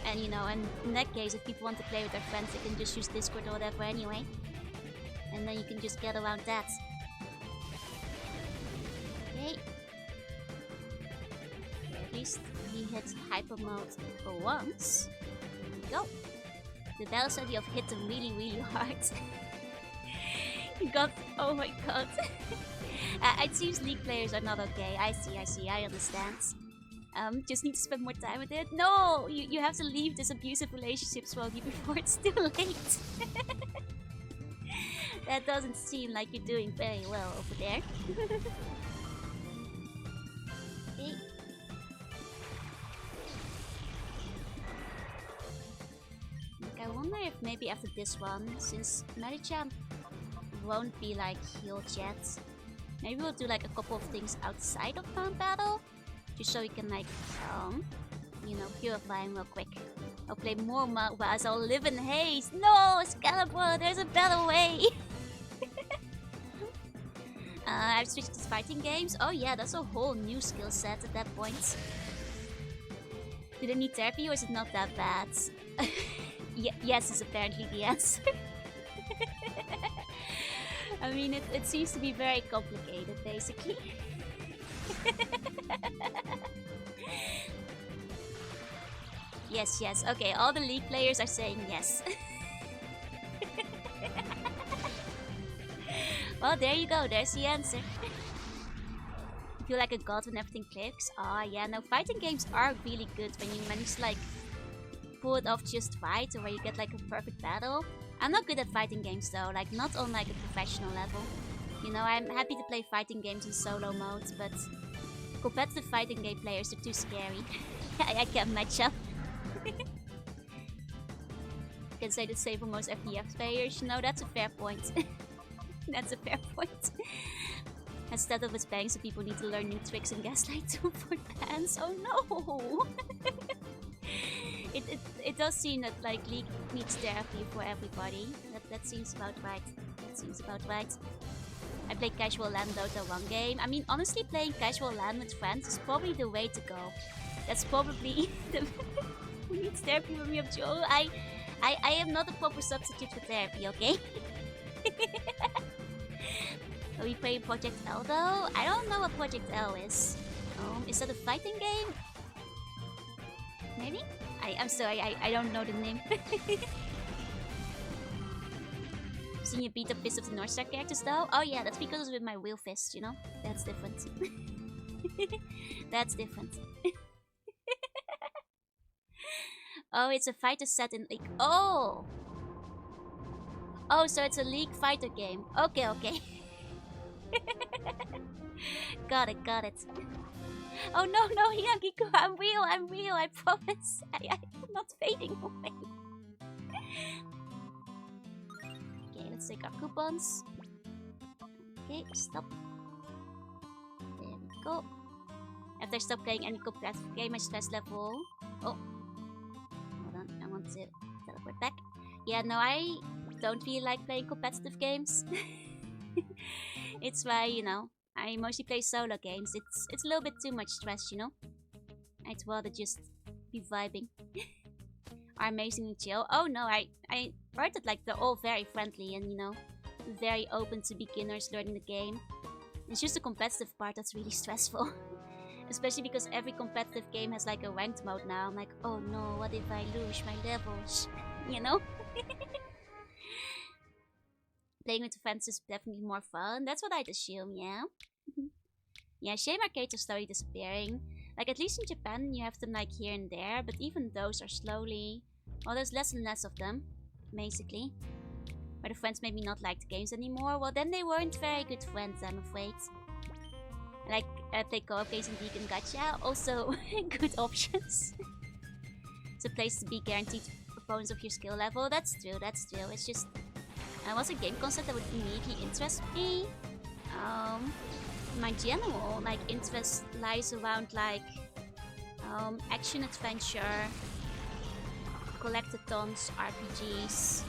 And you know, and in that case, if people want to play with their friends, they can just use Discord or whatever anyway. And then you can just get around that. Okay. At least he hit hyper mode for once. Go. The bell study of hit them really, really hard. God, oh my god. It seems League players are not okay. I see, I understand. Just need to spend more time with it. No! You have to leave this abusive relationship slowly before it's too late. That doesn't seem like you're doing very well over there. Okay. I wonder if maybe after this one, since Marichamp won't be like healed yet, maybe we'll do like a couple of things outside of Pound Battle, just so we can like, you know, purify him real quick. I'll play more Mouthwash, I'll live in haste. No, Excalibur, there's a better way. I've switched to fighting games. Oh yeah, that's a whole new skill set at that point. Do they need therapy or is it not that bad? Yes is apparently the answer. I mean, it seems to be very complicated, basically. Yes. Okay, all the League players are saying yes. Well, there you go. There's the answer. You feel like a god when everything clicks. Ah, yeah. No, fighting games are really good when you manage to, like, pull it off just right, or where you get, like, a perfect battle. I'm not good at fighting games, though. Like, not on, like, a professional level. You know, I'm happy to play fighting games in solo mode, but competitive fighting game players are too scary. I can't match up. I can say the same for most FPS players. No, that's a fair point. That's a fair point. Instead of us bangs, people need to learn new tricks and gaslight to avoid bans. Oh no! It does seem that like League needs therapy for everybody. That seems about right. That seems about right. I play casual LAN Dota 1 game. I mean, honestly, playing casual LAN with friends is probably the way to go. That's probably the who needs therapy when we have Joe. I am not a proper substitute for therapy, okay? Are we playing Project L though? I don't know what Project L is. Is that a fighting game? Maybe? I'm sorry, I don't know the name. Seen you beat up Fist of the North Star characters though? Oh yeah, that's because it's with my wheel fist, you know? That's different. That's different. Oh, it's a fighter set in League. Oh! Oh, so it's a League fighter game. Okay. Got it, got it. Oh no, no, Hiyagiku, I'm real, I promise. I'm not fading away. Okay, let's take our coupons. Okay, stop. There we go. After I stop playing any competitive game, my stress level... Oh. Hold on, I want to teleport back. Yeah, no, I don't really like playing competitive games. It's why, you know, I mostly play solo games. It's a little bit too much stress, you know? I'd rather just be vibing. Are amazingly chill. Oh no, I heard that like they're all very friendly and, you know, very open to beginners learning the game. It's just the competitive part that's really stressful. Especially because every competitive game has like a ranked mode now. I'm like, oh no, what if I lose my levels? You know? Playing with friends is definitely more fun. That's what I'd assume, yeah? Yeah, shame arcades are slowly disappearing. Like, at least in Japan, you have them like here and there. But even those are slowly... Well, there's less and less of them, basically. Where the friends maybe not like the games anymore. Well, then they weren't very good friends, I'm afraid. Like, play co-op games and Vegan Gacha, also good options. It's a place to be guaranteed opponents of your skill level. That's true, that's true. It's just... what's a game concept that would immediately interest me? My general, like, interest lies around, like, action-adventure, collectathons, RPGs,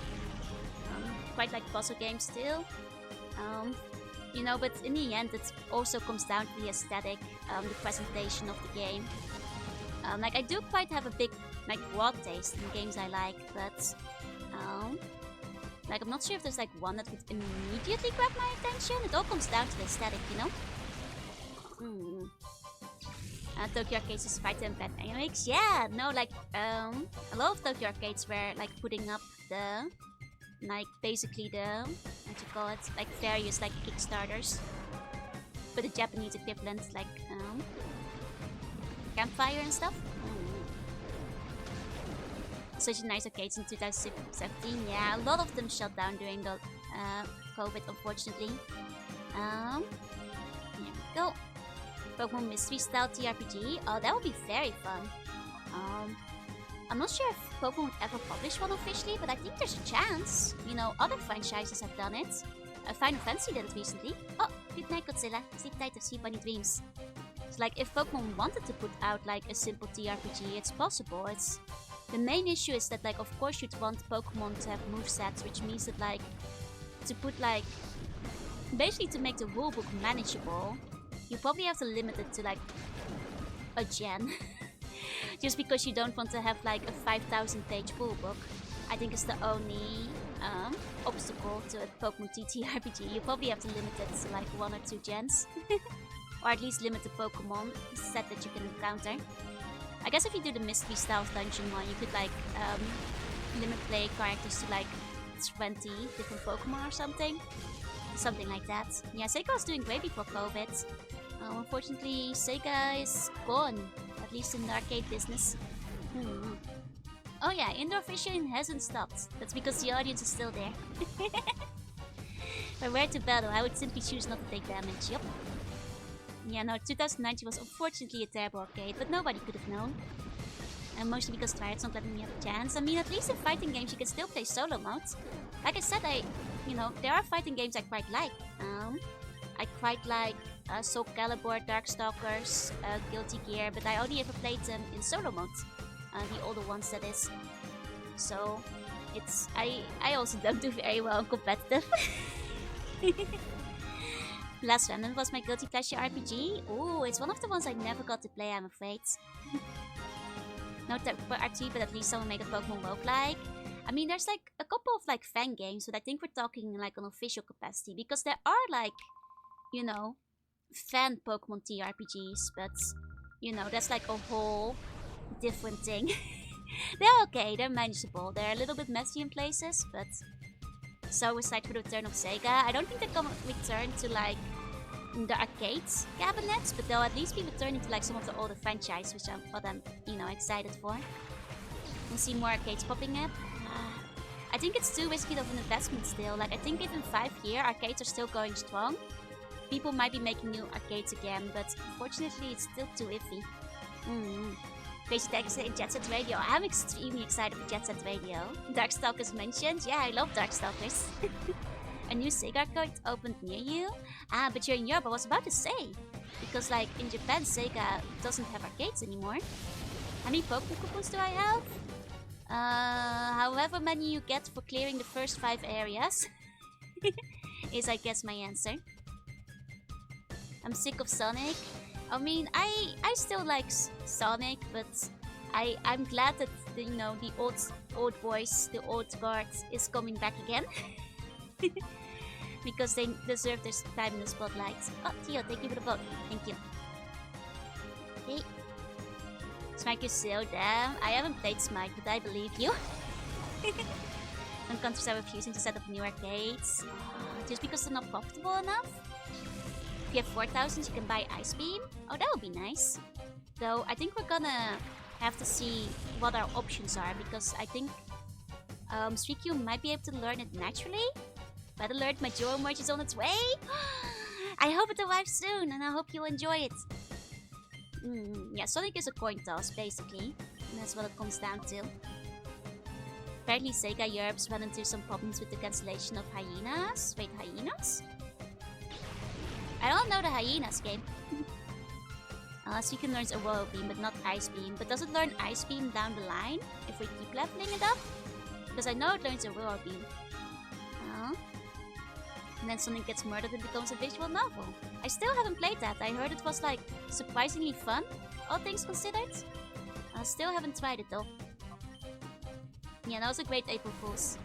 quite like puzzle games still. You know, but in the end, it also comes down to the aesthetic, the presentation of the game. Like, I do quite have a big, like, broad taste in games I like, but, like, I'm not sure if there's, like, one that would immediately grab my attention. It all comes down to the aesthetic, you know? Tokyo Arcades is quite bad dynamics. Yeah, no, like, a lot of Tokyo Arcades were, like, putting up the... like basically the what you call it, like various like Kickstarters, but the Japanese equivalent, like Campfire and stuff. Such a nice arcades in 2017. Yeah, a lot of them shut down during the COVID, unfortunately. Here we go. Pokemon Mystery Style TRPG. Oh, that would be very fun. I'm not sure if Pokemon would ever publish one officially, but I think there's a chance. You know, other franchises have done it. Final Fantasy did it recently. Oh, good night, Godzilla. Sleep tight or sleep bunny dreams. It's like, if Pokemon wanted to put out, like, a simple TRPG, it's possible. The main issue is that, like, of course you'd want Pokemon to have movesets, which means that, like, to put, like... basically to make the rulebook manageable, you probably have to limit it to, like, a gen. Just because you don't want to have like a 5,000 page rulebook, I think is the only obstacle to a Pokemon TTRPG. You probably have to limit it to like 1 or 2 gens. Or at least limit the Pokemon set that you can encounter. I guess if you do the Mystery Styles Dungeon one, you could like limit play characters to like 20 different Pokemon or something. Something like that. Yeah, Sega was doing great before COVID. Unfortunately, Sega is gone. At least in the arcade business. Oh yeah, indoor fishing hasn't stopped. That's because the audience is still there. If I were to battle, I would simply choose not to take damage. Yup. Yeah, no, 2019 was unfortunately a terrible arcade, but nobody could have known. And mostly because Triad's not letting me have a chance. I mean, at least in fighting games you can still play solo modes. Like I said, you know, there are fighting games I quite like. I quite like Soul Calibur, Darkstalkers, Guilty Gear, but I only ever played them in solo mode. The older ones, that is. So, I also don't do very well in competitive. Last Remnant was my guilty pleasure RPG. Ooh, it's one of the ones I never got to play, I'm afraid. No type of RPG, but at least someone make a Pokemon roguelike. I mean, there's like a couple of like fan games, but I think we're talking like on official capacity, because there are like, you know, fan Pokemon TRPGs, but you know, that's like a whole different thing. They're okay, they're manageable, they're a little bit messy in places, but so aside for the return of Sega, I don't think they're gonna return to like the arcade cabinets, but they'll at least be returning to like some of the older franchises, which I'm you know, excited for. We'll see more arcades popping up. I think it's too risky of an investment still. Like, I think even 5 years, arcades are still going strong. people might be making new arcades again, but unfortunately it's still too iffy. Crazy Taxi in Jet Set Radio. I'm extremely excited for Jet Set Radio. Darkstalkers mentioned. Yeah, I love Darkstalkers. A new Sega arcade opened near you. But you're in Europe, I was about to say. Because like in Japan, Sega doesn't have arcades anymore. How many Pokemon coupons do I have? However many you get for clearing the first 5 areas. Is I guess my answer. I'm sick of Sonic. I mean, I still like Sonic, but I'm glad that the old boys, the old guard is coming back again. Because they deserve their time in the spotlight. Oh, Tio, thank you for the vote. Thank you. Okay. Smite, you're so damn. I haven't played Smite, but I believe you. Some countries are refusing to set up new arcades. Just because they're not profitable enough? If you have 4,000, you can buy Ice Beam. Oh, that would be nice. Though, I think we're gonna have to see what our options are, because I think Suicune might be able to learn it naturally. Red alert, my Joro merch is on its way. I hope it arrives soon, and I hope you enjoy it. Yeah, Sonic is a coin toss, basically. And that's what it comes down to. Apparently, Sega Europe's run into some problems with the cancellation of Hyenas. Wait, Hyenas? I don't know the Hyenas game. Suicune learns Aurora Beam, but not Ice Beam. But does it learn Ice Beam down the line if we keep leveling it up? Because I know it learns Aurora Beam. And then Sonic gets murdered and becomes a visual novel. I still haven't played that. I heard it was like surprisingly fun, all things considered. I still haven't tried it though. Yeah, that was a great April Fool's.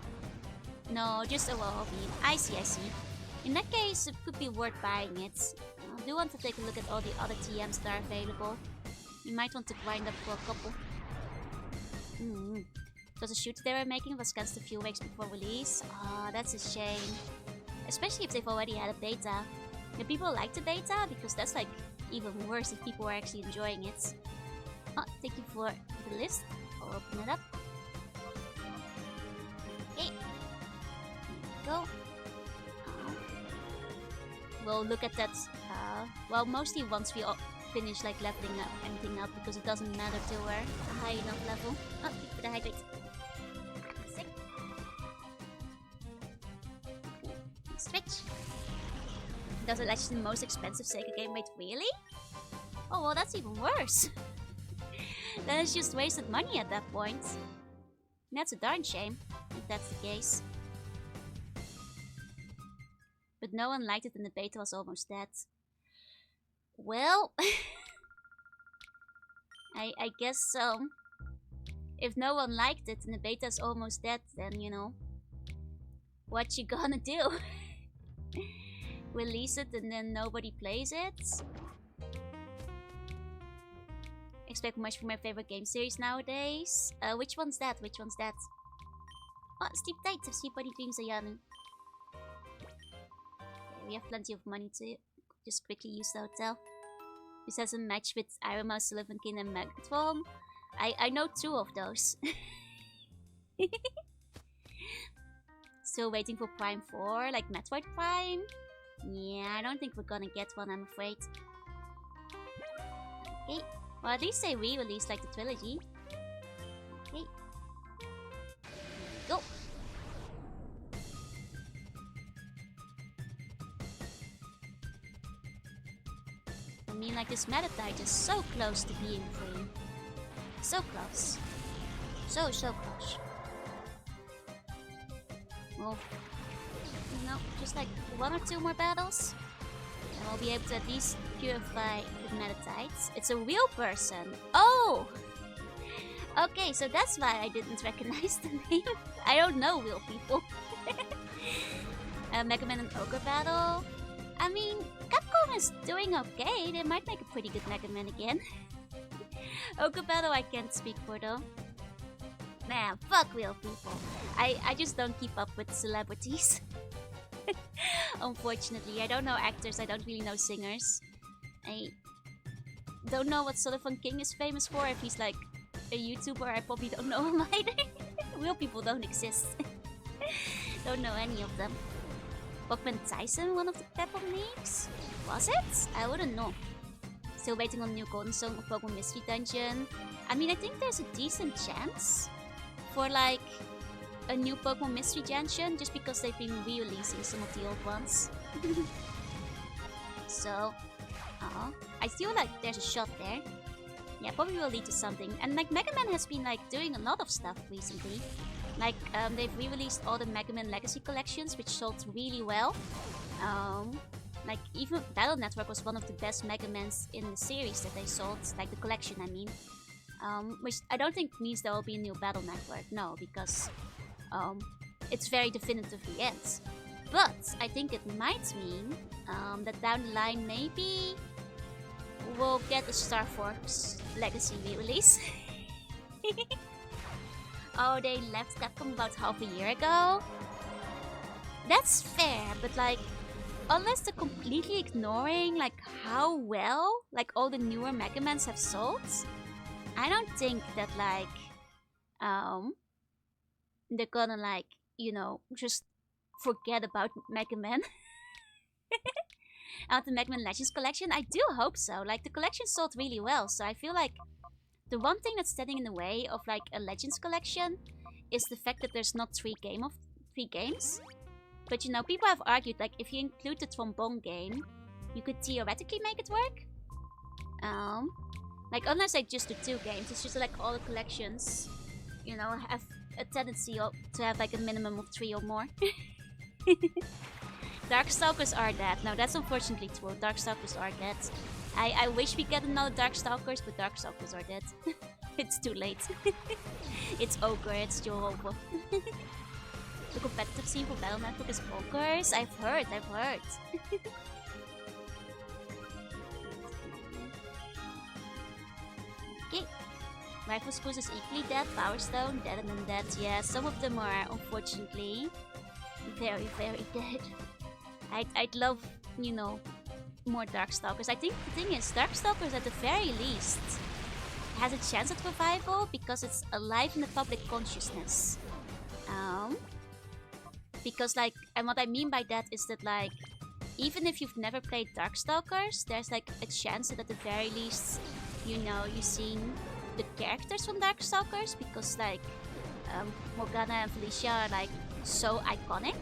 No, just Aurora Beam. I see. In that case, it could be worth buying it. I do want to take a look at all the other TMs that are available. You might want to grind up for a couple. Because the shooter they were making was cancelled a few weeks before release. That's a shame. Especially if they've already had a beta. The people like the beta because that's like even worse if people are actually enjoying it. Thank you for the list. I'll open it up. Okay. There we go. We'll look at that, well, mostly once we finish like leveling up everything up, because it doesn't matter till we're a high enough level. Thank you for the hydrate. Sick. Switch. Does it actually the most expensive Sega game? Wait, really? Oh, well, that's even worse. Then it's just wasted money at that point. That's a darn shame, if that's the case. But no one liked it and the beta was almost dead. Well, I guess so. If no one liked it and the beta's almost dead, then, you know, what you gonna do? Release it and then nobody plays it? Expect much from my favorite game series nowadays. Which one's that? Oh, Steep Tight of Sea Bunny Dreams Ayanu. We have plenty of money to just quickly use the hotel. This has a match with Iron Mouse, Sullivan King, and Megatron. I know 2 of those. Still waiting for Prime 4, like Metroid Prime. Yeah, I don't think we're gonna get one, I'm afraid. Okay, well at least they re-released like the trilogy. Okay. Go! I mean, like, this Metatite is so close to being free. So close. So close. Well, you know, just like 1 or 2 more battles, and we'll be able to at least purify the Metatites. It's a real person. Oh! Okay, so that's why I didn't recognize the name. I don't know real people. Mega Man and Ogre battle. I mean, Capcom is doing okay. They might make a pretty good Mega Man again. Ogre battle I can't speak for though. Man, fuck real people. I just don't keep up with celebrities. Unfortunately, I don't know actors, I don't really know singers. I don't know what Sullivan King is famous for. If he's like a YouTuber, I probably don't know him either. Real people don't exist. Don't know any of them. Pokemon Tyson one of the Pepper leagues? Was it? I wouldn't know. Still waiting on new Golden Zone or Pokemon Mystery Dungeon. I mean, I think there's a decent chance for like a new Pokemon Mystery Dungeon just because they've been re-releasing some of the old ones. So, I feel like there's a shot there. Yeah, probably will lead to something. And like Mega Man has been like doing a lot of stuff recently. Like they've re-released all the Mega Man Legacy collections, which sold really well. Like even Battle Network was one of the best Mega Mans in the series that they sold, like the collection I mean. Which I don't think means there will be a new Battle Network, no, because it's very definitively ends. But I think it might mean that down the line maybe we'll get a Star Fox Legacy re-release. Oh, they left Capcom about half a year ago? That's fair, but like, unless they're completely ignoring like how well like all the newer Mega Mans have sold, I don't think that like they're gonna like, you know, just forget about Mega Man. Out the Mega Man Legends collection. I do hope so. Like the collection sold really well, so I feel like the one thing that's standing in the way of like a Legends collection is the fact that there's not three games. But you know, people have argued like if you include the trombone game, you could theoretically make it work. Like unless they just do 2 games, it's just like all the collections, you know, have a tendency to have like a minimum of 3 or more. Darkstalkers are dead. No, that's unfortunately true. Darkstalkers are dead. I wish we get another Darkstalkers, but Darkstalkers are dead. It's too late. It's ogre, it's Jehovah. The competitive scene for Battle Network is ogres? I've heard. Okay. Rifle Screws is equally dead, Power Stone, dead and undead. Yeah, some of them are unfortunately very, very dead. I'd love, you know, more Darkstalkers. I think the thing is, Darkstalkers at the very least has a chance at revival because it's alive in the public consciousness. Because like, and what I mean by that is that like, even if you've never played Darkstalkers, there's like a chance that at the very least, you know, you've seen the characters from Darkstalkers because like, Morgana and Felicia are like so iconic.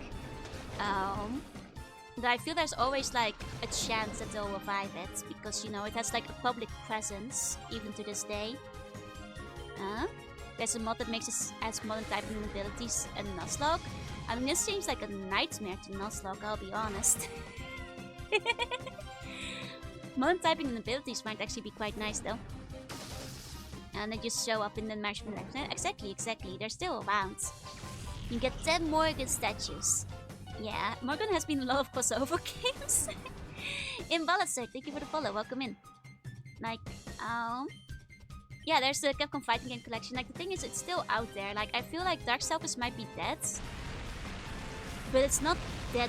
But I feel there's always like a chance that they'll revive it because, you know, it has like a public presence even to this day. There's a mod that makes it as modern typing abilities and Nuzlocke. I mean, this seems like a nightmare to Nuzlocke, I'll be honest. Modern typing and abilities might actually be quite nice though. And they just show up in the management. Exactly. They're still around. You get 10 Morgan statues. Yeah, Morgan has been a lot of crossover games. Invalid, sir, thank you for the follow. Welcome in. Like, yeah, there's the Capcom Fighting Game collection. Like, the thing is, it's still out there. Like, I feel like Darkstalkers might be dead, but it's not dead.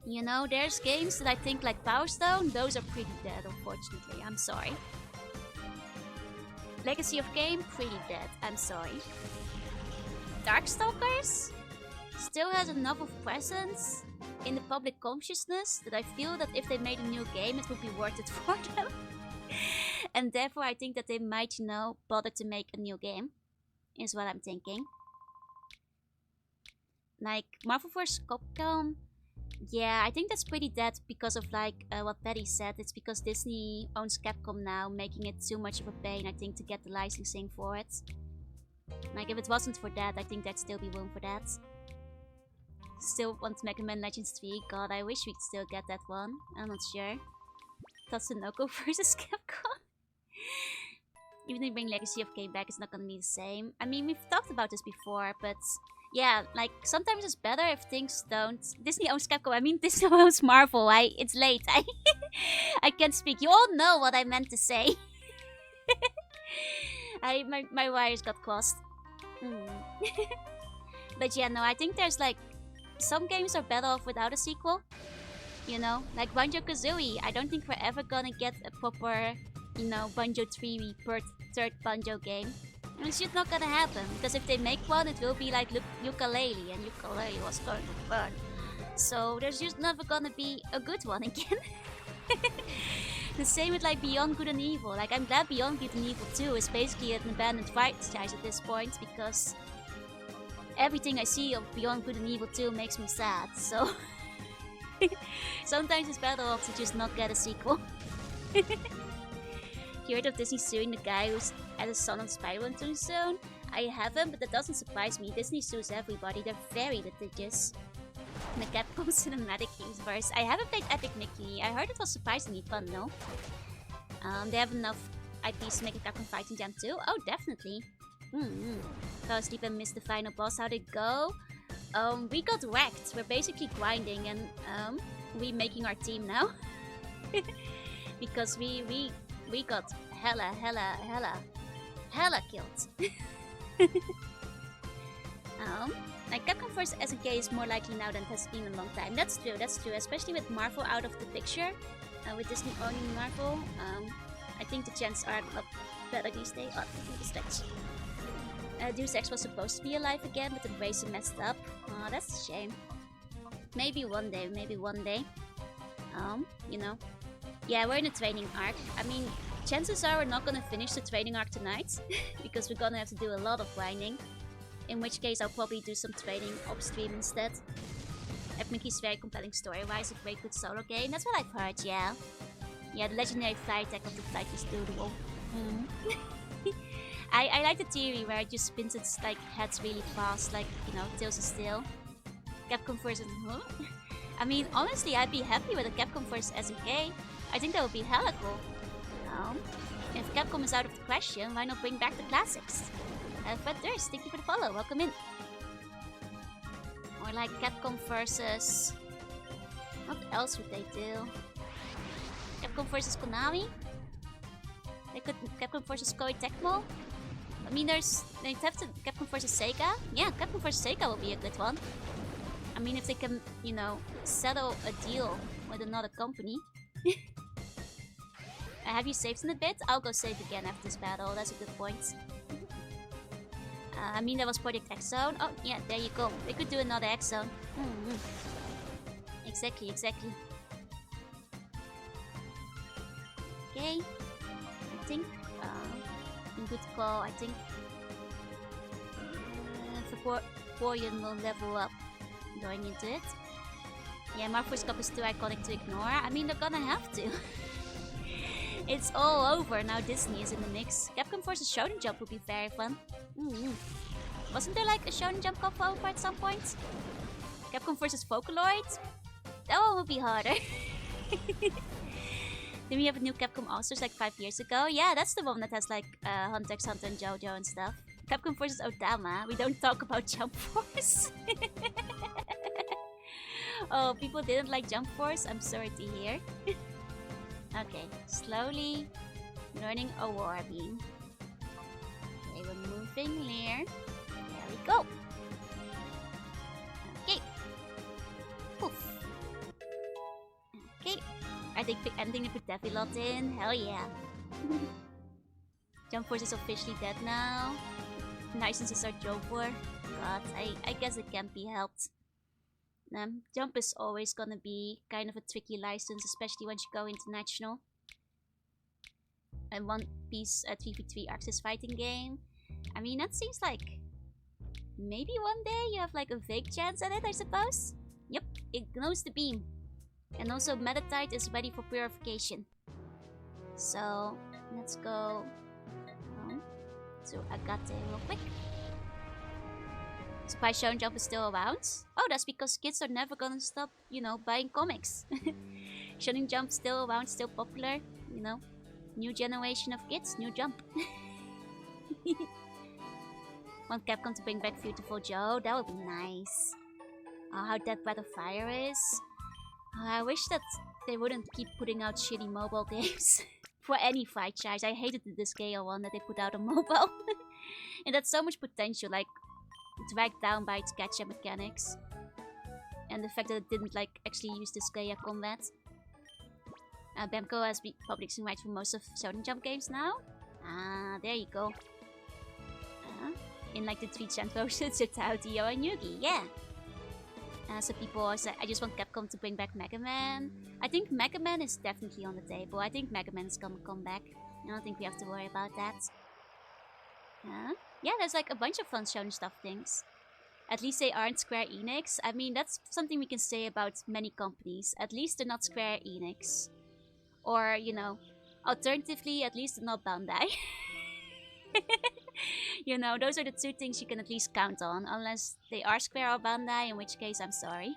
You know, there's games that I think, like Power Stone, those are pretty dead, unfortunately. I'm sorry. Legacy of Game, pretty dead. I'm sorry. Darkstalkers still has enough of presence in the public consciousness that I feel that if they made a new game, it would be worth it for them. And therefore, I think that they might, you know, bother to make a new game, is what I'm thinking. Like, Marvel vs. Capcom, yeah, I think that's pretty dead because of, like, what Patty said. It's because Disney owns Capcom now, making it too much of a pain, I think, to get the licensing for it. Like, if it wasn't for that, I think there'd still be room for that. Still want Mega Man Legends 3. God, I wish we'd still get that one. I'm not sure. Tatsunoko versus Capcom. Even if they bring Legacy of Game back, it's not gonna be the same. I mean, we've talked about this before, but yeah, like, sometimes it's better if things don't... Disney owns Capcom. I mean, Disney owns Marvel. It's late. I can't speak. You all know what I meant to say. My wires got crossed. But yeah, no, I think there's like... Some games are better off without a sequel. You know? Like Banjo-Kazooie. I don't think we're ever gonna get a proper, you know, Banjo 3 per third Banjo game. It's just not gonna happen, because if they make one, it will be like Ukulele, and Ukulele was going to burn. So there's just never gonna be a good one again. The same with like Beyond Good and Evil. Like, I'm glad Beyond Good and Evil 2 is basically an abandoned franchise at this point, because everything I see of Beyond Good and Evil 2 makes me sad. So sometimes it's better off to just not get a sequel. You heard of Disney suing the guy who's had a son on Spider-Man Tombstone? I haven't, but that doesn't surprise me. Disney sues everybody. They're very litigious. The Capcom Cinematic Universe. I haven't played Epic Mickey. I heard it was surprisingly fun, no? They have enough IPs to make a Capcom Fighting Jam too? Oh, definitely. Fell asleep and missed the final boss. How'd it go? We got wrecked. We're basically grinding, and we making our team now. Because we got hella killed. Like, Capcom Force SNK is more likely now than it has been in a long time. That's true, especially with Marvel out of the picture. With Disney owning Marvel, I think the chances are a lot better these days. Oh, the stretch. Deus Ex was supposed to be alive again, but the race messed up. Oh, that's a shame. Maybe one day. You know. Yeah, we're in a training arc. I mean, chances are we're not gonna finish the training arc tonight, because we're gonna have to do a lot of grinding. In which case, I'll probably do some training off stream instead. Epic Mickey's very compelling story-wise, a very good solo game. That's what I've heard, yeah. Yeah, the legendary flight attack of the flight is doable. I like the theory where it just spins its like heads really fast, like, you know, Tails is still. Capcom Force and I mean, honestly, I'd be happy with a Capcom Force SNK. I think that would be hella cool. If Capcom is out of the question, why not bring back the classics? Fred Durst, thank you for the follow. Welcome in. Or like Capcom versus... What else would they do? Capcom versus Konami? They could Capcom versus Koei Tecmo? I mean, they'd have to Capcom versus Sega. Yeah, Capcom versus Sega will be a good one. I mean, if they can, you know, settle a deal with another company. Have you saved in a bit? I'll go save again after this battle. That's a good point. I mean, that was Project X Zone. Oh, yeah, there you go. They could do another X Zone. Exactly. Okay. I think, good call. I think Vaporeon will level up going into it. Yeah, Marvel's Cup is too iconic to ignore. I mean, they're gonna have to. It's all over now. Disney is in the mix. Capcom Force's Shonen Jump would be very fun. Wasn't there like a Shonen Jump crossover at some point? Capcom Force's Vocaloid? That one would be harder. Did we have a new Capcom All-Stars like 5 years ago? Yeah, that's the one that has like Hunter x Hunter and JoJo and stuff. Capcom Force's Odama. We don't talk about Jump Force. Oh, people didn't like Jump Force? I'm sorry to hear. Okay, slowly learning Aurora Beam. Okay, we're moving Lear. There we go. Okay. Poof. Okay. I think ending to put Devilot in. Hell yeah. Jump Force is officially dead now. Licenses are Joker. God, I guess it can't be helped. Jump is always gonna be kind of a tricky license, especially once you go international. And One Piece 3v3 Axis fighting game. I mean, that seems like maybe one day you have like a vague chance at it, I suppose. Yep, it knows the beam. And also Metatite is ready for purification. So let's go to Agate real quick. Surprise Shonen Jump is still around? Oh, that's because kids are never gonna stop, you know, buying comics. Shonen Jump still around, still popular, you know. New generation of kids, new Jump. Want Capcom to bring back Beautiful Joe? That would be nice. Oh, how Dead Breath of Fire is. Oh, I wish that they wouldn't keep putting out shitty mobile games. For any franchise. I hated the Disgaea one that they put out on mobile. And that's so much potential, like dragged down by its gacha mechanics. And the fact that it didn't like actually use Disgaea combat. Bemco has been publishing rights for most of Shonen Jump games now. Ah, there you go. in like the 3 versions with Dio and Yugi, yeah. So people always say, I just want Capcom to bring back Mega Man. I think Mega Man is definitely on the table. I think Mega Man is gonna come back. I don't think we have to worry about that. Yeah, there's like a bunch of fun shown stuff things. At least they aren't Square Enix. I mean, that's something we can say about many companies. At least they're not Square Enix. Or, you know, alternatively, at least they're not Bandai. You know, those are the 2 things you can at least count on. Unless they are Square or Bandai, in which case I'm sorry.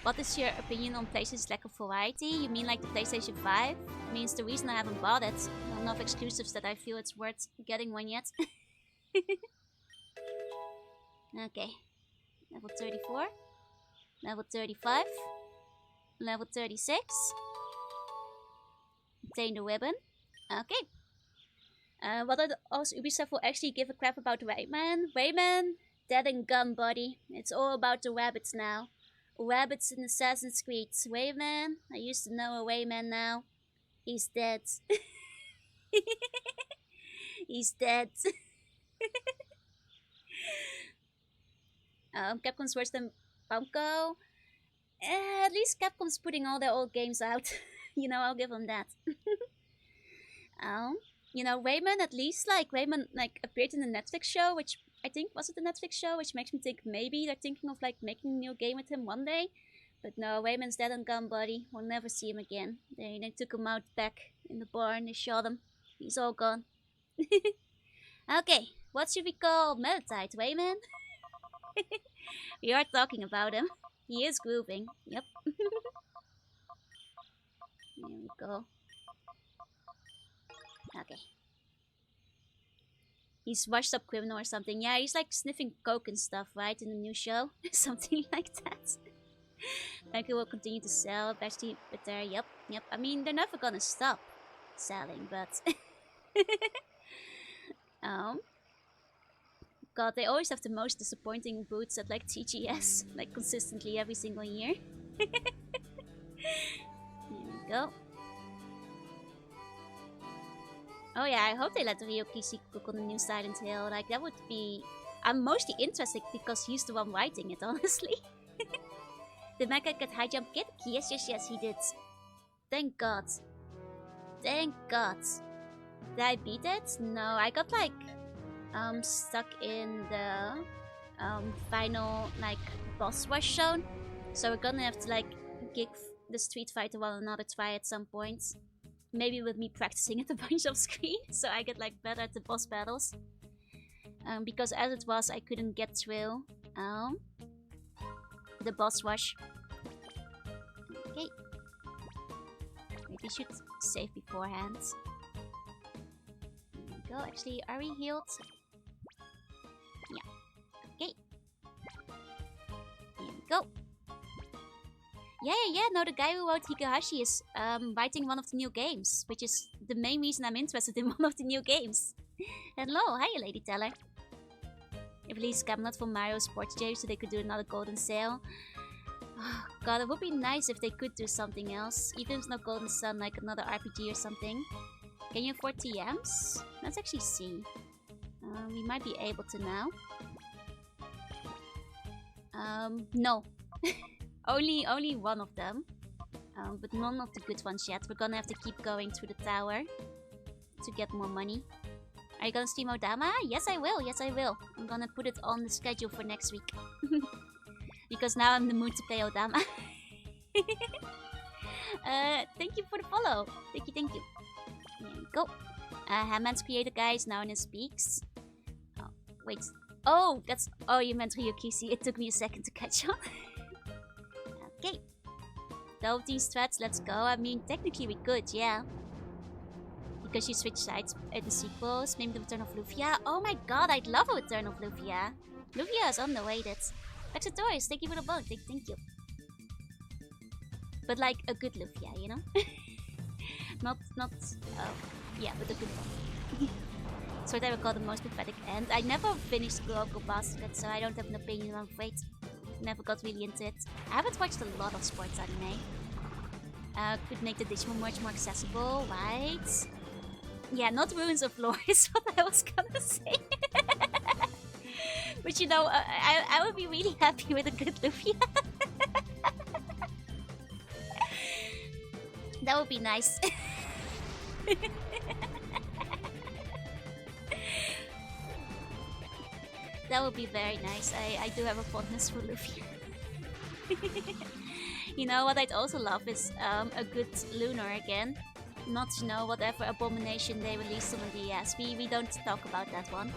What is your opinion on PlayStation's lack of variety? You mean like the PlayStation 5? Means the reason I haven't bought it. Enough exclusives that I feel it's worth getting one yet. Okay. Level 34. Level 35. Level 36. Obtain the ribbon. Okay. What are the odds Ubisoft will actually give a crap about Rayman? Rayman? Dead and gone, buddy. It's all about the rabbits now. Rabbits in Assassin's Creed. Rayman? I used to know a Rayman now. He's dead. He's dead. Capcom's worse than Pamco. At least Capcom's putting all their old games out. You know, I'll give them that. You know, Rayman at least, like, Rayman, like, appeared in the Netflix show, which I think, was it the Netflix show? Which makes me think maybe they're thinking of, like, making a new game with him one day. But no, Rayman's dead and gone, buddy. We'll never see him again. They took him out back in the barn, they shot him. He's all gone. Okay, what should we call Metatite, Rayman? We are talking about him. He is grooving, yep. Here we go. Okay. He's washed up criminal or something. Yeah, he's like sniffing coke and stuff, right? In the new show. Something like that. Like it will continue to sell. Actually, but there, yep. I mean, they're never gonna stop selling, but... God, they always have the most disappointing boots at like TGS. Like consistently every single year. Here we go. Oh yeah, I hope they let Ryo-Kishi cook on the new Silent Hill. Like, that would be... I'm mostly interested because he's the one writing it, honestly. Did Mecha get high jump kit? Yes, he did. Thank God. Thank God. Did I beat it? No, I got like... stuck in the... final, like, boss rush zone. So we're gonna have to, like, give the Street Fighter one another try at some point. Maybe with me practicing it a bunch off screen, so I get like better at the boss battles. Because as it was, I couldn't get through the boss rush. Okay. Maybe I should save beforehand. There we go. Actually, are we healed? Yeah. Okay. Here we go. Yeah, no, the guy who wrote Hikahashi is writing one of the new games, which is the main reason I'm interested in one of the new games. Hello, hiya, Lady Teller. If released cabinet for Mario Sports J so they could do another golden sale. Oh, God, it would be nice if they could do something else. Even if it's not Golden Sun, like another RPG or something. Can you afford TMs? Let's actually see. We might be able to now. No. Only one of them. But none of the good ones yet. We're gonna have to keep going through the tower to get more money. Are you gonna stream Odama? Yes, I will. I'm gonna put it on the schedule for next week. Because now I'm in the mood to play Odama. Thank you for the follow. Thank you. There we go. Hammond's creator guy is now in his speaks. Oh, wait. Oh, that's... Oh, you meant Ryo-Kishi. It took me a second to catch on. Okay. Double these threads, let's go. I mean, technically we could, yeah. Because you switch sides at the sequels. Maybe the return of Lufia. Oh my god, I'd love a return of Lufia. Lufia is underrated. Exatoris, thank you for the bug. Thank you. But like a good Lufia, you know? not, yeah, but a good one. So that I call the most pathetic end. I never finished Kuroko Basket, so I don't have an opinion, I'm afraid. Never got really into it. I haven't watched a lot of sports anime. Could make the digital merch more accessible, right? Yeah, not Ruins of Lore is what I was gonna say. But you know, I would be really happy with a good Lufia. That would be nice. That would be very nice. I do have a fondness for Luffy. You know what I'd also love is a good Lunar again. Not, you know, whatever abomination they released on the DS. We don't talk about that one.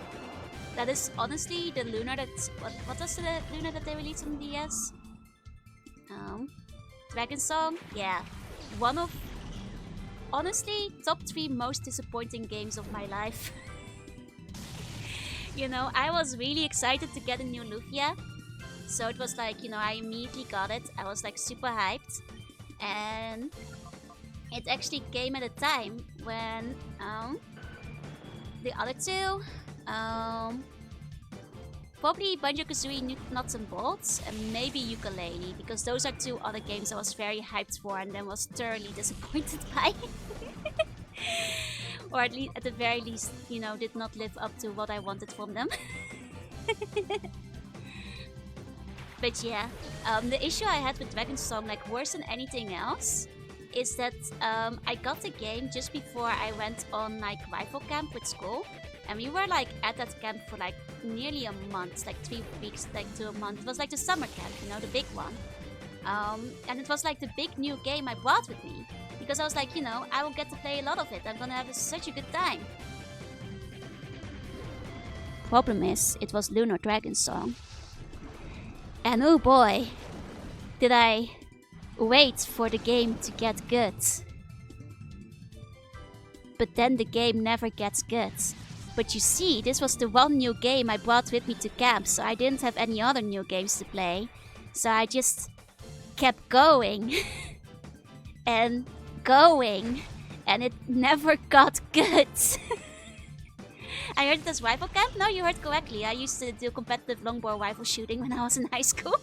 That is honestly the Lunar that's... What was the Lunar that they released on the DS? Dragon Song? Yeah. One of... Honestly, top 3 most disappointing games of my life. You know, I was really excited to get a new Lufia. So it was like, you know, I immediately got it. I was like super hyped. And it actually came at a time when the other two, probably Banjo-Kazooie Nuts and Bolts, and maybe Ukulele, because those are 2 other games I was very hyped for and then was thoroughly disappointed by. Or at least, at the very least, you know, did not live up to what I wanted from them. But yeah, the issue I had with Dragon Song, like worse than anything else, is that I got the game just before I went on like rifle camp with school. And we were like at that camp for like nearly a month, like 3 weeks, like to a month. It was like the summer camp, you know, the big one. And it was like the big new game I brought with me. Because I was like, you know, I will get to play a lot of it. I'm gonna have such a good time. Problem is, it was Lunar Dragon Song. And oh boy, did I wait for the game to get good. But then the game never gets good. But you see, this was the one new game I brought with me to camp, so I didn't have any other new games to play. So I just kept going. And going. And it never got good. I heard it as rifle camp? No, you heard correctly. I used to do competitive longbow rifle shooting when I was in high school.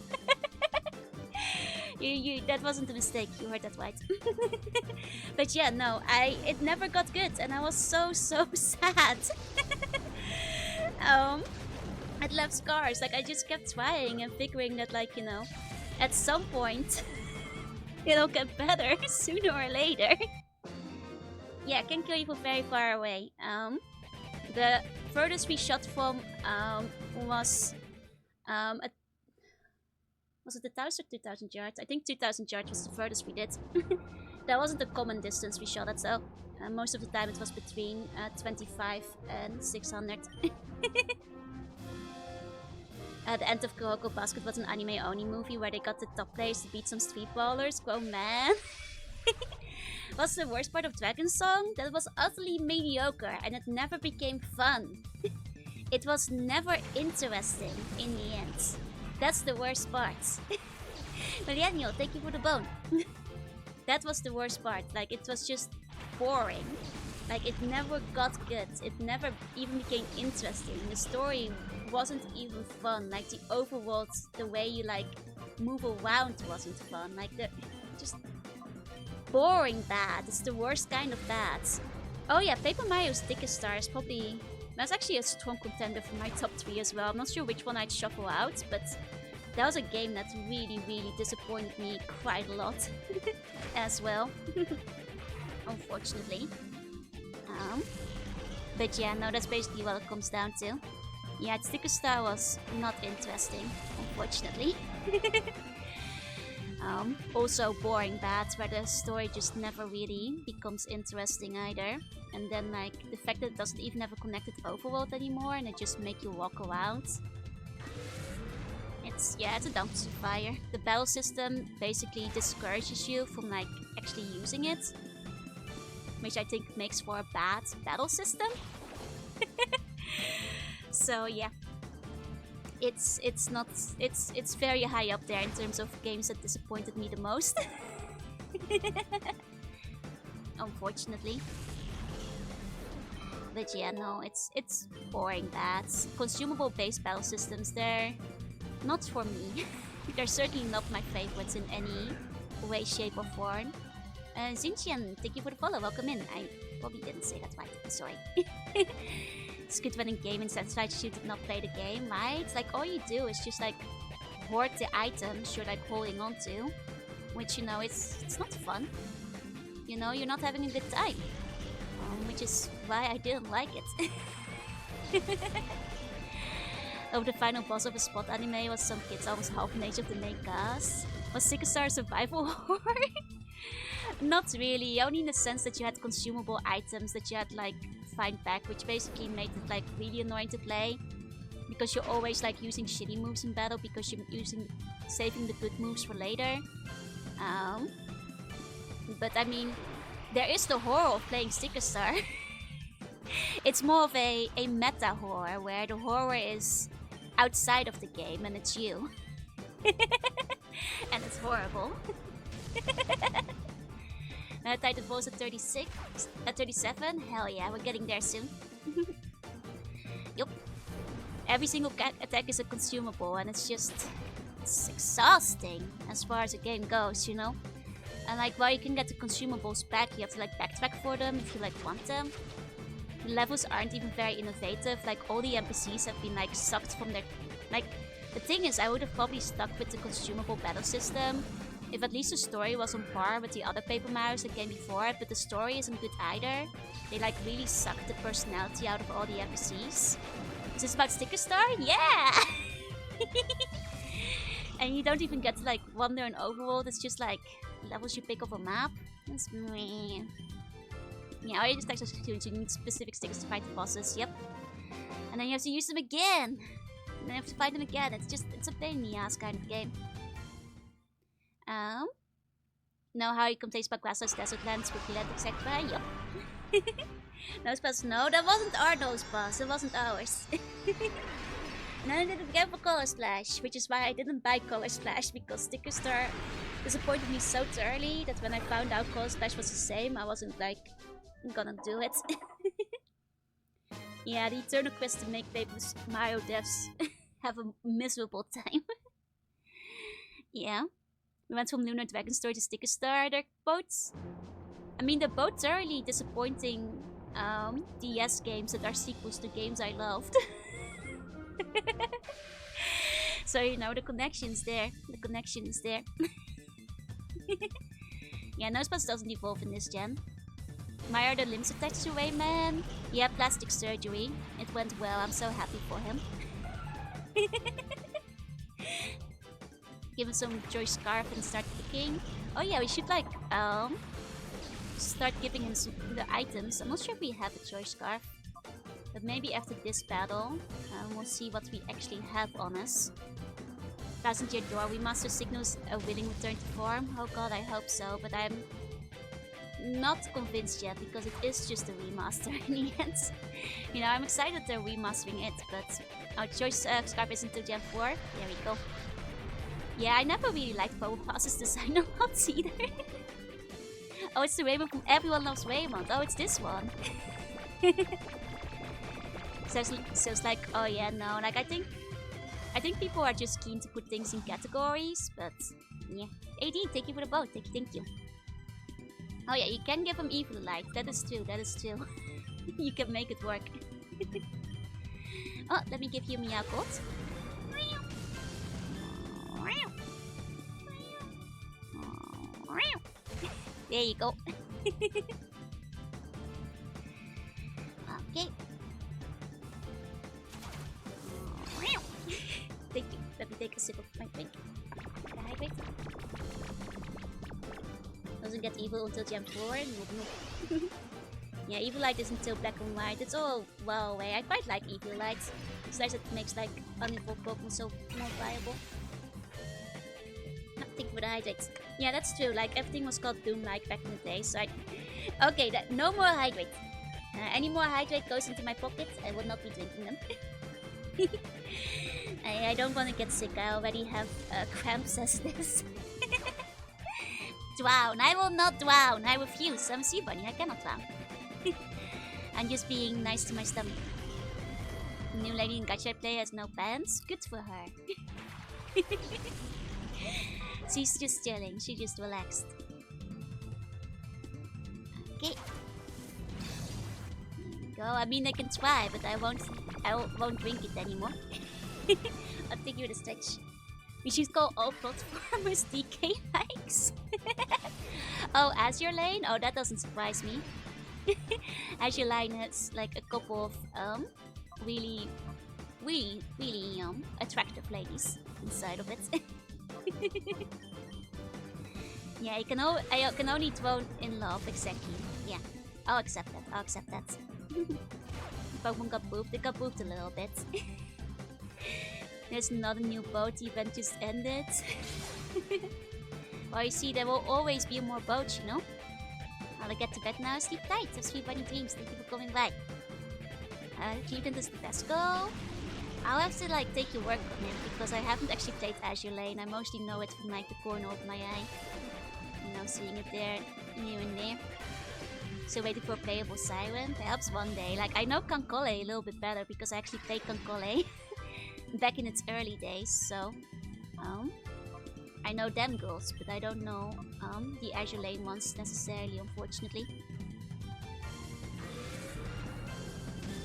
That wasn't a mistake. You heard that right. But yeah, no, it never got good, and I was so sad. It left scars. Like I just kept trying and figuring that, like, you know, at some point it'll get better sooner or later. Yeah, can kill you from very far away. The furthest we shot from was it 1,000 or 2,000 yards? I think 2,000 yards was the furthest we did. That wasn't a common distance we shot at, so most of the time it was between 25 and 600. The end of Kuroko Basket was an anime-only movie where they got the top players to beat some street brawlers. Oh man! What's the worst part of Dragon Song? That it was utterly mediocre and it never became fun. It was never interesting in the end. That's the worst part. Millennial, thank you for the bone. That was the worst part. Like, it was just boring. Like, it never got good. It never even became interesting. The story wasn't even fun. Like, the overworld, the way you, like, move around wasn't fun. Like, the just boring bad. It's the worst kind of bad. Oh yeah, Paper Mario Sticker Star is probably... That's actually a strong contender for my top 3 as well. I'm not sure which one I'd shuffle out, but that was a game that really disappointed me quite a lot as well. Unfortunately. But yeah, no, that's basically what it comes down to. Yeah, Sticker Star was not interesting, unfortunately. Also boring bad, where the story just never really becomes interesting either. And then like the fact that it doesn't even have a connected overworld anymore and it just make you walk around. It's a dumpster fire. The battle system basically discourages you from like actually using it. Which I think makes for a bad battle system. So yeah. It's very high up there in terms of games that disappointed me the most. Unfortunately. But yeah, no, it's boring bad. Consumable based battle systems, they're not for me. They're certainly not my favorites in any way, shape or form. Zinchian, thank you for the follow. Welcome in. I probably didn't say that right. I'm sorry. It's good when in game instead try to did not play the game, right? Like all you do is just like hoard the items you're like holding on to, which you know it's not fun. You know, you're not having a good time, which is why I didn't like it. Oh, the final boss of a spot anime was some kids almost half an age of the main cast. Was Sick Star survival horror? Not really, only in the sense that you had consumable items that you had like find back, which basically made it like really annoying to play. Because you're always like using shitty moves in battle because you're saving the good moves for later. But I mean, there is the horror of playing Sticker Star. It's more of a meta horror where the horror is outside of the game and it's you. And it's horrible. Titan Balls at 36, at 37. Hell yeah, we're getting there soon. Yup. Every single attack is a consumable, and it's exhausting as far as the game goes, you know. And like, while you can get the consumables back, you have to like backtrack for them if you like want them. The levels aren't even very innovative. Like all the NPCs have been like sucked from their. Like, the thing is, I would have probably stuck with the consumable battle system if at least the story was on par with the other Paper Mario that came before it, but the story isn't good either. They like really suck the personality out of all the NPCs. Is this about Sticker Star? Yeah! And you don't even get to like wander an overworld, it's just like levels you pick off a map. It's meh. Yeah, all your stacks are tuned, so you need specific stickers to fight the bosses, yep. And then you have to use them again! And then you have to fight them again, it's a pain in the ass kind of game. Know how you can play Spaglasso's Desert Lands with Land etc. Yup. Nose Pass, no, that wasn't our Nose Pass, it wasn't ours. And then I didn't get for Color Splash, which is why I didn't buy Color Splash, because Sticker Star disappointed me so thoroughly that when I found out Color Splash was the same, I wasn't like gonna do it. Yeah, the eternal quest to make Paper Mario devs have a miserable time. Yeah. We went from Lunar Dragon Story to Sticker Star. They're both... I mean, they're both thoroughly disappointing DS games that are sequels to games I loved. So, you know, the connection's there. The connection is there. Yeah, Nosepass doesn't evolve in this gen. My are the limbs attached away, man? Yeah, plastic surgery. It went well. I'm so happy for him. Give him some Joy Scarf and start cooking. Oh yeah, we should like start giving him the items. I'm not sure if we have a Joy Scarf, but maybe after this battle we'll see what we actually have on us. 1000-year door remaster signals a willing return to form. Oh god, I hope so, but I'm not convinced yet because it is just a remaster in the end. You know, I'm excited they're remastering it, but our Joy Scarf is until Gen 4. There we go. Yeah, I never really liked Power Pass's design a lot either. Oh, it's the Raymond from Everyone Loves Raymond. Oh, it's this one. So it's like, oh yeah, no, like I think people are just keen to put things in categories, but yeah. AD, thank you for the boat. Thank you. Oh yeah, you can give him Evil Light. That is true. You can make it work. Oh, let me give you Meow Code. There you go. Okay. Thank you. Let me take a sip of my drink. Hydrate. Doesn't get evil until Gen 4. No. Yeah, Evil Light is until Black and White. It's all well away. I quite like Evil Light. It's nice that it makes like unevolved Pokemon so more viable. Think for the hydrates. Yeah, that's true. Like everything was called Doom-like back in the day. So okay, no more hydrate. Any more hydrate goes into my pocket. I will not be drinking them. I don't want to get sick. I already have cramps as this. Drown. I will not drown. I refuse. I'm a sea bunny. I cannot drown. I'm just being nice to my stomach. New lady in gacha play has no pants. Good for her. She's just chilling. She just relaxed. go. I mean, I can try, but I won't drink it anymore. I'll take you the stretch. We should call all platformers DK likes. Oh, Azure Lane? Oh, that doesn't surprise me. Azure Lane has like a couple of really attractive ladies inside of it. Yeah, I can only throw in love, exactly. Yeah, I'll accept that. Pokemon got booped. It got booped a little bit. There's not a new boat. The event just ended. Well, you see, there will always be more boats, you know? I'll get to bed now. Sleep tight. Have sweet bunny dreams. Thank you for coming by. Cleveland is the best. Go. I'll have to like take your word on it because I haven't actually played Azure Lane. I mostly know it from like the corner of my eye. You know, seeing it there, here and there. So waiting for a playable Siren. Perhaps one day. Like, I know Kankole a little bit better because I actually played Kankole back in its early days. So, I know them girls, but I don't know the Azure Lane ones necessarily, unfortunately.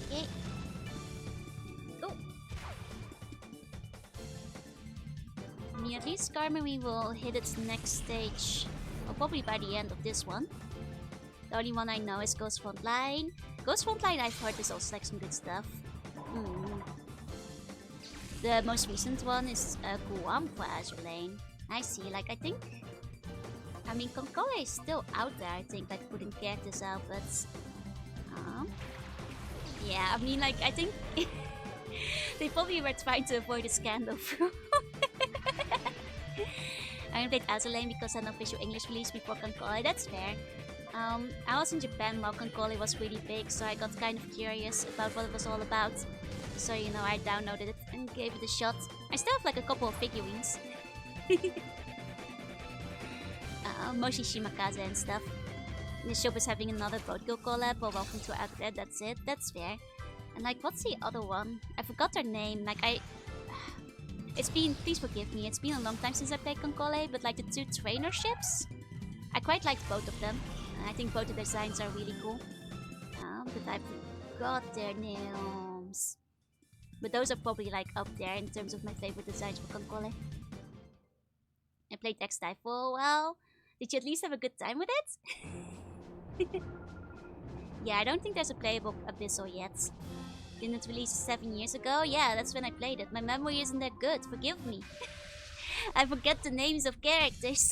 Okay. Go! I mean, at least Skarmory will hit its next stage, or probably by the end of this one. The only one I know is Ghost Frontline. Ghost Frontline I've heard is also like some good stuff. The most recent one is Guam for Azure Lane. I see, like I mean Kankole is still out there, I think, like putting characters out, but yeah, I mean like I think they probably were trying to avoid a scandal. I haven't played Azure Lane because I had no official English release before Kankole, that's fair. I was in Japan while Kankole was really big, so I got kind of curious about what it was all about. So, you know, I downloaded it and gave it a shot. I still have like a couple of figurines. Mostly Shimakaze and stuff. The shop is having another Boat Girl collab, or welcome to Outlet, that's it, that's fair. And like, what's the other one? I forgot their name, like it's been, please forgive me, it's been a long time since I played Kankole, but like the two trainer ships, I quite liked both of them. I think both the designs are really cool. But I forgot their names. But those are probably like up there in terms of my favorite designs for Kankole. I played Textile for a while. Did you at least have a good time with it? Yeah, I don't think there's a playable Abyssal yet. Didn't it release 7 years ago? Yeah, that's when I played it. My memory isn't that good, forgive me. I forget the names of characters.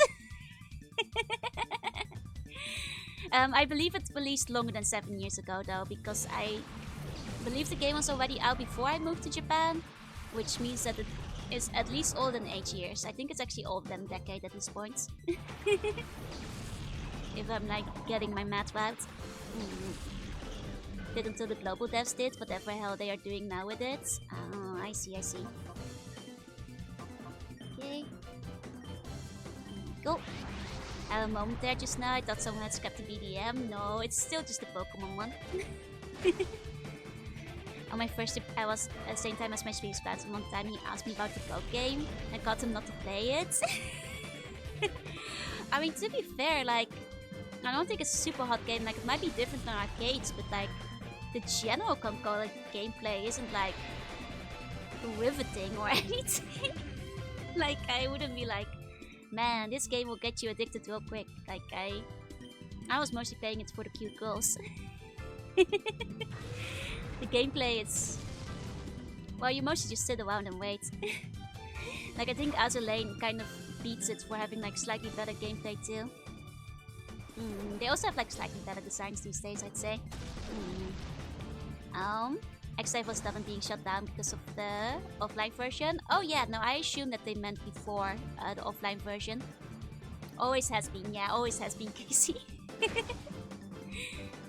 I believe it released longer than 7 years ago though, because I believe the game was already out before I moved to Japan, which means that it is at least older than 8 years. I think it's actually older than a decade at this point. If I'm like getting my math right. Did until the global devs did, whatever hell they are doing now with it. Oh, I see. Okay. Go. I had a moment there just now. I thought someone had scrapped the BDM. No, it's still just the Pokemon one. On my first trip, I was at the same time as my stream fans. One time he asked me about the Poke game. I got him not to play it. I mean, to be fair, like, I don't think it's a super hot game. Like, it might be different than arcades, but like, the general Kankole gameplay isn't like riveting or anything. Like, I wouldn't be like, man, this game will get you addicted real quick. Like, I was mostly playing it for the cute girls. The gameplay, it's... well, you mostly just sit around and wait. Like, I think Azure Lane kind of beats it for having, like, slightly better gameplay, too. They also have, like, slightly better designs these days, I'd say. X-Life was done being shut down because of the offline version. Oh, yeah, no, I assume that they meant before the offline version. Always has been, yeah, always has been, Casey.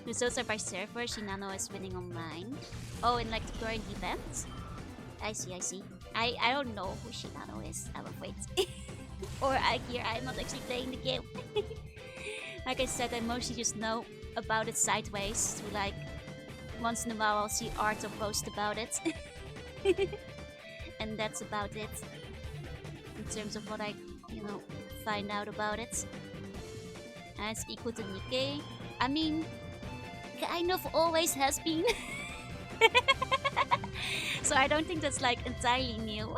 Results are by server. Shinano is winning online. Oh, in like the current event? I see. I don't know who Shinano is, I'm afraid. Or I hear I'm not actually playing the game. Like I said, I mostly just know about it sideways. Through like, once in a while I'll see art or post about it. And that's about it. In terms of what I, you know, find out about it. And it's equal to Nikkei. I mean, kind of always has been. So I don't think that's like entirely new.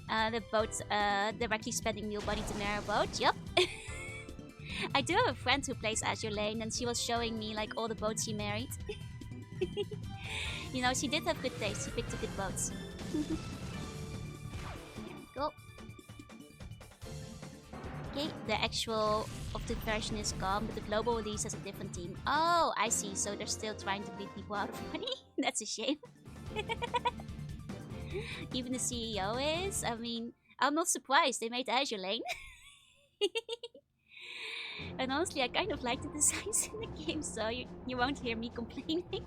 The boats directly spending new money to marry a boat. Yep. I do have a friend who plays Azure Lane, and she was showing me like all the boats she married. You know, she did have good taste. She picked the good boats. There we go. Okay, the actual Optic version is gone, but the global release has a different team. Oh, I see. So they're still trying to beat people out of money. That's a shame. Even the CEO is. I mean, I'm not surprised they made Azure Lane. And honestly, I kind of like the designs in the game, so you won't hear me complaining.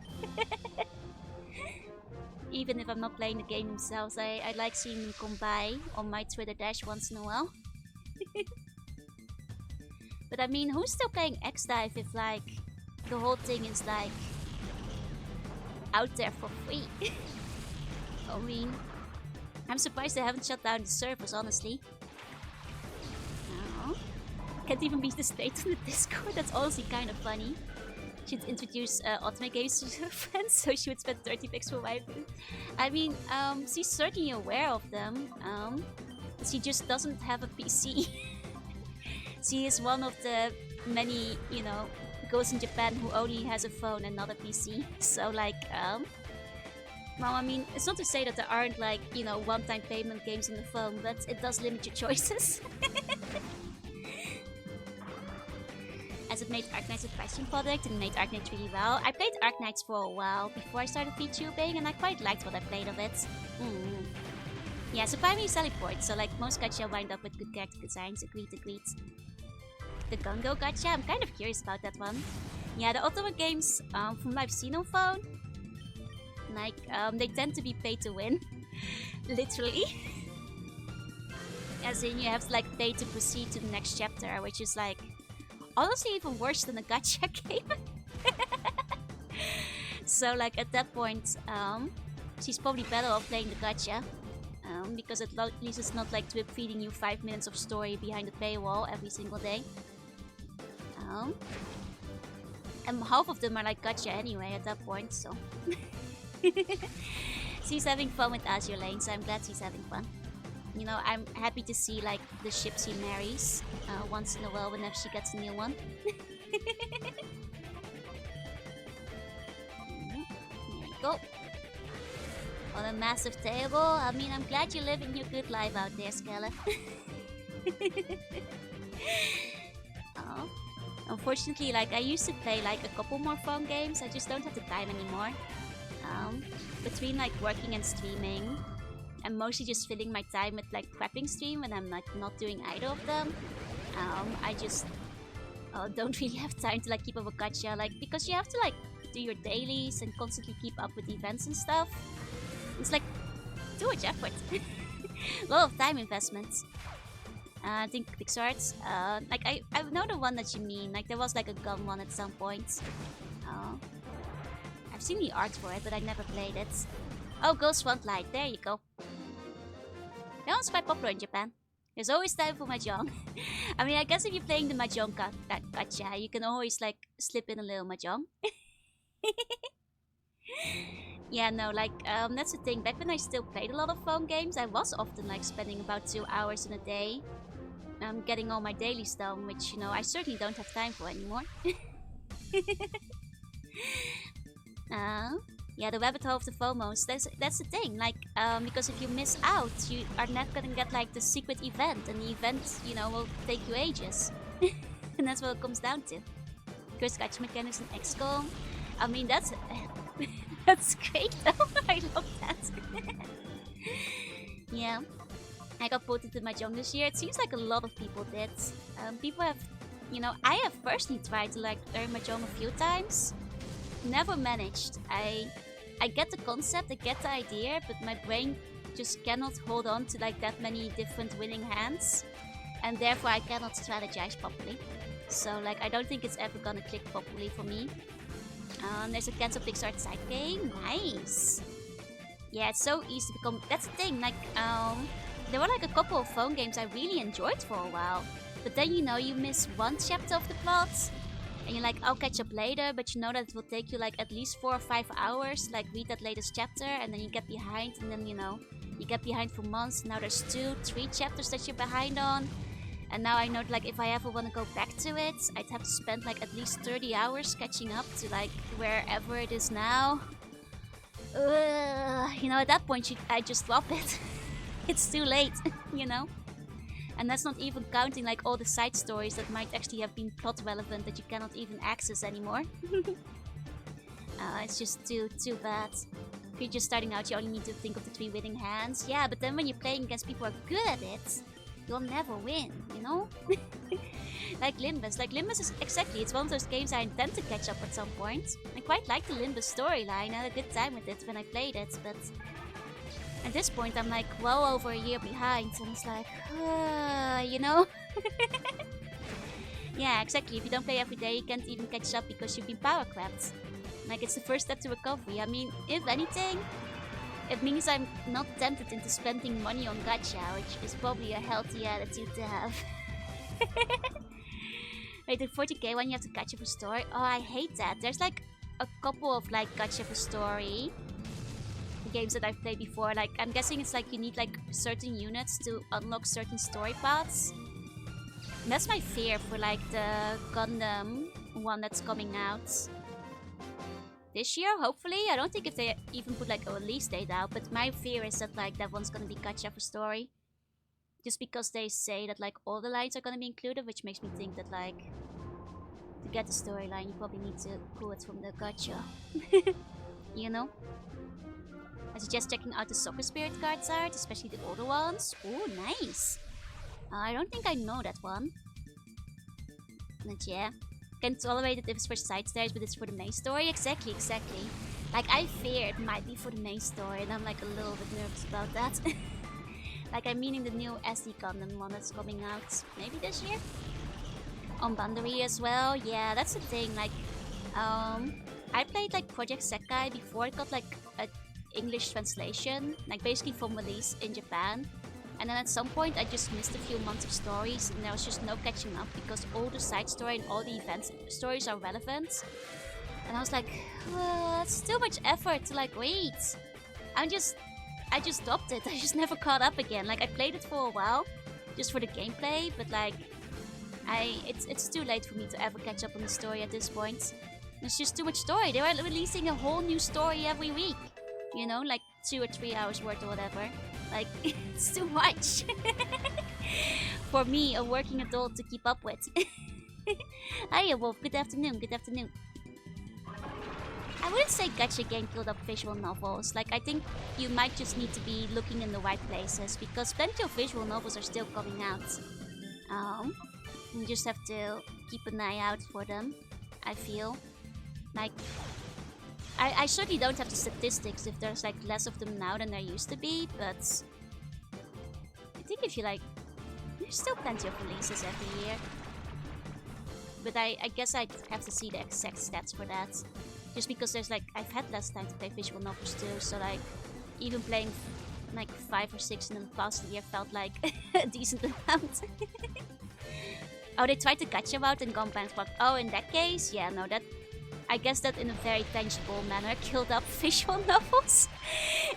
Even if I'm not playing the game themselves, I like seeing them come by on my Twitter dash once in a while. But I mean, who's still playing X-Dive if like the whole thing is like out there for free? I mean, I'm surprised they haven't shut down the servers, honestly. No. Can't even be displayed on the Discord. That's honestly kind of funny. Should introduce Ultimate Games to her friends so she would spend 30 pics for waifu. I mean, she's certainly aware of them. She just doesn't have a PC. She is one of the many, you know, girls in Japan who only has a phone and not a PC. So like, well, I mean, it's not to say that there aren't like, you know, one-time payment games in the phone, but it does limit your choices. As it made Arknights a pricing product and made Arknights really well. I played Arknights for a while before I started VTubing, and I quite liked what I played of it. Yeah, so primary teleport, so like most gacha wind up with good character designs. Agreed. The Gungo gacha, I'm kind of curious about that one. Yeah, the Ultimate games, from what I've seen on phone, like, they tend to be pay to win. Literally. As in, you have to like pay to proceed to the next chapter, which is like honestly even worse than a gacha game. So like at that point, she's probably better off playing the gacha. Because at least it's not like Twip feeding you 5 minutes of story behind the paywall every single day. And half of them are like gacha anyway at that point, so. She's having fun with Azure Lane, so I'm glad she's having fun. You know, I'm happy to see like the ship she marries once in a while whenever she gets a new one. There you go. On a massive table. I mean, I'm glad you're living your good life out there, Skella. Oh. Unfortunately, like I used to play like a couple more phone games. I just don't have the time anymore. Between like working and streaming, I'm mostly just filling my time with like prepping stream when I'm like not doing either of them. I just don't really have time to like keep up with gacha, like because you have to like do your dailies and constantly keep up with events and stuff. It's like too much effort. A lot of time investments. I think PixArts, like I know the one that you mean. Like there was like a gun one at some point. I've seen the art for it, but I never played it. Oh, Ghost Frontlight, there you go. That one's quite popular in Japan. There's always time for mahjong. I mean, I guess if you're playing the mahjong gacha, you can always like slip in a little mahjong. Yeah, no, like, that's the thing. Back when I still played a lot of phone games, I was often like spending about 2 hours in a day getting all my dailies done, which, you know, I certainly don't have time for anymore. Yeah, the rabbit hole of the FOMOs, that's the thing, like, because if you miss out, you are not gonna get like the secret event, and the event, you know, will take you ages. And that's what it comes down to. Cursed gacha mechanics in XCOM. I mean, that's that's great though. I love that. Yeah, I got voted to mahjong this year. It seems like a lot of people did. People have, you know, I have personally tried to like learn mahjong a few times. Never managed. I get the concept, I get the idea, but my brain just cannot hold on to like that many different winning hands, and therefore I cannot strategize properly. So like I don't think it's ever gonna click properly for me. There's a cancel PixArt side game. Nice. Yeah, it's so easy to become. That's the thing. Like there were like a couple of phone games I really enjoyed for a while, but then you know you miss one chapter of the plot, and you're like, I'll catch up later, but you know that it will take you like at least 4 or 5 hours, like read that latest chapter, and then you get behind, and then you know, you get behind for months. Now there's 2, 3 chapters that you're behind on, and now I know that, like, if I ever want to go back to it, I'd have to spend like at least 30 hours catching up to like wherever it is now. You know, at that point I just drop it. It's too late, you know. And that's not even counting like all the side stories that might actually have been plot relevant that you cannot even access anymore. It's just too bad. If you're just starting out, you only need to think of the 3 winning hands. Yeah, but then when you're playing against people who are good at it, you'll never win, you know? Like Limbus. Like Limbus is exactly, it's one of those games I intend to catch up at some point. I quite like the Limbus storyline. I had a good time with it when I played it, but at this point I'm like well over a year behind, and it's like, you know? Yeah, exactly. If you don't play every day, you can't even catch up because you've been power crapped. Like, it's the first step to recovery. I mean, if anything, it means I'm not tempted into spending money on gacha, which is probably a healthy attitude to have. Wait, the 40k one you have to gacha for story? Oh, I hate that. There's like a couple of like gacha for story games that I've played before. Like, I'm guessing it's like you need like certain units to unlock certain story paths. And that's my fear for like the Gundam one that's coming out this year, hopefully. I don't think if they even put like a release date out, but my fear is that like that one's gonna be gacha for story. Just because they say that like all the lines are gonna be included, which makes me think that like to get the storyline you probably need to pull it from the gacha. You know? I suggest checking out the Soccer Spirit cards art, especially the older ones. Oh, nice! I don't think I know that one. But yeah. Can tolerate it if it's for side stories, but it's for the main story. Exactly. Like, I fear it might be for the main story, and I'm like a little bit nervous about that. Like, I'm meaning the new SD Gundam one that's coming out maybe this year? On Bandari as well. Yeah, that's the thing. Like, I played like Project Sekai before it got like a English translation, like basically from release in Japan. And then at some point I just missed a few months of stories, and there was just no catching up because all the side story and all the event stories are relevant. And I was like, it's too much effort to like wait. I just dropped it. I just never caught up again. Like, I played it for a while just for the gameplay, but like it's too late for me to ever catch up on the story at this point. There's just too much story. They were releasing a whole new story every week. You know, like 2 or 3 hours worth or whatever. Like, it's too much for me, a working adult, to keep up with. Hiya, Wolf. Good afternoon. I wouldn't say gacha game killed up visual novels. Like, I think you might just need to be looking in the right places, because plenty of visual novels are still coming out. You just have to keep an eye out for them, I feel. Like, I certainly don't have the statistics if there's like less of them now than there used to be, but I think if you like, there's still plenty of releases every year. But I guess I'd have to see the exact stats for that. Just because there's like, I've had less time to play visual novels too, so like, even playing like 5 or 6 in the past year felt like a decent amount. Oh, they tried to gacha out and gone bankrupt. Oh, in that case, yeah, no, that, I guess that in a very tangible manner killed up visual novels.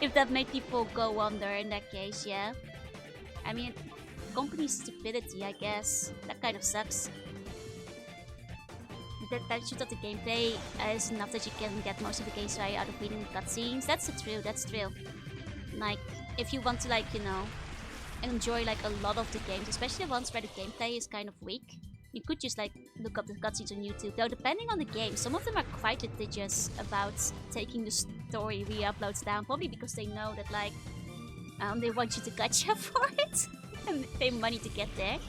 If that made people go under in that case, yeah. I mean, company stupidity, I guess. That kind of sucks. That attitude of the gameplay is enough that you can get most of the gameplay out of reading the cutscenes. That's true. Like, if you want to, like, you know, enjoy like a lot of the games, especially the ones where the gameplay is kind of weak, you could just like look up the cutscenes on YouTube. Though depending on the game, some of them are quite litigious about taking the story re-uploads down, probably because they know that like they want you to gacha for it and pay money to get there.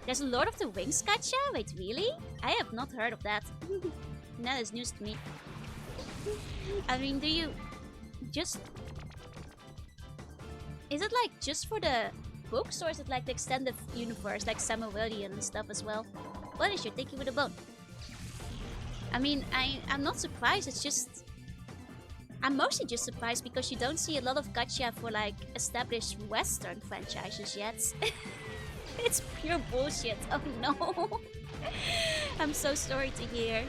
There's a Lord of the Rings gacha? Wait, really? I have not heard of that. That is news to me. I mean, do you just... Is it like just for the books, or is it like the extended universe, like Samuelian and stuff as well? What is your thinking with a bone? I mean, I'm not surprised, it's just... I'm mostly just surprised because you don't see a lot of gacha for like established Western franchises yet. It's pure bullshit. Oh no. I'm so sorry to hear.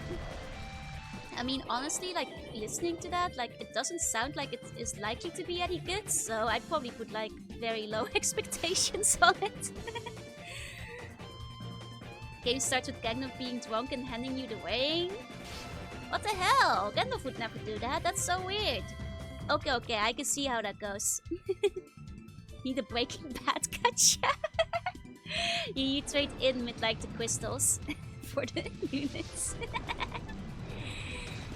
I mean, honestly, like, listening to that, like, it doesn't sound like it is likely to be any good, so I'd probably put, like, very low expectations on it. Game starts with Gandalf being drunk and handing you the ring? What the hell? Gandalf would never do that, that's so weird. Okay, I can see how that goes. Need a Breaking Bad gacha? you trade in with, like, the crystals for the units.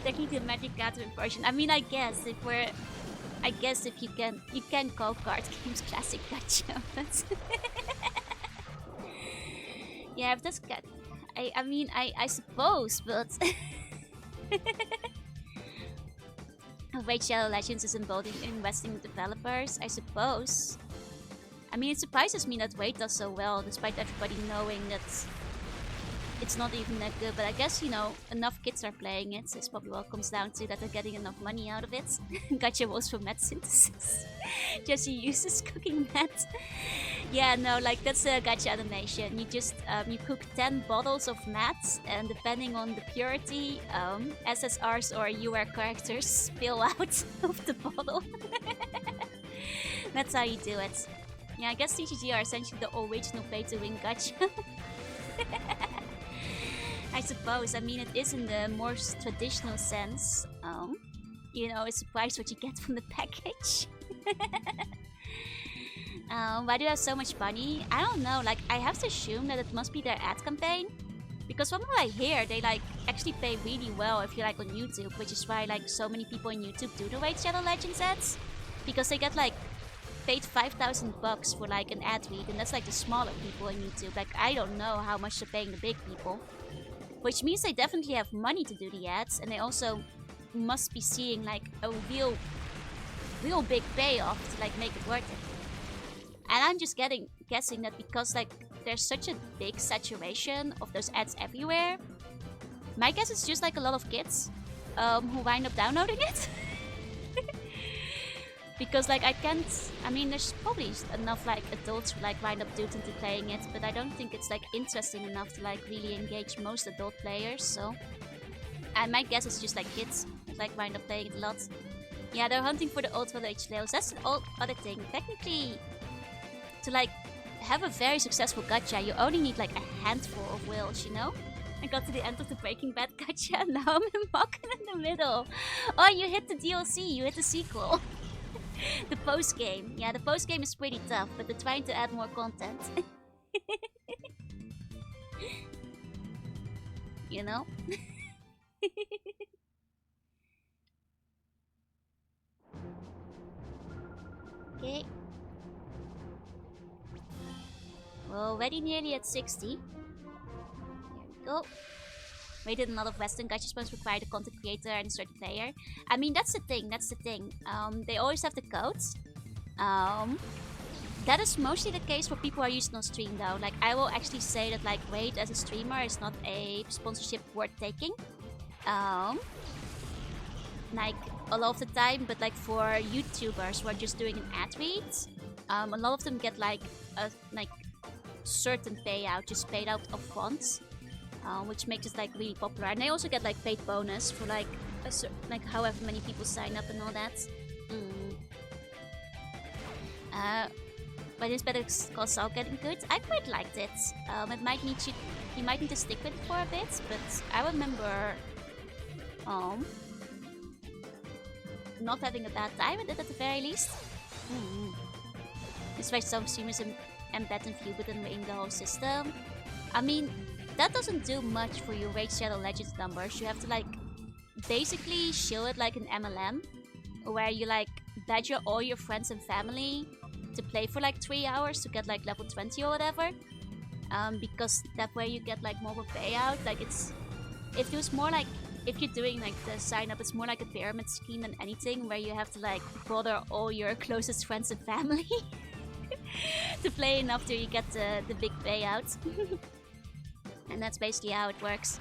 Technically the Magic Gathering version. I mean, I guess if you can call card games classic gacha, but yeah, if that's good. I mean, I suppose, but Raid Shadow Legends is involved in investing in developers, I suppose. I mean, it surprises me that Raid does so well, despite everybody knowing that it's not even that good, but I guess, you know, enough kids are playing it, so it's probably what it comes down to, that they're getting enough money out of it. Gacha rolls for math synthesis. Jesse uses cooking math. Yeah, no, like, that's a gacha animation. You just, you cook 10 bottles of mats, and depending on the purity, SSRs or UR characters spill out of the bottle. That's how you do it. Yeah, I guess TCG are essentially the original pay-to-win gacha. I suppose. I mean, it is in the more traditional sense. You know, it's surprised what you get from the package. Why do you have so much money? I don't know. Like, I have to assume that it must be their ad campaign, because from what I hear, they like actually pay really well if you like on YouTube, which is why like so many people on YouTube do the Raid Shadow Legends ads, because they get like paid $5,000 for like an ad read, and that's like the smaller people on YouTube. Like, I don't know how much they're paying the big people. Which means they definitely have money to do the ads, and they also must be seeing like a real big payoff to like make it worth it. And I'm just guessing that because like there's such a big saturation of those ads everywhere, my guess is just like a lot of kids who wind up downloading it. Because like I mean, there's probably enough like adults who like wind up into playing it, but I don't think it's like interesting enough to like really engage most adult players, so my guess is just like kids who like wind up playing it a lot. Yeah, they're hunting for the ultra age levels. That's an other thing. Technically, to like have a very successful gacha, you only need like a handful of whales, you know? I got to the end of the Breaking Bad gacha, and now I'm in Mokken in the middle. Oh, you hit the DLC, you hit the sequel. The post-game. Yeah, the post-game is pretty tough, but they're trying to add more content. You know? Okay. We're already nearly at 60. Here we go. Rated a lot of Western gacha spawns require the content creator and a certain player. I mean, that's the thing. They always have the codes. That is mostly the case for people who are using on stream, though. Like, I will actually say that, like, Raid as a streamer is not a sponsorship worth taking. Like, a lot of the time, but, like, for YouTubers who are just doing an ad read, a lot of them get, like, a certain payout, just paid out upfront. Which makes it like really popular, and they also get like paid bonus for like however many people sign up and all that. But it's better because all getting good. I quite liked it. It might need you might need to stick with it for a bit, but I remember not having a bad time with it at the very least. It's why some streamers embed and view within the whole system. I mean, that doesn't do much for your Raid Shadow Legends numbers. You have to like basically show it like an MLM, where you like badger all your friends and family to play for like 3 hours to get like level 20 or whatever. Because that way you get like more of a payout. Like if you're doing like the sign up, it's more like a pyramid scheme than anything, where you have to like bother all your closest friends and family to play enough till you get the big payout. And that's basically how it works.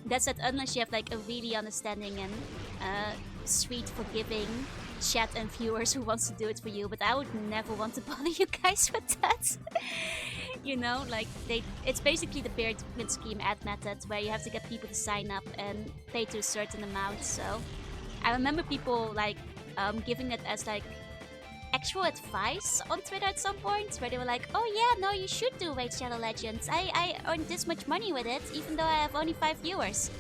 That's it, unless you have like a really understanding and sweet, forgiving chat and viewers who wants to do it for you, but I would never want to bother you guys with that. You know, like it's basically the pyramid scheme ad method where you have to get people to sign up and pay to a certain amount. So I remember people like giving it as like actual advice on Twitter at some point, where they were like, oh yeah, no, you should do Raid Shadow Legends. I earned this much money with it, even though I have only 5 viewers.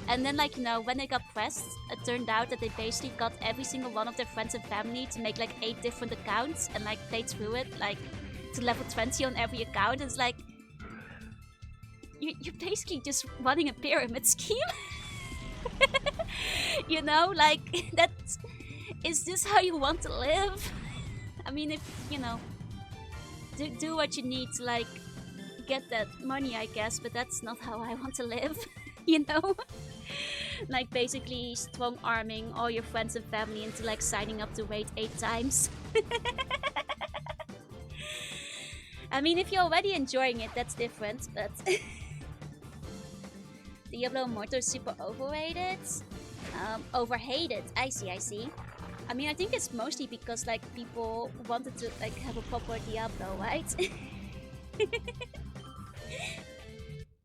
And then, like, you know, when they got pressed, it turned out that they basically got every single one of their friends and family to make like 8 different accounts and like play through it, like to level 20 on every account. It's like, you're basically just running a pyramid scheme. You know, like, is this how you want to live? I mean, if, you know, do what you need to, like, get that money, I guess, but that's not how I want to live, you know? Like, basically strong arming all your friends and family into, like, signing up to raid 8 times. I mean, if you're already enjoying it, that's different, but... Diablo Immortal is super overrated. Overhated. I see. I mean, I think it's mostly because, like, people wanted to, like, have a proper Diablo, right?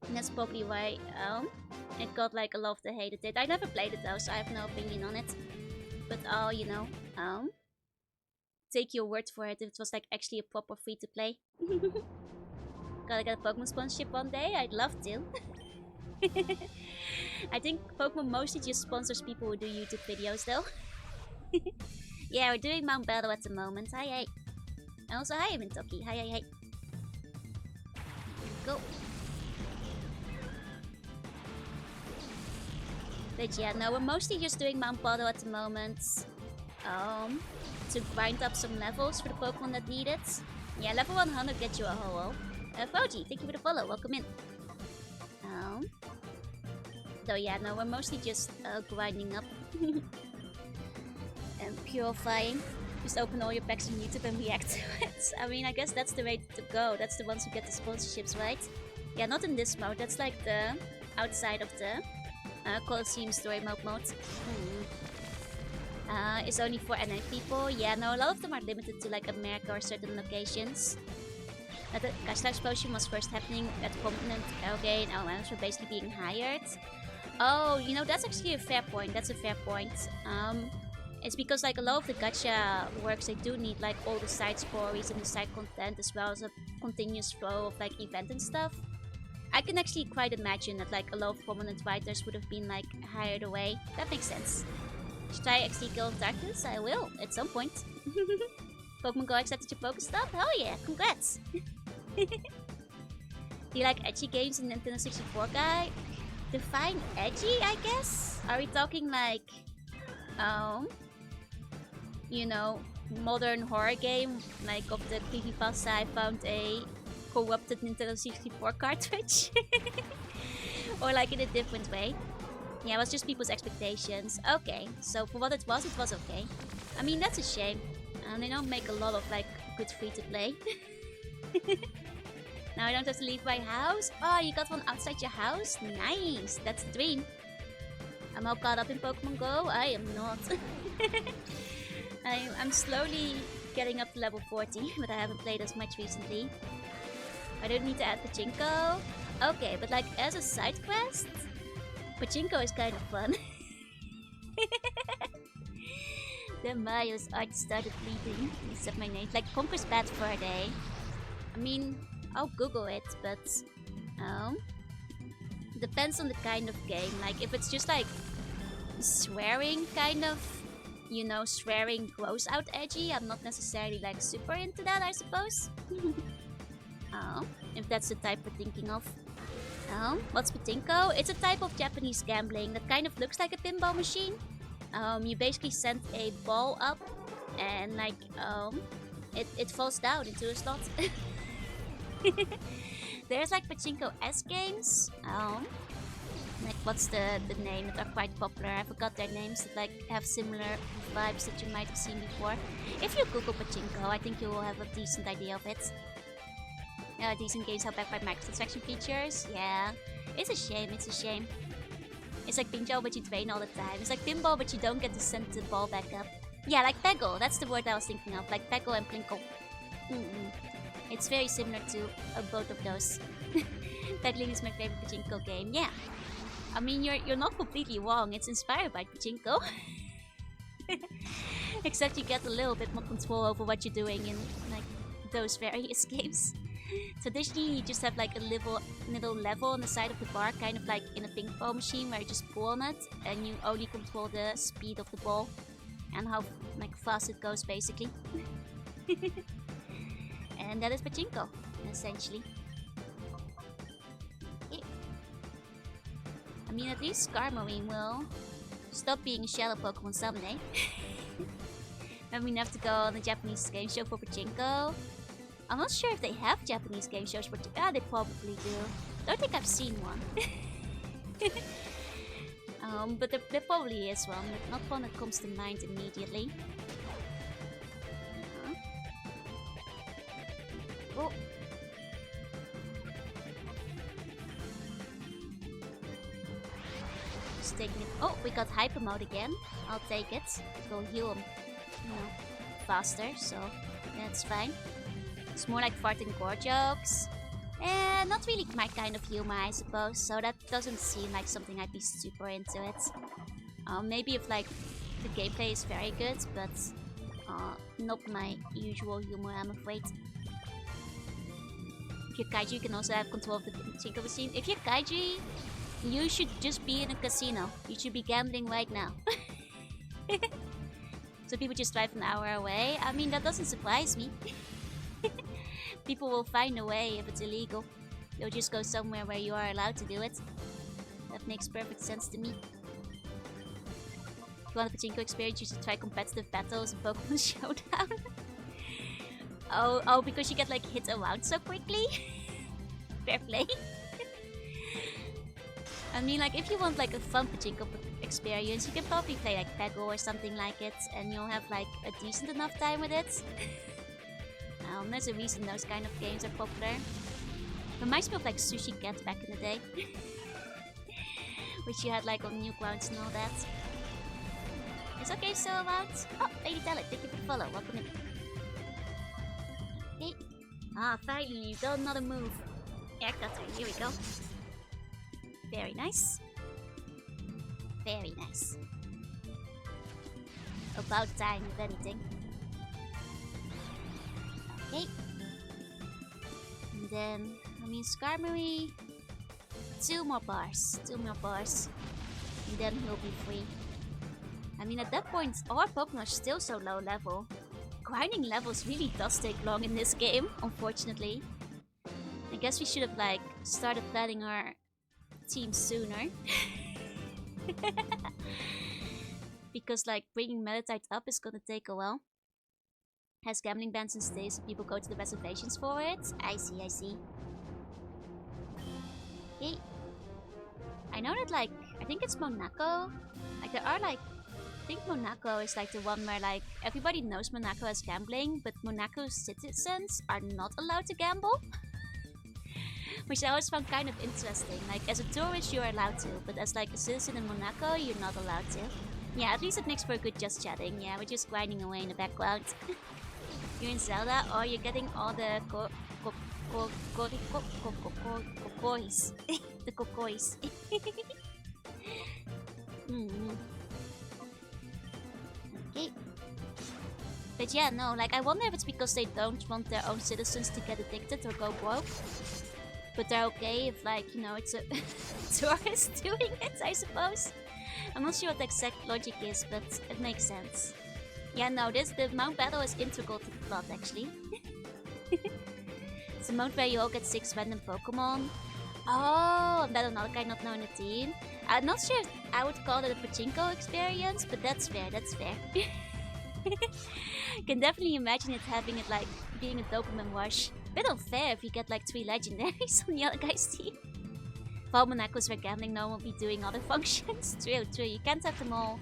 And that's probably why it got, like, a lot of the hated it. I never played it, though, so I have no opinion on it. But I'll, you know, take your word for it if it was, like, actually a proper free-to-play. Gotta get a Pokemon sponsorship one day? I'd love to. I think Pokemon mostly just sponsors people who do YouTube videos, though. Yeah, we're doing Mount Battle at the moment. Hi. And also, hi, Mintoki. Hi. Go. But yeah, no, we're mostly just doing Mount Battle at the moment. To grind up some levels for the Pokemon that need it. Yeah, level 100 gets you a ho-oh. Froji, thank you for the follow. Welcome in. So yeah, no, we're mostly just grinding up. And purifying. Just open all your packs on YouTube and react to it. I mean, I guess that's the way to go. That's the ones who get the sponsorships, right? Yeah, not in this mode. That's like the outside of the Colosseum story mode. It's only for NA people. Yeah, no, a lot of them are limited to like America or certain locations. That the Kashla explosion was first happening at the continent. Okay, and LMs were basically being hired. Oh, you know, that's actually a fair point. That's a fair point. It's because like a lot of the gacha works, they do need like all the side stories and the side content as well as a continuous flow of like event and stuff. I can actually quite imagine that like a lot of prominent writers would have been like hired away. That makes sense. Should I actually kill Darkness? I will, at some point. Pokemon Go accepted your Pokestop? Oh yeah, congrats! Do you like edgy games in Nintendo 64 guy? Define edgy, I guess? Are we talking like, you know, modern horror game? Like of the creepypasta I found a corrupted Nintendo 64 cartridge? Or like in a different way? Yeah, it was just people's expectations. Okay, so for what it was okay. I mean, that's a shame. They don't make a lot of like good free-to-play. Now I don't have to leave my house. Oh, you got one outside your house? Nice, that's the dream. I'm all caught up in Pokemon Go. I am not. I'm slowly getting up to level 40, but I haven't played as much recently. I don't need to add Pachinko. Okay, but like as a side quest, Pachinko is kind of fun. Then Mario's art started bleeding. He said my name. Like Conker's Bad Fur Day. I mean, I'll Google it, but depends on the kind of game. Like if it's just like swearing kind of, you know, swearing gross out edgy, I'm not necessarily like super into that, I suppose. If that's the type we're thinking of. What's Patinko? It's a type of Japanese gambling that kind of looks like a pinball machine. You basically send a ball up and like it falls down into a slot. There's like Pachinko-esque games. Like what's the name that are quite popular? I forgot their names that like have similar vibes that you might have seen before. If you Google Pachinko, I think you will have a decent idea of it. Decent games held back by microtransaction features. Yeah, it's a shame. It's like pinball, but you drain all the time. It's like pinball, but you don't get to send the ball back up. Yeah, like Peggle. That's the word I was thinking of. Like Peggle and Plinkle. It's very similar to both of those. Peggling is my favorite pachinko game. Yeah. I mean, you're not completely wrong. It's inspired by pachinko. Except you get a little bit more control over what you're doing in like those various games. Traditionally, you just have like a little level on the side of the bar, kind of like in a ping pong machine where you just pull on it and you only control the speed of the ball and how like fast it goes, basically. And that is pachinko, essentially. Yeah. I mean, at least Skarmory will stop being a shadow Pokemon someday. And we have to go on the Japanese game show for pachinko. I'm not sure if they have Japanese game shows for they probably do. Don't think I've seen one. But there probably is one, but not one that comes to mind immediately. Oh. Just taking it. Oh, we got Hyper Mode again. I'll take it. It will heal him, faster, so that's fine. It's more like fart and gore jokes. And not really my kind of humor, I suppose, so that doesn't seem like something I'd be super into it. Maybe if like the gameplay is very good, but not my usual humor, I'm afraid. If you're Kaiju, you can also have control of the pachinko machine. If you're Kaiju, you should just be in a casino. You should be gambling right now. So people just drive an hour away. I mean, that doesn't surprise me. People will find a way if it's illegal. They'll just go somewhere where you are allowed to do it. That makes perfect sense to me. If you want a pachinko experience, you should try competitive battles in Pokemon Showdown. Oh, because you get like hit around so quickly? Fair play. I mean, like, if you want like a fun pachinko experience, you can probably play like Peggle or something like it, and you'll have like a decent enough time with it. There's a reason those kind of games are popular. Reminds me of like Sushi Cat back in the day. Which you had like on Newgrounds and all that. Is okay so around? Oh, Lady Talent, thank you for the follow. Welcome in. Okay. Ah, finally, you've done another move. Air cutter, here we go. Very nice. Very nice. About time, if anything. Okay. And then, I mean, Skarmory. 2 more bars. 2 more bars. And then he'll be free. I mean, at that point, our Pokemon are still so low level. Grinding levels really does take long in this game, unfortunately. I guess we should have, like, started planning our team sooner. Because, like, bringing Meditite up is gonna take a while. Has gambling bans and stays, so people go to the reservations for it. I see, I see. Okay. I know that, like, I think it's Monaco. Like, there are, like, I think Monaco is, like, the one where, like, everybody knows Monaco as gambling, but Monaco's citizens are not allowed to gamble. Which I always found kind of interesting. Like, as a tourist, you're allowed to, but as, like, a citizen in Monaco, you're not allowed to. Yeah, at least it makes for a good just chatting. Yeah, we're just grinding away in the background. You're in Zelda, or you're getting all the kokois. The kokois. Okay. But yeah, no, like, I wonder if it's because they don't want their own citizens to get addicted or go broke. But they're okay if, like, you know, it's a tourist doing it, I suppose. I'm not sure what the exact logic is, but it makes sense. Yeah, no, the mount battle is integral to the plot, actually. It's a mount where you all get 6 random Pokemon. Oh, and then another guy not knowing the team. I'm not sure if I would call it a pachinko experience, but that's fair, that's fair. Can definitely imagine it having it, like, being a dopamine rush. Bit unfair if you get like 3 legendaries on the other guy's team. For Monaco's where gambling, no one will be doing other functions. True, you can't have them all.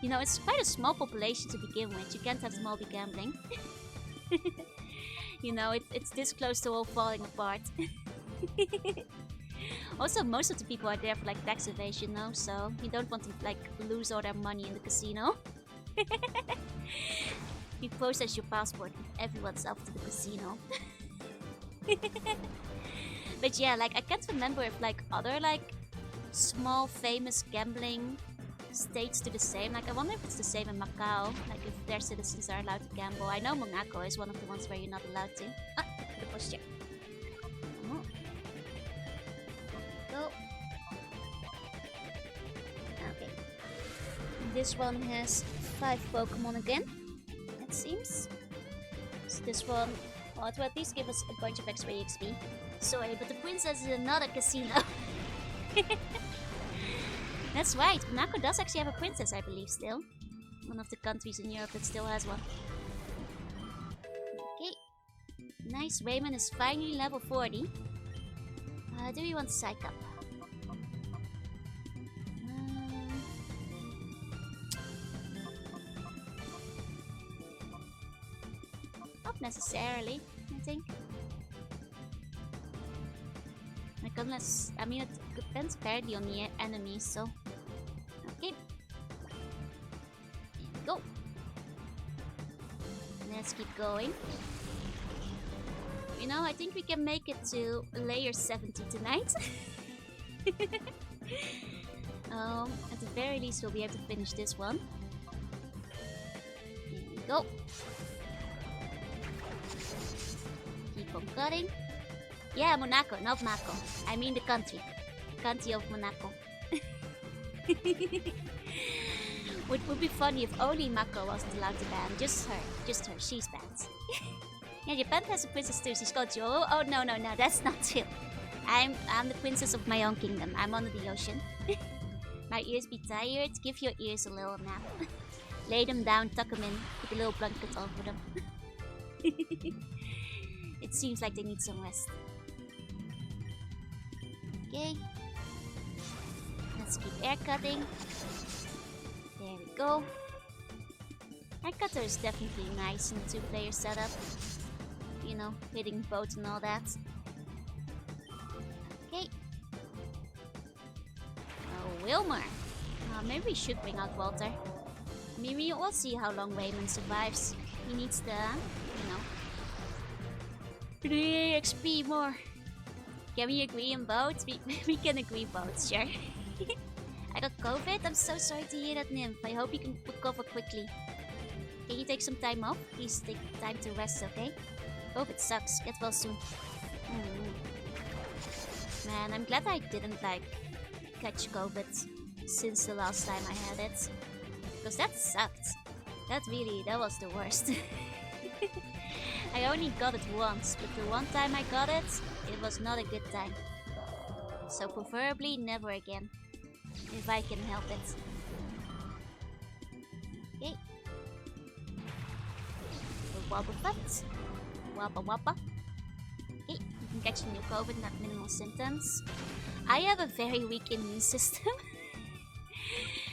You know, it's quite a small population to begin with. You can't have them all be gambling. You know, it's this close to all falling apart. Also, most of the people are there for like tax evasion now, so you don't want to like lose all their money in the casino. You pose as your passport with everyone's off to the casino. But yeah, like I can't remember if like other like small famous gambling states do the same. Like I wonder if it's the same in Macau, like if their citizens are allowed to gamble. I know Monaco is one of the ones where you're not allowed to. Ah, the posture. Oh. Go. Okay. This one has 5 Pokemon again, it seems. So this one, well, it will at least give us a bunch of extra XP. Sorry, but the princess is another casino. That's right, Monaco does actually have a princess, I believe, still. One of the countries in Europe that still has one. Okay. Nice, Raymond is finally level 40. Do we want Psych Up? Not necessarily, I think. Like unless, I mean, it depends fairly on the enemies, so... Okay. Go! Let's keep going. You know, I think we can make it to layer 70 tonight. At the very least, we'll be able to finish this one. Here we go. Keep on cutting. Yeah, Monaco, not Mako. I mean the country. The country of Monaco. Which would be funny if only Mako wasn't allowed to ban. Just her, she's banned. Yeah, Japan has a princess too, she's called Jo. Oh no, that's not true. I'm the princess of my own kingdom. I'm under the ocean. My ears be tired, give your ears a little nap. Lay them down, tuck them in, put a little blanket over them. It seems like they need some rest. Okay. Let's keep air cutting. There we go. Air cutter is definitely nice in a 2-player setup. You know, hitting boats and all that. Okay. Oh, Wilmer. Maybe we should bring out Walter. I mean, we'll see how long Wayman survives. He needs the, you know, 3 XP more. Can we agree on both? We can agree both, sure. I got COVID? I'm so sorry to hear that, Nymph. I hope you can recover quickly. Can you take some time off? Please take time to rest, okay? COVID sucks. Get well soon. Man, I'm glad I didn't, like, catch COVID since the last time I had it. Because that sucked. That was the worst. I only got it once, but the one time I got it, it was not a good time. So preferably never again, if I can help it. Okay. Wobbuffet. Wappa wappa. Okay, you can catch new COVID, not minimal symptoms. I have a very weak immune system.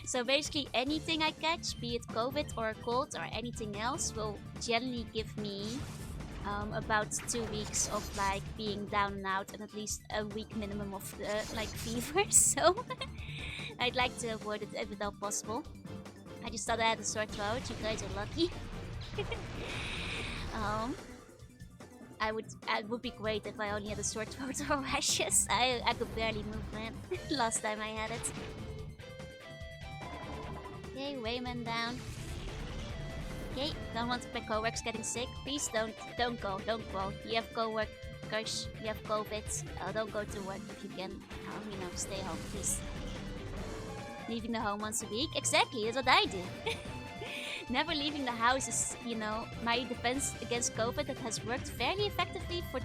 So basically anything I catch, be it COVID or a cold or anything else, will generally give me about 2 weeks of like being down and out and at least a week minimum of like fever. So I'd like to avoid it if at all possible. I just thought I had a sore throat. You guys are lucky. It would be great if I only had a sore throat or rashes. I could barely move, man. Last time I had it. Okay, Wayman down. Okay, don't want my coworkers getting sick. Please don't go. You have coworkers, you have COVID. Don't go to work if you can. You know, stay home, please. Leaving the home once a week. Exactly, that's what I do. Never leaving the house is, you know, my defense against COVID that has worked fairly effectively for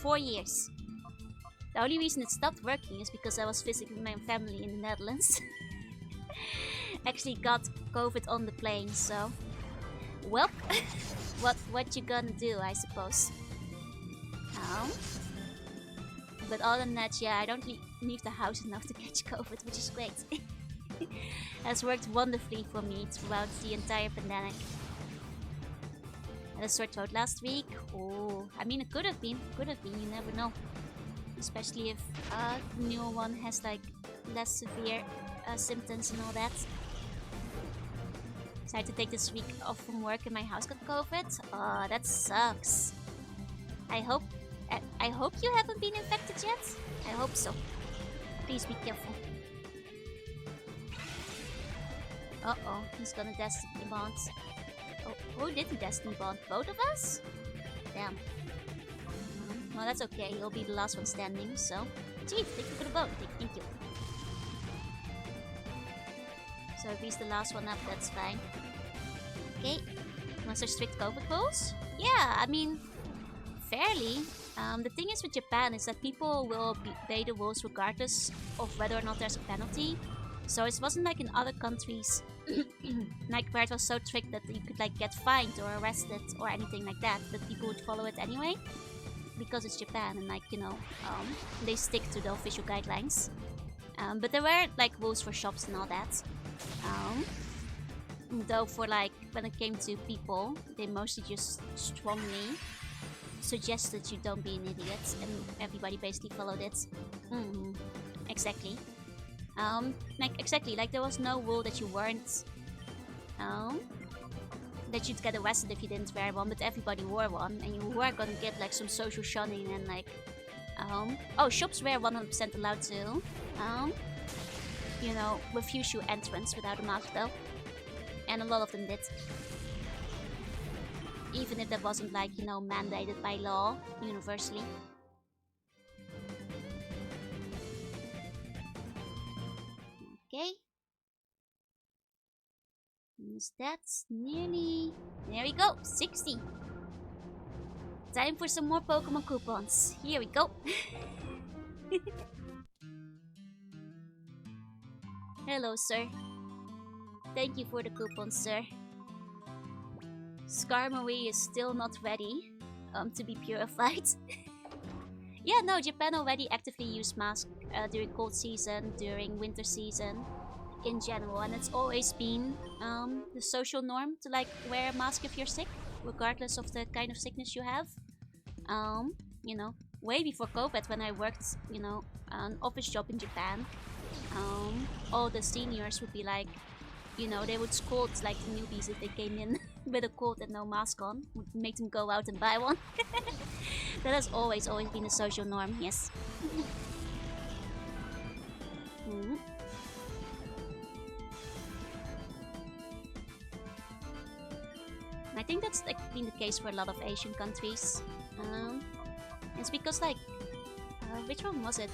4 years. The only reason it stopped working is because I was visiting my family in the Netherlands. Actually got COVID on the plane, so well, what you gonna do, I suppose. But other than that, yeah, I don't leave the house enough to catch COVID, which is great. Has worked wonderfully for me throughout the entire pandemic. Had a sore throat last week. Oh, I mean, it could have been, you never know. Especially if the newer one has like less severe symptoms and all that. Decided to take this week off from work and my house got COVID. Oh, that sucks. I hope you haven't been infected yet. I hope so. Please be careful. Uh-oh, he's gonna Destiny Bond. Oh, who didn't Destiny Bond? Both of us? Damn. Well, that's okay. He'll be the last one standing, so... Chief, thank you for the vote. Thank you. So if he's the last one up, that's fine. Okay. Was there strict COVID rules? Yeah, I mean... Fairly. The thing is with Japan is that people will obey the rules regardless of whether or not there's a penalty. So it wasn't like in other countries, like where it was so strict that you could like get fined or arrested or anything like that, but people would follow it anyway. Because it's Japan and like, you know, they stick to the official guidelines. But there were like rules for shops and all that. Though for like, when it came to people, they mostly just strongly suggested you don't be an idiot, and everybody basically followed it. Exactly. Like there was no rule that you weren't, that you'd get arrested if you didn't wear one, but everybody wore one, and you were gonna get like some social shunning and like, oh, shops were 100% allowed to, you know, refuse you entrance without a mask though, and a lot of them did. Even if that wasn't like, you know, mandated by law universally. Okay. That's nearly... There we go, 60. Time for some more Pokemon coupons. Here we go. Hello, sir. Thank you for the coupons, sir. Skarmory is still not ready to be purified. Yeah, no, Japan already actively used masks during cold season, during winter season, in general, and it's always been the social norm to like wear a mask if you're sick, regardless of the kind of sickness you have. You know, way before COVID, when I worked, you know, an office job in Japan, all the seniors would be like, you know, they would scold like the newbies if they came in with a cold and no mask on. Would make them go out and buy one. That has always been a social norm, yes. I think that's like been the case for a lot of Asian countries. It's because like, which one was it?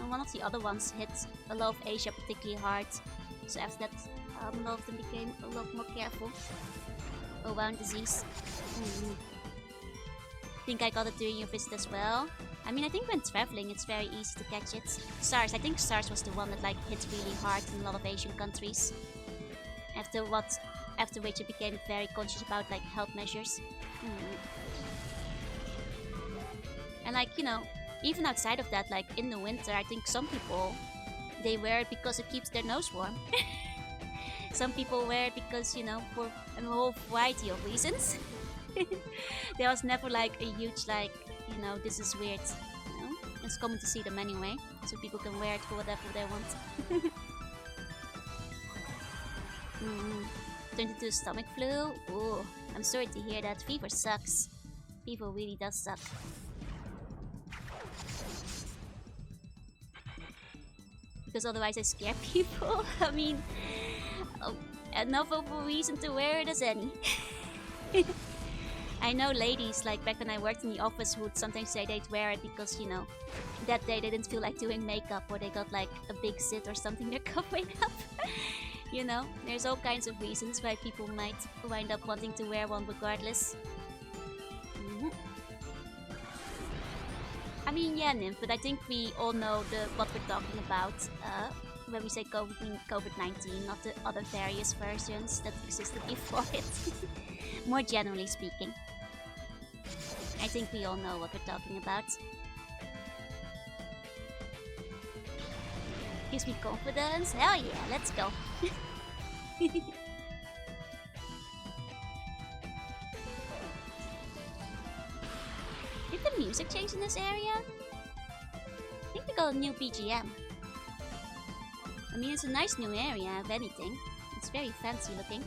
One of the other ones hit a lot of Asia particularly hard. So after that, a lot of them became a lot more careful around disease. Think I got it during your visit as well. I mean, I think when traveling, it's very easy to catch it. SARS, I think SARS was the one that like hit really hard in a lot of Asian countries. After which it became very conscious about like health measures. And like, you know, even outside of that, like in the winter, I think some people, they wear it because it keeps their nose warm. Some people wear it because, you know, for a whole variety of reasons. There was never like a huge like, you know, this is weird. You know? It's common to see them anyway, so people can wear it for whatever they want. Turned into a stomach flu? Ooh, I'm sorry to hear that. Fever sucks. Fever really does suck. Because otherwise I scare people. I mean, enough of a reason to wear it as any. I know ladies, like back when I worked in the office, who would sometimes say they'd wear it because, you know, that day they didn't feel like doing makeup, or they got like a big zit or something they're covering up. You know, there's all kinds of reasons why people might wind up wanting to wear one regardless. I mean, yeah, Nymph, but I think we all know what we're talking about when we say COVID-19, not the other various versions that existed before it. More generally speaking. I think we all know what we're talking about. Gives me confidence. Hell yeah, let's go. Did the music change in this area? I think we got a new BGM. I mean, it's a nice new area, if anything. It's very fancy looking.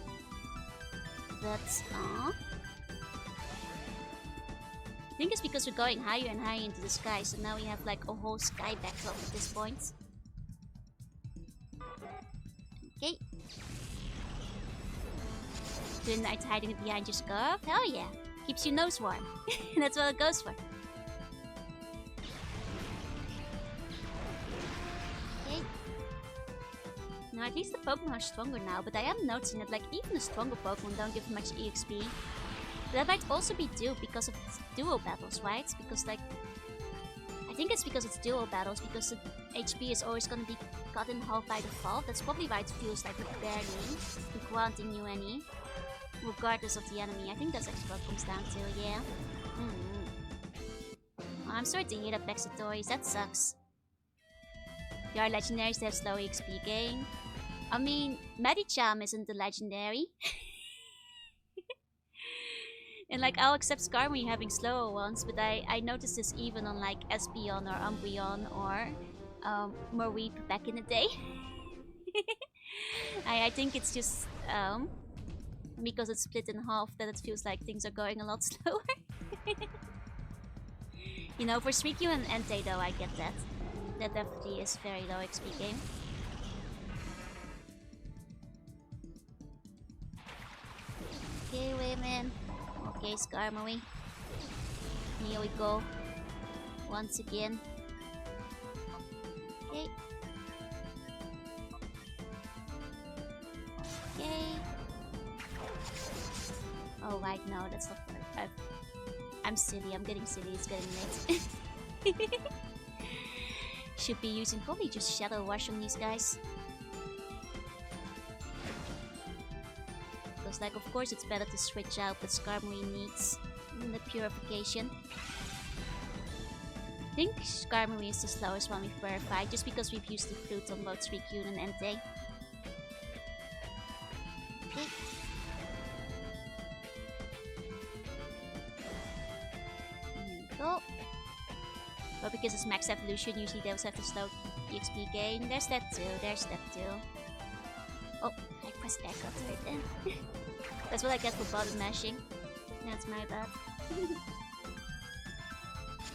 but I think it's because we're going higher and higher into the sky, so now we have like a whole sky backdrop at this point. Okay. Good night hiding it behind your scarf. Hell yeah. Keeps your nose warm. That's what it goes for. Okay. Now at least the Pokemon are stronger now, but I am noticing that like even the stronger Pokemon don't give much EXP. But that might also be due because of duo battles, right? Because like I think it's because it's duo battles, because the HP is always gonna be cut in half by default. That's probably why it feels like we're barely granting you any, regardless of the enemy. I think that's actually what it comes down to, yeah. Well, I'm sorry to hear that, Bexatories. That sucks. There are legendaries that have slow XP gain. I mean, Medicham isn't a legendary. And like, I'll accept Skarmory having slower ones, but I noticed this even on like Espeon or Umbreon or Mareep back in the day. I think it's just because it's split in half that it feels like things are going a lot slower. You know, for Suicune and Entei though, I get that. That definitely is very low XP game. Okay, wait man. Okay, Skarmory. Here we go. Once again. Okay. Okay. Oh right, no, that's not fair. I'm silly, I'm getting silly, it's getting late. Should be using probably just Shadow Rush on these guys. Because like of course it's better to switch out, but Skarmory needs the purification. I think Skarmory is the slowest one we've purified, just because we've used the flute on both Suicune and Entei. Okay. There we go. But because it's max evolution, usually they also have to slow the XP gain. There's that too, there's that too. Oh, I pressed Echo Turret then. That's what I get for button mashing. That's my bad.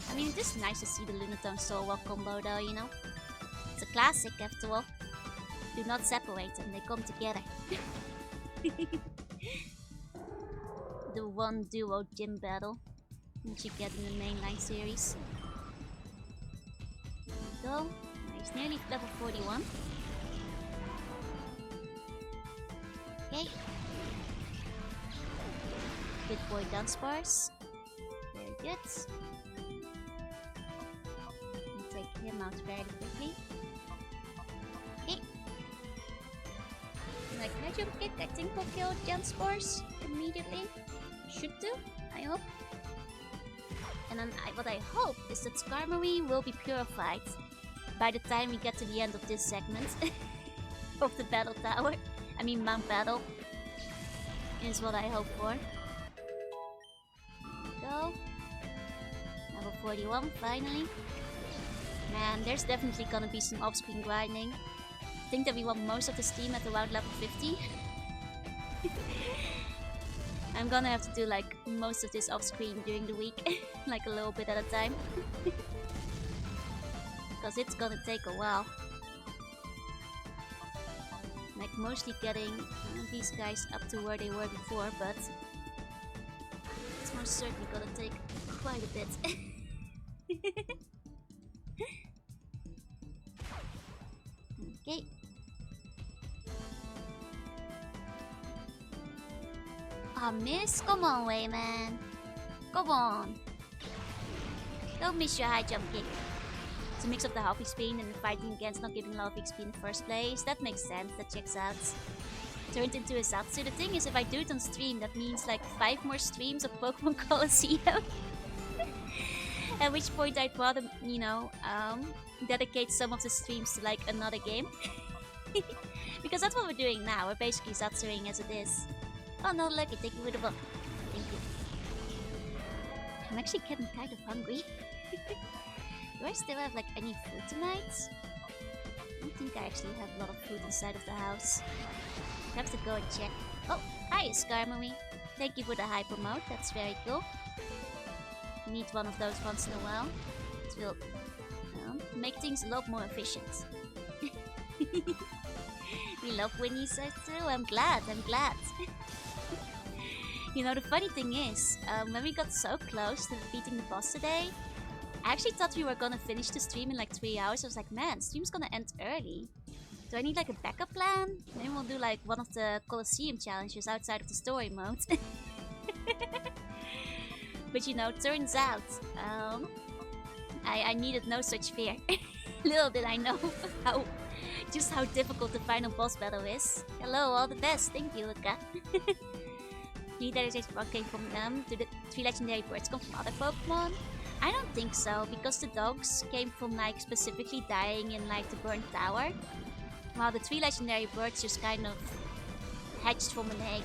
I mean, it is nice to see the Lunatone Soul combo though, you know? It's a classic after all. Do not separate them, they come together. The one duo gym battle, which you get in the mainline series. There we go. He's nearly level 41. Okay. Good boy Dunsparce. Very good. We'll take him out very quickly. Okay. Like high jump kick, I think will kill Dunsparce immediately. Should do, I hope. And then what I hope is that Skarmory will be purified by the time we get to the end of this segment of the battle tower. I mean Mount Battle is what I hope for. Go. Level 41 finally. Man, there's definitely gonna be some off-screen grinding. I think that we want most of this team at around level 50. I'm gonna have to do like most of this off-screen during the week, like a little bit at a time. Because it's gonna take a while. Like mostly getting these guys up to where they were before, but it's most certainly gonna take quite a bit. Okay. Oh, miss, come on, Wayman. Come on. Don't miss your high jump kick. To mix up the half XP and fighting against not giving a lot of XP in the first place. That makes sense, that checks out. Turned into a Zatsu. The thing is, if I do it on stream, that means like 5 more streams of Pokemon Colosseum. At which point I'd rather, you know, dedicate some of the streams to like another game. Because that's what we're doing now, we're basically Zatsuing as it is. Oh no, look, take you with a book. Thank you. I'm actually getting kind of hungry. Do I still have like any food tonight? I don't think I actually have a lot of food inside of the house. I have to go and check. Oh, hi Skarmory. Thank you for the hyper mode, that's very cool. Need one of those once in a while. It will make things a lot more efficient. We love Winnie says too. I'm glad. You know, the funny thing is, when we got so close to defeating the boss today, I actually thought we were gonna finish the stream in like 3 hours. I was like, man, stream's gonna end early. Do I need like a backup plan? Maybe we'll do like one of the Colosseum challenges outside of the story mode. But you know, turns out, I needed no such fear. Little did I know just how difficult the final boss battle is. Hello, all the best. Thank you, Luca. 3 days came from them. Do the 3 legendary birds come from other Pokemon? I don't think so, because the dogs came from like specifically dying in like the burnt tower. While the 3 legendary birds just kind of hatched from an egg.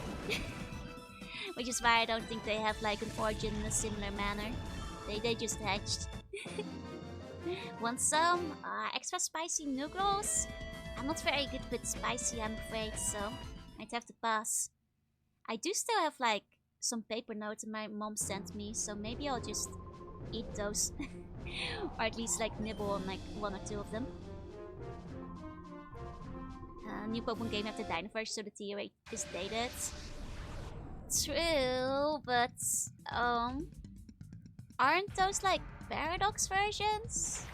Which is why I don't think they have like an origin in a similar manner. They just hatched. Want some extra spicy noodles? I'm not very good with spicy, I'm afraid, so I'd have to pass. I do still have like some paper notes my mom sent me, so maybe I'll just eat those. Or at least like nibble on like 1 or 2 of them. New Pokemon game after Dinoverse, so the tier 8 is dated. True, but aren't those like paradox versions?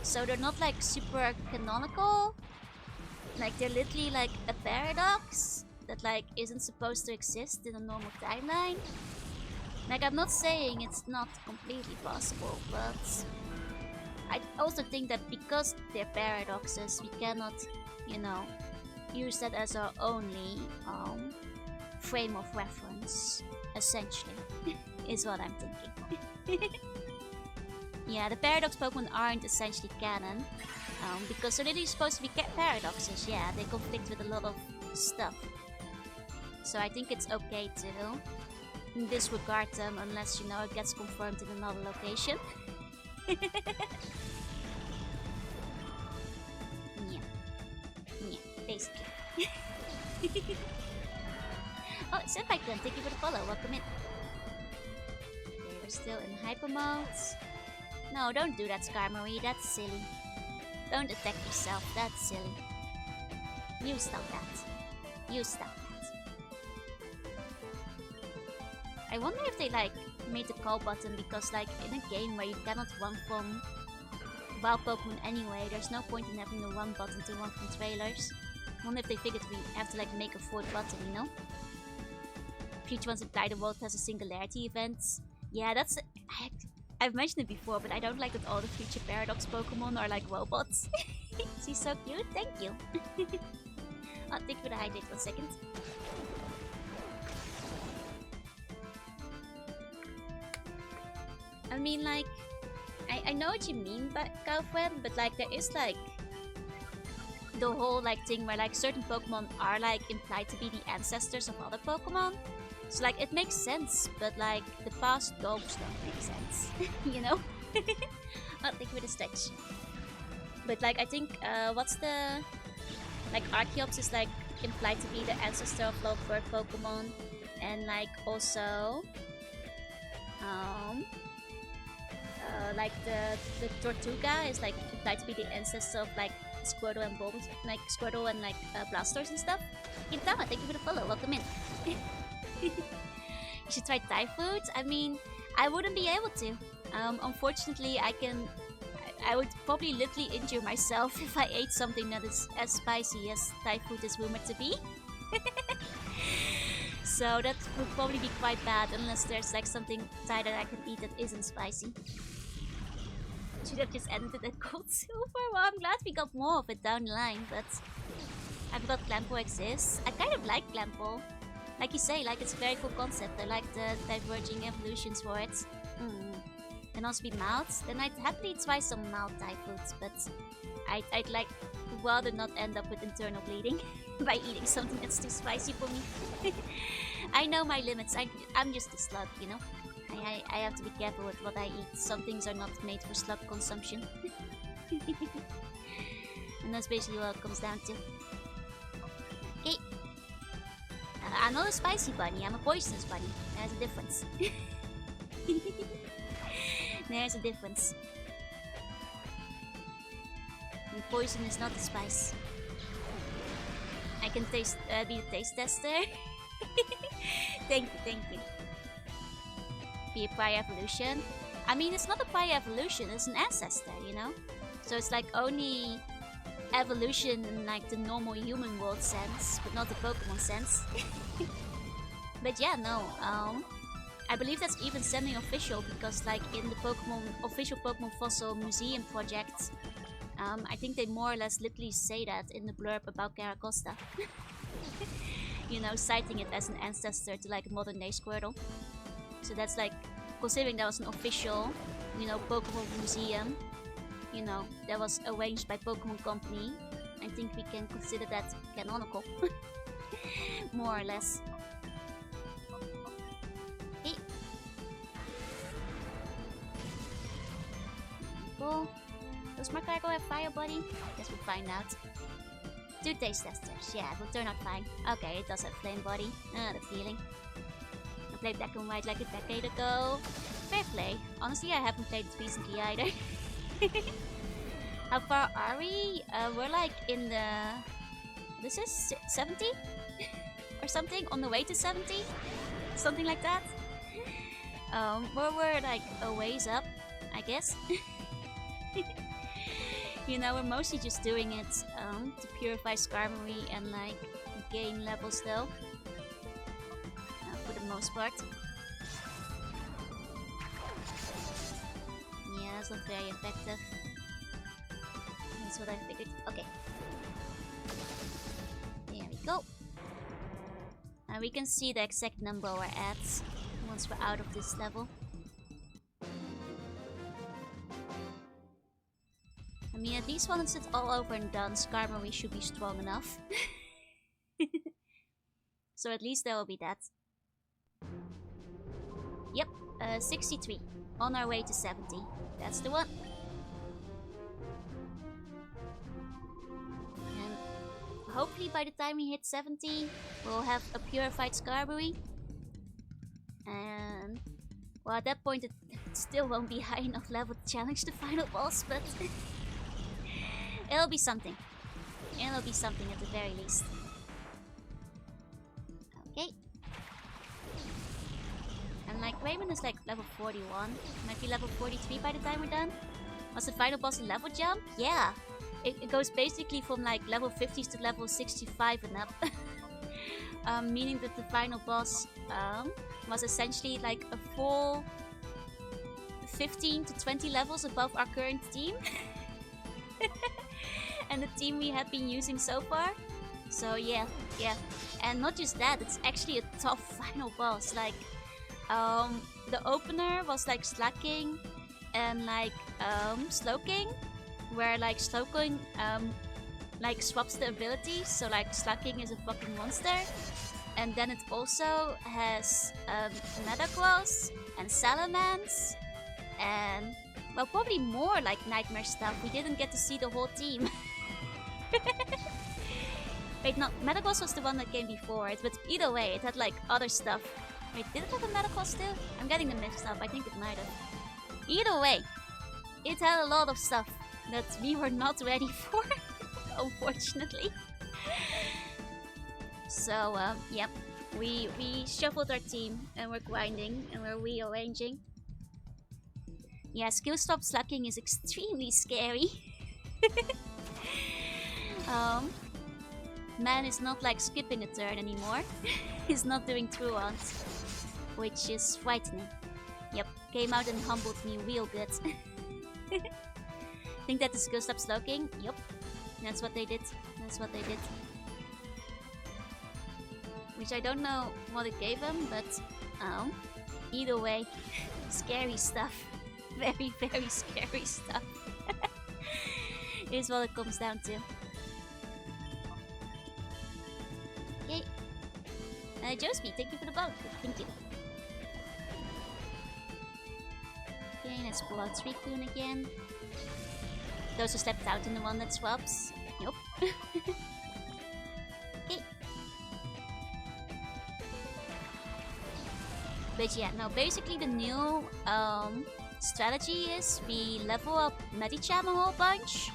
So they're not like super canonical? Like they're literally like a paradox that like isn't supposed to exist in a normal timeline? Like I'm not saying it's not completely possible, but I also think that because they're paradoxes, we cannot, you know, use that as our only frame of reference, essentially, is what I'm thinking. Yeah, the paradox Pokemon aren't essentially canon, because they're literally supposed to be paradoxes. Yeah, they conflict with a lot of stuff. So I think it's okay to disregard them unless, you know, it gets confirmed in another location. Yeah, basically. Oh, Senpai-kun, thank you for the follow. Welcome in. Okay, we're still in hyper modes. No, don't do that, Skarmory. That's silly. Don't attack yourself. That's silly. You stop that. You stop that. I wonder if they like made the call button because like in a game where you cannot run from wild Pokemon anyway, there's no point in having the run button to run from trailers. I wonder if they figured we have to like make a 4th button, you know? Future ones imply the world has a singularity event. Yeah, that's... I've mentioned it before, but I don't like that all the future Paradox Pokemon are like robots. She's so cute, thank you. I'll take for the hydrate 1 second. I mean, like, I know what you mean, Cowfriend, but like there is like the whole like thing where like certain Pokemon are like implied to be the ancestors of other Pokemon. So like it makes sense, but like the past dogs don't make sense, you know? I'll take with a stretch. But like I think what's the like Archeops is like implied to be the ancestor of Lovebird Pokemon, and like also like the Tortuga is like implied to be the ancestor of like Squirtle and Bulbs, like Squirtle and like Blastoise and stuff. Gintama, thank you for the follow. Welcome in. You should try Thai food. I mean, I wouldn't be able to. Unfortunately, I would probably literally injure myself if I ate something that is as spicy as Thai food is rumored to be. So that would probably be quite bad unless there's like something Thai that I can eat that isn't spicy. Should have just ended at gold silver. Well, I'm glad we got more of it down the line, but I forgot Clampo exists. I kind of like Clampo. Like you say, like it's a very cool concept. I like the diverging evolutions for it. Can also be mild. Then I'd happily try some mild Thai foods, but I'd like rather not end up with internal bleeding by eating something that's too spicy for me. I know my limits. I'm just a slug, you know. I have to be careful with what I eat. Some things are not made for slug consumption. And that's basically what it comes down to. Okay. I'm not a spicy bunny, I'm a poisonous bunny. There's a difference. There's a difference. And poison is not a spice. I can taste, be the taste tester. Thank you, thank you. Be a prior evolution. I mean, it's not a prior evolution, it's an ancestor, you know? So it's like only evolution in like the normal human world sense, but not the Pokemon sense. But yeah, no, I believe that's even semi-official because like in the Pokemon official Pokemon Fossil Museum project, I think they more or less literally say that in the blurb about Caracosta. You know, citing it as an ancestor to like a modern day Squirtle. So that's like, considering that was an official, you know, Pokemon museum, you know, that was arranged by Pokemon Company, I think we can consider that canonical. More or less. Hey. Cool. Does Marcargo have Fire Body? Guess we'll find out. 2 taste testers. Yeah, it will turn out fine. Okay, it does have Flame Body. Ah, the feeling. I played Black and White like a decade ago. Fair play. Honestly, I haven't played it recently either. How far are we? We're like in the... This is 70? Or something? On the way to 70? Something like that? We're like a ways up, I guess. You know, we're mostly just doing it to purify Skarmory and like gain levels though. For the most part. Yeah, that's not very effective. That's what I figured. Okay. There we go. And we can see the exact number we're at once we're out of this level. I mean, at least once it's all over and done, Skarmory should be strong enough. So at least there will be that. Yep, 63. On our way to 70. That's the one. And hopefully by the time we hit 70, we'll have a purified Skarmory. And... well, at that point it still won't be high enough level to challenge the final boss, but... it'll be something. It'll be something at the very least. Okay. And like Raymond is like level 41. Might be level 43 by the time we're done. Was the final boss a level jump? Yeah. It goes basically from like level 50s to level 65 and up. Meaning that the final boss was essentially like a full 15 to 20 levels above our current team. And the team we have been using so far. So yeah. And not just that, it's actually a tough final boss. Like, the opener was like Slacking and like Slowking, where like Slowking like swaps the abilities. So like Slacking is a fucking monster. And then it also has Metacross and Salamence and, well, probably more like Nightmare stuff. We didn't get to see the whole team. Wait, no, Metacross was the one that came before it, but either way, it had like other stuff. Wait, did it have a Metacross still? I'm getting them mixed up, I think it might have. Either way, it had a lot of stuff that we were not ready for, unfortunately. So, yep, we shuffled our team and we're grinding and we're rearranging. Yeah, skill stop Slacking is extremely scary. Man is not like skipping a turn anymore. He's not doing true ons, which is frightening. Yep, came out and humbled me real good. Think that the skill stop Slowking? Yep, that's what they did. That's what they did. Which I don't know what it gave him, but either way, scary stuff. Very, very scary stuff. Is what it comes down to. Okay. Joesby, thank you for the bug. Thank you. Okay, let's pull out Suicune again. Those who stepped out in the one that swaps. Nope. Okay. But yeah, no, basically the new strategy is we level up Medicham a whole bunch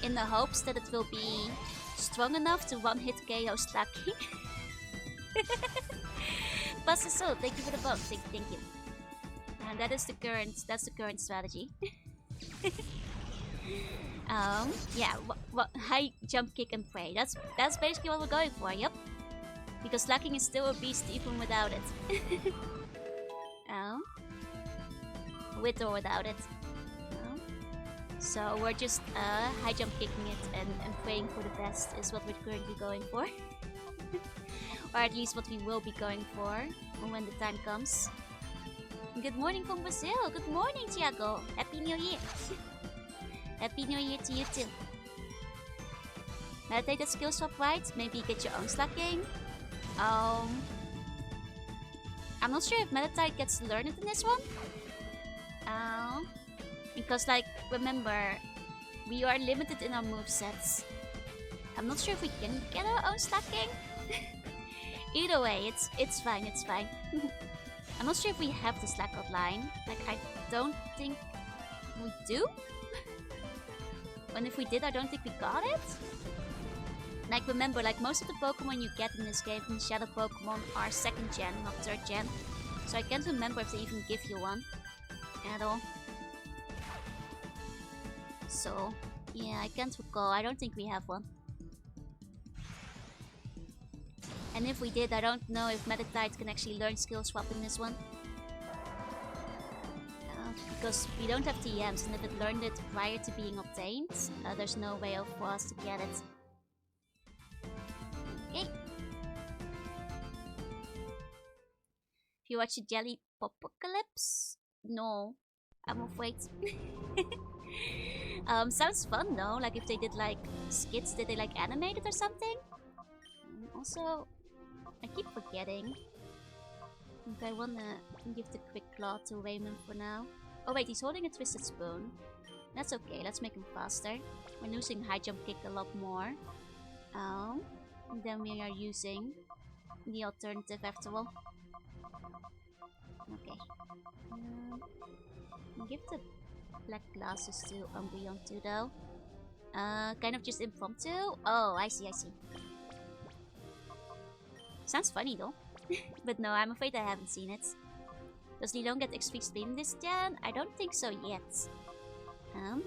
in the hopes that it will be strong enough to one-hit KO Slacky. Pasta Soul, thank you for the box. Thank you. And that's the current strategy. Yeah, what high jump, kick, and pray. That's basically what we're going for. Yep. Because Slacking is still a beast even without it. With or without it. So we're just high jump kicking it and praying for the best is what we're currently going for. Or at least what we will be going for when the time comes. Good morning from Brazil. Good morning, Tiago. Happy New Year. Happy New Year to you too. Meditate that skill swap right. Maybe get your own slacking. I'm not sure if Meditate gets learned in this one. Because like, remember, we are limited in our movesets. I'm not sure if we can get our own slacking. Either way, it's fine, it's fine. I'm not sure if we have the slack outline. Like, I don't think we do. And if we did, I don't think we got it. Like, remember, like most of the Pokemon you get in this game from Shadow Pokemon are 2nd gen, not 3rd gen. So I can't remember if they even give you one at all. So, yeah, I can't recall. I don't think we have one. And if we did, I don't know if Meditite can actually learn skill swap in this one. Because we don't have TMs, and if it learned it prior to being obtained, there's no way for us to get it. Okay. If you watch the Jelly Popocalypse? No, I'm afraid. Sounds fun though, like if they did like skits, did they like animate it or something? Also, I keep forgetting. Okay, I wanna give the quick claw to Raymond for now. Oh wait, he's holding a twisted spoon. That's okay, let's make him faster. We're using high jump kick a lot more. And then we are using the alternative after all. Okay. Give the black glasses to Umbreon too though. Kind of just impromptu. Oh, I see. Sounds funny though. But no, I'm afraid I haven't seen it. Does Lilong get extreme spin this gen? I don't think so yet.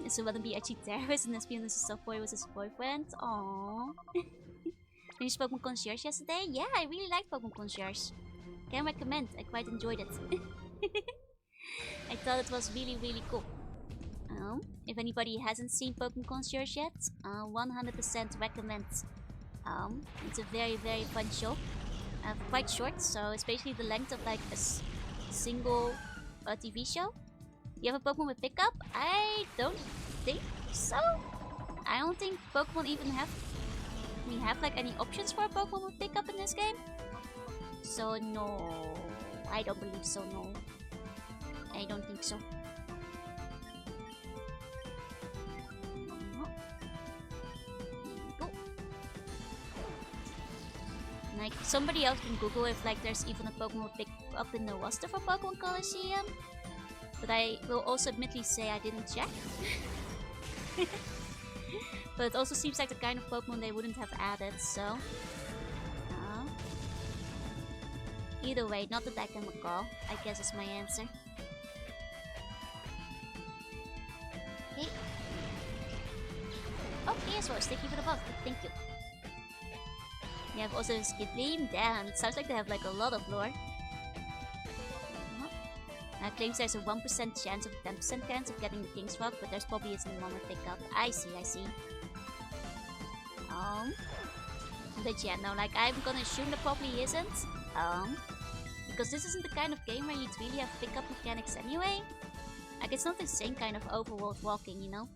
Is it gonna be edgy terrorist and lesbian is a soft boy with his boyfriend? Aww. Finished Pokemon Concierge yesterday? Yeah, I really liked Pokemon Concierge. Can recommend, I quite enjoyed it. I thought it was really, really cool. If anybody hasn't seen Pokemon Concierge yet, 100% recommend. It's a very, very fun show. Quite short, so it's basically the length of like a single TV show. You have a Pokemon with pickup? I don't think so. I don't think Pokemon even have like any options for a Pokemon with pickup in this game. So no, I don't believe so. No, I don't think so. Like, somebody else can Google if like there's even a Pokemon pick up in the roster for Pokemon Colosseum. But I will also admittedly say I didn't check. But it also seems like the kind of Pokemon they wouldn't have added, so... either way, not that I can recall, I guess is my answer. Okay. Oh, yes, well, thank you for the buff. Thank you. You have also Skidleam. Damn, it sounds like they have like a lot of lore. Claims there's a 1% chance of a 10% chance of getting the King's Rock, but there's probably isn't one with pickup. I see. But yeah, no, like I'm gonna assume there probably isn't. Because this isn't the kind of game where you'd really have pickup mechanics anyway. Like it's not the same kind of overworld walking, you know?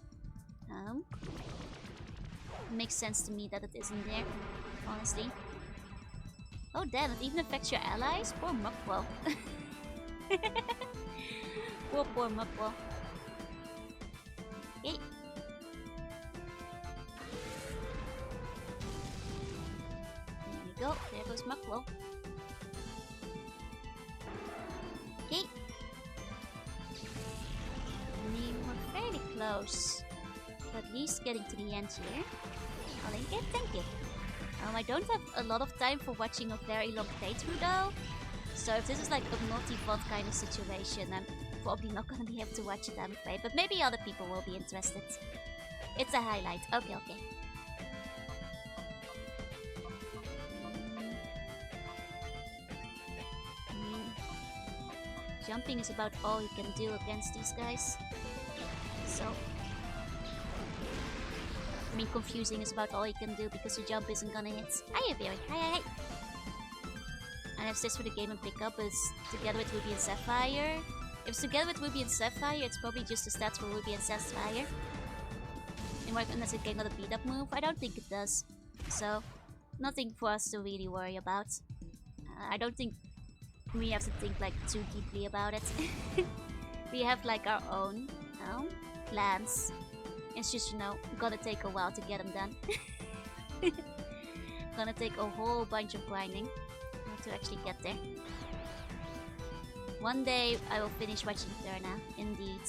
It makes sense to me that it isn't there, honestly. Oh damn, it even affects your allies? Poor Mukwo. Poor Mukwo. Okay. There we go, there goes Mukwo. close to at least getting to the end here. I'll link it, thank you. I don't have a lot of time for watching a very long playthrough though. So if this is like a multi-bot kind of situation, I'm probably not gonna be able to watch it, I'm afraid. But maybe other people will be interested. It's a highlight. Okay, okay. Jumping is about all you can do against these guys. So... I mean, confusing is about all you can do because your jump isn't gonna hit. Hiya, Barry. Hi. And if this for the game and pick up is together with Ruby and Sapphire. If it's together with Ruby and Sapphire, it's probably just the stats for Ruby and Sapphire. Unless it got a beat up move. I don't think it does. So, nothing for us to really worry about. I don't think we have to think like too deeply about it. We have like our own plans. It's just, you know, gonna take a while to get them done. Gonna take a whole bunch of grinding to actually get there. One day I will finish watching Terna, indeed,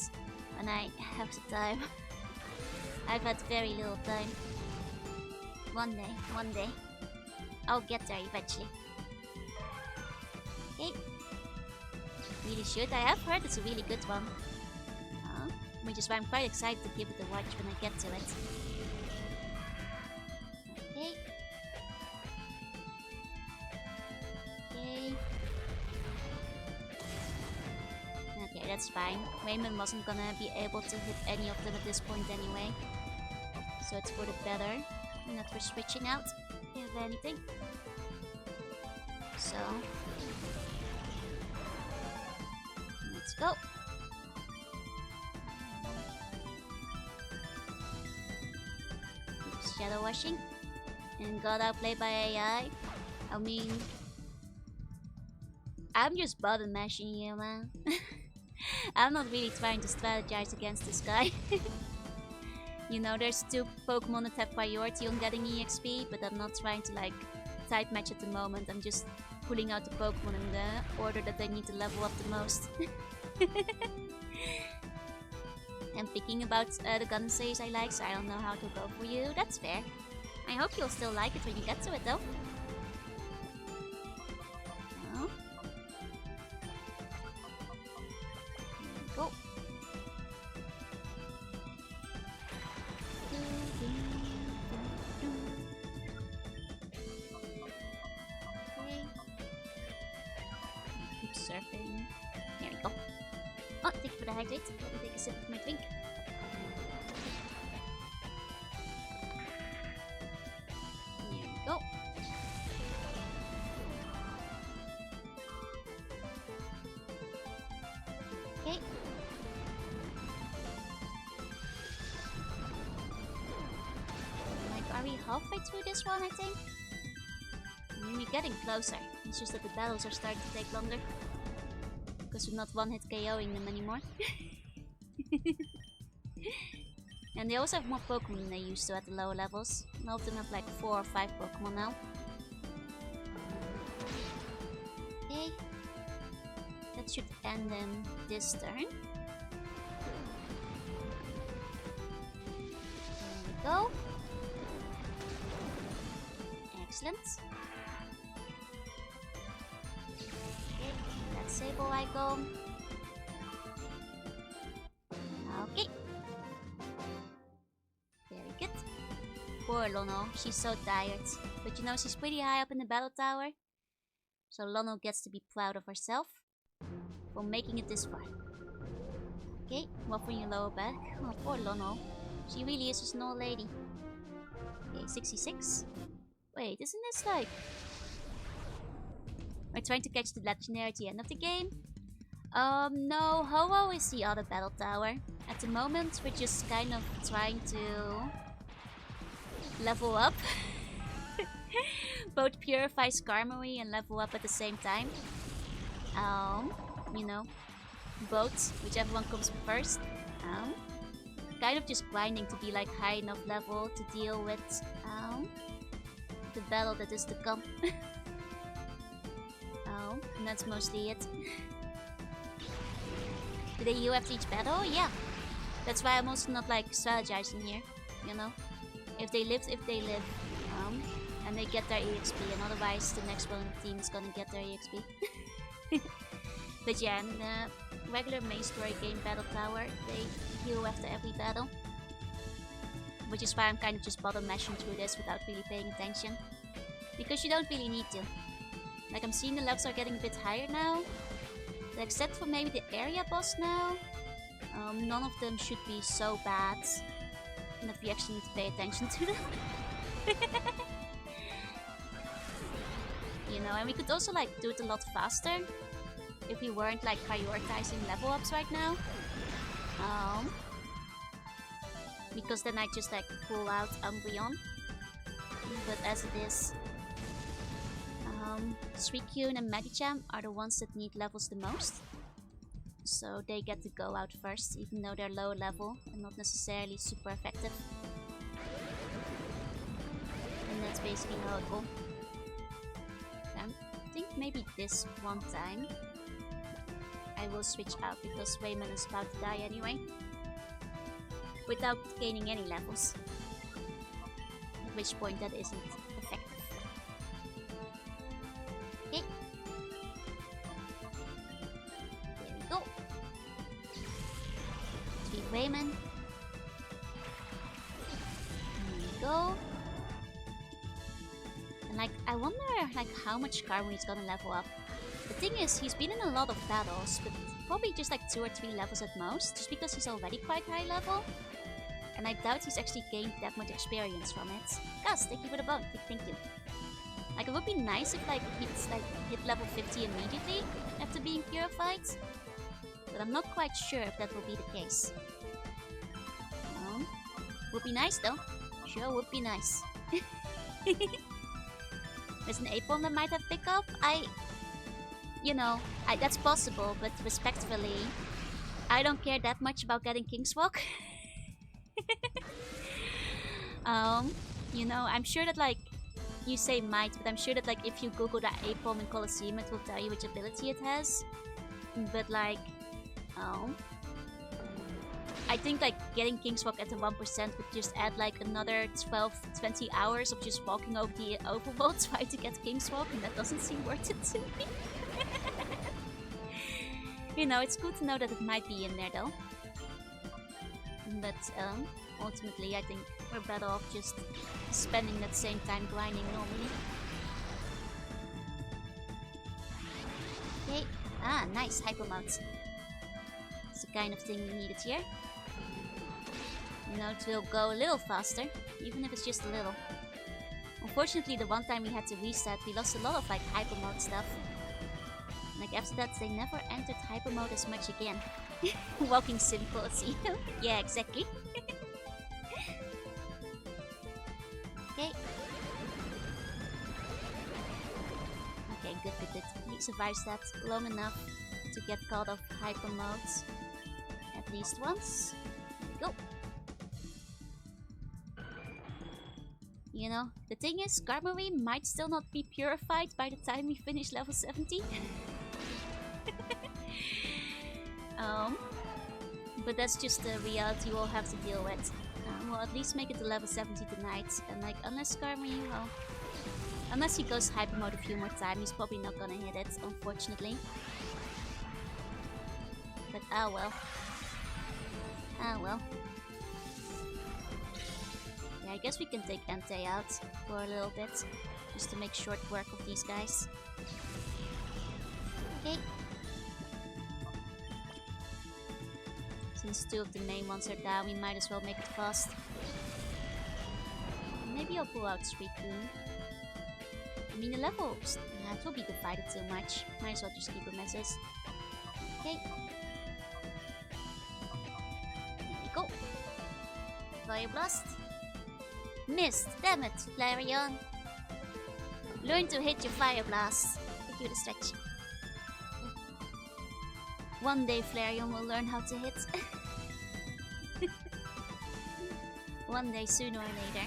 when I have the time. I've had very little time. One day. I'll get there eventually. Okay. Really should. I have heard it's a really good one. Which is why I'm quite excited to give it a watch when I get to it. Okay. Okay, that's fine. Raymond wasn't gonna be able to hit any of them at this point anyway. So it's for the better. Not for switching out, if anything. So... let's go. Shadow washing and got outplayed by AI. I mean, I'm just button mashing here, man. I'm not really trying to strategize against this guy. You know, there's two Pokemon that have priority on getting EXP, but I'm not trying to like type match at the moment. I'm just pulling out the Pokemon in the order that they need to level up the most. And picking about the gun saves I like, so I don't know how to go for you. That's fair. I hope you'll still like it when you get to it, though. No. There we go. Okay. Keep surfing. There we go. Oh, thank you for the hydrate. Let me take a sip of my drink. There we go. Okay. Like, are we halfway through this one, I think? I mean, we're getting closer. It's just that the battles are starting to take longer. Because we're not one-hit KOing them anymore. And they also have more Pokemon than they used to at the lower levels. All of them have like 4 or 5 Pokemon now. Okay. That should end them this turn. There we go. Excellent. Sable icon. Okay. Very good. Poor Lono, she's so tired. But you know, she's pretty high up in the battle tower. So Lono gets to be proud of herself for making it this far. Okay, what for your lower back? Oh, poor Lono. She really is just an old lady. Okay, 66. Wait, isn't this like... We're trying to catch the legendary at the end of the game. No, Ho-Oh is the other battle tower. At the moment, we're just kind of trying to level up. Both purify Skarmory and level up at the same time. You know, both, whichever one comes first. Kind of just grinding to be like high enough level to deal with the battle that is to come. And that's mostly it. Do they heal after each battle? Yeah. That's why I'm also not like strategizing here, you know? If they live, and they get their EXP, and otherwise the next one on the team is gonna get their EXP. But yeah, in the regular main story game Battle Tower, they heal after every battle. Which is why I'm kind of just bottom mashing through this without really paying attention. Because you don't really need to. Like, I'm seeing the levels are getting a bit higher now. Except for maybe the area boss now. None of them should be so bad that we actually need to pay attention to them. You know, and we could also like do it a lot faster if we weren't like prioritizing level ups right now. Because then I just like pull out Umbreon. But as it is, Suicune and Medicham are the ones that need levels the most. So they get to go out first, even though they're low level and not necessarily super effective. And that's basically how it goes. I think maybe this one time I will switch out because Wayman is about to die anyway. Without gaining any levels. At which point that isn't effective. Okay. There we go. 3 Wayman. There we go. And like, I wonder like how much Karma he's gonna level up. The thing is, he's been in a lot of battles, but probably just like 2 or 3 levels at most, just because he's already quite high level. And I doubt he's actually gained that much experience from it. Gus, thank you for the bone. Thank you. Like, it would be nice if like he'd like hit level 50 immediately after being purified. But I'm not quite sure if that will be the case. Would be nice though. Sure would be nice. There's an Apom that might have pickup. That's possible, but respectfully, I don't care that much about getting King's Walk. I'm sure that like you say might, but I'm sure that like if you Google that Apom in Colosseum, it will tell you which ability it has. But like, I think like getting King's Walk at the 1% would just add like another 12-20 hours of just walking over the overworld trying to get King's Walk, and that doesn't seem worth it to me. You know, it's good to know that it might be in there though. But ultimately I think we're better off just spending that same time grinding normally. Okay, nice, hyper mounts. It's the kind of thing we needed here. You know, it will go a little faster, even if it's just a little. Unfortunately, the one time we had to reset, we lost a lot of like hyper mode stuff. Like after that, they never entered hyper mode as much again. Walking sim Colosseum. Yeah, exactly. Okay. Okay, good. He survives that long enough to get caught off hyper modes at least once. There we go. You know, the thing is, Skarmory might still not be purified by the time we finish level 70. But that's just the reality we'll have to deal with. We'll at least make it to level 70 tonight. And like, unless Skarmory, well, unless he goes hyper mode a few more times, he's probably not gonna hit it, unfortunately. But well. Well. Yeah, I guess we can take Entei out for a little bit, just to make short work of these guys. Okay. Since 2 of the main ones are down, we might as well make it fast. Maybe I'll pull out Suicune. I mean, the levels, it will be divided too much. Might as well just keep them as is. Okay. There we go. Fire Blast. Missed! Damn it, Flareon! Learn to hit your Fire Blast. Thank you, the stretch. One day Flareon will learn how to hit. One day, sooner or later.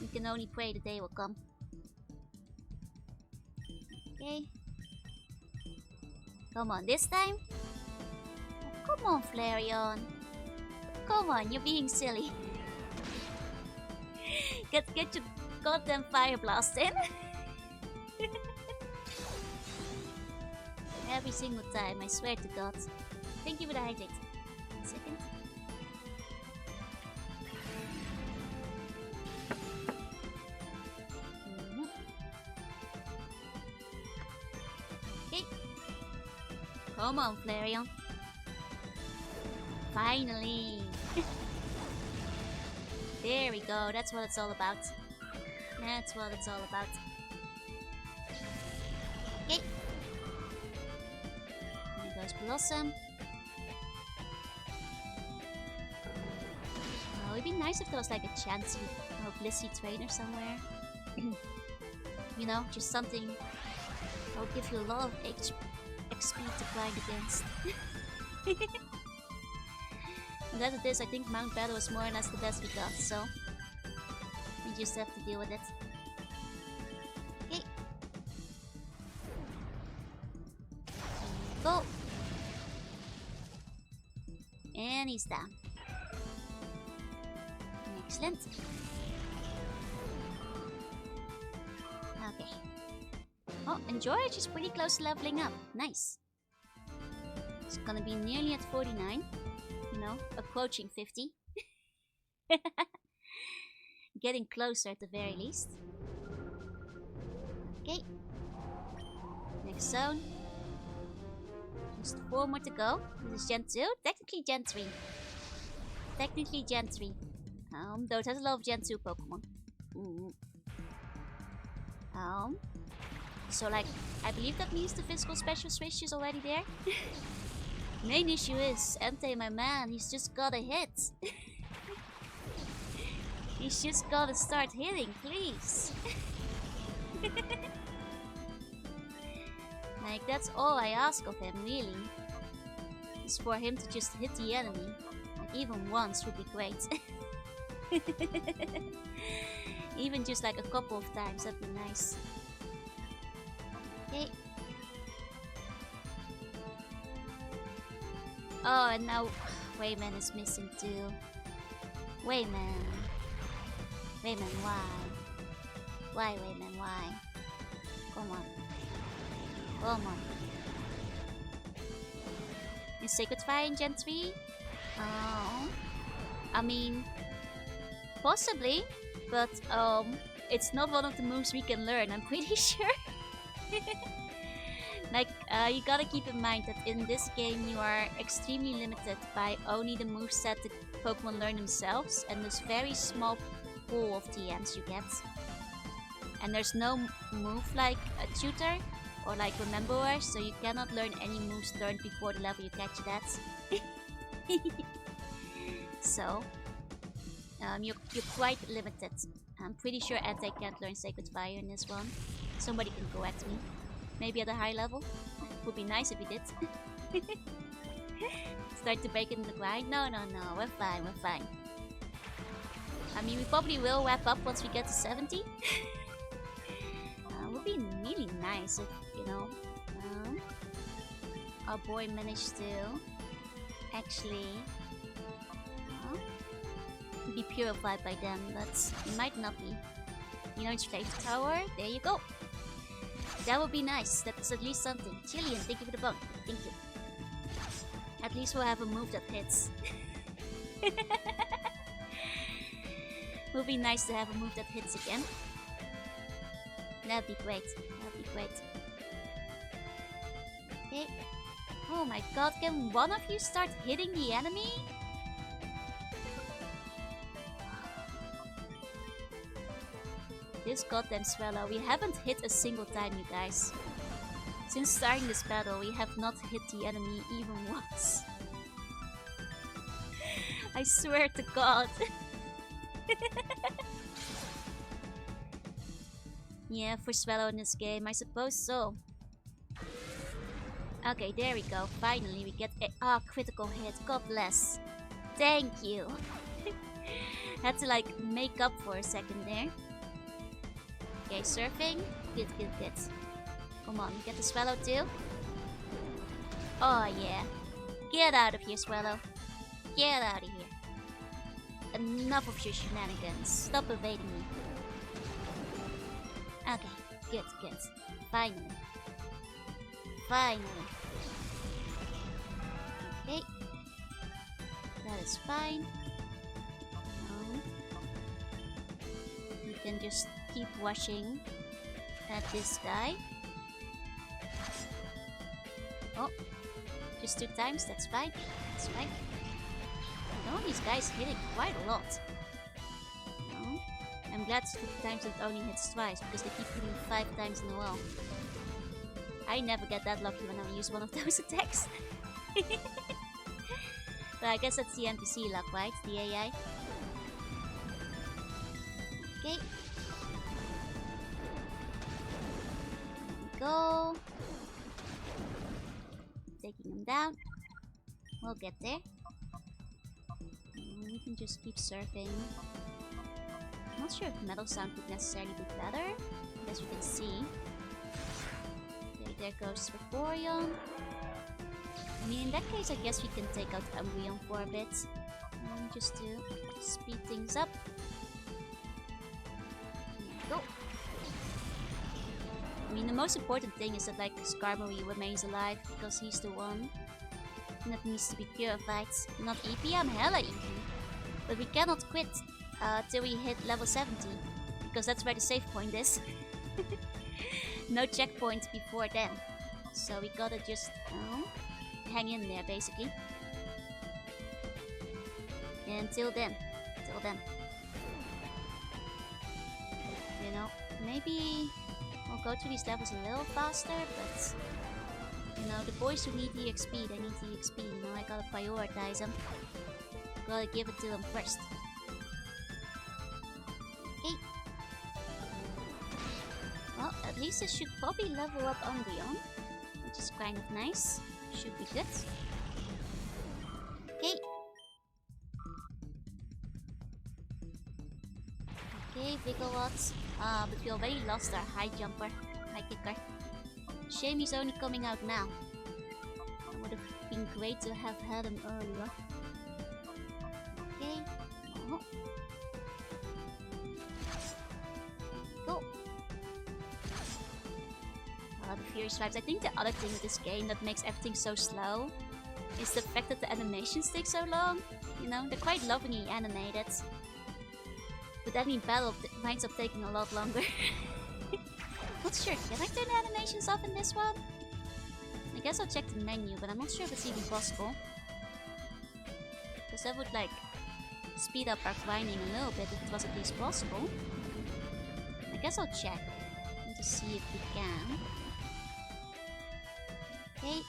We can only pray the day will come. Okay. Come on, this time? Of Come on, Flareon. Come on, you're being silly. Get your goddamn Fire Blast in. Every single time, I swear to God. Thank you for the hydrate. 1 second. Okay. Come on, Flareon. Finally. There we go. That's what it's all about. That's what it's all about. Okay. There goes Colosseum. Oh, it'd be nice if there was like a chance of Blissey trainer somewhere. You know, just something that will give you a lot of XP to grind against. And as it is, I think Mount Battle is more or less the best we got, so we just have to deal with it. Okay. Go! And he's down. Excellent. Okay. Oh, and George is pretty close to leveling up. Nice. It's gonna be nearly at 49. You know, approaching 50. Getting closer at the very least. Okay. Next zone. Just 4 more to go. This is Gen 2. Technically Gen 3. Technically Gen 3. Though it has a lot of Gen 2 Pokemon. So like, I believe that means the physical special switch is already there. Main issue is, Entei, my man, he's just gotta hit. He's just gotta start hitting, please. Like, that's all I ask of him, really. Is for him to just hit the enemy. Like, even once would be great. Even just like a couple of times, that'd be nice. Okay. Oh, and now Wayman is missing too. Wayman. Wayman, why? Why, Wayman, why? Come on. Come on. Is Sacred Fire in Gen 3? Oh. I mean, possibly, but it's not one of the moves we can learn, I'm pretty sure. Like, you gotta keep in mind that in this game you are extremely limited by only the moveset the Pokemon learn themselves and this very small pool of TMs you get. And there's no move like a tutor or like rememberer, so you cannot learn any moves learned before the level you catch it at. So, you're quite limited. I'm pretty sure Entei can't learn Sacred Fire in this one. Somebody can correct me. Maybe at a high level. Would be nice if he did. Start to break in the grind? No, we're fine, we're fine. I mean, we probably will wrap up once we get to 70. Would be really nice if, you know, our boy managed to actually be purified by then, but it might not be. You know, it's Flame Tower, there you go. That would be nice, that's at least something. Jillian, thank you for the bone. Thank you. At least we'll have a move that hits. Would be nice to have a move that hits again. That'd be great. That'd be great. Okay. Oh my god, can one of you start hitting the enemy? This goddamn Swallow, we haven't hit a single time, you guys. Since starting this battle, we have not hit the enemy even once. I swear to God. Yeah, for Swallow in this game, I suppose so. Okay, there we go. Finally, we get a critical hit. God bless. Thank you. Had to like make up for a second there. Okay, surfing. Good. Come on, get the Swallow too. Oh yeah. Get out of here, Swallow. Get out of here. Enough of your shenanigans. Stop evading me. Okay, good, good. Finally. Finally. Okay. That is fine. You can just keep washing at this guy. Oh, just 2 times, that's fine. That's fine. No, these guys hitting quite a lot. No. I'm glad 2 times it only hits twice, because they keep hitting 5 times in a row. I never get that lucky when I use one of those attacks. But I guess that's the NPC luck, right? The AI. Okay. There we go. Taking him down. We'll get there. We can just keep surfing. I'm not sure if metal sound would necessarily be better. As you can see. Okay, there goes Vaporeon. I mean, in that case, I guess we can take out Umbreon for a bit. Just to speed things up. There we go. I mean, the most important thing is that, like, Skarmory remains alive, because he's the one that needs to be purified. Not EP, I'm hella EP. But we cannot quit till we hit level 70, because that's where the save point is. No checkpoint before then. So we gotta just hang in there, basically. Until then. Till then. You know, maybe I'll go through these levels a little faster, but you know, the boys who need EXP, they need EXP, you know, I gotta prioritize them. Gotta give it to them first. Okay. Well, at least I should probably level up Umbreon, which is kind of nice. Should be good. Okay. Okay, Vigawatts. But we already lost our high jumper, high kicker. Shame he's only coming out now. It would have been great to have had him earlier. Okay. Oh. Go. The Furious Vibes. I think the other thing with this game that makes everything so slow is the fact that the animations take so long. You know, they're quite lovingly animated. But every battle winds up taking a lot longer. Not sure, can I turn the animations off in this one? I guess I'll check the menu, but I'm not sure if it's even possible. Because that would, like, speed up our grinding a little bit if it was at least possible. I guess I'll check to see if we can. Okay.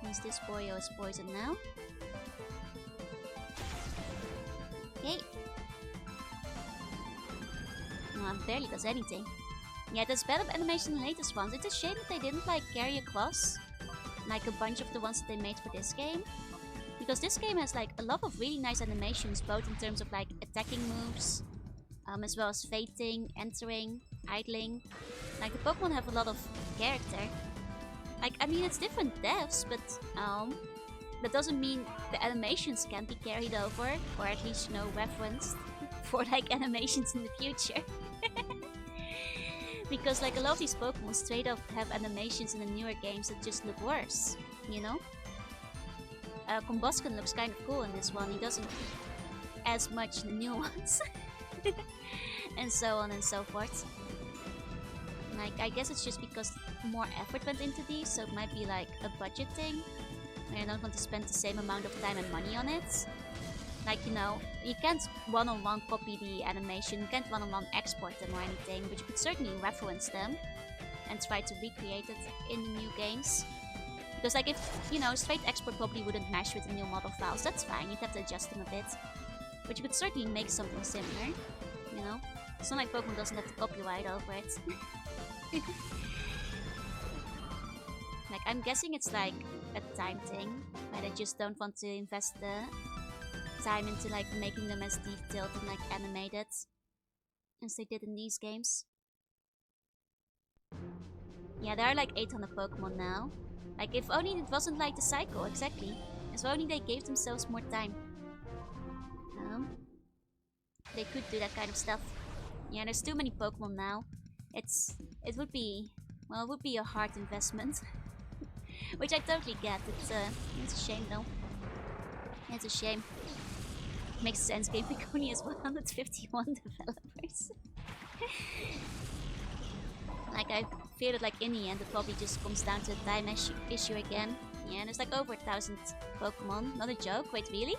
Means this Boyo is poisoned now. Okay. No, it barely does anything. Yeah, there's better animation in the latest ones. It's a shame that they didn't, like, carry across like a bunch of the ones that they made for this game. Because this game has, like, a lot of really nice animations, both in terms of, like, attacking moves, as well as fainting, entering, idling. Like, the Pokemon have a lot of character. Like, I mean, it's different devs, but that doesn't mean the animations can't be carried over, or at least, you know, referenced for, like, animations in the future. Because, like, a lot of these Pokemon straight up have animations in the newer games that just look worse, you know? Combusken looks kind of cool in this one. He doesn't as much in the new ones. And so on and so forth. Like, I guess it's just because more effort went into these, so it might be like a budget thing. I don't want to spend the same amount of time and money on it. Like, you know, you can't one-on-one copy the animation, you can't one-on-one export them or anything, but you could certainly reference them and try to recreate it in the new games. Because, like, if, you know, straight export probably wouldn't mesh with the new model files, that's fine, you'd have to adjust them a bit. But you could certainly make something similar, you know? It's not like Pokemon doesn't have the copyright over it. Like, I'm guessing it's like a time thing, where they just don't want to invest the time into, like, making them as detailed and, like, animated as they did in these games. Yeah, there are like 800 Pokemon now. Like, if only it wasn't like the cycle, exactly. If only they gave themselves more time. They could do that kind of stuff. Yeah, there's too many Pokemon now. It would be, well, it would be a hard investment. Which I totally get. It's a shame though. It's a shame. Makes sense, Game Freak only has 151 developers. Like, I fear that, like, in the end it probably just comes down to a time issue again. Yeah, there's like over 1,000 Pokemon. Not a joke. Wait, really?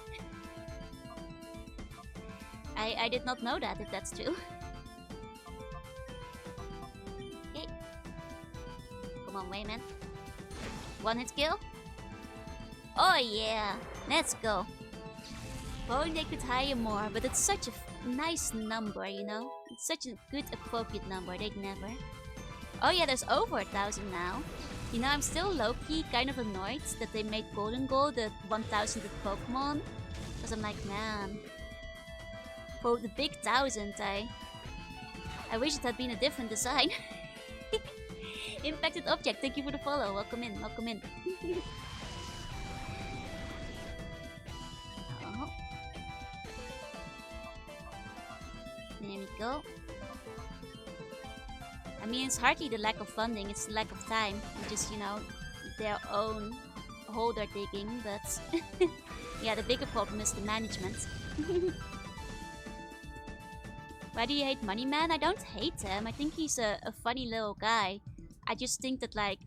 I did not know that, if that's true. Okay. Come on, Wayman. One hit kill? Oh yeah! Let's go! If only they could hire more, but it's such a nice number, you know? It's such a good, appropriate number, they'd never. Oh yeah, there's over 1,000 now. You know, I'm still low-key kind of annoyed that they made Golden Goal the 1,000th Pokemon. Because I'm like, man... For the big 1,000, I wish it had been a different design. Impacted Object, thank you for the follow. Welcome in, welcome in. Oh. There we go. I mean, it's hardly the lack of funding, it's the lack of time. It's just, you know, their own hole they're digging, but... yeah, the bigger problem is the management. Why do you hate Money Man? I don't hate him. I think he's a funny little guy. I just think that, like,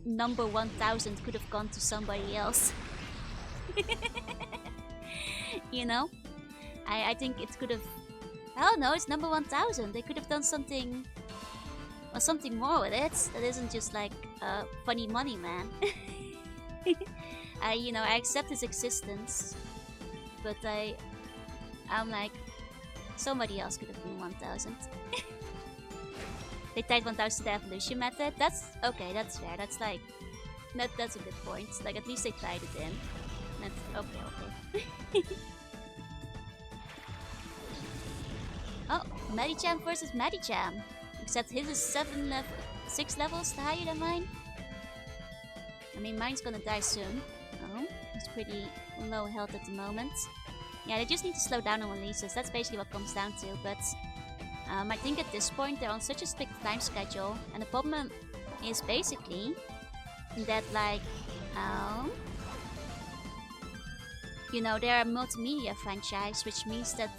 number 1,000 could have gone to somebody else. You know? I think it could have... Oh no, it's number 1,000. They could have done something... Well, something more with it. That isn't just, like, funny Money Man. You know, I accept his existence. But I'm like... Somebody else could have been 1,000. They tied 1,000 to the evolution method. That's okay. That's fair. That's like that's a good point. Like, at least they tied it in. That's okay. Oh, Medicham versus Medicham. Except his is 6 levels higher than mine. I mean, mine's gonna die soon. Oh, it's pretty low health at the moment. Yeah, they just need to slow down on releases. That's basically what it comes down to. But I think at this point they're on such a strict time schedule, and the problem is basically that, like, you know, they're a multimedia franchise, which means that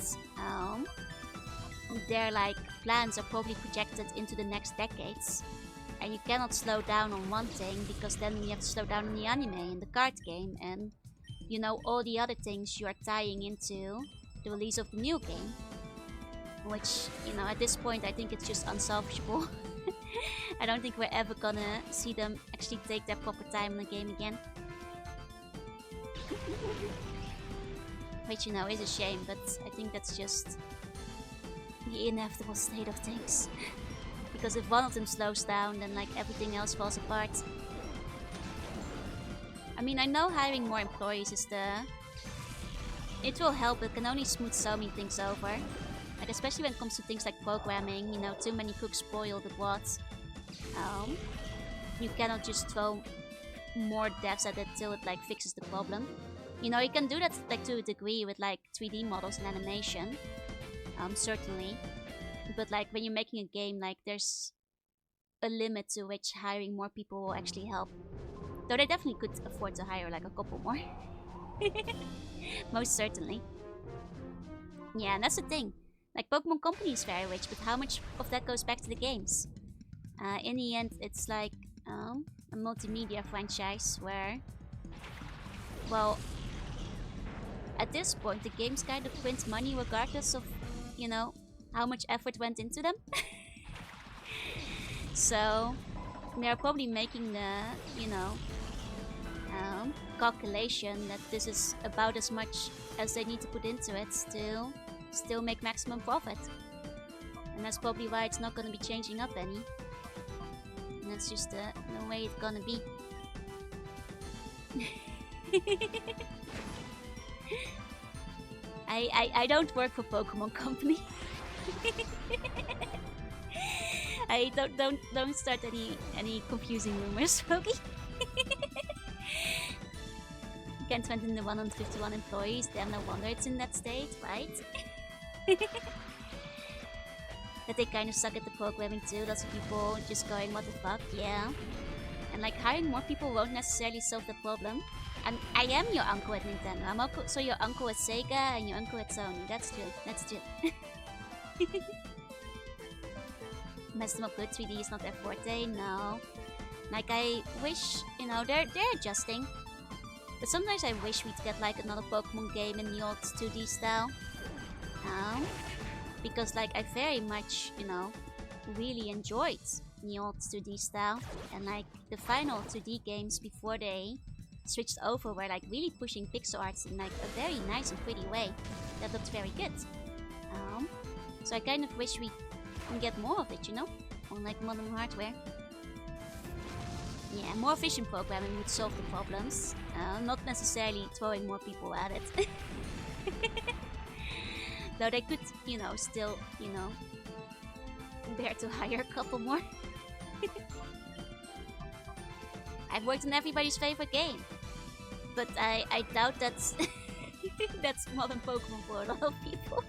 their, like, plans are probably projected into the next decades, and you cannot slow down on one thing because then you have to slow down on the anime and the card game and, you know, all the other things you are tying into the release of the new game. Which, you know, at this point I think it's just unsalvageable. I don't think we're ever gonna see them actually take their proper time in the game again. Which, you know, is a shame, but I think that's just the inevitable state of things. Because if one of them slows down, then, like, everything else falls apart. I mean, I know hiring more employees is it will help, but it can only smooth so many things over. Like, especially when it comes to things like programming, you know, too many cooks spoil the broth. You cannot just throw more devs at it till it, like, fixes the problem. You know, you can do that, like, to a degree with, like, 3D models and animation. Certainly. But, like, when you're making a game, like, there's a limit to which hiring more people will actually help. Though they definitely could afford to hire, like, a couple more. Most certainly. Yeah, and that's the thing. Like, Pokemon Company is very rich, but how much of that goes back to the games? In the end, it's like a multimedia franchise where, well, at this point, the games kind of print money regardless of, you know, how much effort went into them. So, they're probably making the, you know, calculation that this is about as much as they need to put into it to still make maximum profit. And that's probably why it's not going to be changing up any. And that's just the way it's gonna be. I don't work for Pokemon Company. I don't start any confusing rumors, Rogi. Can't spend the 151 employees, damn, no wonder it's in that state, right? That they kind of suck at the programming too, lots of people just going, what the fuck, yeah. And like, hiring more people won't necessarily solve the problem. And I am your uncle at Nintendo. I'm uncle, so your uncle at Sega and your uncle at Sony. That's true, that's true. Mess them up good, 3D is not their forte, no. Like, I wish, you know, they're adjusting. But sometimes I wish we'd get like another Pokemon game in the old 2D style. Because like I very much, you know, really enjoyed the old 2D style. And like the final 2D games before they switched over were like really pushing pixel arts in like a very nice and pretty way. That looked very good. So I kind of wish we can get more of it, you know? On like modern hardware. Yeah, more efficient programming would solve the problems. Not necessarily throwing more people at it. Though they could, you know, still, you know, bear to hire a couple more. I've worked on everybody's favorite game. But I doubt that's that's modern Pokemon for a lot of people.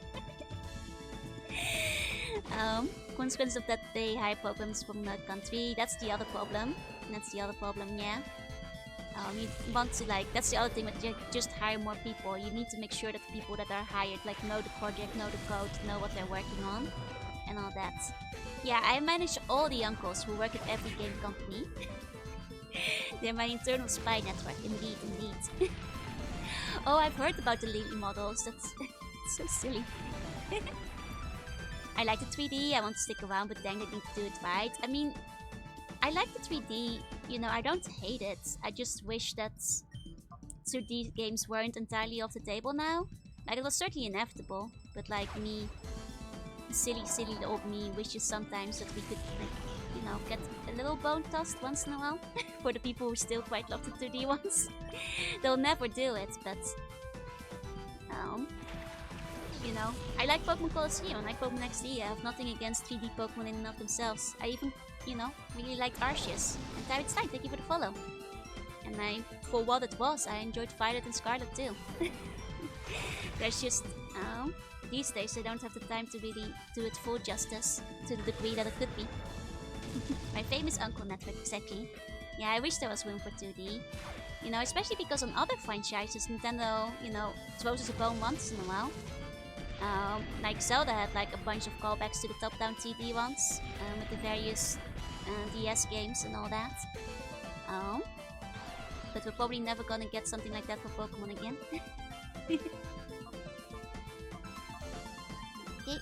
Consequence of that, they hire Pokemons from the country. That's the other problem. Yeah. You want to like, that's the other thing, but you just hire more people. You need to make sure that the people that are hired like know the project, know the code, know what they're working on, and all that. Yeah, I manage all the uncles who work at every game company. They're my internal spy network, indeed. Oh, I've heard about the Lily models. That's so silly. I like the 3D, I want to stick around, but then they need to do it right. I mean, I like the 3D, you know, I don't hate it. I just wish that 2D games weren't entirely off the table now. Like, it was certainly inevitable, but like me, silly old me wishes sometimes that we could, like, you know, get a little bone tossed once in a while. For the people who still quite love the 2D ones. They'll never do it, but you know, I like Pokemon Colosseum, I like Pokemon XD, I have nothing against 3D Pokemon in and of themselves. I even, you know, really liked Arceus. And Tyrant Stein, thank you for the follow. And for what it was, I enjoyed Violet and Scarlet too. There's just, these days I don't have the time to really do it full justice to the degree that it could be. My famous uncle network, exactly. Yeah, I wish there was room for 2D. You know, especially because on other franchises, Nintendo, you know, throws us a bone once in a while. Like Zelda had like a bunch of callbacks to the top-down 2D ones, with the various DS games and all that. But we're probably never gonna get something like that for Pokemon again. Okay.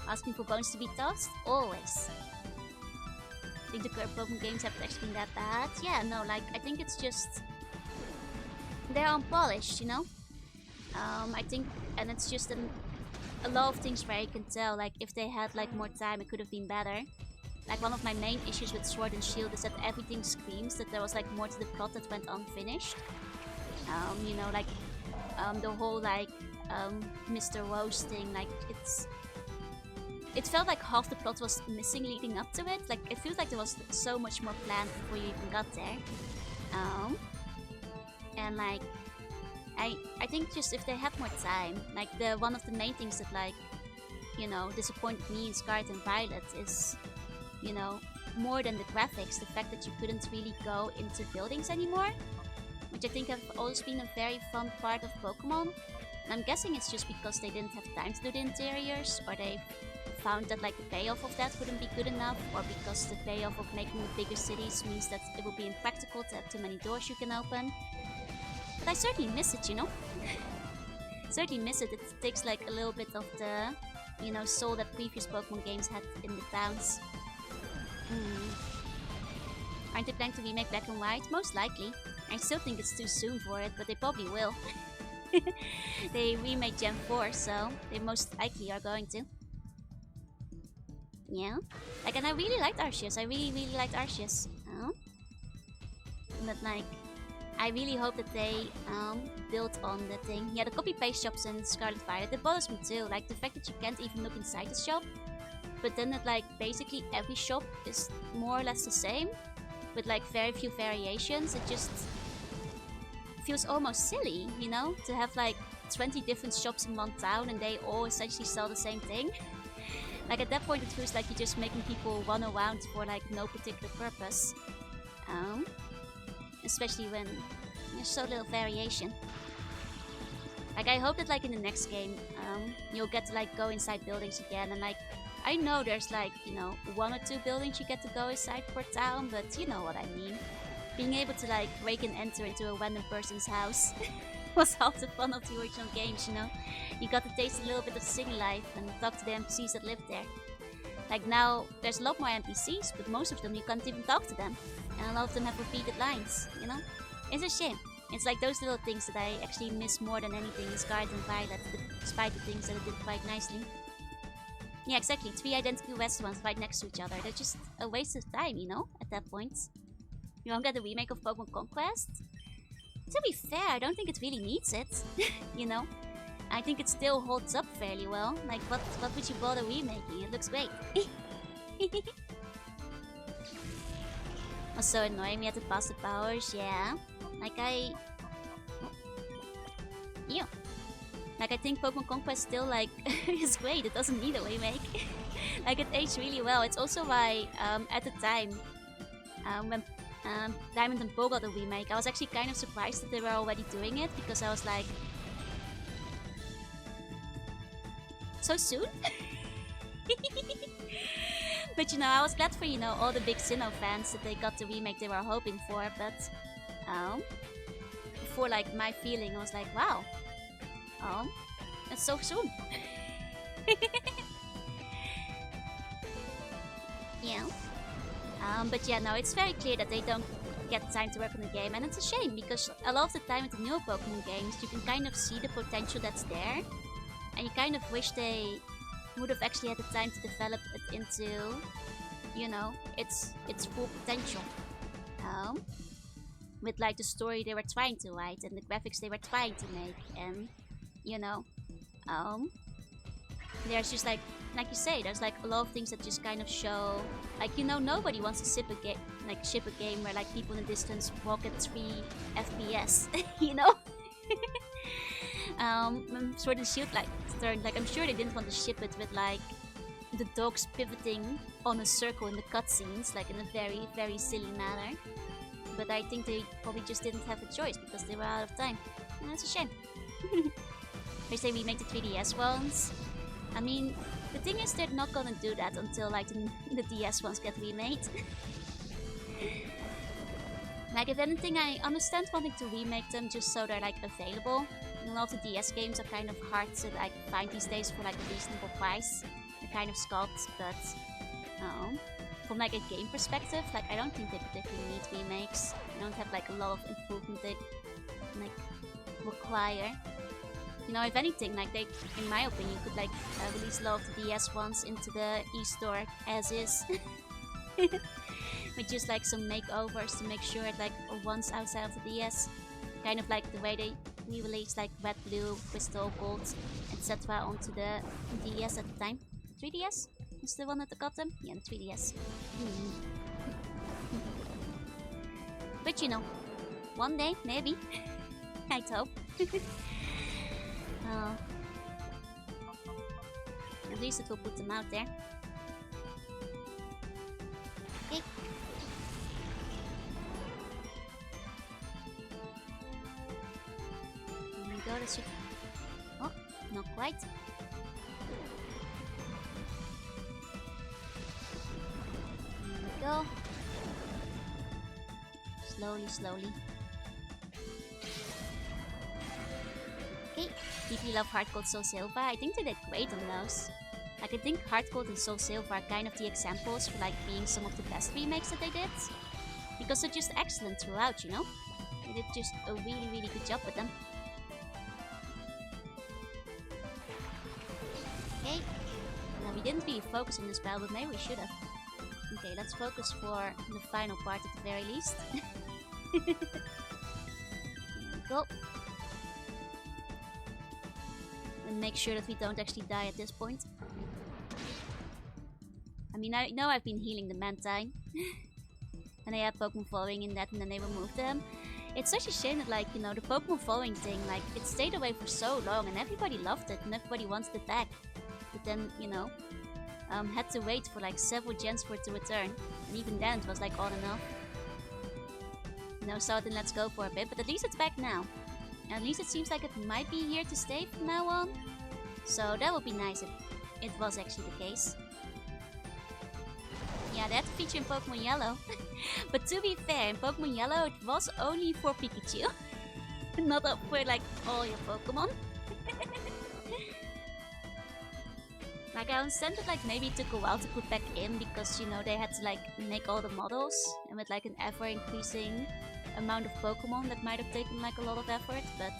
Asking for bones to be tossed? Always. I think the current Pokemon games haven't actually been that bad. Yeah, no, like, I think it's just... they're unpolished, you know? I think, and it's just a lot of things where I can tell, like, if they had, like, more time, it could have been better. Like, one of my main issues with Sword and Shield is that everything screams that there was, like, more to the plot that went unfinished. You know, like, the whole, like, Mr. Rose thing, like, it felt like half the plot was missing leading up to it. Like, it feels like there was so much more planned before you even got there. And, like, I think just if they had more time, like, one of the main things that, like, you know, disappointed me in Scarlet and Violet is, you know, more than the graphics, the fact that you couldn't really go into buildings anymore, which I think have always been a very fun part of Pokemon. And I'm guessing it's just because they didn't have time to do the interiors, or they found that, like, the payoff of that wouldn't be good enough, or because the payoff of making bigger cities means that it would be impractical to have too many doors you can open. But I certainly miss it, you know? Certainly miss it. It takes, like, a little bit of the, you know, soul that previous Pokemon games had in the towns. Aren't they planning to remake Black and White? Most likely. I still think it's too soon for it, but they probably will. They remade Gen 4, so they most likely are going to. Yeah. Like, and I really liked Arceus. I really liked Arceus. But, like, I really hope that they build on the thing. Yeah, the copy-paste shops in Scarlet Violet, it bothers me too. Like, the fact that you can't even look inside the shop. But then that, like, basically every shop is more or less the same, with, like, very few variations. It just feels almost silly, you know, to have like 20 different shops in one town and they all essentially sell the same thing. Like at that point it feels like you're just making people run around for like no particular purpose. Um, Especially when there's so little variation. Like I hope that like in the next game, you'll get to like go inside buildings again and like I know there's like, you know, 1 or 2 buildings you get to go inside per town, but you know what I mean. Being able to like break and enter into a random person's house was half the fun of the original games, you know. You got to taste a little bit of city life and talk to the NPCs that live there. Like now, there's a lot more NPCs, but most of them you can't even talk to them. And a lot of them have repeated lines, you know? It's a shame. It's like those little things that I actually miss more than anything in Scarlet and Violet, despite the things that it did quite nicely. Yeah, exactly. 3 identical restaurants right next to each other. They're just a waste of time, you know, at that point. You won't get a remake of Pokemon Conquest? To be fair, I don't think it really needs it, you know? I think it still holds up fairly well. Like, what would you bother remaking? It looks great. Was so annoying me at the pasta powers, yeah. Like, yeah. Like, I think Pokemon Conquest still, like, is great. It doesn't need a remake. Like, it aged really well. It's also why, at the time, when Diamond and Pearl got a remake, I was actually kind of surprised that they were already doing it, because I was like, so soon? But you know, I was glad for, you know, all the big Sinnoh fans that they got the remake they were hoping for, but for like my feeling, I was like, wow, that's so soon. Yeah. But yeah, no, it's very clear that they don't get time to work on the game, and it's a shame because a lot of the time with the newer Pokemon games, you can kind of see the potential that's there, and you kind of wish they would have actually had the time to develop it into, you know, its full potential. With like the story they were trying to write and the graphics they were trying to make, and you know, there's just like you say, there's like a lot of things that just kind of show, like, you know, nobody wants to ship a game where like people in the distance walk at 3 FPS, you know. Sword and Shield like turned, like I'm sure they didn't want to ship it with like the dogs pivoting on a circle in the cutscenes, like in a very, very silly manner. But I think they probably just didn't have a choice because they were out of time. And that's a shame. They say remake the 3DS ones. I mean, the thing is they're not gonna do that until like the DS ones get remade. Like if anything, I understand wanting to remake them just so they're like available. And a lot of the DS games are kind of hard to like find these days for like a reasonable price. They're kind of sculpted, but from like a game perspective, like I don't think they particularly need remakes. They don't have like a lot of improvement they like require. You know, if anything, like they, in my opinion, could like release a lot of the DS ones into the eStore as is. With just like some makeovers to make sure it like runs outside of the DS. Kind of like the way they re-released like Red, Blue, Crystal, Gold, etc. onto the DS at the time. 3DS? Is the one that got them? Yeah, the 3DS. But you know, one day, maybe. I'd hope. At least it will put them out there. Okay. There we go, that should... Oh, not quite. There we go. Slowly, slowly. Okay, deeply love Heart Gold, Soul Silver. I think they did great on those. Like, I think Heart Gold and Soul Silver are kind of the examples for like being some of the best remakes that they did. Because they're just excellent throughout, you know? They did just a really, really good job with them. Okay. Now, we didn't really focus on this battle, but maybe we should have. Okay, let's focus for the final part at the very least. There we go. And make sure that we don't actually die at this point. I mean, I know I've been healing the Mantine. And they had Pokemon following in that, and then they removed them. It's such a shame that, like, you know, the Pokemon following thing, like, it stayed away for so long and everybody loved it and everybody wanted it back. But then, you know, had to wait for like several gens for it to return. And even then it was like on and off. You know, so then let's go for a bit. But at least it's back now. And at least it seems like it might be here to stay from now on. So that would be nice if it was actually the case. Yeah, they had to feature in Pokemon Yellow. But to be fair, in Pokemon Yellow it was only for Pikachu. Not up for like all your Pokemon. Like I understand that like maybe it took a while to put back in because you know they had to like make all the models and with like an ever increasing amount of Pokemon that might have taken like a lot of effort, but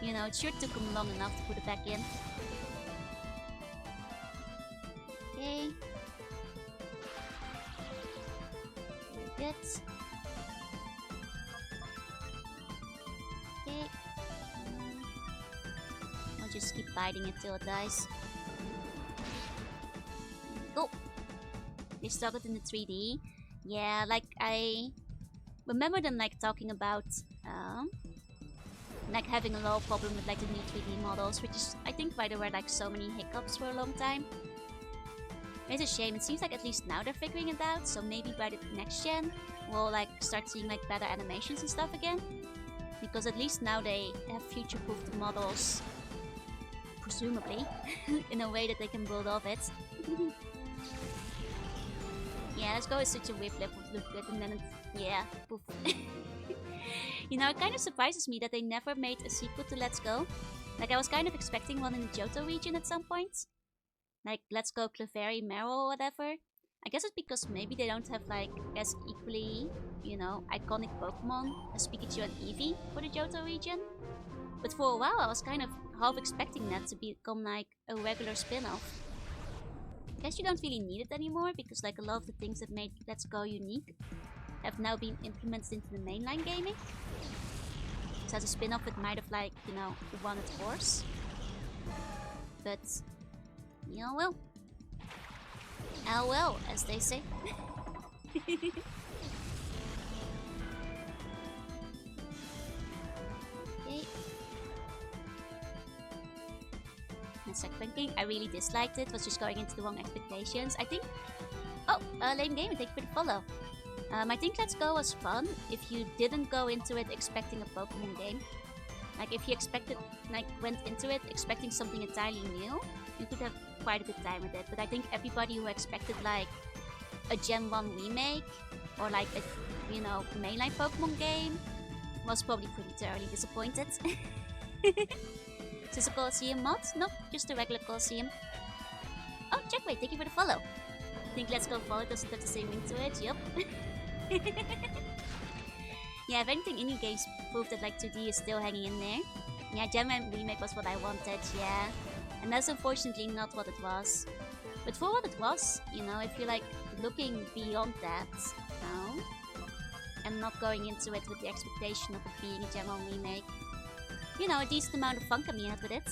you know it sure took them long enough to put it back in. Okay. Very good. Okay. I'll just keep biting it till it dies. Go! They stuck it in the 3D. Yeah, like I remember them like talking about like having a lot of problem with like the new 3D models, which is I think why there were like so many hiccups for a long time. It's a shame. It seems like at least now they're figuring it out, so maybe by the next gen we'll like start seeing like better animations and stuff again. Because at least now they have future-proofed the models, presumably, in a way that they can build off it. Yeah, let's go with such a weird flip of look good and then it, yeah, poof. You know, it kind of surprises me that they never made a sequel to Let's Go. Like, I was kind of expecting one in the Johto region at some point. Like, Let's Go Clefairy, Meryl or whatever. I guess it's because maybe they don't have, like, as equally, you know, iconic Pokemon as Pikachu and Eevee for the Johto region. But for a while I was kind of half expecting that to become, like, a regular spin-off. I guess you don't really need it anymore because like a lot of the things that made Let's Go unique have now been implemented into the mainline gaming. So as a spin-off it might have like, you know, run its course. But, you know, well. Oh well, as they say. Okay. Thinking I really disliked it, was just going into the wrong expectations. I think... Oh, Lame Gamer, thank you for the follow. I think Let's Go was fun if you didn't go into it expecting a Pokemon game. Like, if you expected, like, went into it expecting something entirely new, you could have quite a good time with it. But I think everybody who expected, like, a Gen 1 remake, or like a, you know, mainline Pokemon game, was probably pretty thoroughly disappointed. Is this a Colosseum mod? Nope, just a regular Colosseum. Oh, Checkmate, thank you for the follow. I think Let's Go Follow doesn't have the same ring to it, yup. Yeah, if anything, indie games prove that like 2D is still hanging in there. Yeah, Gen 1 remake was what I wanted, yeah. And that's unfortunately not what it was. But for what it was, you know, if you're like looking beyond that, no, and not going into it with the expectation of it being a Gen 1 remake, you know, a decent amount of fun can be had with it.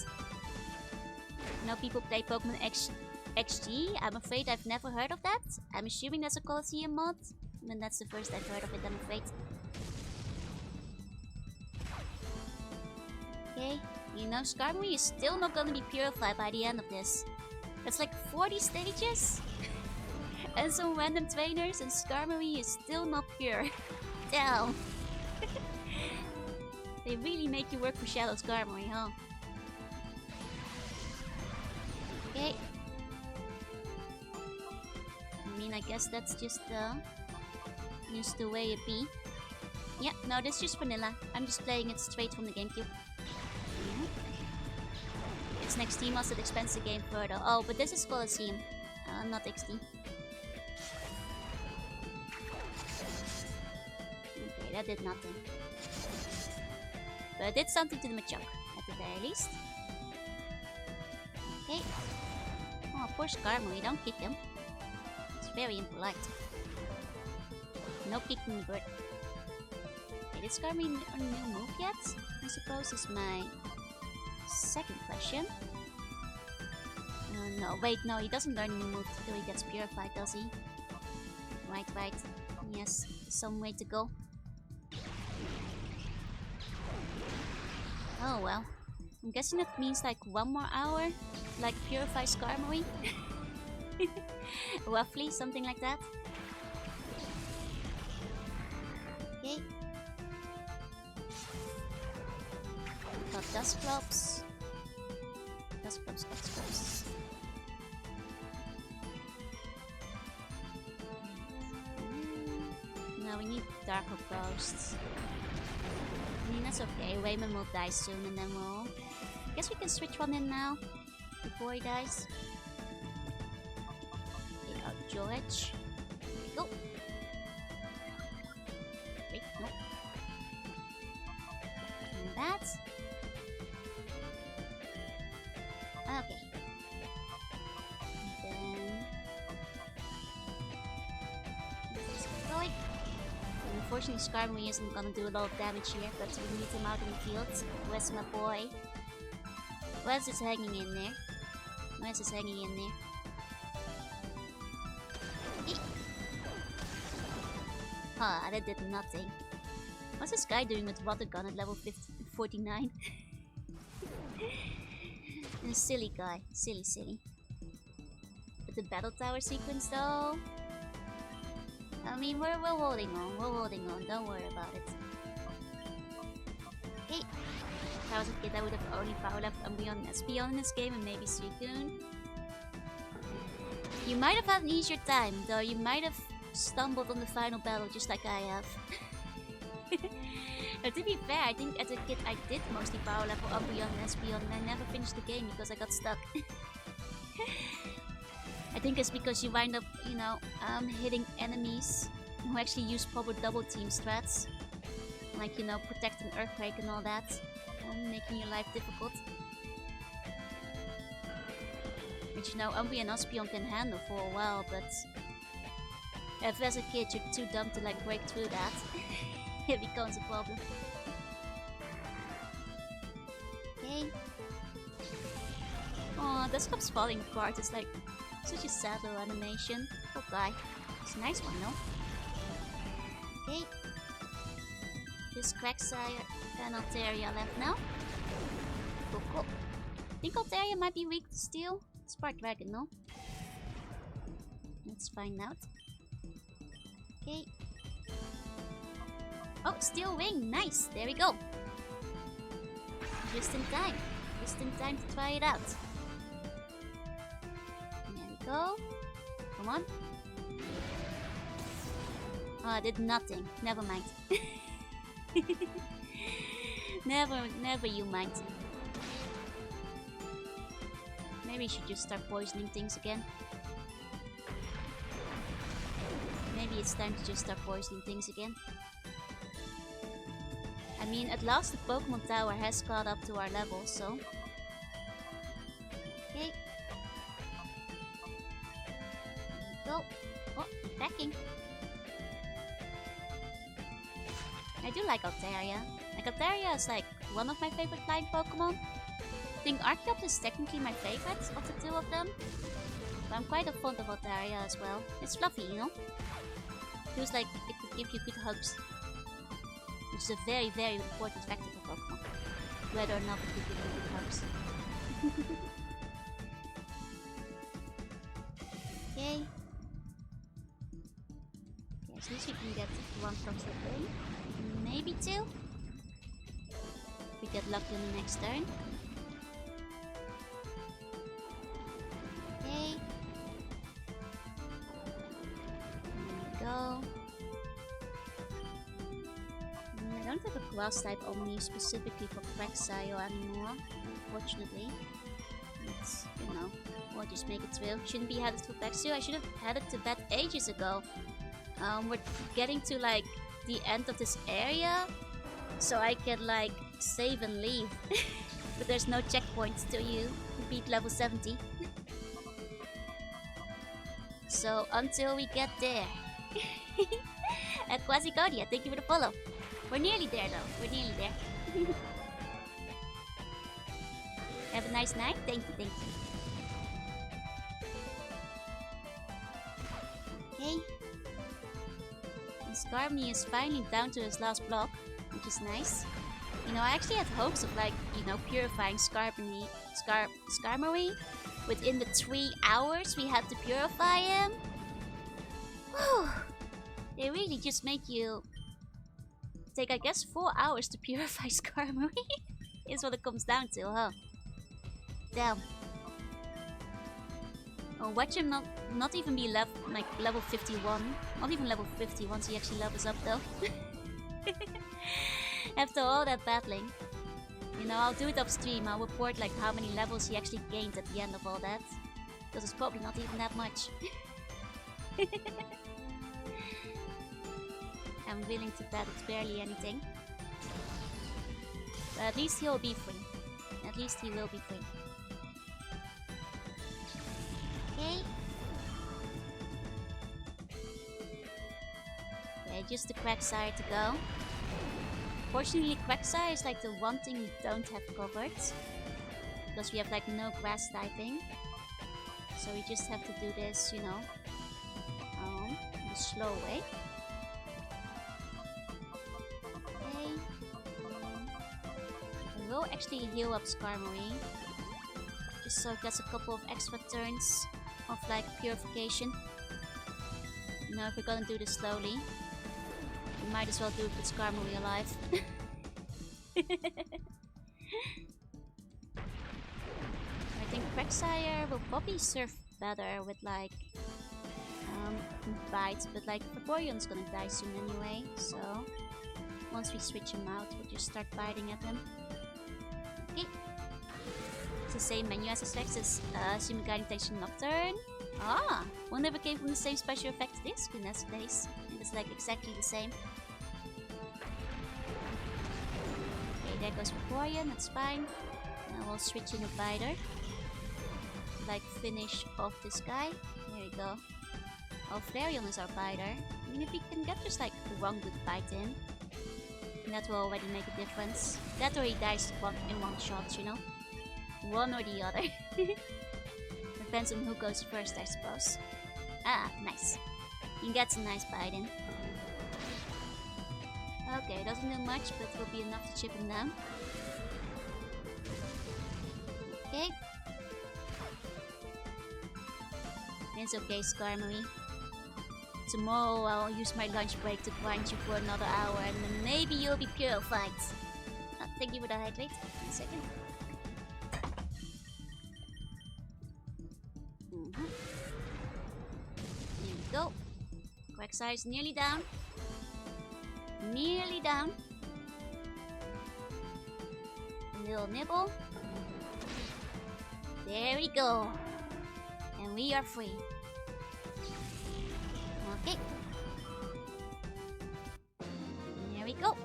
You know, people play Pokemon XG. I'm afraid I've never heard of that. I'm assuming that's a Colosseum mod. And that's the first I've heard of it, I'm afraid. Okay, you know, Skarmory is still not gonna be purified by the end of this. That's like 40 stages? And some random trainers, and Skarmory is still not pure. Damn. They really make you work for Shadow Skarmory, huh? Okay. I mean, I guess that's just the way it be. Yeah, no, that's just vanilla. I'm just playing it straight from the GameCube. It's next team must expands the game further. Oh, but this is Colosseum, not XD. Okay, that did nothing. But it did something to the Machop, at the very least. Okay. Oh, poor Skarmory, don't kick him. It's very impolite. No kicking the bird. Okay, did Skarmory a new move yet? I suppose is my second question. No, wait, no, he doesn't learn a new move until he gets purified, does he? Right. Yes, some way to go. Oh well. I'm guessing that means like 1 more hour? Like Purify Skarmory? Roughly, something like that. Okay. Got Dusclops. Dusclops. Now we need Darker Ghosts. I mean, that's okay. Wayman will die soon and then we'll... Guess we can switch one in now. Before he dies. Take out George. Go! Wait, no. And that. Okay. And then... Let's keep going. Unfortunately, Skarmory isn't gonna do a lot of damage here, but we need him out in the field. Where's my boy? Wes is hanging in there. Wes is hanging in there. Eek. Ah, that did nothing. What's this guy doing with Water Gun at level 49? And a silly guy. Silly. But the battle tower sequence though... I mean, we're holding on. We're holding on. Don't worry about it. Okay. If I was a kid, I would have only power left Umbreon and Espeon in this game and maybe Suicune. You might have had an easier time, though you might have stumbled on the final battle just like I have. Now, to be fair, I think as a kid I did mostly power level Umbreon and Espeon and I never finished the game because I got stuck. I think it's because you wind up, you know, hitting enemies who actually use proper double team strats. Like, you know, protecting Earthquake and all that. Making your life difficult. Which, you know, Umbreon and Espeon can handle for a while, but... if as a kid you're too dumb to, like, break through that, it becomes a problem. Okay. Aw, this comes falling apart. It's like... such a sad little animation. Poor guy. It's a nice one, though. Okay. Just Quagsire and Altaria left now. Cool. I think Altaria might be weak to Steel. Spark Dragon, no? Let's find out. Okay. Oh, Steel Wing! Nice! There we go! Just in time. Just in time to try it out. Go. Come on. Oh, I did nothing. Never mind. Never you mind. Maybe you should just start poisoning things again. Maybe it's time to just start poisoning things again. I mean, at last the Pokemon Tower has caught up to our level, so... Okay. Go. Oh, attacking. I do like Altaria. Like, Altaria is like one of my favorite flying Pokemon. I think Archeops is technically my favorite of the two of them. But I'm quite fond of Altaria as well. It's fluffy, you know? Feels like it could give you good hugs. Which is a very, very important factor for Pokemon. Whether or not it could give you good hugs. Okay. At least we can get one from the ring. Maybe two. If we get lucky on the next turn. Okay. There we go. I don't have a grass type on me specifically for Quagsire anymore, unfortunately. It's, you know, we'll just make it through. Shouldn't be headed for Quagsire. I should have headed to bed ages ago. We're getting to like the end of this area, so I can like save and leave. But there's no checkpoints till you beat level 70. So until we get there. Quasicodia, thank you for the follow. We're nearly there though. We're nearly there. Have a nice night. Thank you, thank you. Okay. And Skarmory is finally down to his last block, which is nice. You know, I actually had hopes of like, you know, purifying Skarmory within the 3 hours we had to purify him. Whew. They really just make you take, I guess, 4 hours to purify Skarmory. Is what it comes down to, huh? Damn. Oh, watch him not even be level 51. Not even level 50 once he actually levels up though. After all that battling. You know, I'll do it off stream. I'll report like how many levels he actually gained at the end of all that. Because it's probably not even that much. I'm willing to bet it's barely anything. But at least he'll be free. At least he will be free. Okay. Okay, just the Quagsire to go. Fortunately, Quagsire is like the one thing we don't have covered. Because we have like no grass typing. So we just have to do this, you know, the slow way. Okay. I will actually heal up Skarmory. Just so it gets a couple of extra turns of like purification. You know, if we're gonna do this slowly, we might as well do it with Skarmory alive. I think Quagsire will probably serve better with like bites, but like Vaporeon's gonna die soon anyway, so once we switch him out, we'll just start biting at him. Okay. It's the same menu as Rex's Human Guiding Detection Nocturne. Ah! One never came from the same special effect this goodness days. And it's like exactly the same. Okay, there goes Vaporeon, that's fine. Now we'll switch in a biter. Like finish off this guy. There we go. Oh, Flareon is our biter. I mean, if we can get just like one good bite in, that will already make a difference. That or he dies in one shot, you know? One or the other. Depends on who goes first, I suppose. Ah, nice. He gets a nice bite in. Okay, doesn't do much, but will be enough to chip him down. Okay. It's okay, Skarmory. Tomorrow I'll use my lunch break to grind you for another hour and then maybe you'll be purified. Oh, thank you for the hydrate. 1 second. Here we go. Quagsire is nearly down. Nearly down. A little nibble. There we go. And we are free. Okay. There we go.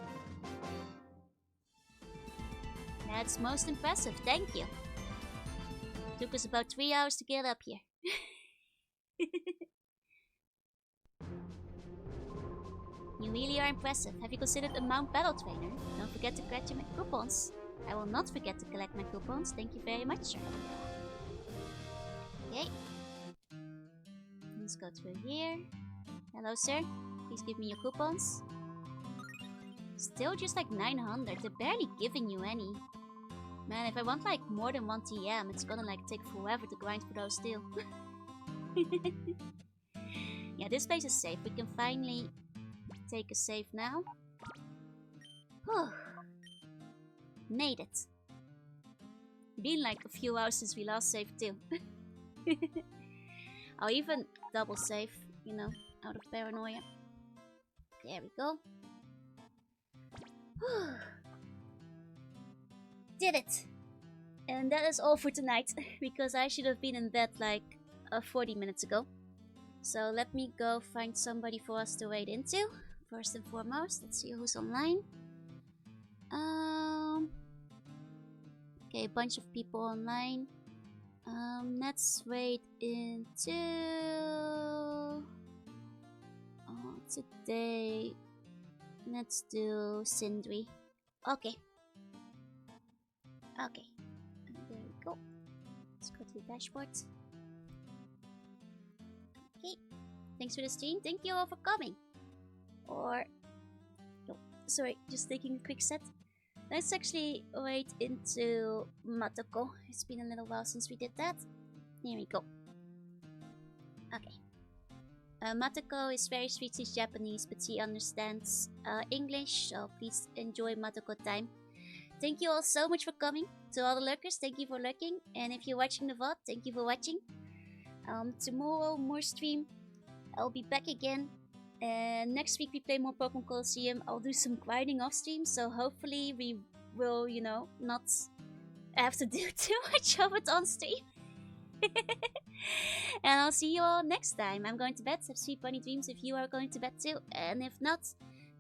That's most impressive, thank you. Took us about 3 hours to get up here. You really are impressive. Have you considered a Mount Battle Trainer? Don't forget to collect your coupons. I will not forget to collect my coupons. Thank you very much. Okay. Let's go through here. Hello, sir. Please give me your coupons. Still just like 900. They're barely giving you any. Man, if I want like more than 1 TM, it's gonna like take forever to grind for those still. Yeah, this place is safe. We can finally take a save now. Whew. Made it. Been like a few hours since we last saved too. I'll even double save, you know, out of paranoia. There we go. Did it! And that is all for tonight, because I should have been in bed like 40 minutes ago. So let me go find somebody for us to raid into. First and foremost, let's see who's online. Okay, a bunch of people online. Let's raid into... today... Let's do Sindri. Okay. Okay. There we go. Let's go to the dashboard. Okay. Thanks for the stream. Thank you all for coming. Or... Oh, sorry, just taking a quick set. Let's actually wait into Matoko. It's been a little while since we did that. Here we go. Okay. Matoko is very sweet. She's Japanese, but she understands English, so please enjoy Matoko time. Thank you all so much for coming. To all the lurkers, thank you for lurking. And if you're watching the VOD, thank you for watching. Tomorrow, more stream. I'll be back again. And next week we play more Pokemon Colosseum. I'll do some grinding off stream, so hopefully we will, not have to do too much of it on stream. And I'll see you all next time. I'm going to bed. Have sweet bunny dreams if you are going to bed too. And if not,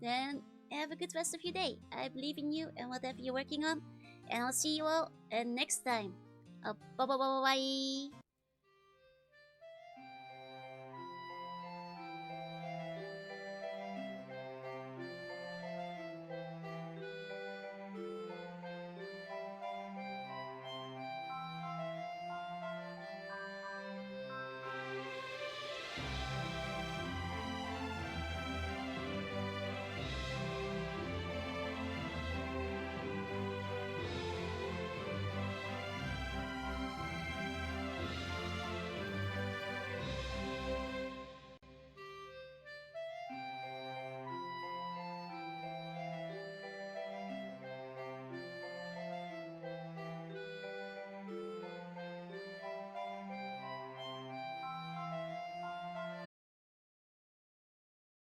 then have a good rest of your day. I believe in you and whatever you're working on. And I'll see you all next time. Bye bye bye bye bye.